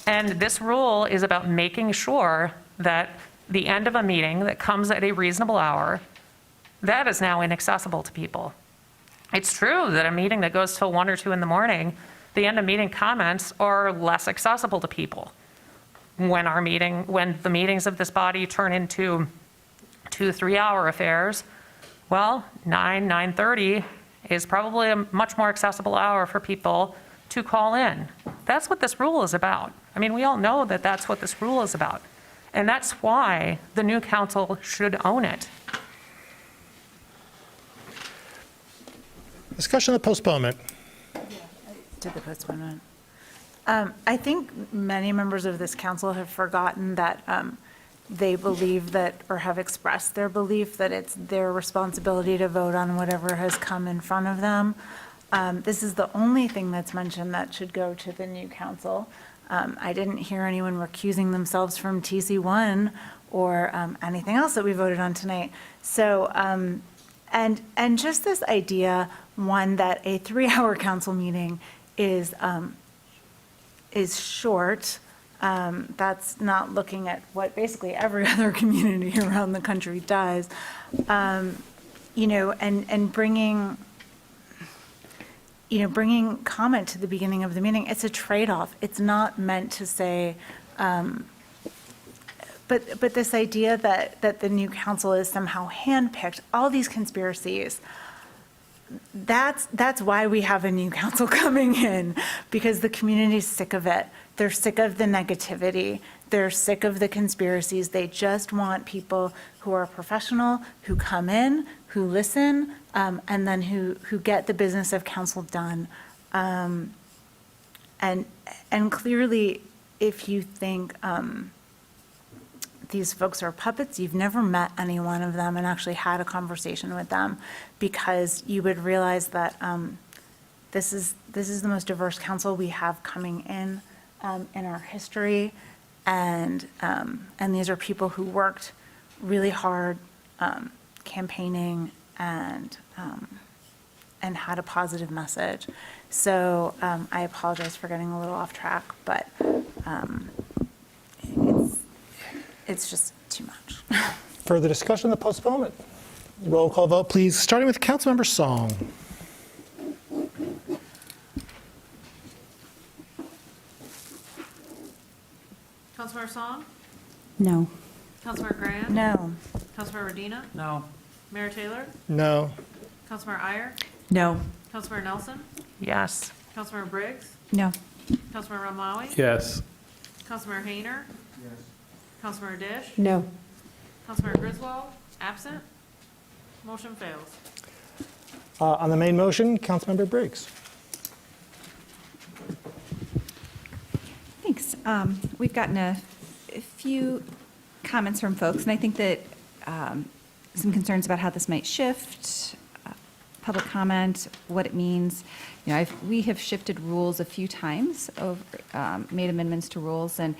and this rule is about making sure that the end of a meeting that comes at a reasonable hour, that is now inaccessible to people. It's true that a meeting that goes till 1 or 2 in the morning, the end of meeting comments are less accessible to people. When the meetings of this body turn into 2-3 hour affairs, well, 9:30 is probably a much more accessible hour for people to call in. That's what this rule is about. We all know that that's what this rule is about. And that's why the new council should own it. Discussion of the postponement. To the postponement. I think many members of this council have forgotten that they believe that, or have expressed their belief that it's their responsibility to vote on whatever has come in front of them. This is the only thing that's mentioned that should go to the new council. I didn't hear anyone recusing themselves from TC1 or anything else that we voted on tonight. So, and just this idea, one, that a 3-hour council meeting is short. That's not looking at what basically every other community around the country does. And bringing comment to the beginning of the meeting, it's a trade-off. It's not meant to say, but this idea that the new council is somehow handpicked, all these conspiracies, that's why we have a new council coming in, because the community's sick of it. They're sick of the negativity. They're sick of the conspiracies. They just want people who are professional, who come in, who listen, and then who get the business of council done. And clearly, if you think these folks are puppets, you've never met any one of them and actually had a conversation with them, because you would realize that this is the most diverse council we have coming in our history, and these are people who worked really hard campaigning and had a positive message. So I apologize for getting a little off track, but it's just too much. Further discussion on the postponement? Roll call vote, please, starting with Councilmember Song. Councilmember Song? No. Councilmember Grant? No. Councilmember Medina? No. Mayor Taylor? No. Councilmember Iyer? No. Councilmember Nelson? Yes. Councilmember Briggs? No. Councilmember Romali? Yes. Councilmember Hayner? Yes. Councilmember Dish? No. Councilmember Griswold? Absent? Motion fails. On the main motion, Councilmember Briggs. Thanks. We've gotten a few comments from folks, and I think that some concerns about how this might shift, public comment, what it means. You know, we have shifted rules a few times, made amendments to rules, and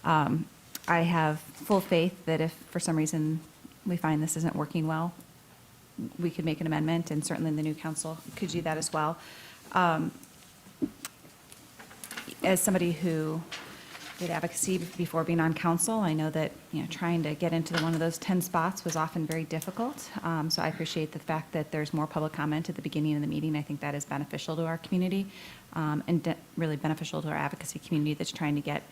I have full faith that if for some reason we find this isn't working well, we could make an amendment, and certainly the new council could do that as well. As somebody who did advocacy before being on council, I know that, you know, trying to get into one of those 10 spots was often very difficult. So I appreciate the fact that there's more public comment at the beginning of the meeting. I think that is beneficial to our community, and really beneficial to our advocacy community that's trying to get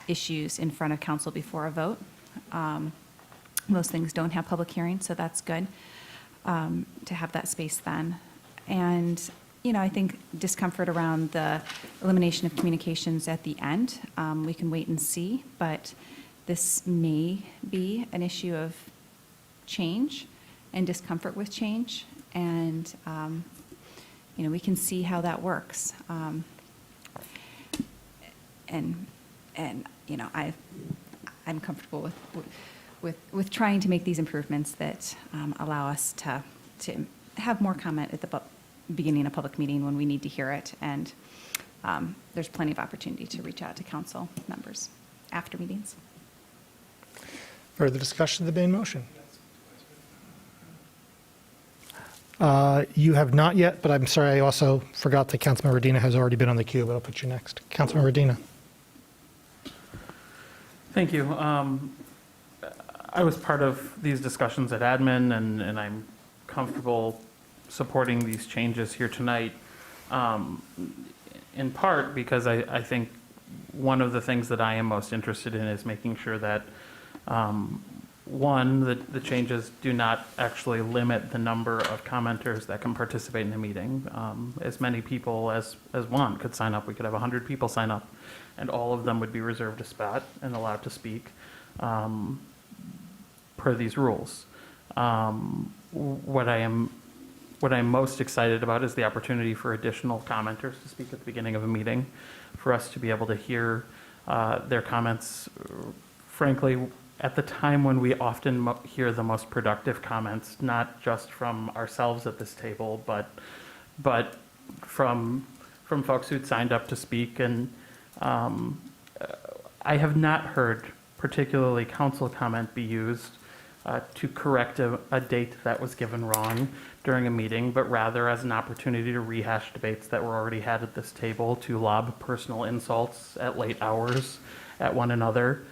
issues in front of council before a vote. Most things don't have public hearings, so that's good to have that space then. And you know, I think discomfort around the elimination of communications at the end, we can wait and see, but this may be an issue of change and discomfort with change, and you know, we can see how that works. And you know, I'm comfortable with trying to make these improvements that allow us to have more comment at the beginning of a public meeting when we need to hear it, and there's plenty of opportunity to reach out to council members after meetings. Further discussion of the main motion? You have not yet, but I'm sorry, I also forgot that Councilmember Medina has already been on the queue, but I'll put you next. Councilmember Medina. Thank you. I was part of these discussions at admin, and I'm comfortable supporting these changes here tonight, in part because I think one of the things that I am most interested in is making sure that, one, that the changes do not actually limit the number of commenters that can participate in a meeting. As many people as want could sign up. We could have 100 people sign up, and all of them would be reserved a spot and allowed to speak per these rules. What I'm most excited about is the opportunity for additional commenters to speak at the beginning of a meeting, for us to be able to hear their comments, frankly, at the time when we often hear the most productive comments, not just from ourselves at this table, but from folks who'd signed up to speak. And I have not heard particularly council comment be used to correct a date that was given wrong during a meeting, but rather as an opportunity to rehash debates that were already had at this table, to lob personal insults at late hours at one another,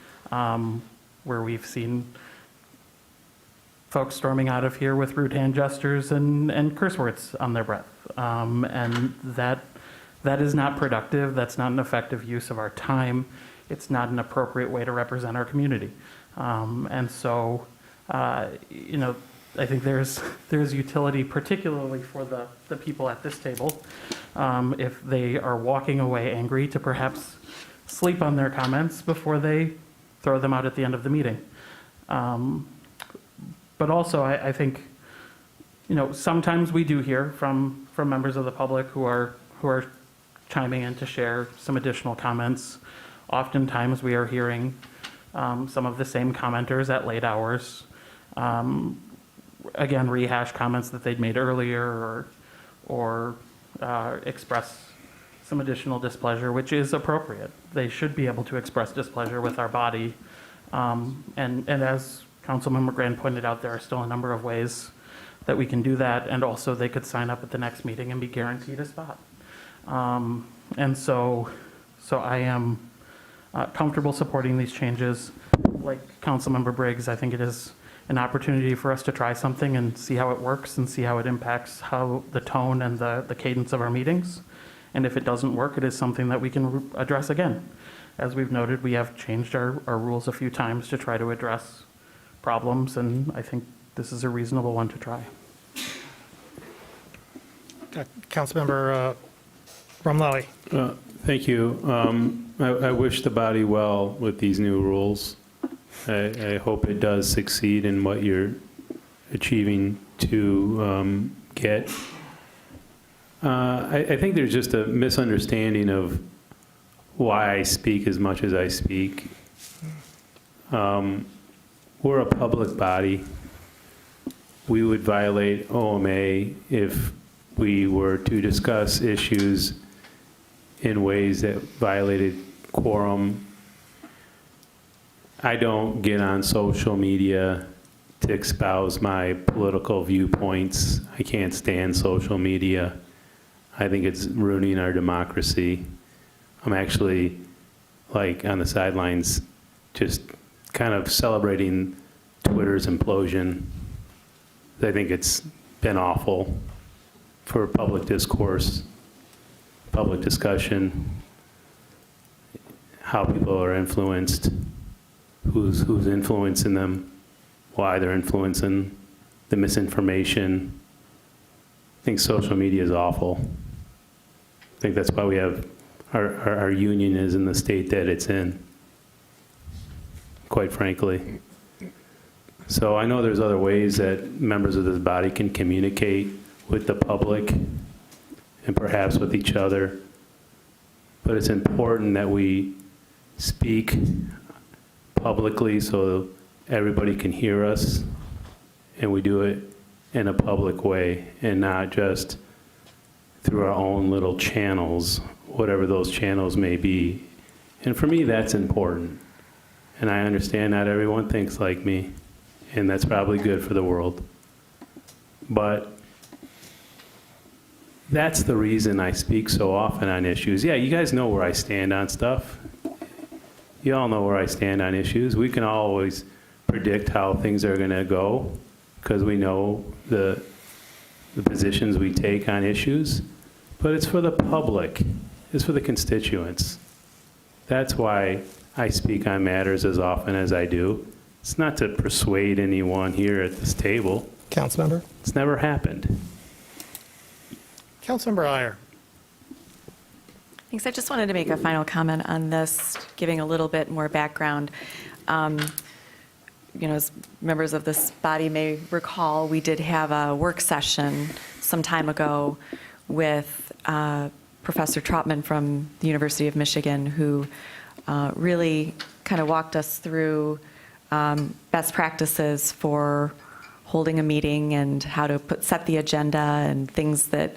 where we've seen folks storming out of here with rude hand gestures and curse words on their breath. And that is not productive. That's not an effective use of our time. It's not an appropriate way to represent our community. And so, you know, I think there's utility, particularly for the people at this table, if they are walking away angry, to perhaps sleep on their comments before they throw them out at the end of the meeting. But also, I think, sometimes we do hear from members of the public who are chiming in to share some additional comments. Oftentimes, we are hearing some of the same commenters at late hours, again, rehash comments that they'd made earlier, or express some additional displeasure, which is appropriate. They should be able to express displeasure with our body. And as Councilmember Grand pointed out, there are still a number of ways that we can do that, and also they could sign up at the next meeting and be guaranteed a spot. And so I am comfortable supporting these changes. Like Councilmember Briggs, I think it is an opportunity for us to try something and see how it works and see how it impacts how the tone and the cadence of our meetings. And if it doesn't work, it is something that we can address again. As we've noted, we have changed our rules a few times to try to address problems, and I think this is a reasonable one to try. Councilmember Romlawi. Thank you. I wish the body well with these new rules. I hope it does succeed in what you're achieving to get. I think there's just a misunderstanding of why I speak as much as I speak. We're a public body. We would violate OMA if we were to discuss issues in ways that violated quorum. I don't get on social media to espouse my political viewpoints. I can't stand social media. I think it's ruining our democracy. I'm actually, like, on the sidelines, just kind of celebrating Twitter's implosion. I think it's been awful for public discourse, public discussion, how people are influenced, who's influencing them, why they're influencing, the misinformation. I think social media is awful. I think that's why we have our union is in the state that it's in, quite frankly. So I know there's other ways that members of this body can communicate with the public and perhaps with each other, but it's important that we speak publicly so everybody can hear us, and we do it in a public way and not just through our own little channels, whatever those channels may be. And for me, that's important. And I understand not everyone thinks like me, and that's probably good for the world. But that's the reason I speak so often on issues. Yeah, you guys know where I stand on stuff. You all know where I stand on issues. We can always predict how things are going to go because we know the positions we take on issues. But it's for the public. It's for the constituents. That's why I speak on matters as often as I do. It's not to persuade anyone here at this table. Councilmember? It's never happened. Councilmember Iyer. Thanks. I just wanted to make a final comment on this, giving a little bit more background. As members of this body may recall, we did have a work session some time ago with Professor Trotman from the University of Michigan, who really kind of walked us through best practices for holding a meeting and how to set the agenda and things that,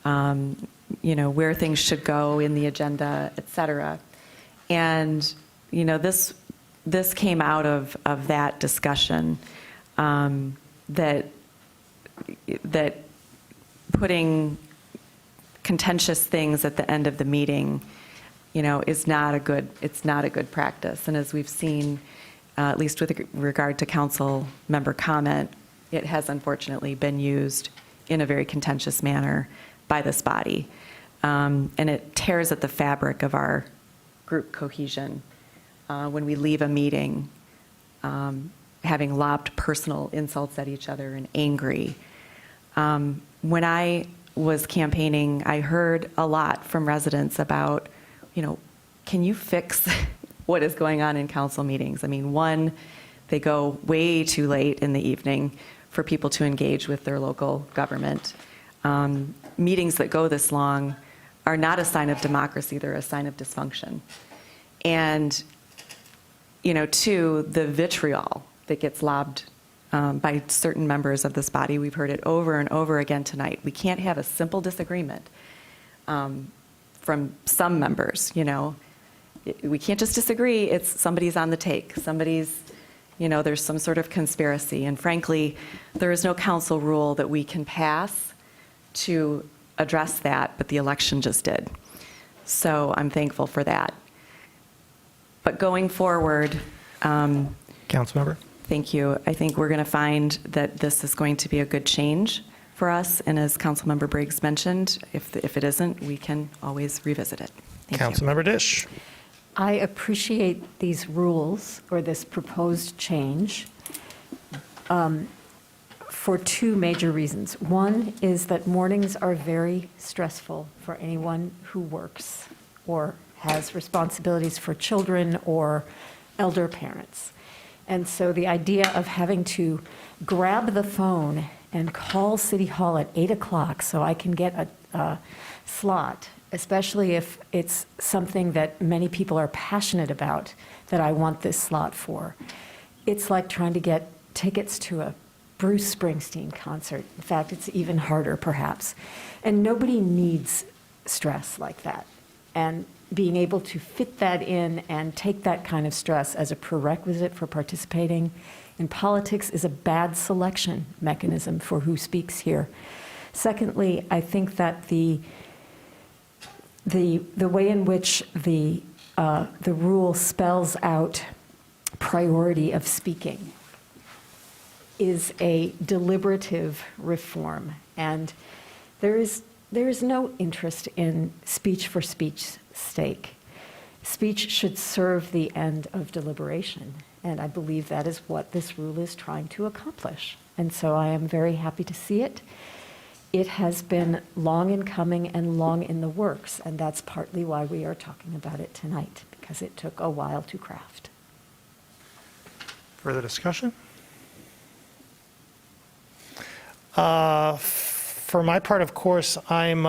where things should go in the agenda, et cetera. And, this came out of that discussion, that putting contentious things at the end of the meeting, is not a good practice. And as we've seen, at least with regard to council member comment, it has unfortunately been used in a very contentious manner by this body. And it tears at the fabric of our group cohesion when we leave a meeting having lobbed personal insults at each other and angry. When I was campaigning, I heard a lot from residents about, can you fix what is going on in council meetings? I mean, one, they go way too late in the evening for people to engage with their local government. Meetings that go this long are not a sign of democracy, they're a sign of dysfunction. And, two, the vitriol that gets lobbed by certain members of this body. We've heard it over and over again tonight. We can't have a simple disagreement from some members, We can't just disagree. It's somebody's on the take. Somebody's, there's some sort of conspiracy. And frankly, there is no council rule that we can pass to address that, but the election just did. So I'm thankful for that. But going forward, Councilmember. Thank you. I think we're going to find that this is going to be a good change for us. And as Councilmember Briggs mentioned, if it isn't, we can always revisit it. Thank you. Councilmember Dish. I appreciate these rules or this proposed change for two major reasons. One is that mornings are very stressful for anyone who works or has responsibilities for children or elder parents. And so the idea of having to grab the phone and call City Hall at 8 o'clock so I can get a slot, especially if it's something that many people are passionate about, that I want this slot for. It's like trying to get tickets to a Bruce Springsteen concert. In fact, it's even harder, perhaps. And nobody needs stress like that. And being able to fit that in and take that kind of stress as a prerequisite for participating in politics is a bad selection mechanism for who speaks here. Secondly, I think that the way in which the rule spells out priority of speaking is a deliberative reform, and there is no interest in speech for speech's sake. Speech should serve the end of deliberation, and I believe that is what this rule is trying to accomplish. And so I am very happy to see it. It has been long in coming and long in the works, and that's partly why we are talking about it tonight, because it took a while to craft. Further discussion? For my part, of course, I'm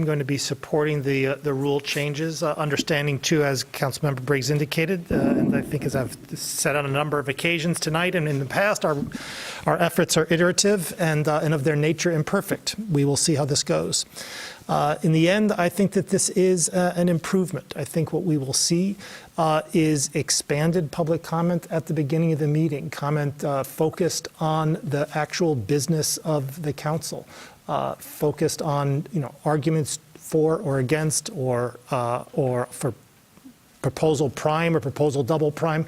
going to be supporting the rule changes, understanding too, as Councilmember Briggs indicated, and I think as I've said on a number of occasions tonight and in the past, our efforts are iterative and of their nature imperfect. We will see how this goes. In the end, I think that this is an improvement. I think what we will see is expanded public comment at the beginning of the meeting, comment focused on the actual business of the council. Focused on arguments for or against or for proposal prime or proposal double prime,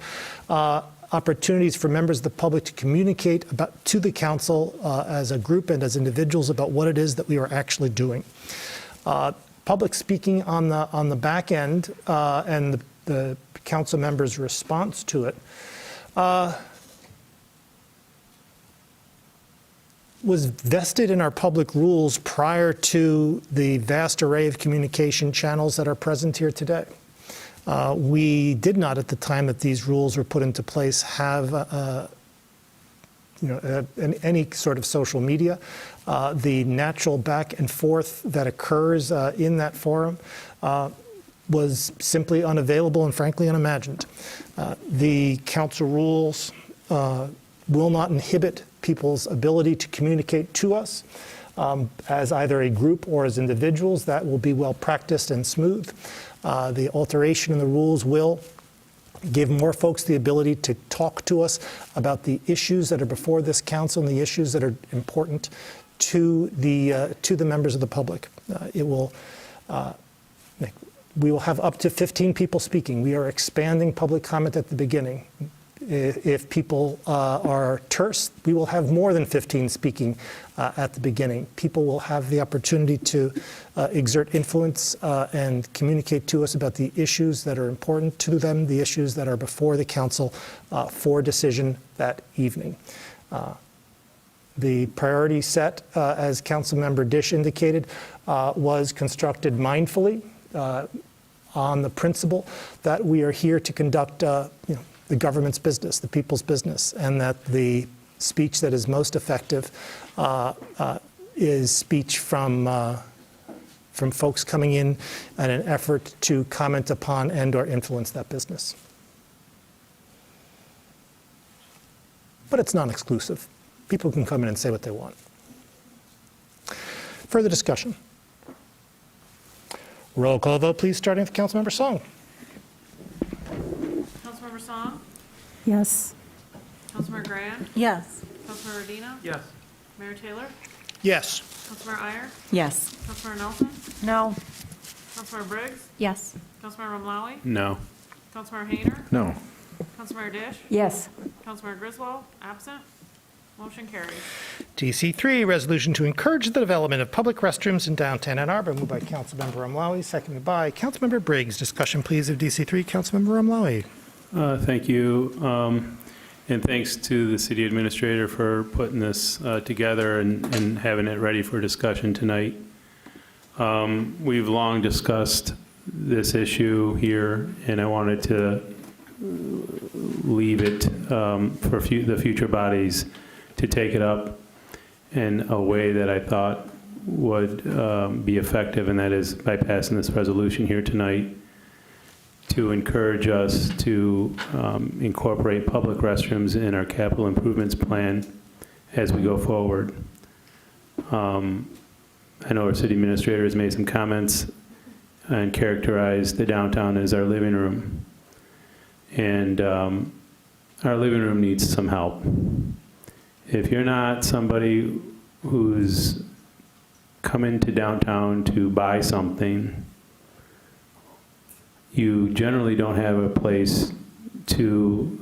opportunities for members of the public to communicate to the council as a group and as individuals about what it is that we are actually doing. Public speaking on the back end and the council members' response to it was vested in our public rules prior to the vast array of communication channels that are present here today. We did not, at the time that these rules were put into place, have any sort of social media. The natural back and forth that occurs in that forum was simply unavailable and frankly unimagined. The council rules will not inhibit people's ability to communicate to us as either a group or as individuals. That will be well practiced and smooth. The alteration in the rules will give more folks the ability to talk to us about the issues that are before this council and the issues that are important to the members of the public. We will have up to 15 people speaking. We are expanding public comment at the beginning. If people are terse, we will have more than 15 speaking at the beginning. People will have the opportunity to exert influence and communicate to us about the issues that are important to them, the issues that are before the council for decision that evening. The priority set, as Councilmember Dish indicated, was constructed mindfully on the principle that we are here to conduct the government's business, the people's business, and that the speech that is most effective is speech from folks coming in an effort to comment upon and/or influence that business. But it's non-exclusive. People can come in and say what they want. Further discussion? Roll call vote, please, starting with Councilmember Song. Councilmember Song? Yes. Councilmember Graham? Yes. Councilmember Rodino? Yes. Mayor Taylor? Yes. Councilmember Iyer? Yes. Councilmember Nelson? No. Councilmember Briggs? Yes. Councilmember Romlawi? No. Councilmember Hayner? No. Councilmember Dish? Yes. Councilmember Griswold? Absent? Motion carries. DC3, resolution to encourage the development of public restrooms in downtown Ann Arbor, moved by Councilmember Romlawi, seconded by Councilmember Briggs. Discussion, please, of DC3. Councilmember Romlawi. Thank you. And thanks to the city administrator for putting this together and having it ready for discussion tonight. We've long discussed this issue here, and I wanted to leave it for the future bodies to take it up in a way that I thought would be effective, and that is by passing this resolution here tonight to encourage us to incorporate public restrooms in our capital improvements plan as we go forward. I know our city administrator has made some comments and characterized the downtown as our living room. And our living room needs some help. If you're not somebody who's come into downtown to buy something, you generally don't have a place to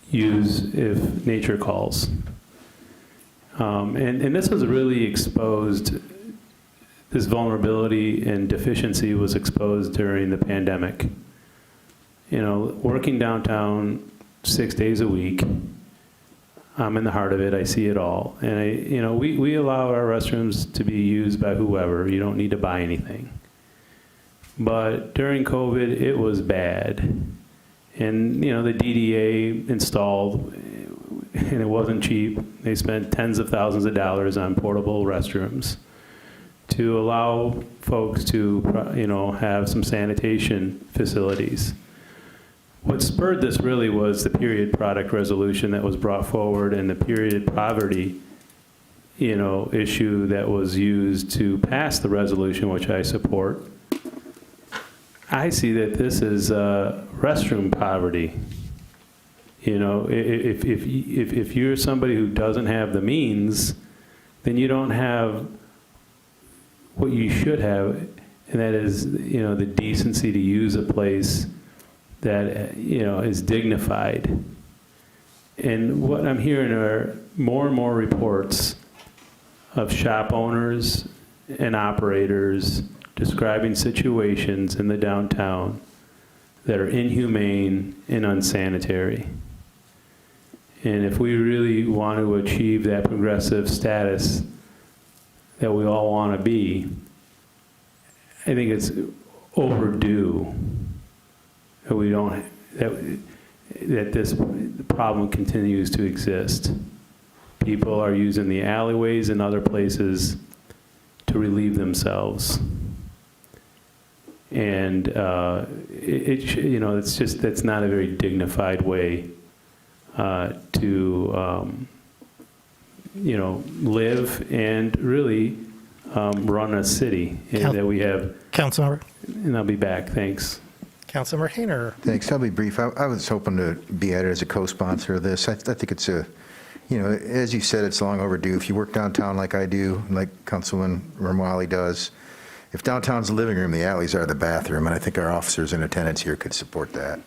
use if nature calls. And this was really exposed, this vulnerability and deficiency was exposed during the pandemic. You know, working downtown 6 days a week, I'm in the heart of it, I see it all. And we allow our restrooms to be used by whoever, you don't need to buy anything. But during COVID, it was bad. And, the DDA installed, and it wasn't cheap. They spent tens of thousands of dollars on portable restrooms to allow folks to, have some sanitation facilities. What spurred this really was the period product resolution that was brought forward and the period poverty, issue that was used to pass the resolution, which I support. I see that this is restroom poverty. If you're somebody who doesn't have the means, then you don't have what you should have, and that is, the decency to use a place that, is dignified. And what I'm hearing are more and more reports of shop owners and operators describing situations in the downtown that are inhumane and unsanitary. And if we really want to achieve that progressive status that we all want to be, I think it's overdue that we don't, that this problem continues to exist. People are using the alleyways and other places to relieve themselves. And it's just, that's not a very dignified way to live and really run a city that we have. Councilmember. And I'll be back, thanks. Councilmember Hayner. Thanks. I'll be brief. I was hoping to be added as a co-sponsor of this. I think it's as you said, it's long overdue. If you work downtown like I do, like Councilman Ramwali does, if downtown's the living room, the alleys are the bathroom, and I think our officers in attendance here could support that.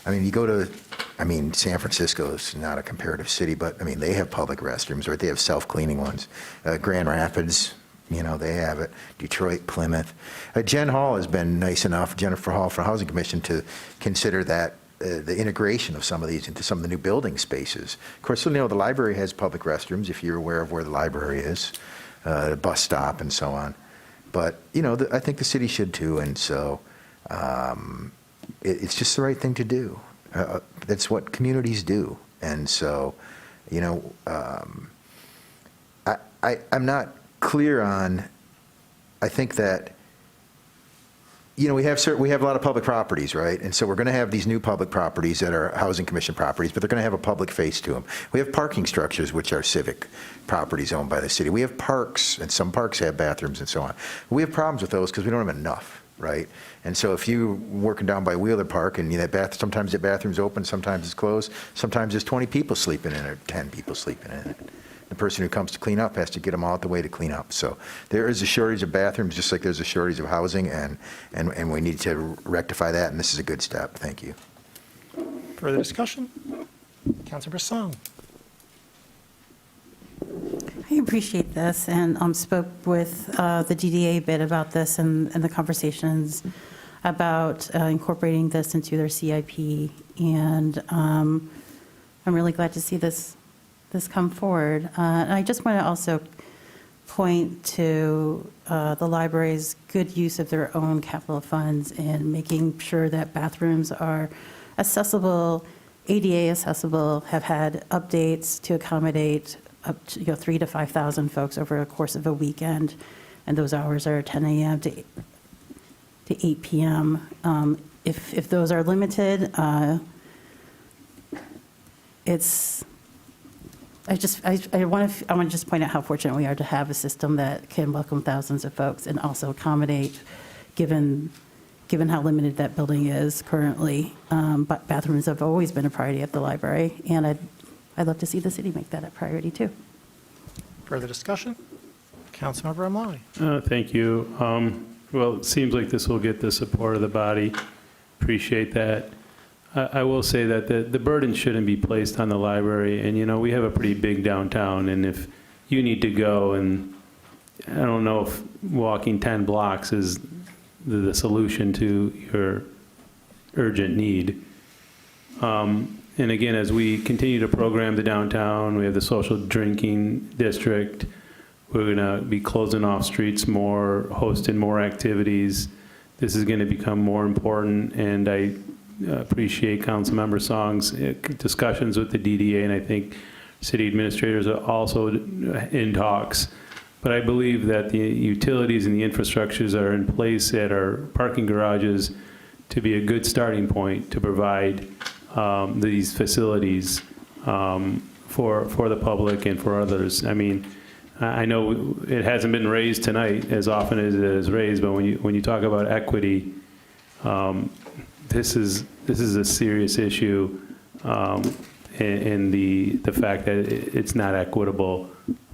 I mean, you go to, I mean, San Francisco is not a comparative city, but I mean, they have public restrooms, right? They have self-cleaning ones. Grand Rapids, you know, they have it. Detroit, Plymouth. Jen Hall has been nice enough, Jennifer Hall for Housing Commission, to consider that the integration of some of these into some of the new building spaces. Of course, you know, the library has public restrooms, if you're aware of where the library is, the bus stop and so on. But, you know, I think the city should too, and so it's just the right thing to do. That's what communities do. And so, you know, I'm not clear on, I think that, you know, we have a lot of public properties, right? And so we're going to have these new public properties that are Housing Commission properties, but they're going to have a public face to them. We have parking structures, which are civic properties owned by the city. We have parks, and some parks have bathrooms and so on. We have problems with those because we don't have enough, right? And so if you're working down by Wheeler Park and sometimes the bathroom's open, sometimes it's closed, sometimes there's 20 people sleeping in it or 10 people sleeping in it. The person who comes to clean up has to get them all out the way to clean up. So there is a shortage of bathrooms, just like there's a shortage of housing, and we need to rectify that, and this is a good step. Thank you. Further discussion? Councilor Song. I appreciate this, and spoke with the DDA a bit about this and the conversations about incorporating this into their CIP, and I'm really glad to see this come forward. And I just want to also point to the library's good use of their own capital funds in making sure that bathrooms are accessible, ADA accessible, have had updates to accommodate up to 3,000 to 5,000 folks over the course of a weekend, and those hours are 10 a.m. to 8 p.m. If those are limited, it's. I want to just point out how fortunate we are to have a system that can welcome thousands of folks and also accommodate, given how limited that building is currently. But bathrooms have always been a priority at the library, and I'd love to see the city make that a priority too. Further discussion? Councilmember Amlawi. Thank you. Well, it seems like this will get the support of the body. Appreciate that. I will say that the burden shouldn't be placed on the library, and you know, we have a pretty big downtown, and if you need to go, and I don't know if walking 10 blocks is the solution to your urgent need. And again, as we continue to program the downtown, we have the social drinking district, we're going to be closing off streets more, hosting more activities. This is going to become more important, and I appreciate Councilmember Song's discussions with the DDA, and I think city administrators are also in talks. But I believe that the utilities and the infrastructures are in place at our parking garages to be a good starting point to provide these facilities for the public and for others. I mean, I know it hasn't been raised tonight as often as it is raised, but when you talk about equity, this is a serious issue, and the fact that it's not equitable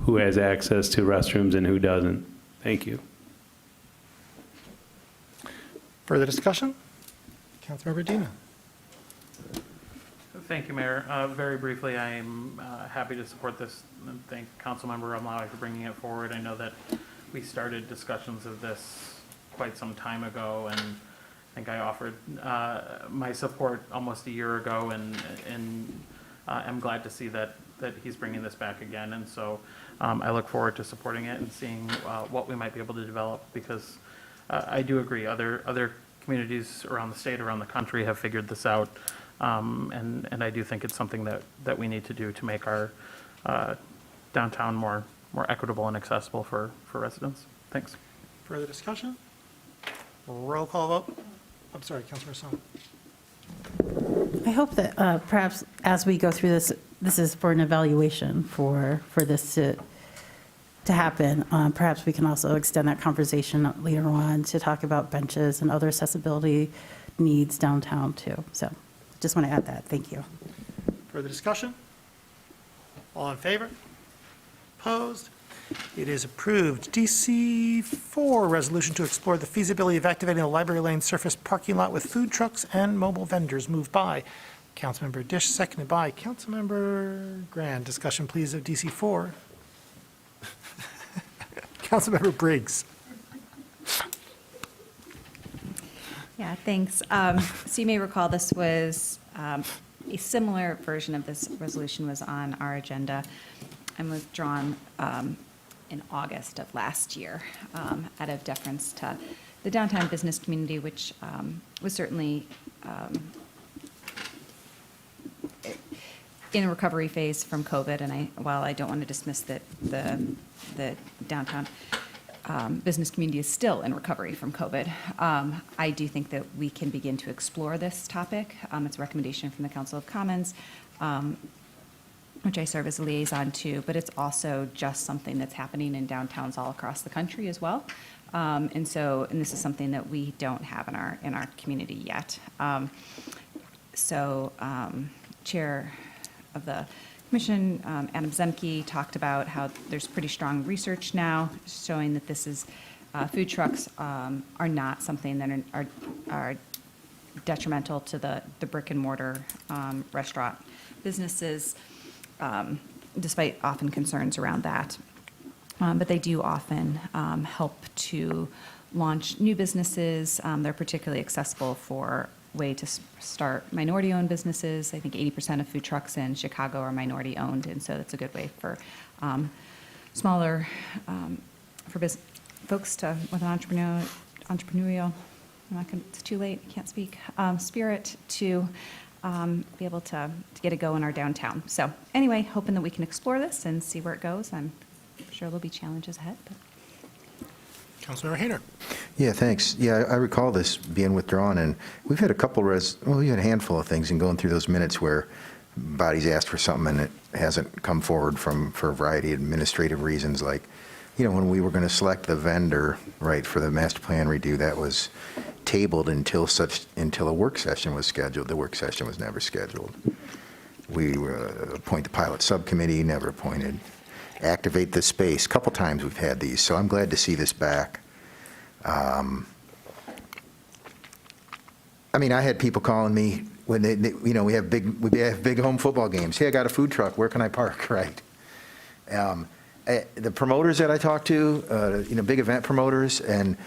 who has access to restrooms and who doesn't. Thank you. Further discussion? Councilmember Dina. Thank you, Mayor. Very briefly, I am happy to support this and thank Councilmember Amlawi for bringing it forward. I know that we started discussions of this quite some time ago, and I think I offered my support almost a year ago, and I'm glad to see that he's bringing this back again. And so I look forward to supporting it and seeing what we might be able to develop, because I do agree other communities around the state, around the country have figured this out. And I do think it's something that we need to do to make our downtown more equitable and accessible for residents. Thanks. Further discussion? Roll call vote. I'm sorry, Councilor Song. I hope that perhaps as we go through this is for an evaluation for this to happen. Perhaps we can also extend that conversation later on to talk about benches and other accessibility needs downtown too. So just want to add that. Thank you. Further discussion? All in favor? Opposed? It is approved. DC4, resolution to explore the feasibility of activating the Library Lane surface parking lot with food trucks and mobile vendors. Moved by Councilmember Dish, seconded by Councilmember Grand. Discussion, please, of DC4. Councilmember Briggs. Yeah, thanks. So you may recall this was a similar version of this resolution was on our agenda and withdrawn in August of last year out of deference to the downtown business community, which was certainly in a recovery phase from COVID. And while I don't want to dismiss that the downtown business community is still in recovery from COVID, I do think that we can begin to explore this topic. It's a recommendation from the Council of Commons, which I serve as a liaison to, but it's also just something that's happening in downtowns all across the country as well. And this is something that we don't have in our community yet. Chair of the Commission, Adam Zemke, talked about how there's pretty strong research now showing that this is food trucks are not something that are detrimental to the brick and mortar restaurant businesses, despite often concerns around that. But they do often help to launch new businesses. They're particularly accessible for way to start minority-owned businesses. I think 80% of food trucks in Chicago are minority-owned, and so that's a good way for smaller, folks with an entrepreneurial, it's too late, I can't speak, spirit to be able to get a go in our downtown. So anyway, hoping that we can explore this and see where it goes. I'm sure there'll be challenges ahead. But. Councilmember Hayner. Yeah, thanks. Yeah, I recall this being withdrawn, and we've had we had a handful of things in going through those minutes where bodies asked for something and it hasn't come forward for a variety of administrative reasons. Like, when we were going to select the vendor, right, for the master plan redo, that was tabled until a work session was scheduled. The work session was never scheduled. We appoint the pilot subcommittee, never appointed. Activate the space. A couple times we've had these, so I'm glad to see this back. I had people calling me when we have big home football games. Hey, I got a food truck. Where can I park? Right. The promoters that I talk to, big event promoters, and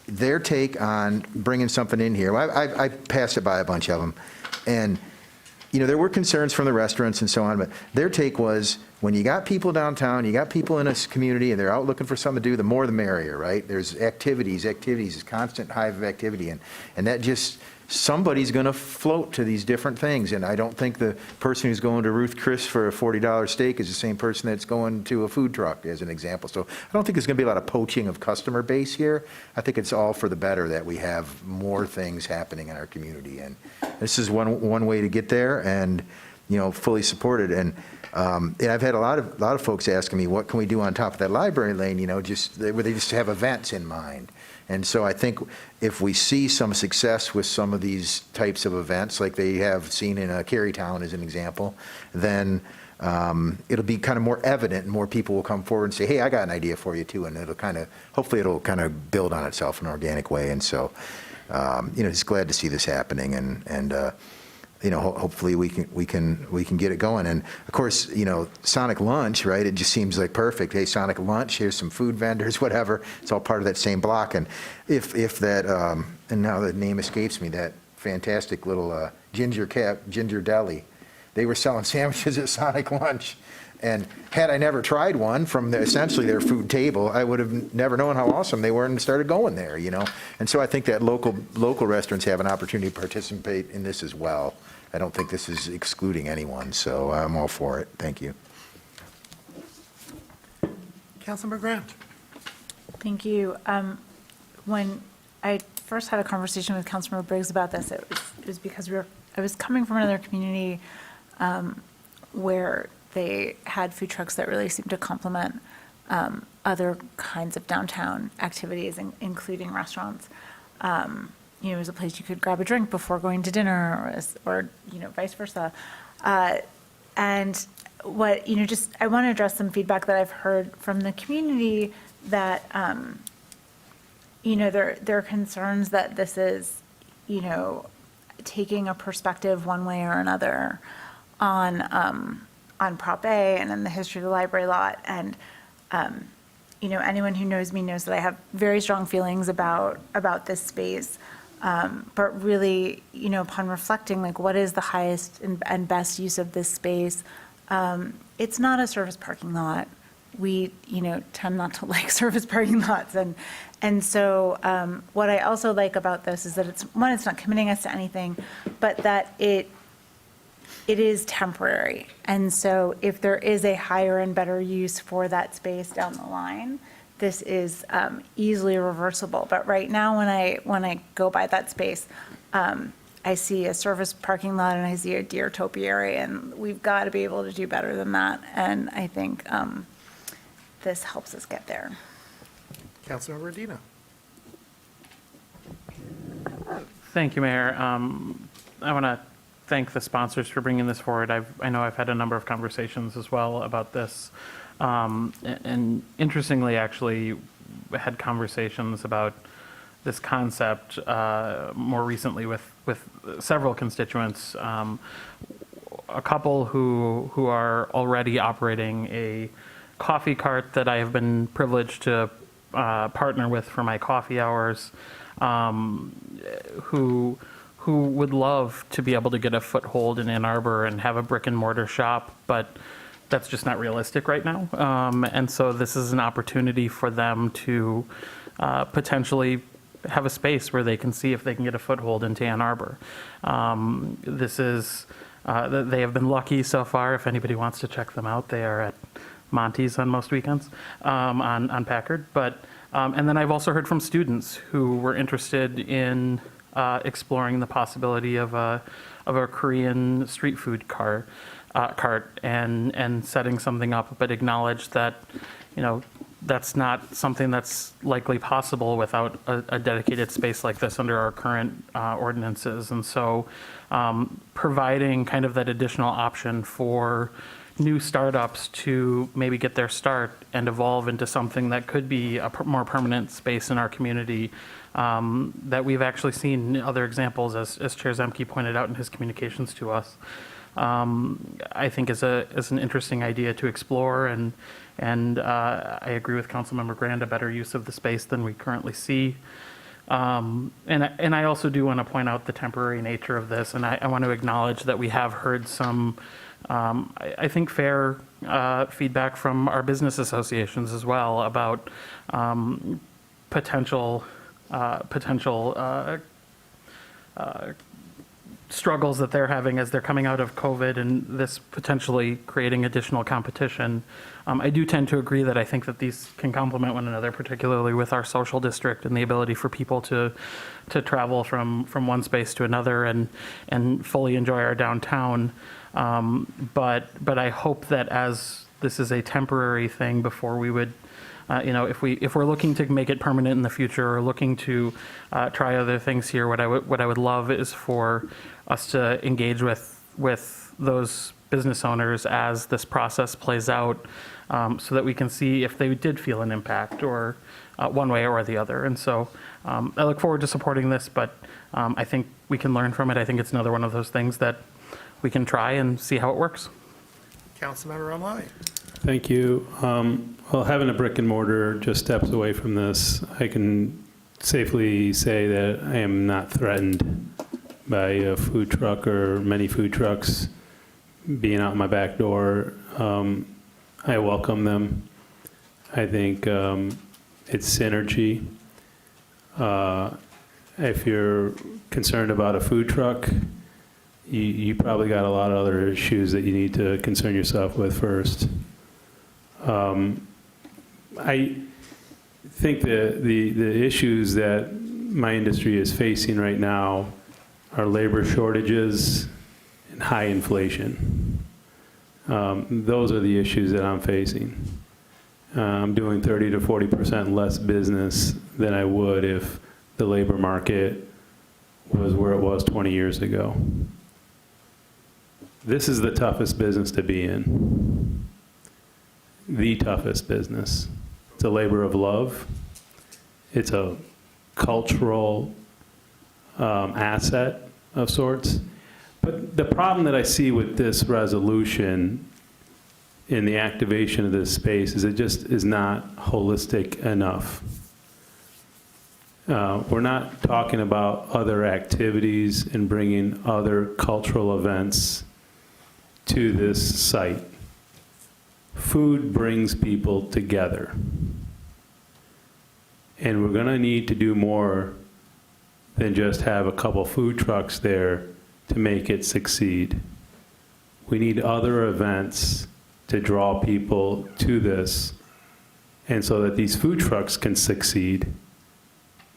their take on bringing something in here. I passed it by a bunch of them, and there were concerns from the restaurants and so on, but their take was, when you got people downtown, you got people in a community, and they're out looking for something to do, the more the merrier, right? There's activities, constant hive of activity, and that just, somebody's going to float to these different things. And I don't think the person who's going to Ruth Chris for a $40 steak is the same person that's going to a food truck, as an example. So I don't think there's going to be a lot of poaching of customer base here. I think it's all for the better that we have more things happening in our community. And this is one way to get there, and, fully supported. And I've had a lot of folks asking me, what can we do on top of that library lane, where they just have events in mind. And so I think if we see some success with some of these types of events, like they have seen in Carytown as an example, then it'll be kind of more evident, and more people will come forward and say, hey, I got an idea for you too. And hopefully it'll kind of build on itself in an organic way. And so, just glad to see this happening, and hopefully we can get it going. And of course, Sonic Lunch, right? It just seems like perfect. Hey, Sonic Lunch, here's some food vendors, whatever. It's all part of that same block. And if that, and now the name escapes me, that fantastic little Ginger Deli, they were selling sandwiches at Sonic Lunch. And had I never tried one from essentially their food table, I would have never known how awesome they were and started going there, And so I think that local restaurants have an opportunity to participate in this as well. I don't think this is excluding anyone, so I'm all for it. Thank you. Councilmember Grant. Thank you. When I first had a conversation with Councilmember Briggs about this, it was because I was coming from another community where they had food trucks that really seemed to complement other kinds of downtown activities, including restaurants. It was a place you could grab a drink before going to dinner, or vice versa. And what, just, I want to address some feedback that I've heard from the community that, there are concerns that this is, taking a perspective one way or another on Prop A and in the history of the library lot. And, anyone who knows me knows that I have very strong feelings about this space. But really, upon reflecting, like, what is the highest and best use of this space? It's not a service parking lot. We, tend not to like service parking lots. And so what I also like about this is that it's not committing us to anything, but that it is temporary. And so if there is a higher and better use for that space down the line, this is easily reversible. But right now, when I go by that space, I see a service parking lot and I see a deer topiary, and we've got to be able to do better than that. And I think this helps us get there. Councilmember Adina. Thank you, Mayor. I want to thank the sponsors for bringing this forward. I know I've had a number of conversations as well about this. And interestingly, actually, I had conversations about this concept more recently with several constituents. A couple who are already operating a coffee cart that I have been privileged to partner with for my coffee hours, who would love to be able to get a foothold in Ann Arbor and have a brick and mortar shop, but that's just not realistic right now. And so this is an opportunity for them to potentially have a space where they can see if they can get a foothold into Ann Arbor. This is, they have been lucky so far. If anybody wants to check them out, they are at Monty's on most weekends on Packard. But and then I've also heard from students who were interested in exploring the possibility of a Korean street food cart and setting something up, but acknowledge that, that's not something that's likely possible without a dedicated space like this under our current ordinances. And so providing kind of that additional option for new startups to maybe get their start and evolve into something that could be a more permanent space in our community, that we've actually seen other examples, as Chair Zemke pointed out in his communications to us, I think is an interesting idea to explore. And I agree with Councilmember Grand, a better use of the space than we currently see. And I also do want to point out the temporary nature of this, and I want to acknowledge that we have heard some, I think, fair feedback from our business associations as well about potential struggles that they're having as they're coming out of COVID and this potentially creating additional competition. I do tend to agree that I think that these can complement one another, particularly with our social district and the ability for people to travel from one space to another and fully enjoy our downtown. But I hope that as this is a temporary thing before we would, if we're looking to make it permanent in the future or looking to try other things here, what I would love is for us to engage with those business owners as this process plays out, so that we can see if they did feel an impact or one way or the other. And so I look forward to supporting this, but I think we can learn from it. I think it's another one of those things that we can try and see how it works. Councilmember Omlawi. Thank you. Well, having a brick and mortar just steps away from this. I can safely say that I am not threatened by a food truck or many food trucks being out my back door. I welcome them. I think it's synergy. If you're concerned about a food truck, you probably got a lot of other issues that you need to concern yourself with first. I think the issues that my industry is facing right now are labor shortages and high inflation. Those are the issues that I'm facing. I'm doing 30 to 40% less business than I would if the labor market was where it was 20 years ago. This is the toughest business to be in. the toughest business. It's a labor of love. It's a cultural asset of sorts. But the problem that I see with this resolution in the activation of this space is it just is not holistic enough. We're not talking about other activities and bringing other cultural events to this site. Food brings people together. And we're going to need to do more than just have a couple food trucks there to make it succeed. We need other events to draw people to this, and so that these food trucks can succeed.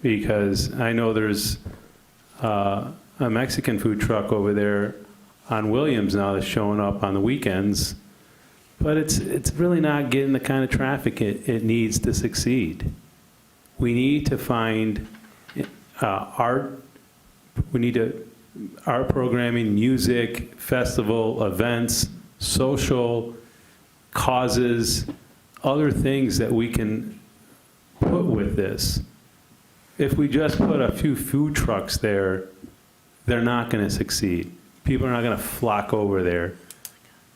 Because I know there's a Mexican food truck over there on Williams now that's showing up on the weekends, but it's really not getting the kind of traffic it needs to succeed. We need to find art. We need to art programming, music, festival, events, social causes, other things that we can put with this. If we just put a few food trucks there, they're not going to succeed. People are not going to flock over there.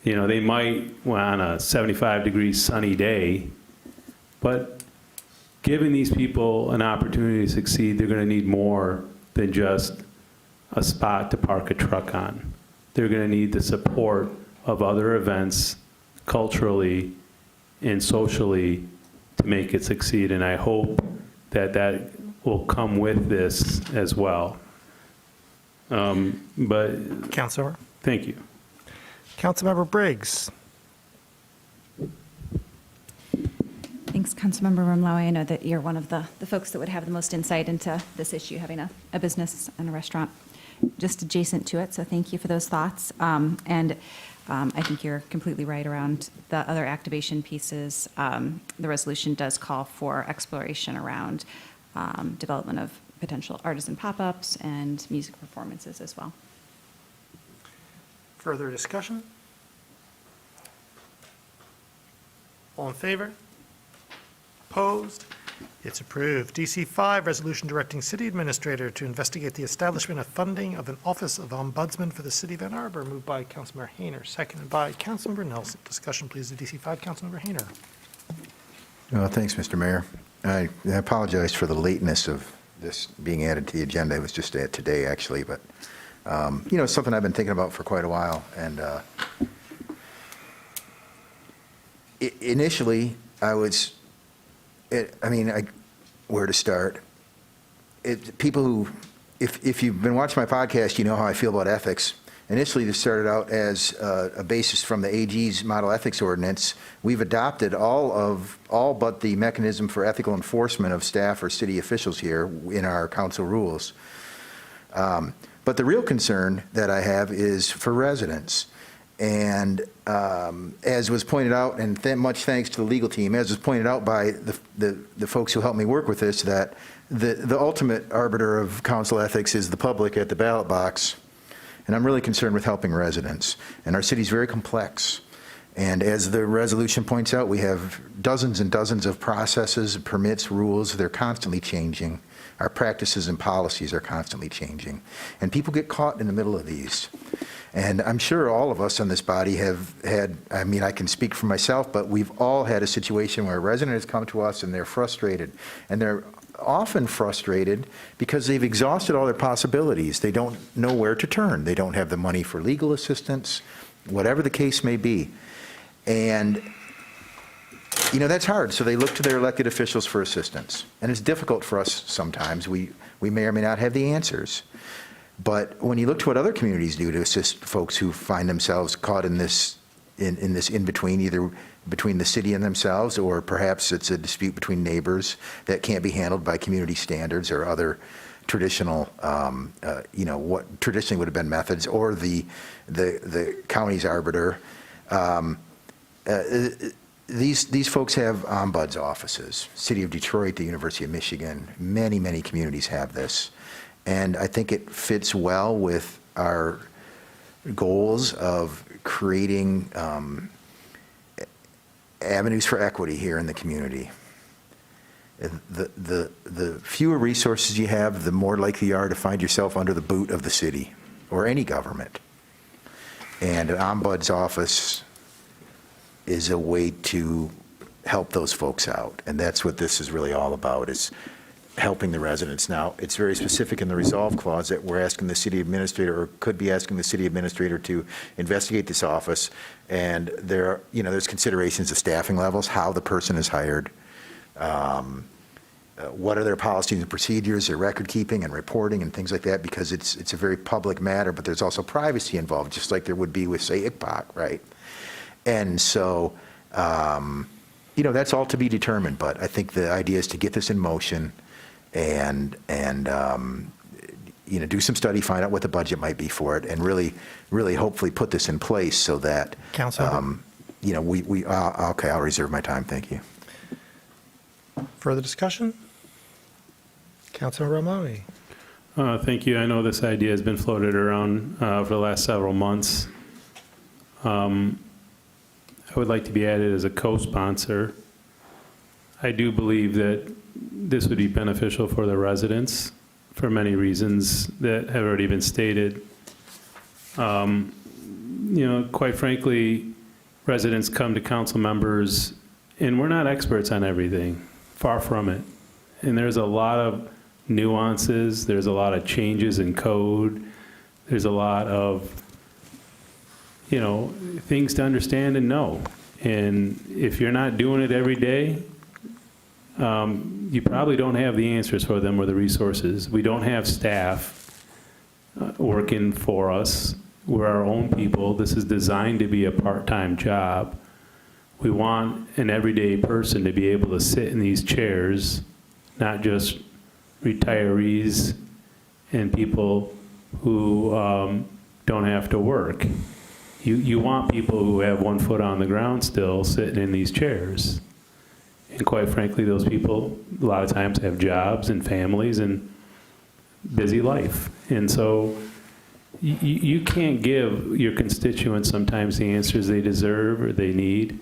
You know, they might on a 75-degree sunny day, but giving these people an opportunity to succeed, they're going to need more than just a spot to park a truck on. They're going to need the support of other events culturally and socially to make it succeed. And I hope that that will come with this as well. But Councilor. Thank you. Councilmember Briggs. Thanks, Councilmember Rumlawe. I know that you're one of the folks that would have the most insight into this issue, having a business and a restaurant just adjacent to it, so thank you for those thoughts. I think you're completely right around the other activation pieces. The resolution does call for exploration around development of potential artisan pop-ups and music performances as well. Further discussion? All in favor? Opposed? It's approved. DC 5, resolution directing city administrator to investigate the establishment of funding of an Office of Ombudsman for the city of Ann Arbor, moved by Councilmember Hayner, seconded by Councilmember Nelson. Discussion, please, of DC 5. Councilmember Hayner. Thanks, Mr. Mayor. I apologize for the lateness of this being added to the agenda. It was just today, actually, but it's something I've been thinking about for quite a while. And initially, where to start? People who, if you've been watching my podcast, you know how I feel about ethics. Initially, this started out as a basis from the AG's model ethics ordinance. We've adopted all but the mechanism for ethical enforcement of staff or city officials here in our council rules. But the real concern that I have is for residents. And as was pointed out, and much thanks to the legal team, as was pointed out by the folks who helped me work with this, that the ultimate arbiter of council ethics is the public at the ballot box. And I'm really concerned with helping residents. And our city's very complex. And as the resolution points out, we have dozens and dozens of processes, permits, rules. They're constantly changing. Our practices and policies are constantly changing. And people get caught in the middle of these. And I'm sure all of us on this body have had, I can speak for myself, but we've all had a situation where a resident has come to us and they're frustrated. And they're often frustrated because they've exhausted all their possibilities. They don't know where to turn. They don't have the money for legal assistance, whatever the case may be. And that's hard. So they look to their elected officials for assistance. And it's difficult for us sometimes. We may or may not have the answers. But when you look to what other communities do to assist folks who find themselves caught in this in-between, either between the city and themselves, or perhaps it's a dispute between neighbors that can't be handled by community standards or other traditional, what traditionally would have been methods, or the county's arbiter. These folks have ombuds offices. City of Detroit, the University of Michigan, many, many communities have this. And I think it fits well with our goals of creating avenues for equity here in the community. The fewer resources you have, the more likely you are to find yourself under the boot of the city or any government. And an ombuds office is a way to help those folks out. And that's what this is really all about, is helping the residents. Now, it's very specific in the resolve clause that we're asking the city administrator, or could be asking the city administrator, to investigate this office. And there's considerations of staffing levels, how the person is hired, what are their policies and procedures, their record keeping and reporting and things like that, because it's a very public matter, but there's also privacy involved, just like there would be with, say, ICPOC, right? And so, that's all to be determined, but I think the idea is to get this in motion and do some study, find out what the budget might be for it, and really hopefully put this in place so that, Councilmember? Okay, I'll reserve my time, thank you. Further discussion? Councilmember Romali. Thank you. I know this idea has been floated around for the last several months. I would like to be added as a co-sponsor. I do believe that this would be beneficial for the residents for many reasons that have already been stated. Quite frankly, residents come to council members, and we're not experts on everything, far from it. And there's a lot of nuances, there's a lot of changes in code, there's a lot of, things to understand and know. And if you're not doing it every day, you probably don't have the answers for them or the resources. We don't have staff working for us. We're our own people. This is designed to be a part-time job. We want an everyday person to be able to sit in these chairs, not just retirees and people who don't have to work. You want people who have one foot on the ground still sitting in these chairs. And quite frankly, those people a lot of times have jobs and families and busy life. And so you can't give your constituents sometimes the answers they deserve or they need.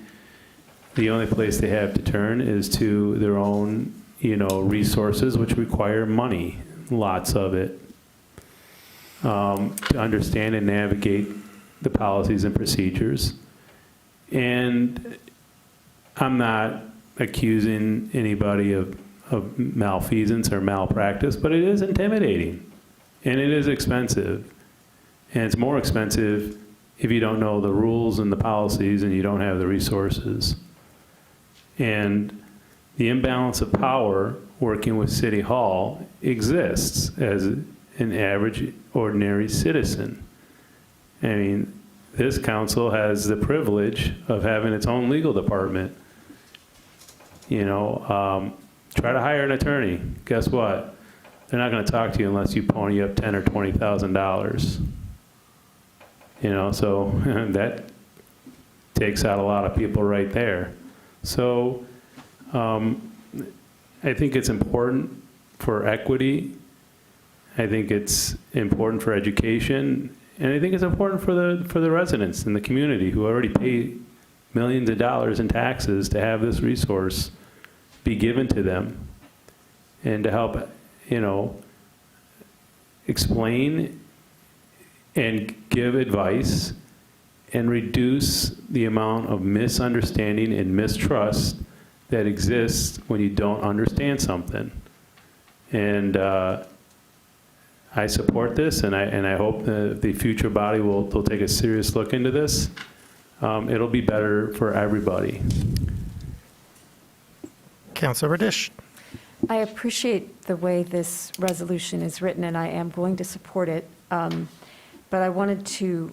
The only place they have to turn is to their own, resources, which require money, lots of it, to understand and navigate the policies and procedures. And I'm not accusing anybody of malfeasance or malpractice, but it is intimidating, and it is expensive. And it's more expensive if you don't know the rules and the policies and you don't have the resources. And the imbalance of power working with City Hall exists as an average, ordinary citizen. I mean, this council has the privilege of having its own legal department. Try to hire an attorney. Guess what? They're not going to talk to you unless you pony up $10,000 or $20,000. So that takes out a lot of people right there. So I think it's important for equity. I think it's important for education, and I think it's important for the residents in the community who already pay millions of dollars in taxes to have this resource be given to them, and to help, explain and give advice and reduce the amount of misunderstanding and mistrust that exists when you don't understand something. And I support this, and I hope the future body will take a serious look into this. It'll be better for everybody. Councilor Dish. I appreciate the way this resolution is written, and I am going to support it. But I wanted to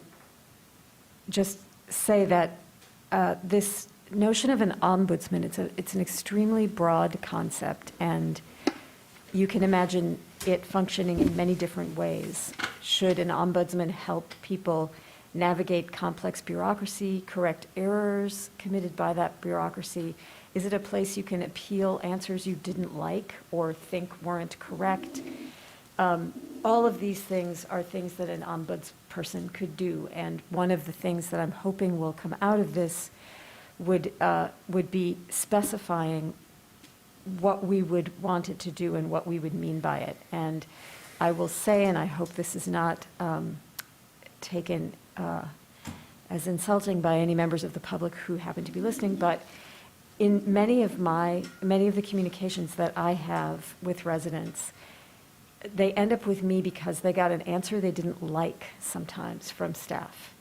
just say that this notion of an ombudsman, it's an extremely broad concept, and you can imagine it functioning in many different ways. Should an ombudsman help people navigate complex bureaucracy, correct errors committed by that bureaucracy? Is it a place you can appeal answers you didn't like or think weren't correct? All of these things are things that an ombudsperson could do. And one of the things that I'm hoping will come out of this would be specifying what we would want it to do and what we would mean by it. And I will say, and I hope this is not taken as insulting by any members of the public who happen to be listening, but in many of the communications that I have with residents, they end up with me because they got an answer they didn't like sometimes from staff.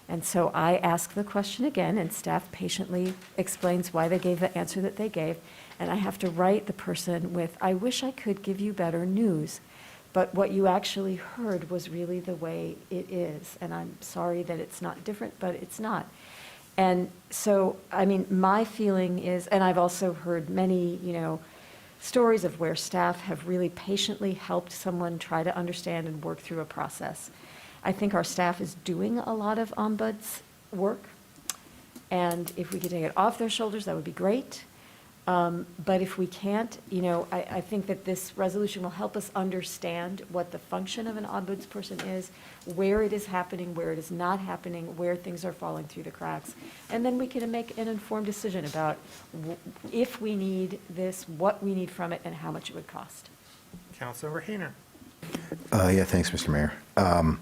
And so I ask the question again, and staff patiently explains why they gave the answer that they gave. And I have to write the person with, I wish I could give you better news, but what you actually heard was really the way it is. And I'm sorry that it's not different, but it's not. And so, I mean, my feeling is, and I've also heard many, stories of where staff have really patiently helped someone try to understand and work through a process. I think our staff is doing a lot of ombuds work, and if we could take it off their shoulders, that would be great. But if we can't, I think that this resolution will help us understand what the function of an ombudsperson is, where it is happening, where it is not happening, where things are falling through the cracks. And then we can make an informed decision about if we need this, what we need from it, and how much it would cost. Councilmember Hayner. Yeah, thanks, Mr. Mayor. I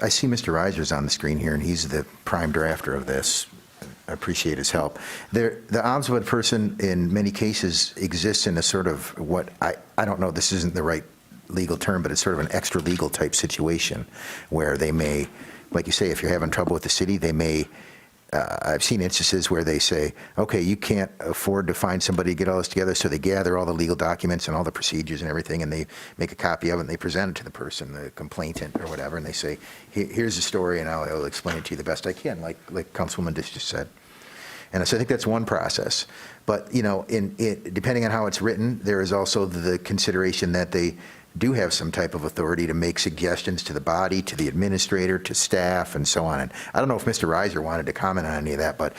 see Mr. Reiser's on the screen here, and he's the prime drafter of this. I appreciate his help. The ombudsman person in many cases exists in a sort of what, I don't know, this isn't the right legal term, but it's sort of an extra legal type situation where they may, like you say, if you're having trouble with the city, they may, I've seen instances where they say, okay, you can't afford to find somebody to get all this together, so they gather all the legal documents and all the procedures and everything, and they make a copy of it, and they present it to the person, the complainant or whatever, and they say, here's the story, and I'll explain it to you the best I can, like Councilwoman Dish just said. And so I think that's one process. But, depending on how it's written, there is also the consideration that they do have some type of authority to make suggestions to the body, to the administrator, to staff, and so on. And I don't know if Mr. Reiser wanted to comment on any of that, but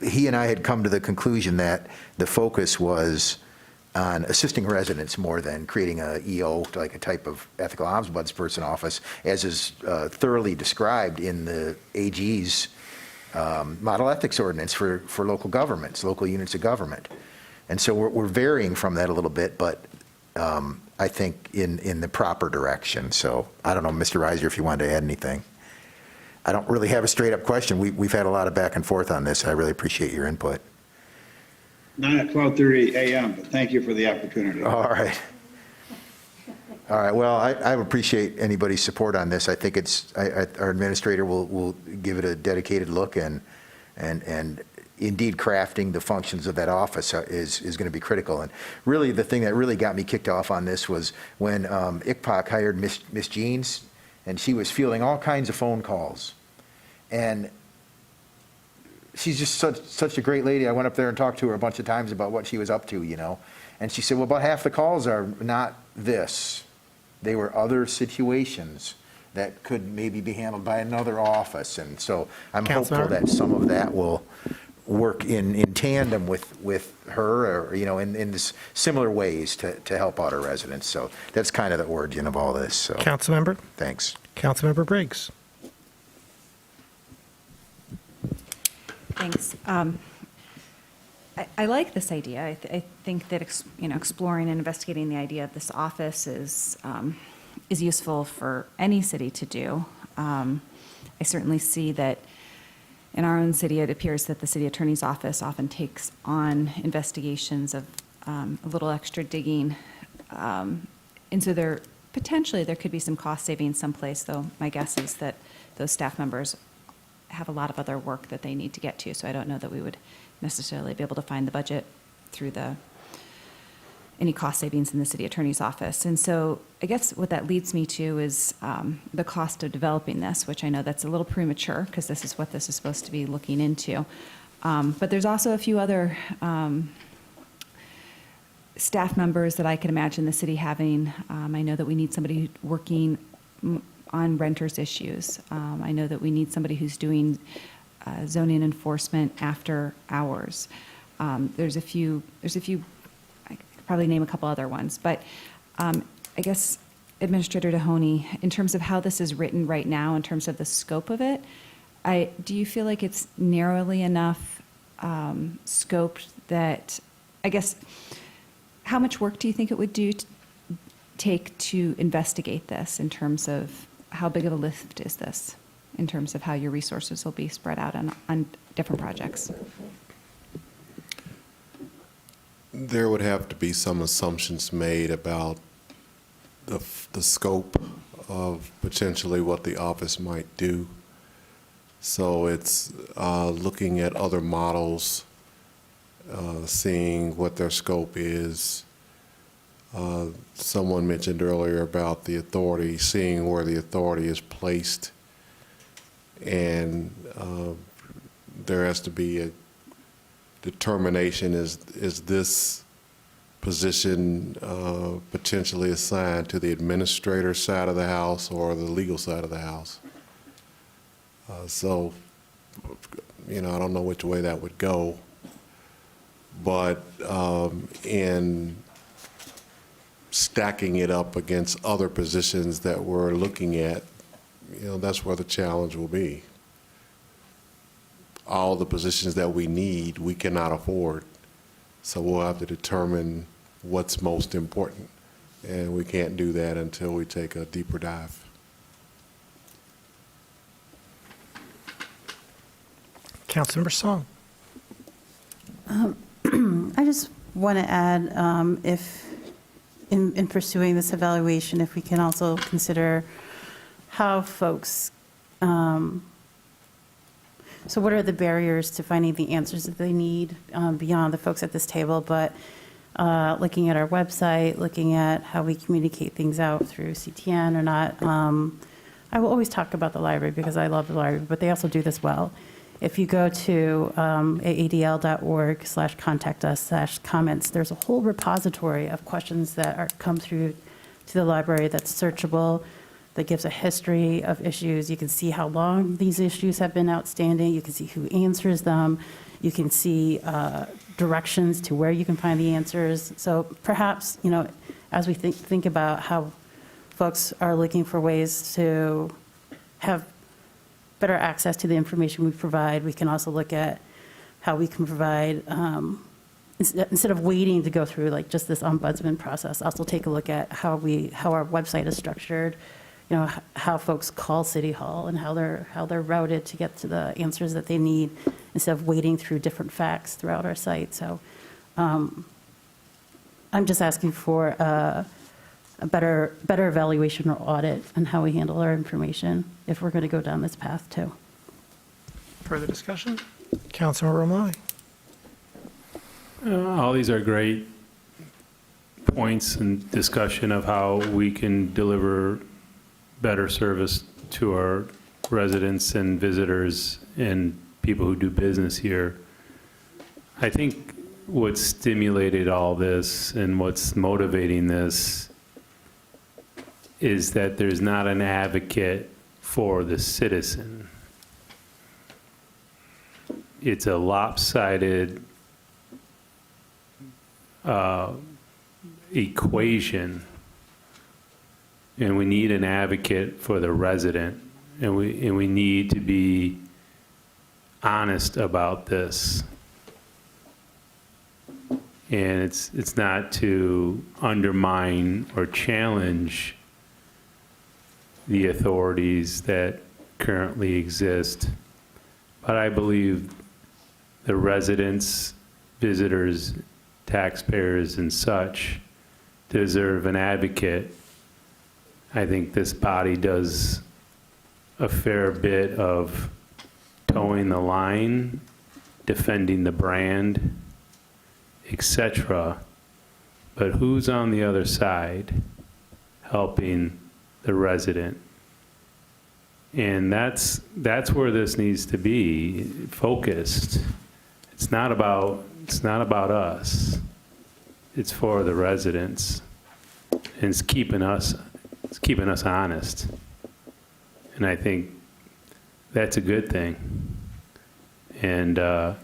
he and I had come to the conclusion that the focus was on assisting residents more than creating a EO, like a type of ethical ombudsperson office, as is thoroughly described in the AG's model ethics ordinance for local governments, local units of government. And so we're varying from that a little bit, but I think in the proper direction. So I don't know, Mr. Reiser, if you wanted to add anything. I don't really have a straight up question. We've had a lot of back and forth on this. I really appreciate your input. Not at 12:30 a.m., but thank you for the opportunity. All right. All right, well, I appreciate anybody's support on this. I think our administrator will give it a dedicated look, and indeed crafting the functions of that office is going to be critical. And really the thing that really got me kicked off on this was when ICPOC hired Miss Jeans, and she was fielding all kinds of phone calls. And she's just such a great lady. I went up there and talked to her a bunch of times about what she was up to, And she said, well, about half the calls are not this. They were other situations that could maybe be handled by another office. And so I'm hopeful that some of that will work in tandem with her, or, in this similar ways to help out our residents. So that's kind of the origin of all this. So. Councilmember? Thanks. Councilmember Briggs. Thanks. I like this idea. I think that exploring and investigating the idea of this office is useful for any city to do. I certainly see that in our own city, it appears that the city attorney's office often takes on investigations of a little extra digging, and so there could be some cost savings someplace. Though my guess is that those staff members have a lot of other work that they need to get to, so I don't know that we would necessarily be able to find the budget through any cost savings in the city attorney's office. And so I guess what that leads me to is the cost of developing this, which I know that's a little premature because this is what this is supposed to be looking into. But there's also a few other staff members that I can imagine the city having. I know that we need somebody working on renters issues. I know that we need somebody who's doing zoning enforcement after hours. There's a few, I could probably name a couple other ones, but I guess Administrator Mahoney, in terms of how this is written right now, in terms of the scope of it, do you feel like it's narrowly enough scoped that, I guess, how much work do you think it would take to investigate this in terms of how big of a lift is this, in terms of how your resources will be spread out on different projects? There would have to be some assumptions made about the scope of potentially what the office might do. So it's looking at other models, seeing what their scope is. Someone mentioned earlier about the authority, seeing where the authority is placed, and there has to be a determination, is this position potentially assigned to the administrator side of the house or the legal side of the house? So, I don't know which way that would go, but in stacking it up against other positions that we're looking at, that's where the challenge will be. All the positions that we need, we cannot afford. So we'll have to determine what's most important. And we can't do that until we take a deeper dive. Councilmember Song. I just want to add, if in pursuing this evaluation, if we can also consider how folks, so what are the barriers to finding the answers that they need beyond the folks at this table, but looking at our website, looking at how we communicate things out through CTN or not. I will always talk about the library because I love the library, but they also do this well. If you go to aadl.org/contact us/comments, there's a whole repository of questions that come through to the library that's searchable, that gives a history of issues. You can see how long these issues have been outstanding. You can see who answers them. You can see directions to where you can find the answers. So perhaps, as we think about how folks are looking for ways to have better access to the information we provide, we can also look at how we can provide, instead of waiting to go through like just this ombudsman process, also take a look at how our website is structured, how folks call City Hall and how they're routed to get to the answers that they need instead of waiting through different facts throughout our site. So I'm just asking for a better evaluation or audit on how we handle our information if we're going to go down this path too. Further discussion? Councilmember Romali. All these are great points and discussion of how we can deliver better service to our residents and visitors and people who do business here. I think what stimulated all this and what's motivating this is that there's not an advocate for the citizen. It's a lopsided equation, and we need an advocate for the resident, and we need to be honest about this. And it's not to undermine or challenge the authorities that currently exist, but I believe the residents, visitors, taxpayers, and such deserve an advocate. I think this body does a fair bit of towing the line, defending the brand, etc. But who's on the other side helping the resident? And that's where this needs to be focused. It's not about us. It's for the residents. And it's keeping us honest. And I think that's a good thing. And I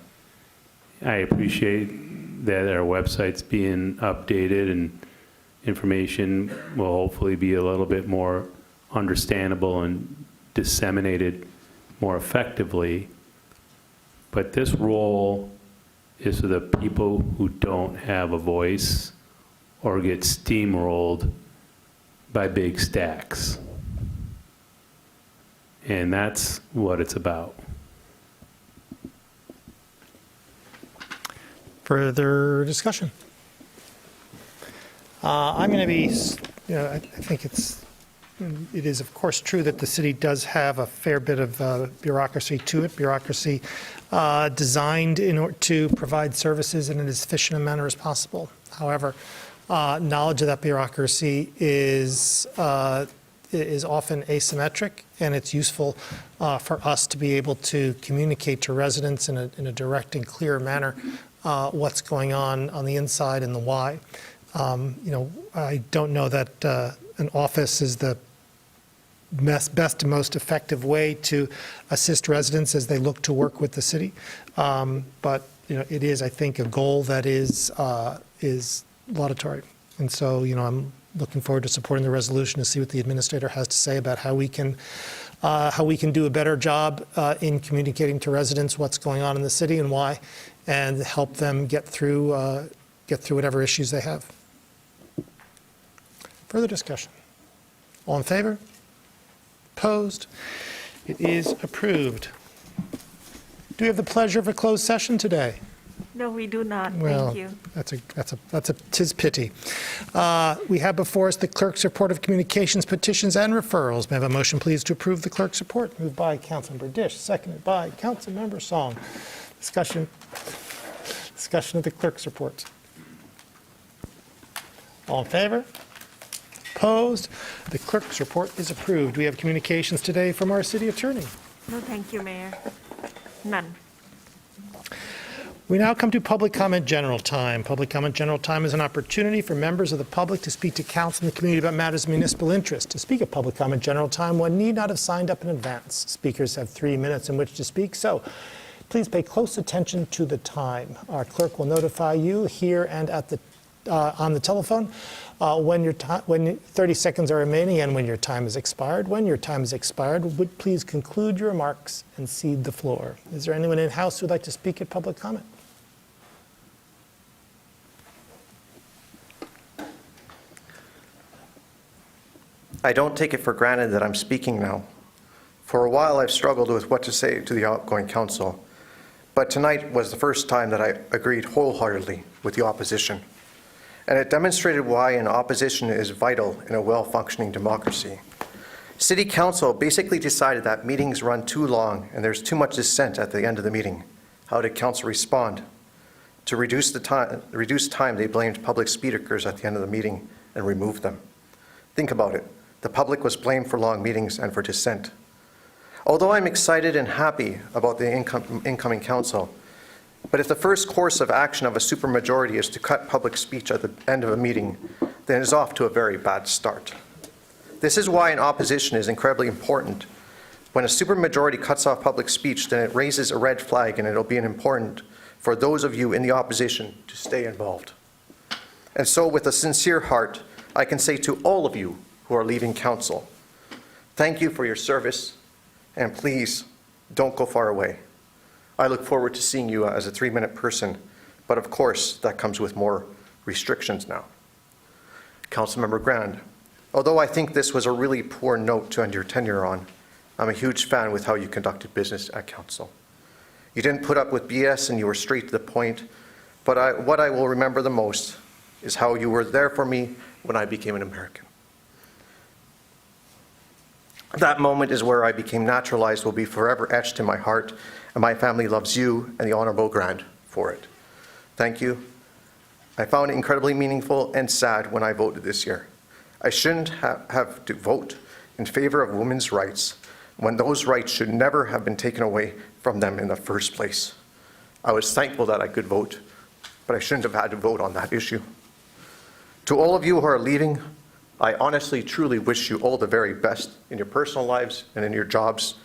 appreciate that our website's being updated and information will hopefully be a little bit more understandable and disseminated more effectively. But this role is for the people who don't have a voice or get steamrolled by big stacks. And that's what it's about. Further discussion? I'm going to be, I think it is of course true that the city does have a fair bit of bureaucracy to it, bureaucracy designed in order to provide services in as efficient a manner as possible. However, knowledge of that bureaucracy is often asymmetric, and it's useful for us to be able to communicate to residents in a direct and clear manner what's going on the inside and the why. I don't know that an office is the best and most effective way to assist residents as they look to work with the city. But it is, I think, a goal that is laudatory. And so, I'm looking forward to supporting the resolution to see what the administrator has to say about how we can do a better job in communicating to residents what's going on in the city and why, and help them get through whatever issues they have. Further discussion? All in favor? Opposed? It is approved. Do we have the pleasure of a closed session today? No, we do not. Well, Thank you. that's a tis pity. We have before us the clerk's report of communications, petitions, and referrals. May I have a motion, please, to approve the clerk's report? Moved by Councilmember Dish, seconded by Councilmember Song. Discussion of the clerk's report. All in favor? Opposed? The clerk's report is approved. We have communications today from our city attorney. No, thank you, Mayor. None. We now come to public comment general time. Public comment general time is an opportunity for members of the public to speak to council and the community about matters of municipal interest. To speak at public comment general time, one need not have signed up in advance. Speakers have 3 minutes in which to speak, so please pay close attention to the time. Our clerk will notify you here and on the telephone when 30 seconds are remaining and when your time has expired. When your time has expired, would please conclude your remarks and cede the floor. Is there anyone in-house who would like to speak at public comment? I don't take it for granted that I'm speaking now. For a while, I've struggled with what to say to the outgoing council, but tonight was the first time that I agreed wholeheartedly with the opposition. And it demonstrated why an opposition is vital in a well-functioning democracy. City Council basically decided that meetings run too long and there's too much dissent at the end of the meeting. How did Council respond? To reduce time, they blamed public speakers at the end of the meeting and removed them. Think about it. The public was blamed for long meetings and for dissent. Although I'm excited and happy about the incoming council, but if the first course of action of a supermajority is to cut public speech at the end of a meeting, then it is off to a very bad start. This is why an opposition is incredibly important. When a supermajority cuts off public speech, then it raises a red flag, and it'll be important for those of you in the opposition to stay involved. And so with a sincere heart, I can say to all of you who are leaving council, thank you for your service, and please don't go far away. I look forward to seeing you as a 3-minute person, but of course that comes with more restrictions now. Councilmember Grand, although I think this was a really poor note to end your tenure on, I'm a huge fan with how you conducted business at council. You didn't put up with BS and you were straight to the point, but what I will remember the most is how you were there for me when I became an American. That moment is where I became naturalized, will be forever etched in my heart, and my family loves you and the Honorable Grant for it. Thank you. I found it incredibly meaningful and sad when I voted this year. I shouldn't have to vote in favor of women's rights when those rights should never have been taken away from them in the first place. I was thankful that I could vote, but I shouldn't have had to vote on that issue. To all of you who are leaving, I honestly, truly wish you all the very best in your personal lives and in your jobs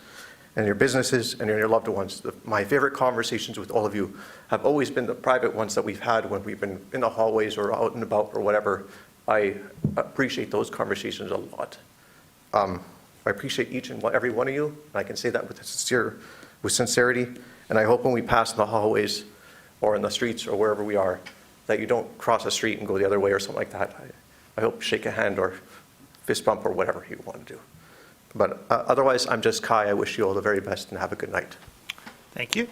and your businesses and in your loved ones. My favorite conversations with all of you have always been the private ones that we've had when we've been in the hallways or out and about or whatever. I appreciate those conversations a lot. I I appreciate each and every one of you, and I can say that with sincerity, and I hope when we pass in the hallways or in the streets or wherever we are, that you don't cross the street and go the other way or something like that. I hope shake a hand or fist bump or whatever you want to do. But otherwise, I'm just Kai. I wish you all the very best and have a good night. Thank you.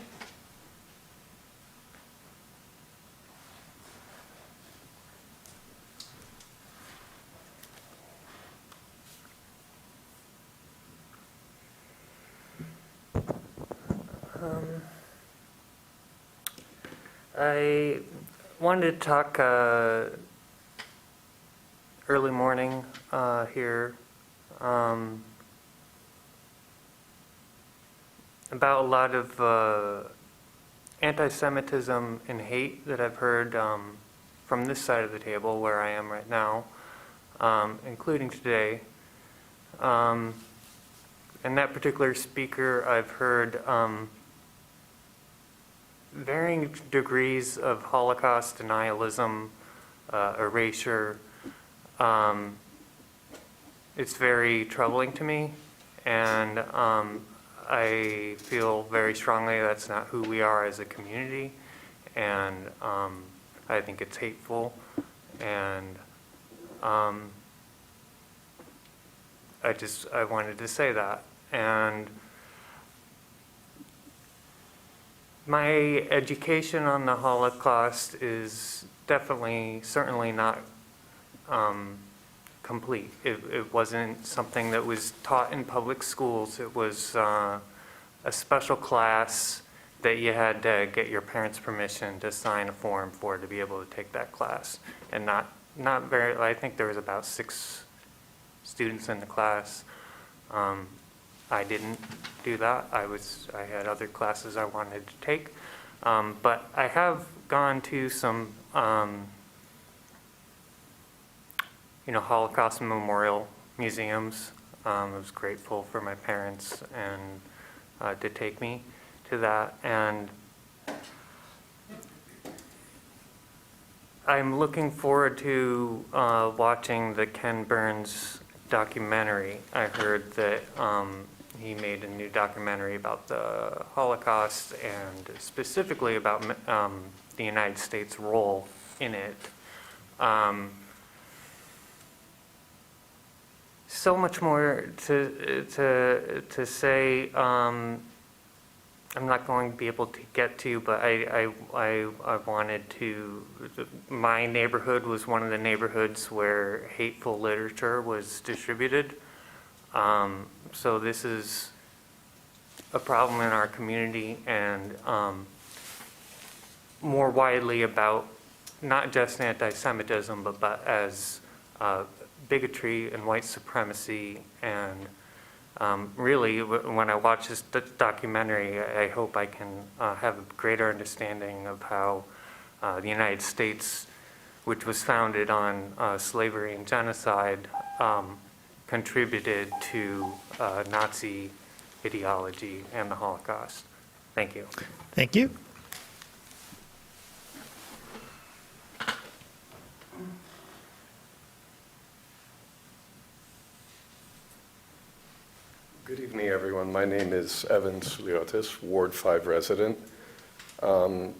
I wanted to talk early morning here about a lot of anti-Semitism and hate that I've heard from this side of the table where I am right now, including today. And that particular speaker, I've heard varying degrees of Holocaust denialism, erasure. It's very troubling to me, and I feel very strongly that's not who we are as a community, and I think it's hateful, and I wanted to say that. And my education on the Holocaust is certainly not complete. It wasn't something that was taught in public schools. It was a special class that you had to get your parents' permission to sign a form for to be able to take that class. And not very, I think there was about 6 students in the class. I didn't do that. I had other classes I wanted to take. But I have gone to some Holocaust memorial museums. I was grateful for my parents and to take me to that. And I'm looking forward to watching the Ken Burns documentary. I heard that he made a new documentary about the Holocaust and specifically about the United States' role in it. So much more to say. I'm not going to be able to get to, but I wanted to. My neighborhood was one of the neighborhoods where hateful literature was distributed. So this is a problem in our community, and more widely about not just anti-Semitism, but as bigotry and white supremacy. And really, when I watch this documentary, I hope I can have a greater understanding of how the United States, which was founded on slavery and genocide, contributed to Nazi ideology and the Holocaust. Thank you. Thank you. Good evening, everyone. My name is Evan Suliotis, Ward 5 resident. I'm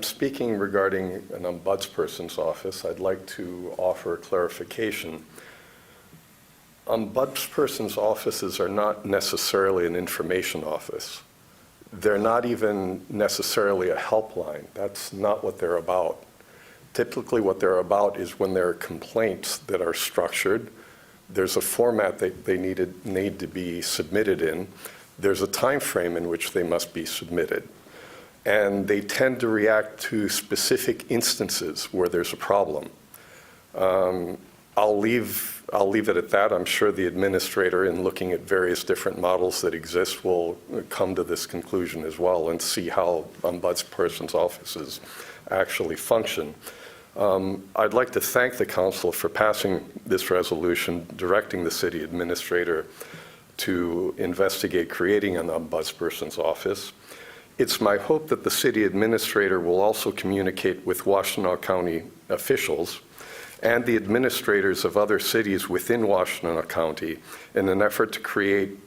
speaking regarding an ombudsperson's office. I'd like to offer clarification. Ombudsperson's offices are not necessarily an information office. They're not even necessarily a helpline. That's not what they're about. Typically, what they're about is when there are complaints that are structured. There's a format that they need to be submitted in. There's a time frame in which they must be submitted. And they tend to react to specific instances where there's a problem. I'll leave it at that. I'm sure the administrator, in looking at various different models that exist, will come to this conclusion as well and see how ombudsperson's offices actually function. I'd like to thank the council for passing this resolution directing the city administrator to investigate creating an ombudsperson's office. It's my hope that the city administrator will also communicate with Washtenaw County officials and the administrators of other cities within Washtenaw County in an effort to create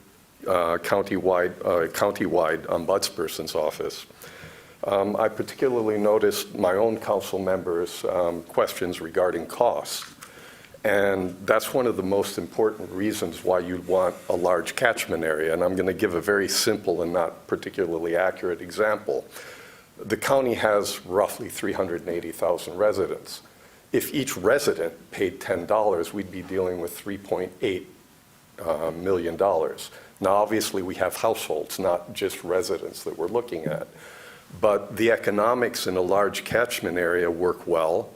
countywide ombudsperson's office. I particularly noticed my own council members' questions regarding costs. And that's one of the most important reasons why you'd want a large catchment area. And I'm going to give a very simple and not particularly accurate example. The county has roughly 380,000 residents. If each resident paid $10, we'd be dealing with $3.8 million. Now, obviously, we have households, not just residents that we're looking at. But the economics in a large catchment area work well.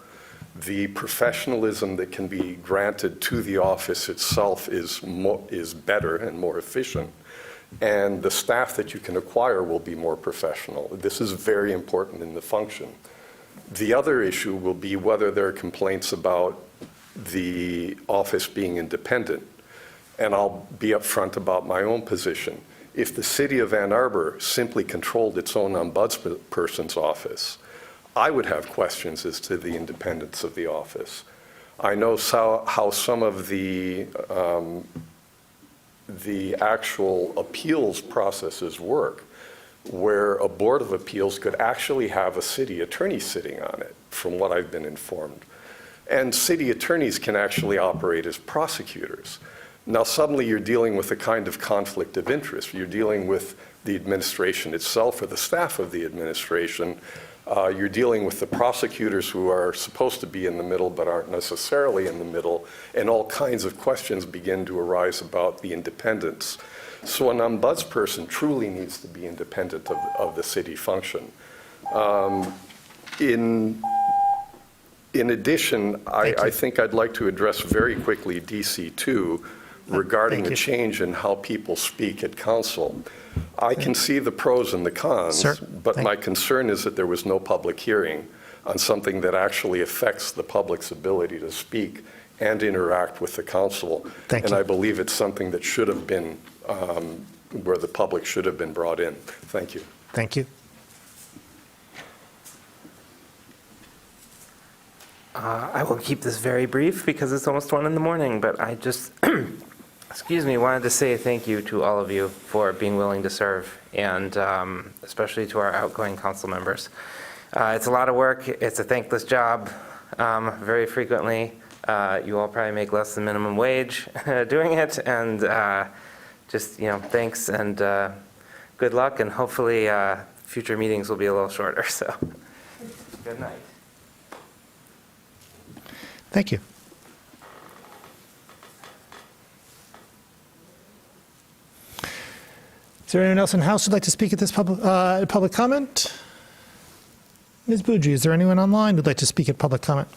The professionalism that can be granted to the office itself is better and more efficient. And the staff that you can acquire will be more professional. This is very important in the function. The other issue will be whether there are complaints about the office being independent. And I'll be upfront about my own position. If the city of Ann Arbor simply controlled its own ombudsperson's office, I would have questions as to the independence of the office. I know how some of the actual appeals processes work, where a board of appeals could actually have a city attorney sitting on it, from what I've been informed. And city attorneys can actually operate as prosecutors. Now, suddenly you're dealing with a kind of conflict of interest. You're dealing with the administration itself or the staff of the administration. You're dealing with the prosecutors who are supposed to be in the middle but aren't necessarily in the middle, and all kinds of questions begin to arise about the independence. So an ombudsperson truly needs to be independent of the city function. In addition, I think I'd like to address very quickly DC2 regarding the change in how people speak at council. I can see the pros and the cons, but my concern is that there was no public hearing on something that actually affects the public's ability to speak and interact with the council. And I believe it's something that should have been, where the public should have been brought in. Thank you. Thank you. I will keep this very brief because it's almost 1 a.m, but I just, excuse me, wanted to say thank you to all of you for being willing to serve, and especially to our outgoing council members. It's a lot of work. It's a thankless job. Very frequently, you all probably make less than minimum wage doing it, and just, thanks and good luck, and hopefully future meetings will be a little shorter, so good night. Thank you. Is there anyone else in the House who'd like to speak at this public comment? Ms. Bougee, is there anyone online who'd like to speak at public comment?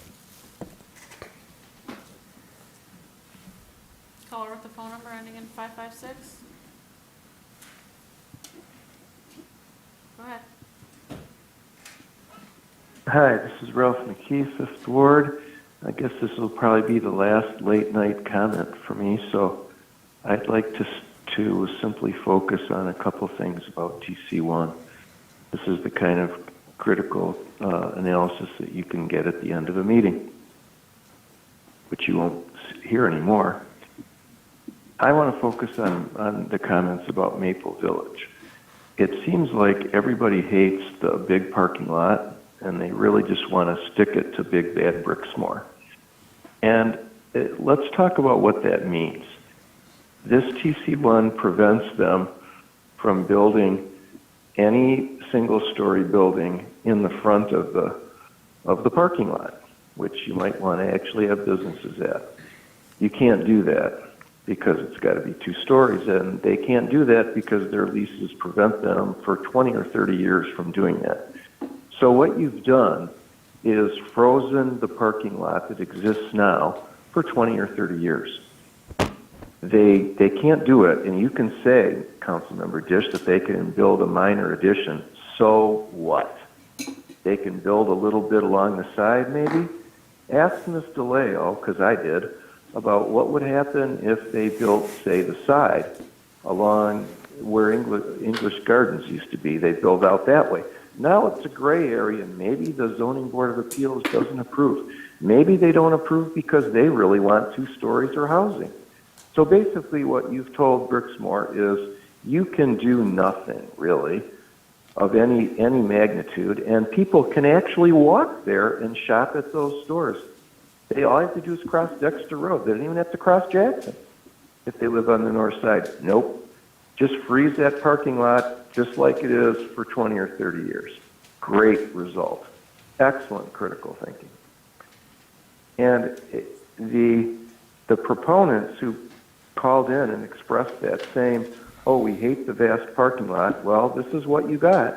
Caller with the phone number ending in 556. Go ahead. Hi, this is Ralph McKee, 5th Ward. I guess this will probably be the last late night comment for me, so I'd like to simply focus on a couple things about TC1. This is the kind of critical analysis that you can get at the end of a meeting, which you won't hear anymore. I want to focus on the comments about Maple Village. It seems like everybody hates the big parking lot, and they really just want to stick it to Big Bad Brixmore. And let's talk about what that means. This TC1 prevents them from building any single-story building in the front of the parking lot, which you might want to actually have businesses at. You can't do that because it's got to be 2 stories, and they can't do that because their leases prevent them for 20 or 30 years from doing that. So what you've done is frozen the parking lot that exists now for 20 or 30 years. They can't do it, and you can say, Councilmember Dish, that they can build a minor addition. So what? They can build a little bit along the side, maybe? Ask Ms. DeLeo, because I did, about what would happen if they built, say, the side along where English Gardens used to be. They build out that way. Now it's a gray area, and maybe the Zoning Board of Appeals doesn't approve. Maybe they don't approve because they really want 2 stories or housing. So basically what you've told Brixmor is you can do nothing really of any magnitude, and people can actually walk there and shop at those stores. They all have to do is cross Dexter Road. They don't even have to cross Jackson if they live on the north side. Nope. Just freeze that parking lot just like it is for 20 or 30 years. Great result. Excellent critical thinking. And the proponents who called in and expressed that, saying, oh, we hate the vast parking lot. Well, this is what you got.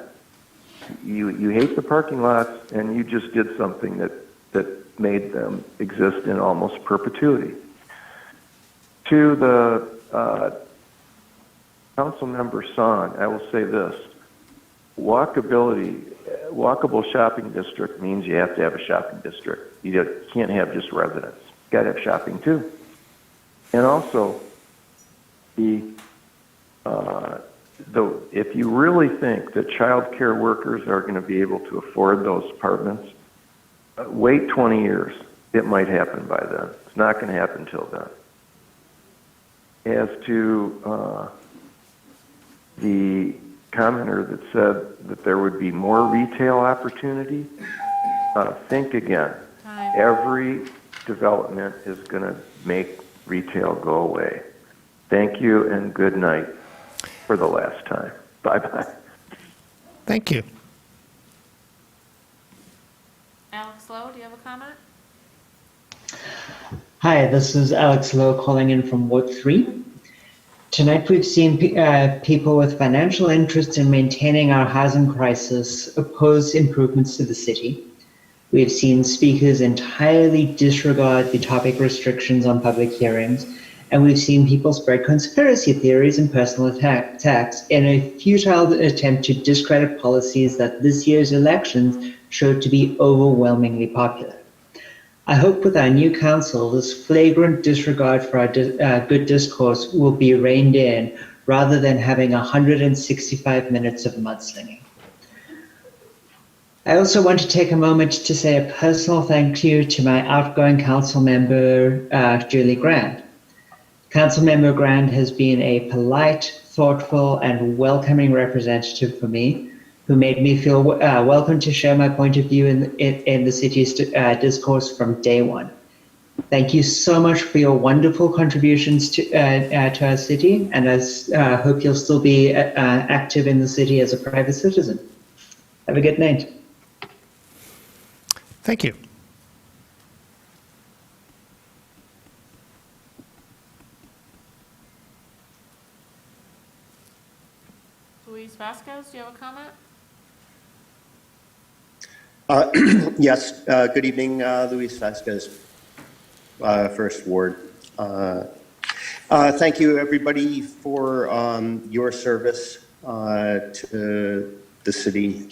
You hate the parking lots, and you just did something that made them exist in almost perpetuity. To the council member Song, I will say this. Walkable shopping district means you have to have a shopping district. You can't have just residents. You got to have shopping too. And also, if you really think that child care workers are going to be able to afford those apartments, wait 20 years. It might happen by then. It's not going to happen till then. As to the commenter that said that there would be more retail opportunity, think again. Every development is going to make retail go away. Thank you and good night for the last time. Bye-bye. Thank you. Alex Lowe, do you have a comment? Hi, this is Alex Lowe calling in from Ward 3. Tonight we've seen people with financial interest in maintaining our housing crisis oppose improvements to the city. We've seen speakers entirely disregard the topic restrictions on public hearings, and we've seen people spread conspiracy theories and personal attacks in a futile attempt to discredit policies that this year's elections showed to be overwhelmingly popular. I hope with our new council, this flagrant disregard for our good discourse will be reined in rather than having 165 minutes of mudslinging. I also want to take a moment to say a personal thank you to my outgoing council member, Julie Grant. Councilmember Grant has been a polite, thoughtful, and welcoming representative for me, who made me feel welcome to share my point of view in the city's discourse from day one. Thank you so much for your wonderful contributions to our city, and I hope you'll still be active in the city as a private citizen. Have a good night. Thank you. Luis Vasquez, do you have a comment? Yes, good evening, Luis Vasquez, First Ward. Thank you, everybody, for your service to the city,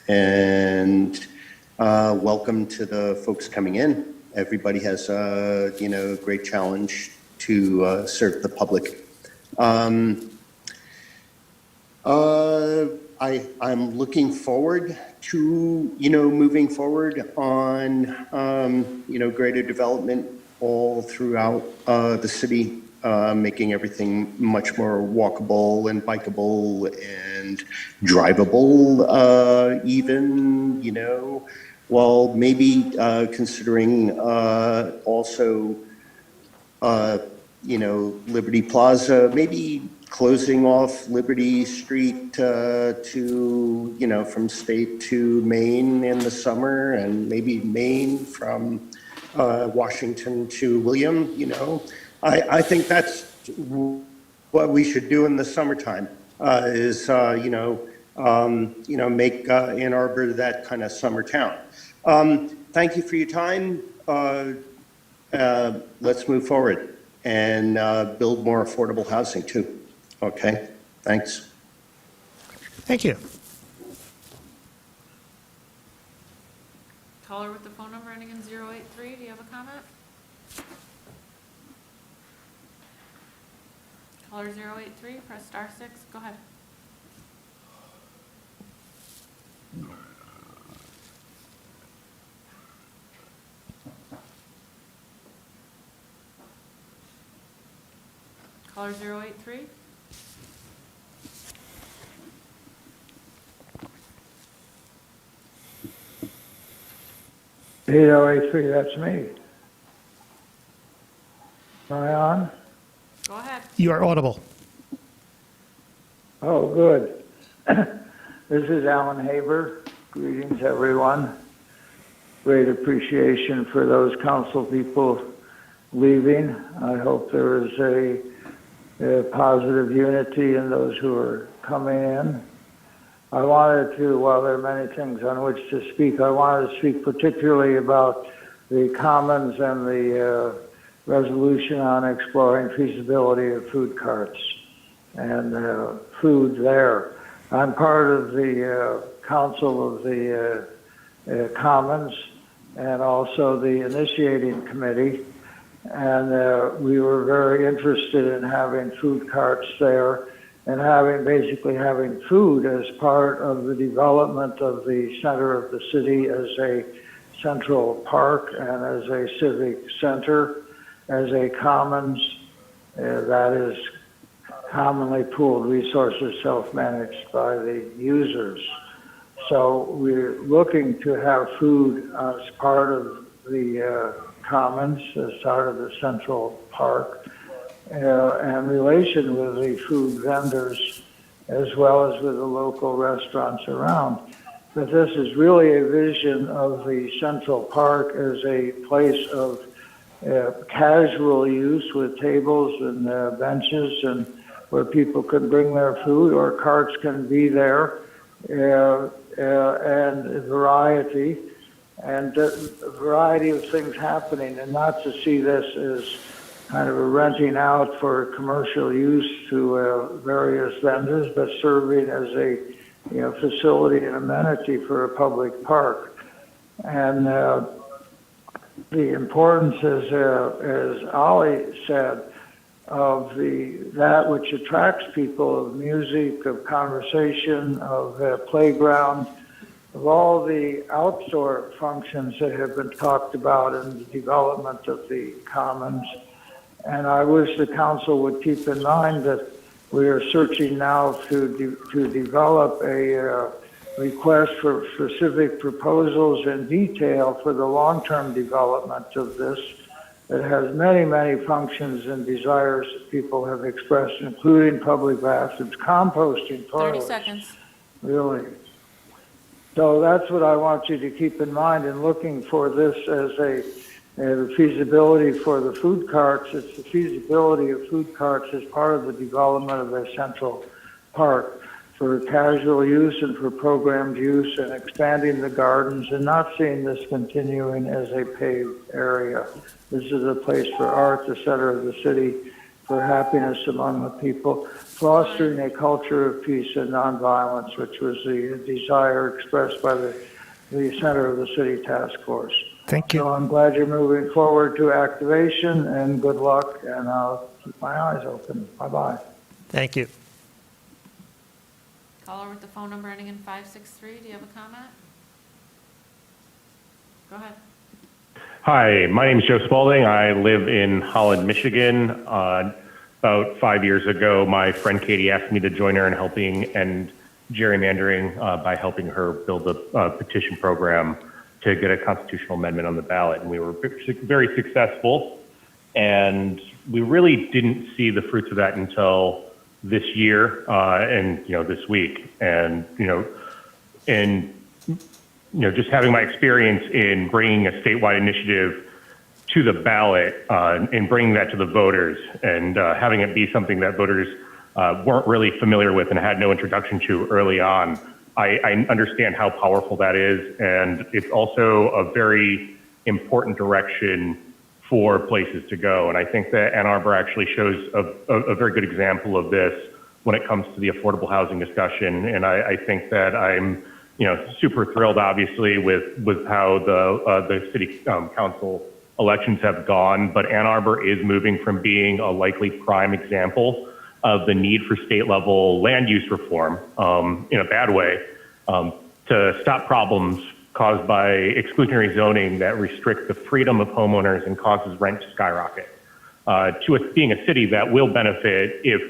and welcome to the folks coming in. Everybody has a great challenge to serve the public. I'm looking forward to, moving forward on, greater development all throughout the city, making everything much more walkable and bikeable and drivable, even, while maybe considering also, Liberty Plaza, maybe closing off Liberty Street to, from State to Main in the summer, and maybe Main from Washington to William, I think that's what we should do in the summertime, is, make Ann Arbor that kind of summer town. Thank you for your time. Let's move forward and build more affordable housing too. Okay, thanks. Thank you. Caller with the phone number ending in 083, do you have a comment? Caller 083, press star 6, go ahead. Caller 083. That's me. Am I on? Go ahead. You are audible. Oh, good. This is Alan Haber. Greetings, everyone. Great appreciation for those council people leaving. I hope there is a positive unity in those who are coming in. I wanted to, while there are many things on which to speak, I wanted to speak particularly about the commons and the resolution on exploring feasibility of food carts and food there. I'm part of the council of the commons and also the initiating committee, and we were very interested in having food carts there and basically having food as part of the development of the center of the city as a central park and as a civic center, as a commons that is commonly pooled resources self-managed by the users. So we're looking to have food as part of the commons, as part of the central park, and relation with the food vendors as well as with the local restaurants around. But this is really a vision of the Central Park as a place of casual use with tables and benches and where people can bring their food or carts can be there, and variety of things happening, and not to see this as kind of a renting out for commercial use to various vendors, but serving as a facility and amenity for a public park. And the importance, as Ollie said, of that which attracts people, of music, of conversation, of playground, of all the outdoor functions that have been talked about in the development of the commons. And I wish the council would keep in mind that we are searching now to develop a request for specific proposals in detail for the long-term development of this. It has many, many functions and desires that people have expressed, including public bathrooms, composting, 30 toilets. seconds. Really. So that's what I want you to keep in mind in looking for this as the feasibility for the food carts. It's the feasibility of food carts as part of the development of a central park for casual use and for programmed use and expanding the gardens and not seeing this continuing as a paved area. This is a place for art, the center of the city, for happiness among the people, fostering a culture of peace and nonviolence, which was the desire expressed by the center of the city task force. Thank you. So I'm glad you're moving forward to activation, and good luck, and I'll keep my eyes open. Bye-bye. Thank you. Caller with the phone number ending in 563, do you have a comment? Go ahead. Hi, my name is Joe Spalding. I live in Holland, Michigan. About 5 years ago, my friend Katie asked me to join her in helping and gerrymandering by helping her build a petition program to get a constitutional amendment on the ballot. And we were very successful. And we really didn't see the fruits of that until this year and this week. And just having my experience in bringing a statewide initiative to the ballot and bringing that to the voters and having it be something that voters weren't really familiar with and had no introduction to early on, I understand how powerful that is. And it's also a very important direction for places to go. And I think that Ann Arbor actually shows a very good example of this when it comes to the affordable housing discussion. And I think that I'm super thrilled, obviously, with how the city council elections have gone. But Ann Arbor is moving from being a likely prime example of the need for state level land use reform in a bad way to stop problems caused by exclusionary zoning that restricts the freedom of homeowners and causes rent to skyrocket. to us being a city that will benefit if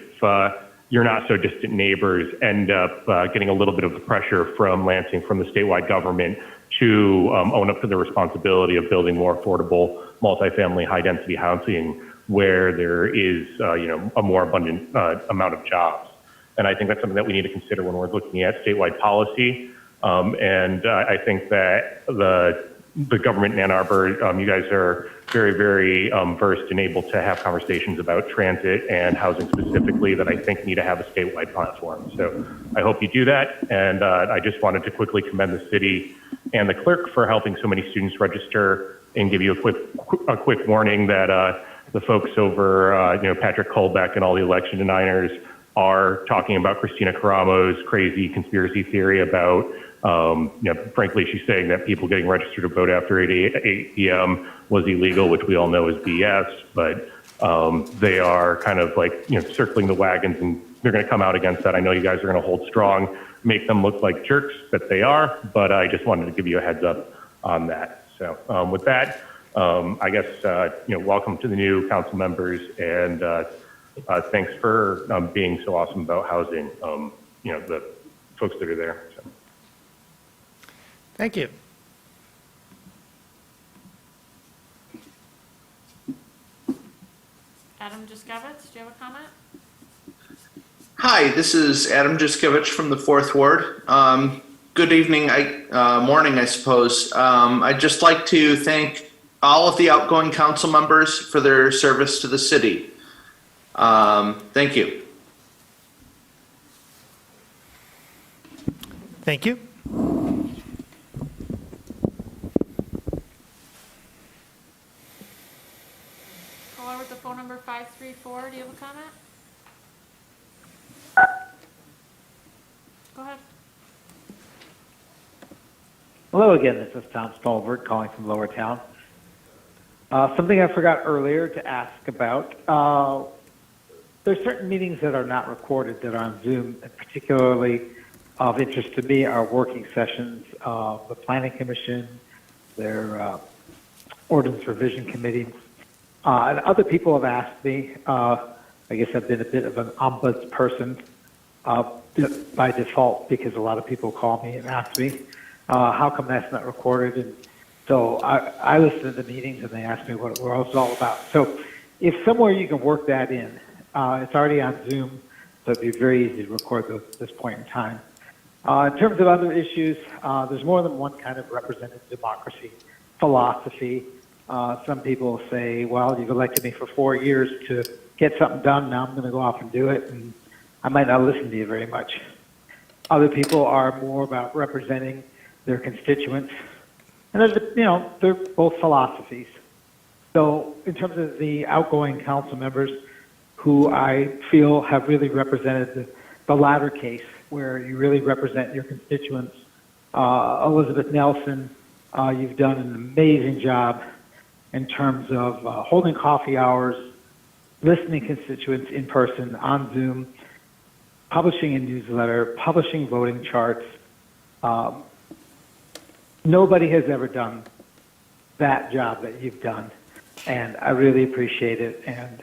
your not so distant neighbors end up getting a little bit of the pressure from Lansing, from the statewide government, to own up to the responsibility of building more affordable multifamily high density housing where there is a more abundant amount of jobs. And I think that's something that we need to consider when we're looking at statewide policy. And I think that the government in Ann Arbor, you guys are very, very versed and able to have conversations about transit and housing specifically that I think need to have a statewide platform. So I hope you do that. And I just wanted to quickly commend the city and the clerk for helping so many students register, and give you a quick warning that the folks over, Patrick Colbeck and all the election deniers are talking about Christina Caramo's crazy conspiracy theory about, frankly, she's saying that people getting registered to vote after 8 p.m. was illegal, which we all know is BS, but they are kind of like, circling the wagons, and they're going to come out against that. I know you guys are going to hold strong, make them look like jerks that they are, but I just wanted to give you a heads up on that. So with that, I guess, welcome to the new council members, and thanks for being so awesome about housing, the folks that are there. So. Thank you. Adam Juskevich, do you have a comment? Hi, this is Adam Juskevich from the 4th Ward. Good evening, morning, I suppose. I'd just like to thank all of the outgoing council members for their service to the city. Thank you. Thank you. Caller with the phone number 534, do you have a comment? Go ahead. Hello again, this is Tom Stolbert calling from Lower Town. Something I forgot earlier to ask about. There's certain meetings that are not recorded that are on Zoom, and particularly of interest to me are working sessions of the Planning Commission, their Ordinance Revision Committee. And other people have asked me, I guess I've been a bit of an ombuds person by default, because a lot of people call me and ask me, how come that's not recorded? And so I listen to the meetings and they ask me what it's all about. So if somewhere you can work that in, it's already on Zoom, so it'd be very easy to record those at this point in time. In terms of other issues, there's more than one kind of representative democracy philosophy. Some people say, well, you've elected me for 4 years to get something done, now I'm going to go off and do it, and I might not listen to you very much. Other people are more about representing their constituents. And there's, they're both philosophies. So in terms of the outgoing council members who I feel have really represented the latter case, where you really represent your constituents, Elizabeth Nelson, you've done an amazing job in terms of holding coffee hours, listening to constituents in person, on Zoom, publishing a newsletter, publishing voting charts. Nobody has ever done that job that you've done, and I really appreciate it, and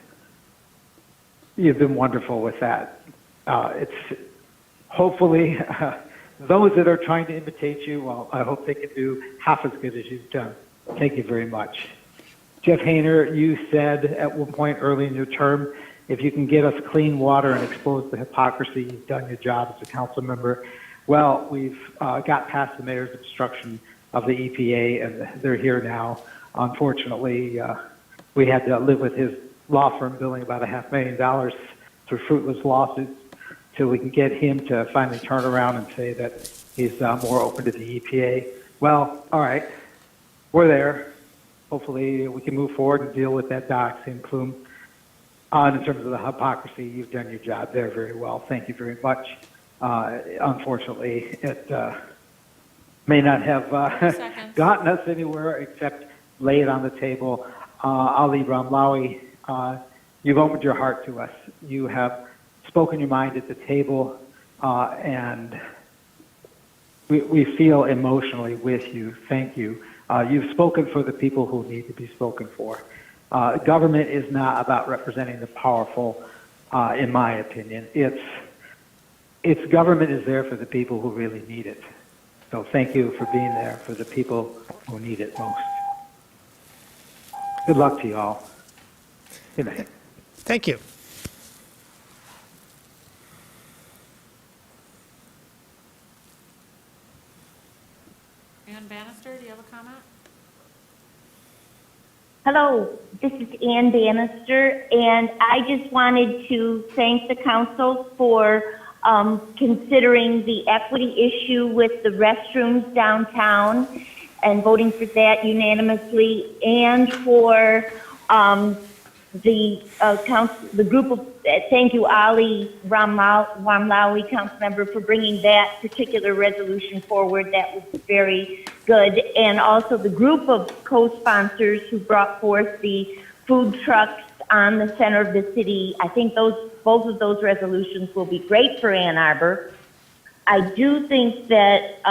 you've been wonderful with that. It's hopefully those that are trying to imitate you, well, I hope they can do half as good as you've done. Thank you very much. Jeff Hayner, you said at one point early in your term, if you can get us clean water and expose the hypocrisy, you've done your job as a council member. Well, we've got past the mayor's obstruction of the EPA, and they're here now. Unfortunately, we had to live with his law firm billing about $500,000 through fruitless lawsuits till we can get him to finally turn around and say that he's more open to the EPA. Well, all right, we're there. Hopefully we can move forward and deal with that dioxin plume. In terms of the hypocrisy, you've done your job there very well. Thank you very much. Unfortunately, it may not have gotten us anywhere except lay it on the table. Ali Ramlawi, you've opened your heart to us. You have spoken your mind at the table, and we feel emotionally with you. Thank you. You've spoken for the people who need to be spoken for. Government is not about representing the powerful, in my opinion. It's government is there for the people who really need it. So thank you for being there for the people who need it most. Good luck to you all. Good night. Thank you. Ann Bannister, do you have a comment? Hello, this is Ann Bannister, and I just wanted to thank the council for considering the equity issue with the restrooms downtown and voting for that unanimously, and for the group of, thank you, Ali Ramlawi, council member, for bringing that particular resolution forward. That was very good. And also the group of co-sponsors who brought forth the food trucks on the center of the city. I think both of those resolutions will be great for Ann Arbor. I do think that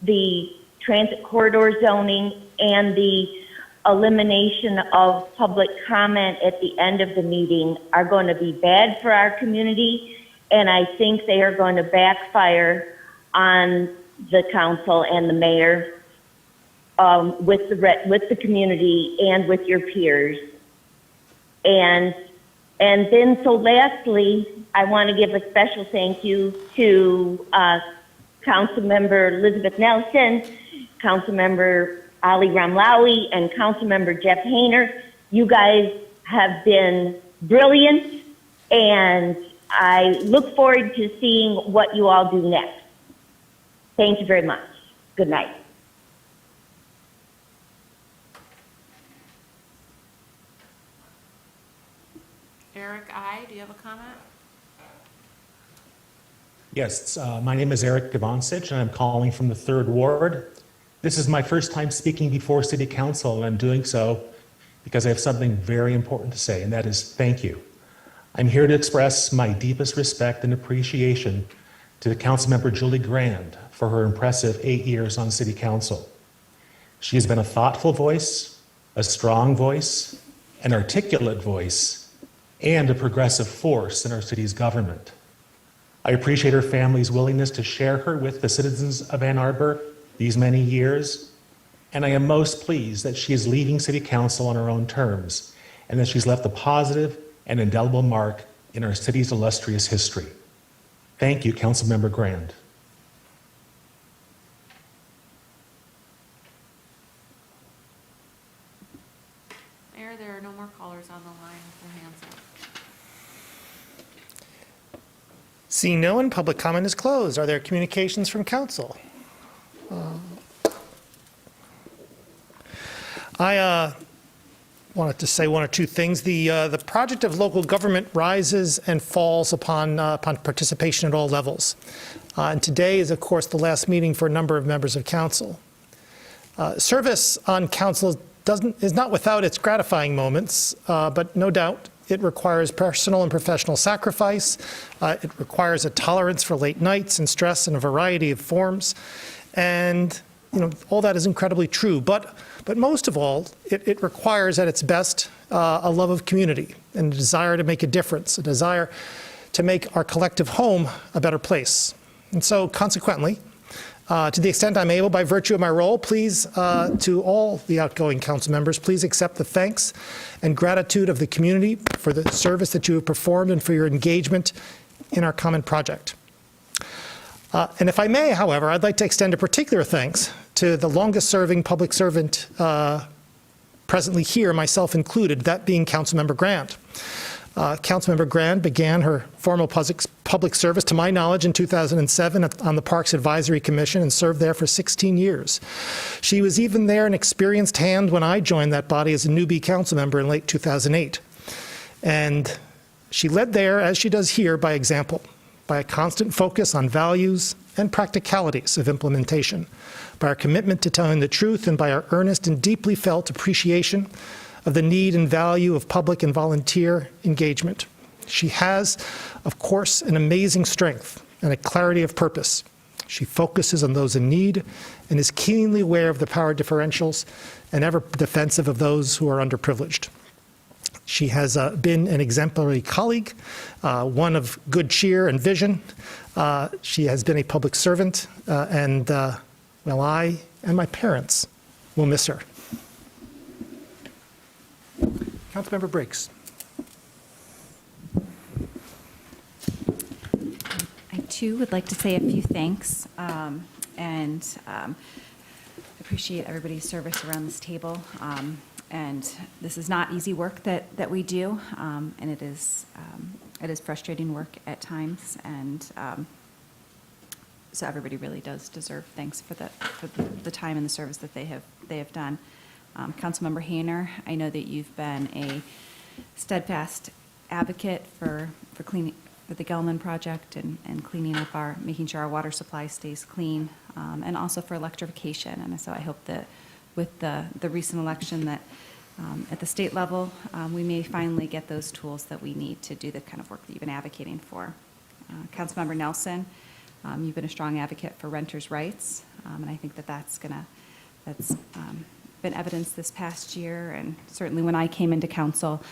the transit corridor zoning and the elimination of public comment at the end of the meeting are going to be bad for our community, and I think they are going to backfire on the council and the mayor, with the community and with your peers. And then, so lastly, I want to give a special thank you to Councilmember Elizabeth Nelson, Councilmember Ali Ramlawi, and Councilmember Jeff Hayner. You guys have been brilliant, and I look forward to seeing what you all do next. Thank you very much. Good night. Eric I., do you have a comment? Yes, my name is Eric Gavancic, and I'm calling from the 3rd Ward. This is my first time speaking before City Council, and I'm doing so because I have something very important to say, and that is thank you. I'm here to express my deepest respect and appreciation to Councilmember Julie Grand for her impressive 8 years on City Council. She has been a thoughtful voice, a strong voice, an articulate voice, and a progressive force in our city's government. I appreciate her family's willingness to share her with the citizens of Ann Arbor these many years, and I am most pleased that she is leaving City Council on her own terms, and that she's left a positive and indelible mark in our city's illustrious history. Thank you, Councilmember Grand. Mayor, there are no more callers on the line with their hands up. Seeing no one, public comment is closed. Are there communications from council? I wanted to say one or two things. The project of local government rises and falls upon participation at all levels. And today is, of course, the last meeting for a number of members of council. Service on council is not without its gratifying moments, but no doubt it requires personal and professional sacrifice. It requires a tolerance for late nights and stress in a variety of forms. And all that is incredibly true. But most of all, it requires at its best a love of community and a desire to make a difference, a desire to make our collective home a better place. And so consequently, to the extent I'm able, by virtue of my role, please, to all the outgoing council members, please accept the thanks and gratitude of the community for the service that you have performed and for your engagement in our common project. And if I may, however, I'd like to extend a particular thanks to the longest-serving public servant presently here, myself included, that being Councilmember Grand. Councilmember Grand began her formal public service, to my knowledge, in 2007 on the Parks Advisory Commission and served there for 16 years. She was even there an experienced hand when I joined that body as a newbie council member in late 2008. And she led there, as she does here, by example, by a constant focus on values and practicalities of implementation, by our commitment to telling the truth, and by our earnest and deeply felt appreciation of the need and value of public and volunteer engagement. She has, of course, an amazing strength and a clarity of purpose. She focuses on those in need and is keenly aware of the power differentials and ever defensive of those who are underprivileged. She has been an exemplary colleague, one of good cheer and vision. She has been a public servant, and well, I and my parents will miss her. Councilmember Briggs. I too would like to say a few thanks and appreciate everybody's service around this table. And this is not easy work that we do, and it is frustrating work at times. And so everybody really does deserve thanks for the time and the service that they have done. Councilmember Hayner, I know that you've been a steadfast advocate for cleaning, for the Gelman project and cleaning up making sure our water supply stays clean, and also for electrification. And so I hope that with the recent election that at the state level, we may finally get those tools that we need to do the kind of work that you've been advocating for. Councilmember Nelson, you've been a strong advocate for renters' rights, and I think that's been evidenced this past year, and certainly when I came into council,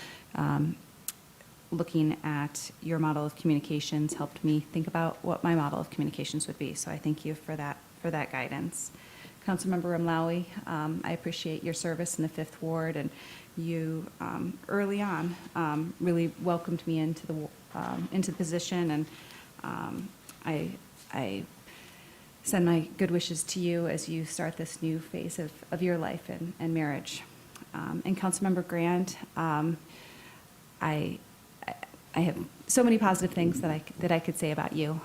looking at your model of communications helped me think about what my model of communications would be. So I thank you for that guidance. Councilmember Ramlawi, I appreciate your service in the 5th Ward, and you early on really welcomed me into the position, and I send my good wishes to you as you start this new phase of your life and marriage. And Councilmember Grant, I have so many positive things that I could say about you.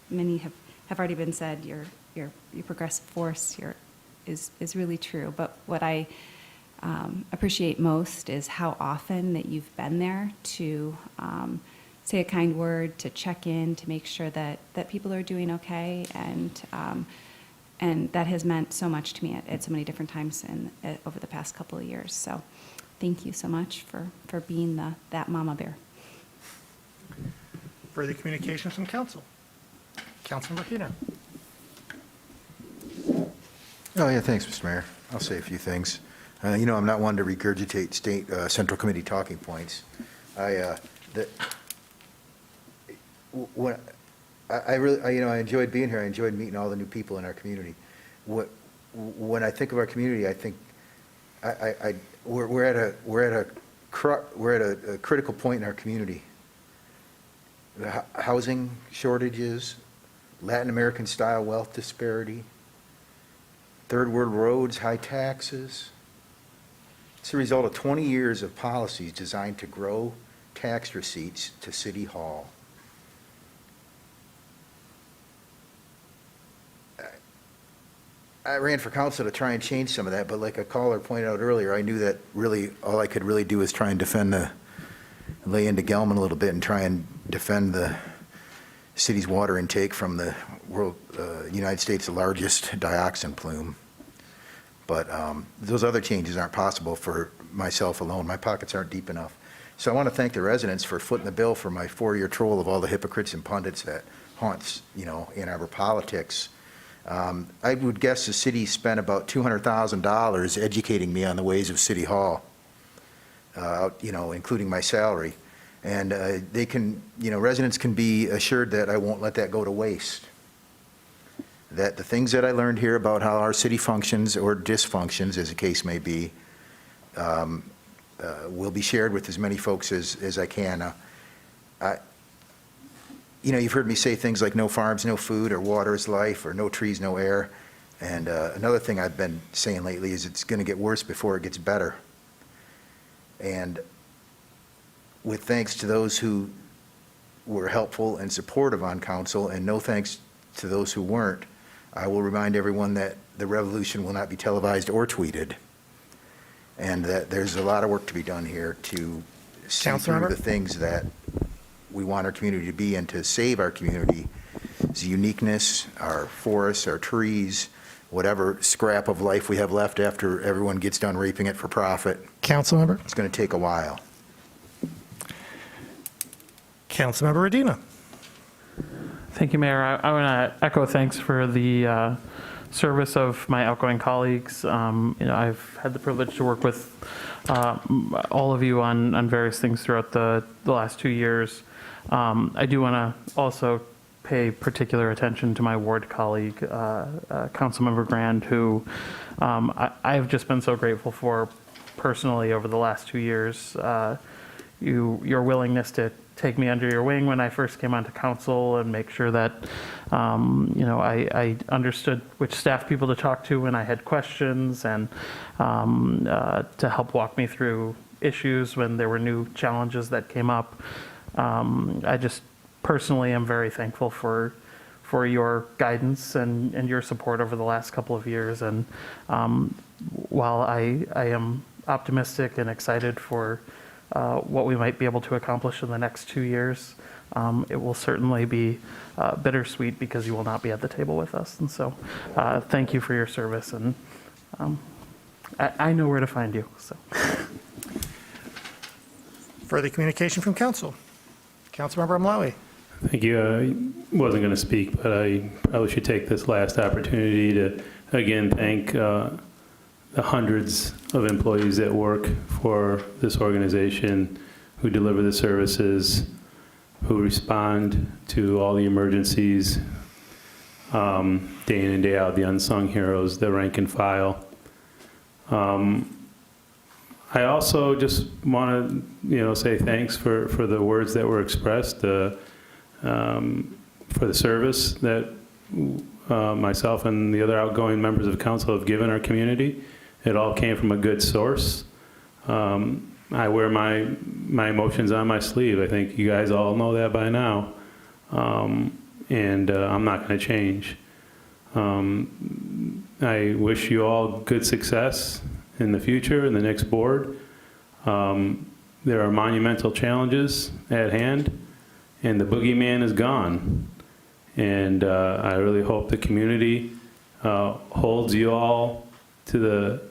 Many have already been said. Your progressive force is really true. But what I appreciate most is how often that you've been there to say a kind word, to check in, to make sure that people are doing okay, and that has meant so much to me at so many different times over the past couple of years. So thank you so much for being that mama bear. Further communications from council. Councilmember Hayner. Oh, yeah, thanks, Mr. Mayor. I'll say a few things. I'm not one to regurgitate state Central Committee talking points. I enjoyed being here. I enjoyed meeting all the new people in our community. When I think of our community, I think we're at a critical point in our community. The housing shortages, Latin American style wealth disparity, third world roads, high taxes. It's a result of 20 years of policies designed to grow tax receipts to City Hall. I ran for council to try and change some of that, but like a caller pointed out earlier, I knew that really all I could really do is try and lay into Gelman a little bit and try and defend the city's water intake from the United States' largest dioxin plume. But those other changes aren't possible for myself alone. My pockets aren't deep enough. So I want to thank the residents for footing the bill for my 4-year troll of all the hypocrites and pundits that haunts, Ann Arbor politics. I would guess the city spent about $200,000 educating me on the ways of City Hall, including my salary. And they can, residents can be assured that I won't let that go to waste. That the things that I learned here about how our city functions or dysfunctions, as the case may be, will be shared with as many folks as I can. You've heard me say things like no farms, no food, or water is life, or no trees, no air. And another thing I've been saying lately is it's going to get worse before it gets better. And with thanks to those who were helpful and supportive on council, and no thanks to those who weren't, I will remind everyone that the revolution will not be televised or tweeted, and that there's a lot of work to be done here to see through the things that we want our community to be and to save our community's uniqueness, our forests, our trees, whatever scrap of life we have left after everyone gets done raping it for profit. Councilmember? It's going to take a while. Councilmember Radina. Thank you, Mayor. I want to echo thanks for the service of my outgoing colleagues. I've had the privilege to work with all of you on various things throughout the last 2 years. I do want to also pay particular attention to my ward colleague, Councilmember Grand, who I've just been so grateful for personally over the last 2 years. Your willingness to take me under your wing when I first came onto council and make sure that I understood which staff people to talk to when I had questions, and to help walk me through issues when there were new challenges that came up. I just personally am very thankful for your guidance and your support over the last couple of years. And while I am optimistic and excited for what we might be able to accomplish in the next 2 years, it will certainly be bittersweet because you will not be at the table with us. And so thank you for your service, and I know where to find you. So. Further communication from council. Councilmember Amlawi. Thank you. I wasn't going to speak, but I probably should take this last opportunity to again thank the hundreds of employees that work for this organization, who deliver the services, who respond to all the emergencies day in and day out, the unsung heroes, the rank and file. I also just want to, say thanks for the words that were expressed, for the service that myself and the other outgoing members of council have given our community. It all came from a good source. I wear my emotions on my sleeve. I think you guys all know that by now, and I'm not going to change. I wish you all good success in the future, in the next board. There are monumental challenges at hand, and the boogeyman is gone. And I really hope the community holds you all to the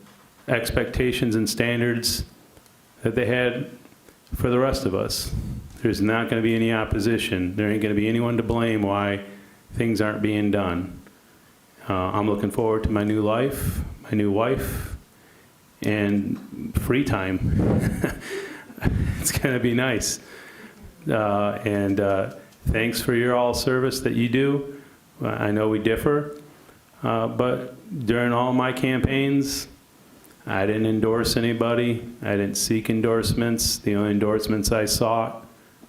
expectations and standards that they had for the rest of us. There's not going to be any opposition. There ain't going to be anyone to blame why things aren't being done. I'm looking forward to my new life, my new wife, and free time. It's going to be nice. And thanks for your all service that you do. I know we differ, but during all my campaigns, I didn't endorse anybody. I didn't seek endorsements. The only endorsements I sought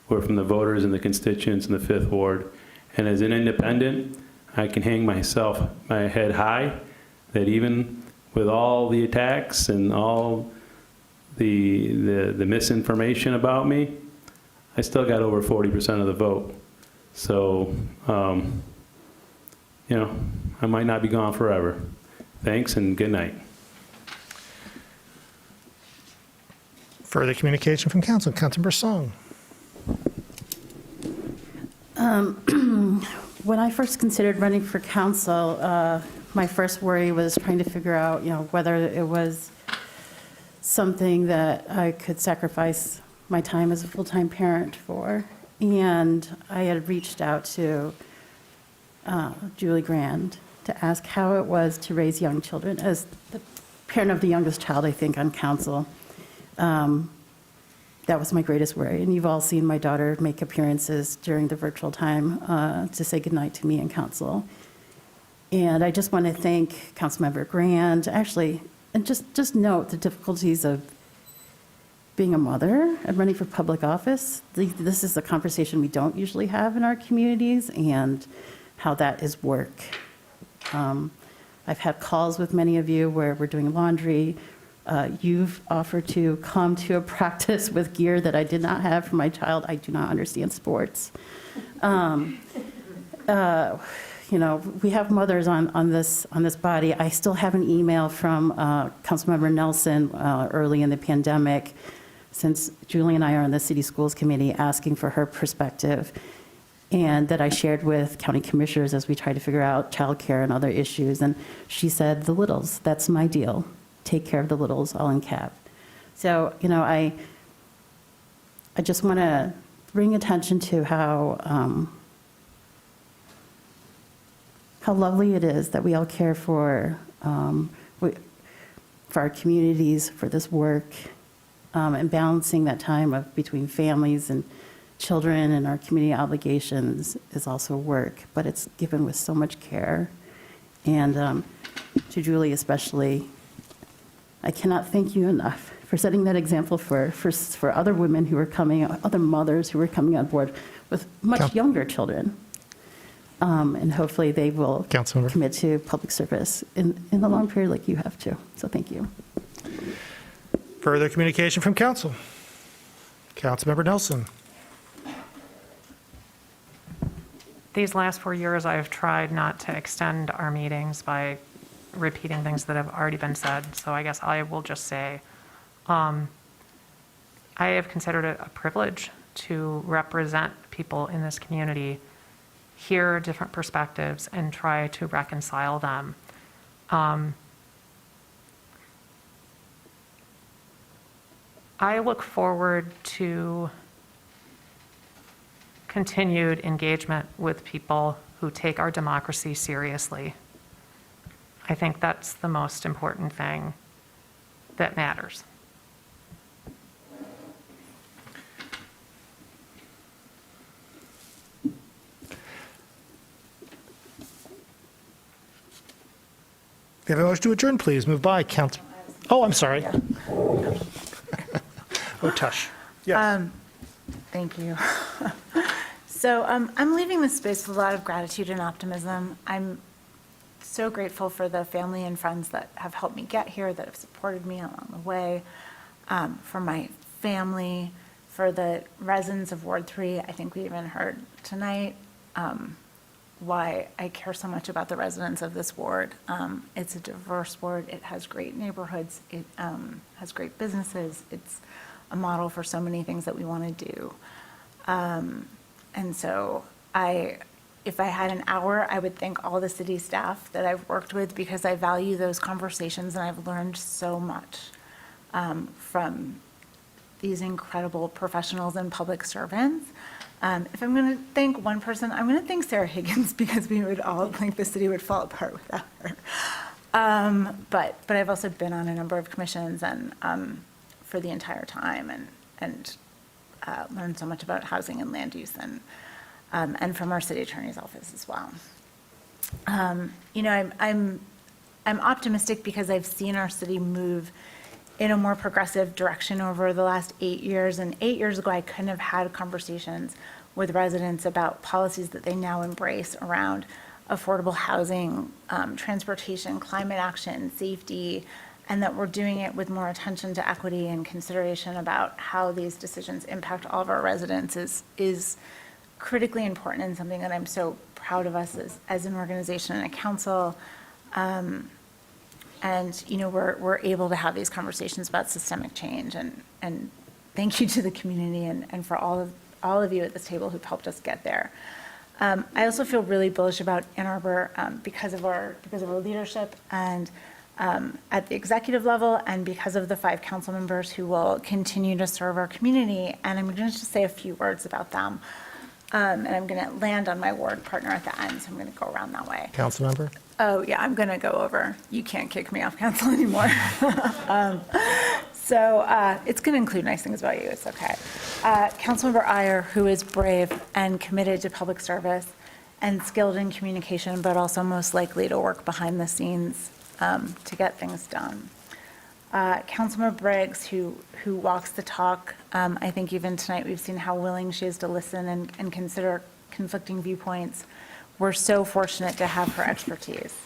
were from the voters and the constituents in the 5th Ward. And as an independent, I can hang my head high, that even with all the attacks and all the misinformation about me, I still got over 40% of the vote. So, I might not be gone forever. Thanks and good night. Further communication from council. Councilmember Song. When I first considered running for council, my first worry was trying to figure out, whether it was something that I could sacrifice my time as a full-time parent for. And I had reached out to Julie Grand to ask how it was to raise young children. As the parent of the youngest child, I think, on council, that was my greatest worry. And you've all seen my daughter make appearances during the virtual time to say goodnight to me in council. And I just want to thank Councilmember Grand, actually, and just note the difficulties of being a mother and running for public office. This is a conversation we don't usually have in our communities, and how that is work. I've had calls with many of you where we're doing laundry. You've offered to come to a practice with gear that I did not have for my child. I do not understand sports. We have mothers on this body. I still have an email from Councilmember Nelson early in the pandemic, since Julie and I are on the City Schools Committee, asking for her perspective, and that I shared with county commissioners as we try to figure out childcare and other issues. And she said, the littles, that's my deal. Take care of the littles, all in cap. So, I just want to bring attention to how lovely it is that we all care for our communities, for this work, And balancing that time between families and children and our community obligations is also work, but it's given with so much care. And to Julie especially, I cannot thank you enough for setting that example for other women who are coming, other mothers who are coming on board with much younger children. And hopefully they will commit to public service in the long period like you have too. So thank you. Further communication from council. Councilmember Nelson. These last 4 years, I've tried not to extend our meetings by repeating things that have already been said. So I guess I will just say, I have considered it a privilege to represent people in this community, hear different perspectives, and try to reconcile them. I look forward to continued engagement with people who take our democracy seriously. I think that's the most important thing that matters. We have a motion to adjourn, please. Moved by Council. Oh, I'm sorry. Oh, Tush. Yes. Thank you. So I'm leaving this space with a lot of gratitude and optimism. I'm so grateful for the family and friends that have helped me get here, that have supported me along the way, for my family, for the residents of Ward 3. I think we even heard tonight why I care so much about the residents of this ward. It's a diverse ward. It has great neighborhoods. It has great businesses. It's a model for so many things that we want to do. And so if I had an hour, I would thank all the city staff that I've worked with, because I value those conversations and I've learned so much from these incredible professionals and public servants. If I'm going to thank one person, I'm going to thank Sarah Higgins, because we would all think the city would fall apart without her. But I've also been on a number of commissions and for the entire time, and learned so much about housing and land use, and from our city attorney's office as well. You know, I'm optimistic because I've seen our city move in a more progressive direction over the last 8 years. And 8 years ago, I couldn't have had conversations with residents about policies that they now embrace around affordable housing, transportation, climate action, safety, and that we're doing it with more attention to equity and consideration about how these decisions impact all of our residents is critically important, and something that I'm so proud of us as an organization and a council. And you know, we're able to have these conversations about systemic change, and thank you to the community and for all of you at this table who've helped us get there. I also feel really bullish about Ann Arbor because of our leadership, and at the executive level, and because of the 5 council members who will continue to serve our community. And I'm going to just say a few words about them. And I'm going to land on my ward partner at the end, so I'm going to go around that way. Council member? Oh, yeah, I'm going to go over. You can't kick me off council anymore. So it's going to include nice things about you. It's okay. Councilmember Iyer, who is brave and committed to public service and skilled in communication, but also most likely to work behind the scenes to get things done. Councilmember Briggs, who walks the talk. I think even tonight we've seen how willing she is to listen and consider conflicting viewpoints. We're so fortunate to have her expertise,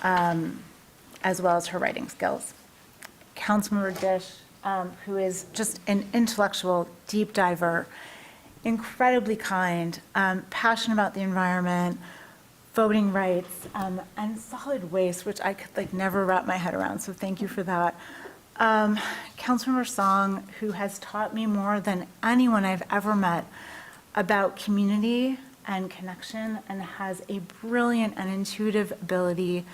as well as her writing skills. Councilmember Dish, who is just an intellectual deep diver, incredibly kind, passionate about the environment, voting rights, and solid waste, which I could never wrap my head around, so thank you for that. Councilmember Song, who has taught me more than anyone I've ever met about community and connection, and has a brilliant and intuitive ability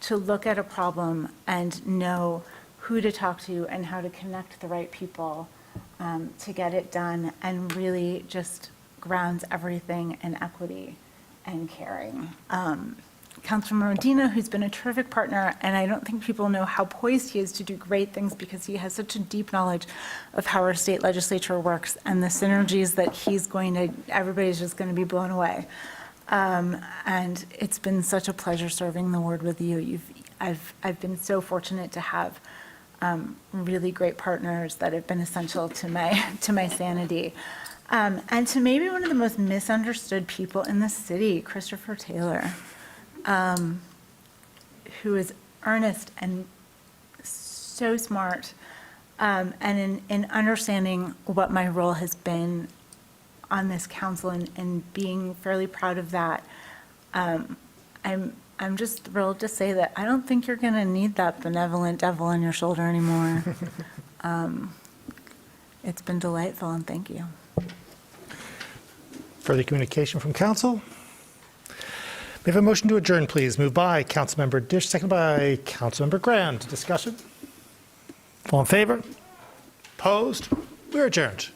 to look at a problem and know who to talk to and how to connect the right people to get it done, and really just grounds everything in equity and caring. Councilman Medina, who's been a terrific partner, and I don't think people know how poised he is to do great things because he has such a deep knowledge of how our state legislature works and the synergies that everybody's just going to be blown away. And it's been such a pleasure serving the ward with you. I've been so fortunate to have really great partners that have been essential to my sanity. And to maybe one of the most misunderstood people in the city, Christopher Taylor, who is earnest and so smart, and in understanding what my role has been on this council and being fairly proud of that. I'm just thrilled to say that I don't think you're going to need that benevolent devil on your shoulder anymore. It's been delightful, and thank you. Further communication from council? May I have a motion to adjourn, please? Moved by Councilmember Dish, seconded by Councilmember Grand. Discussion? All in favor? Opposed? We're adjourned.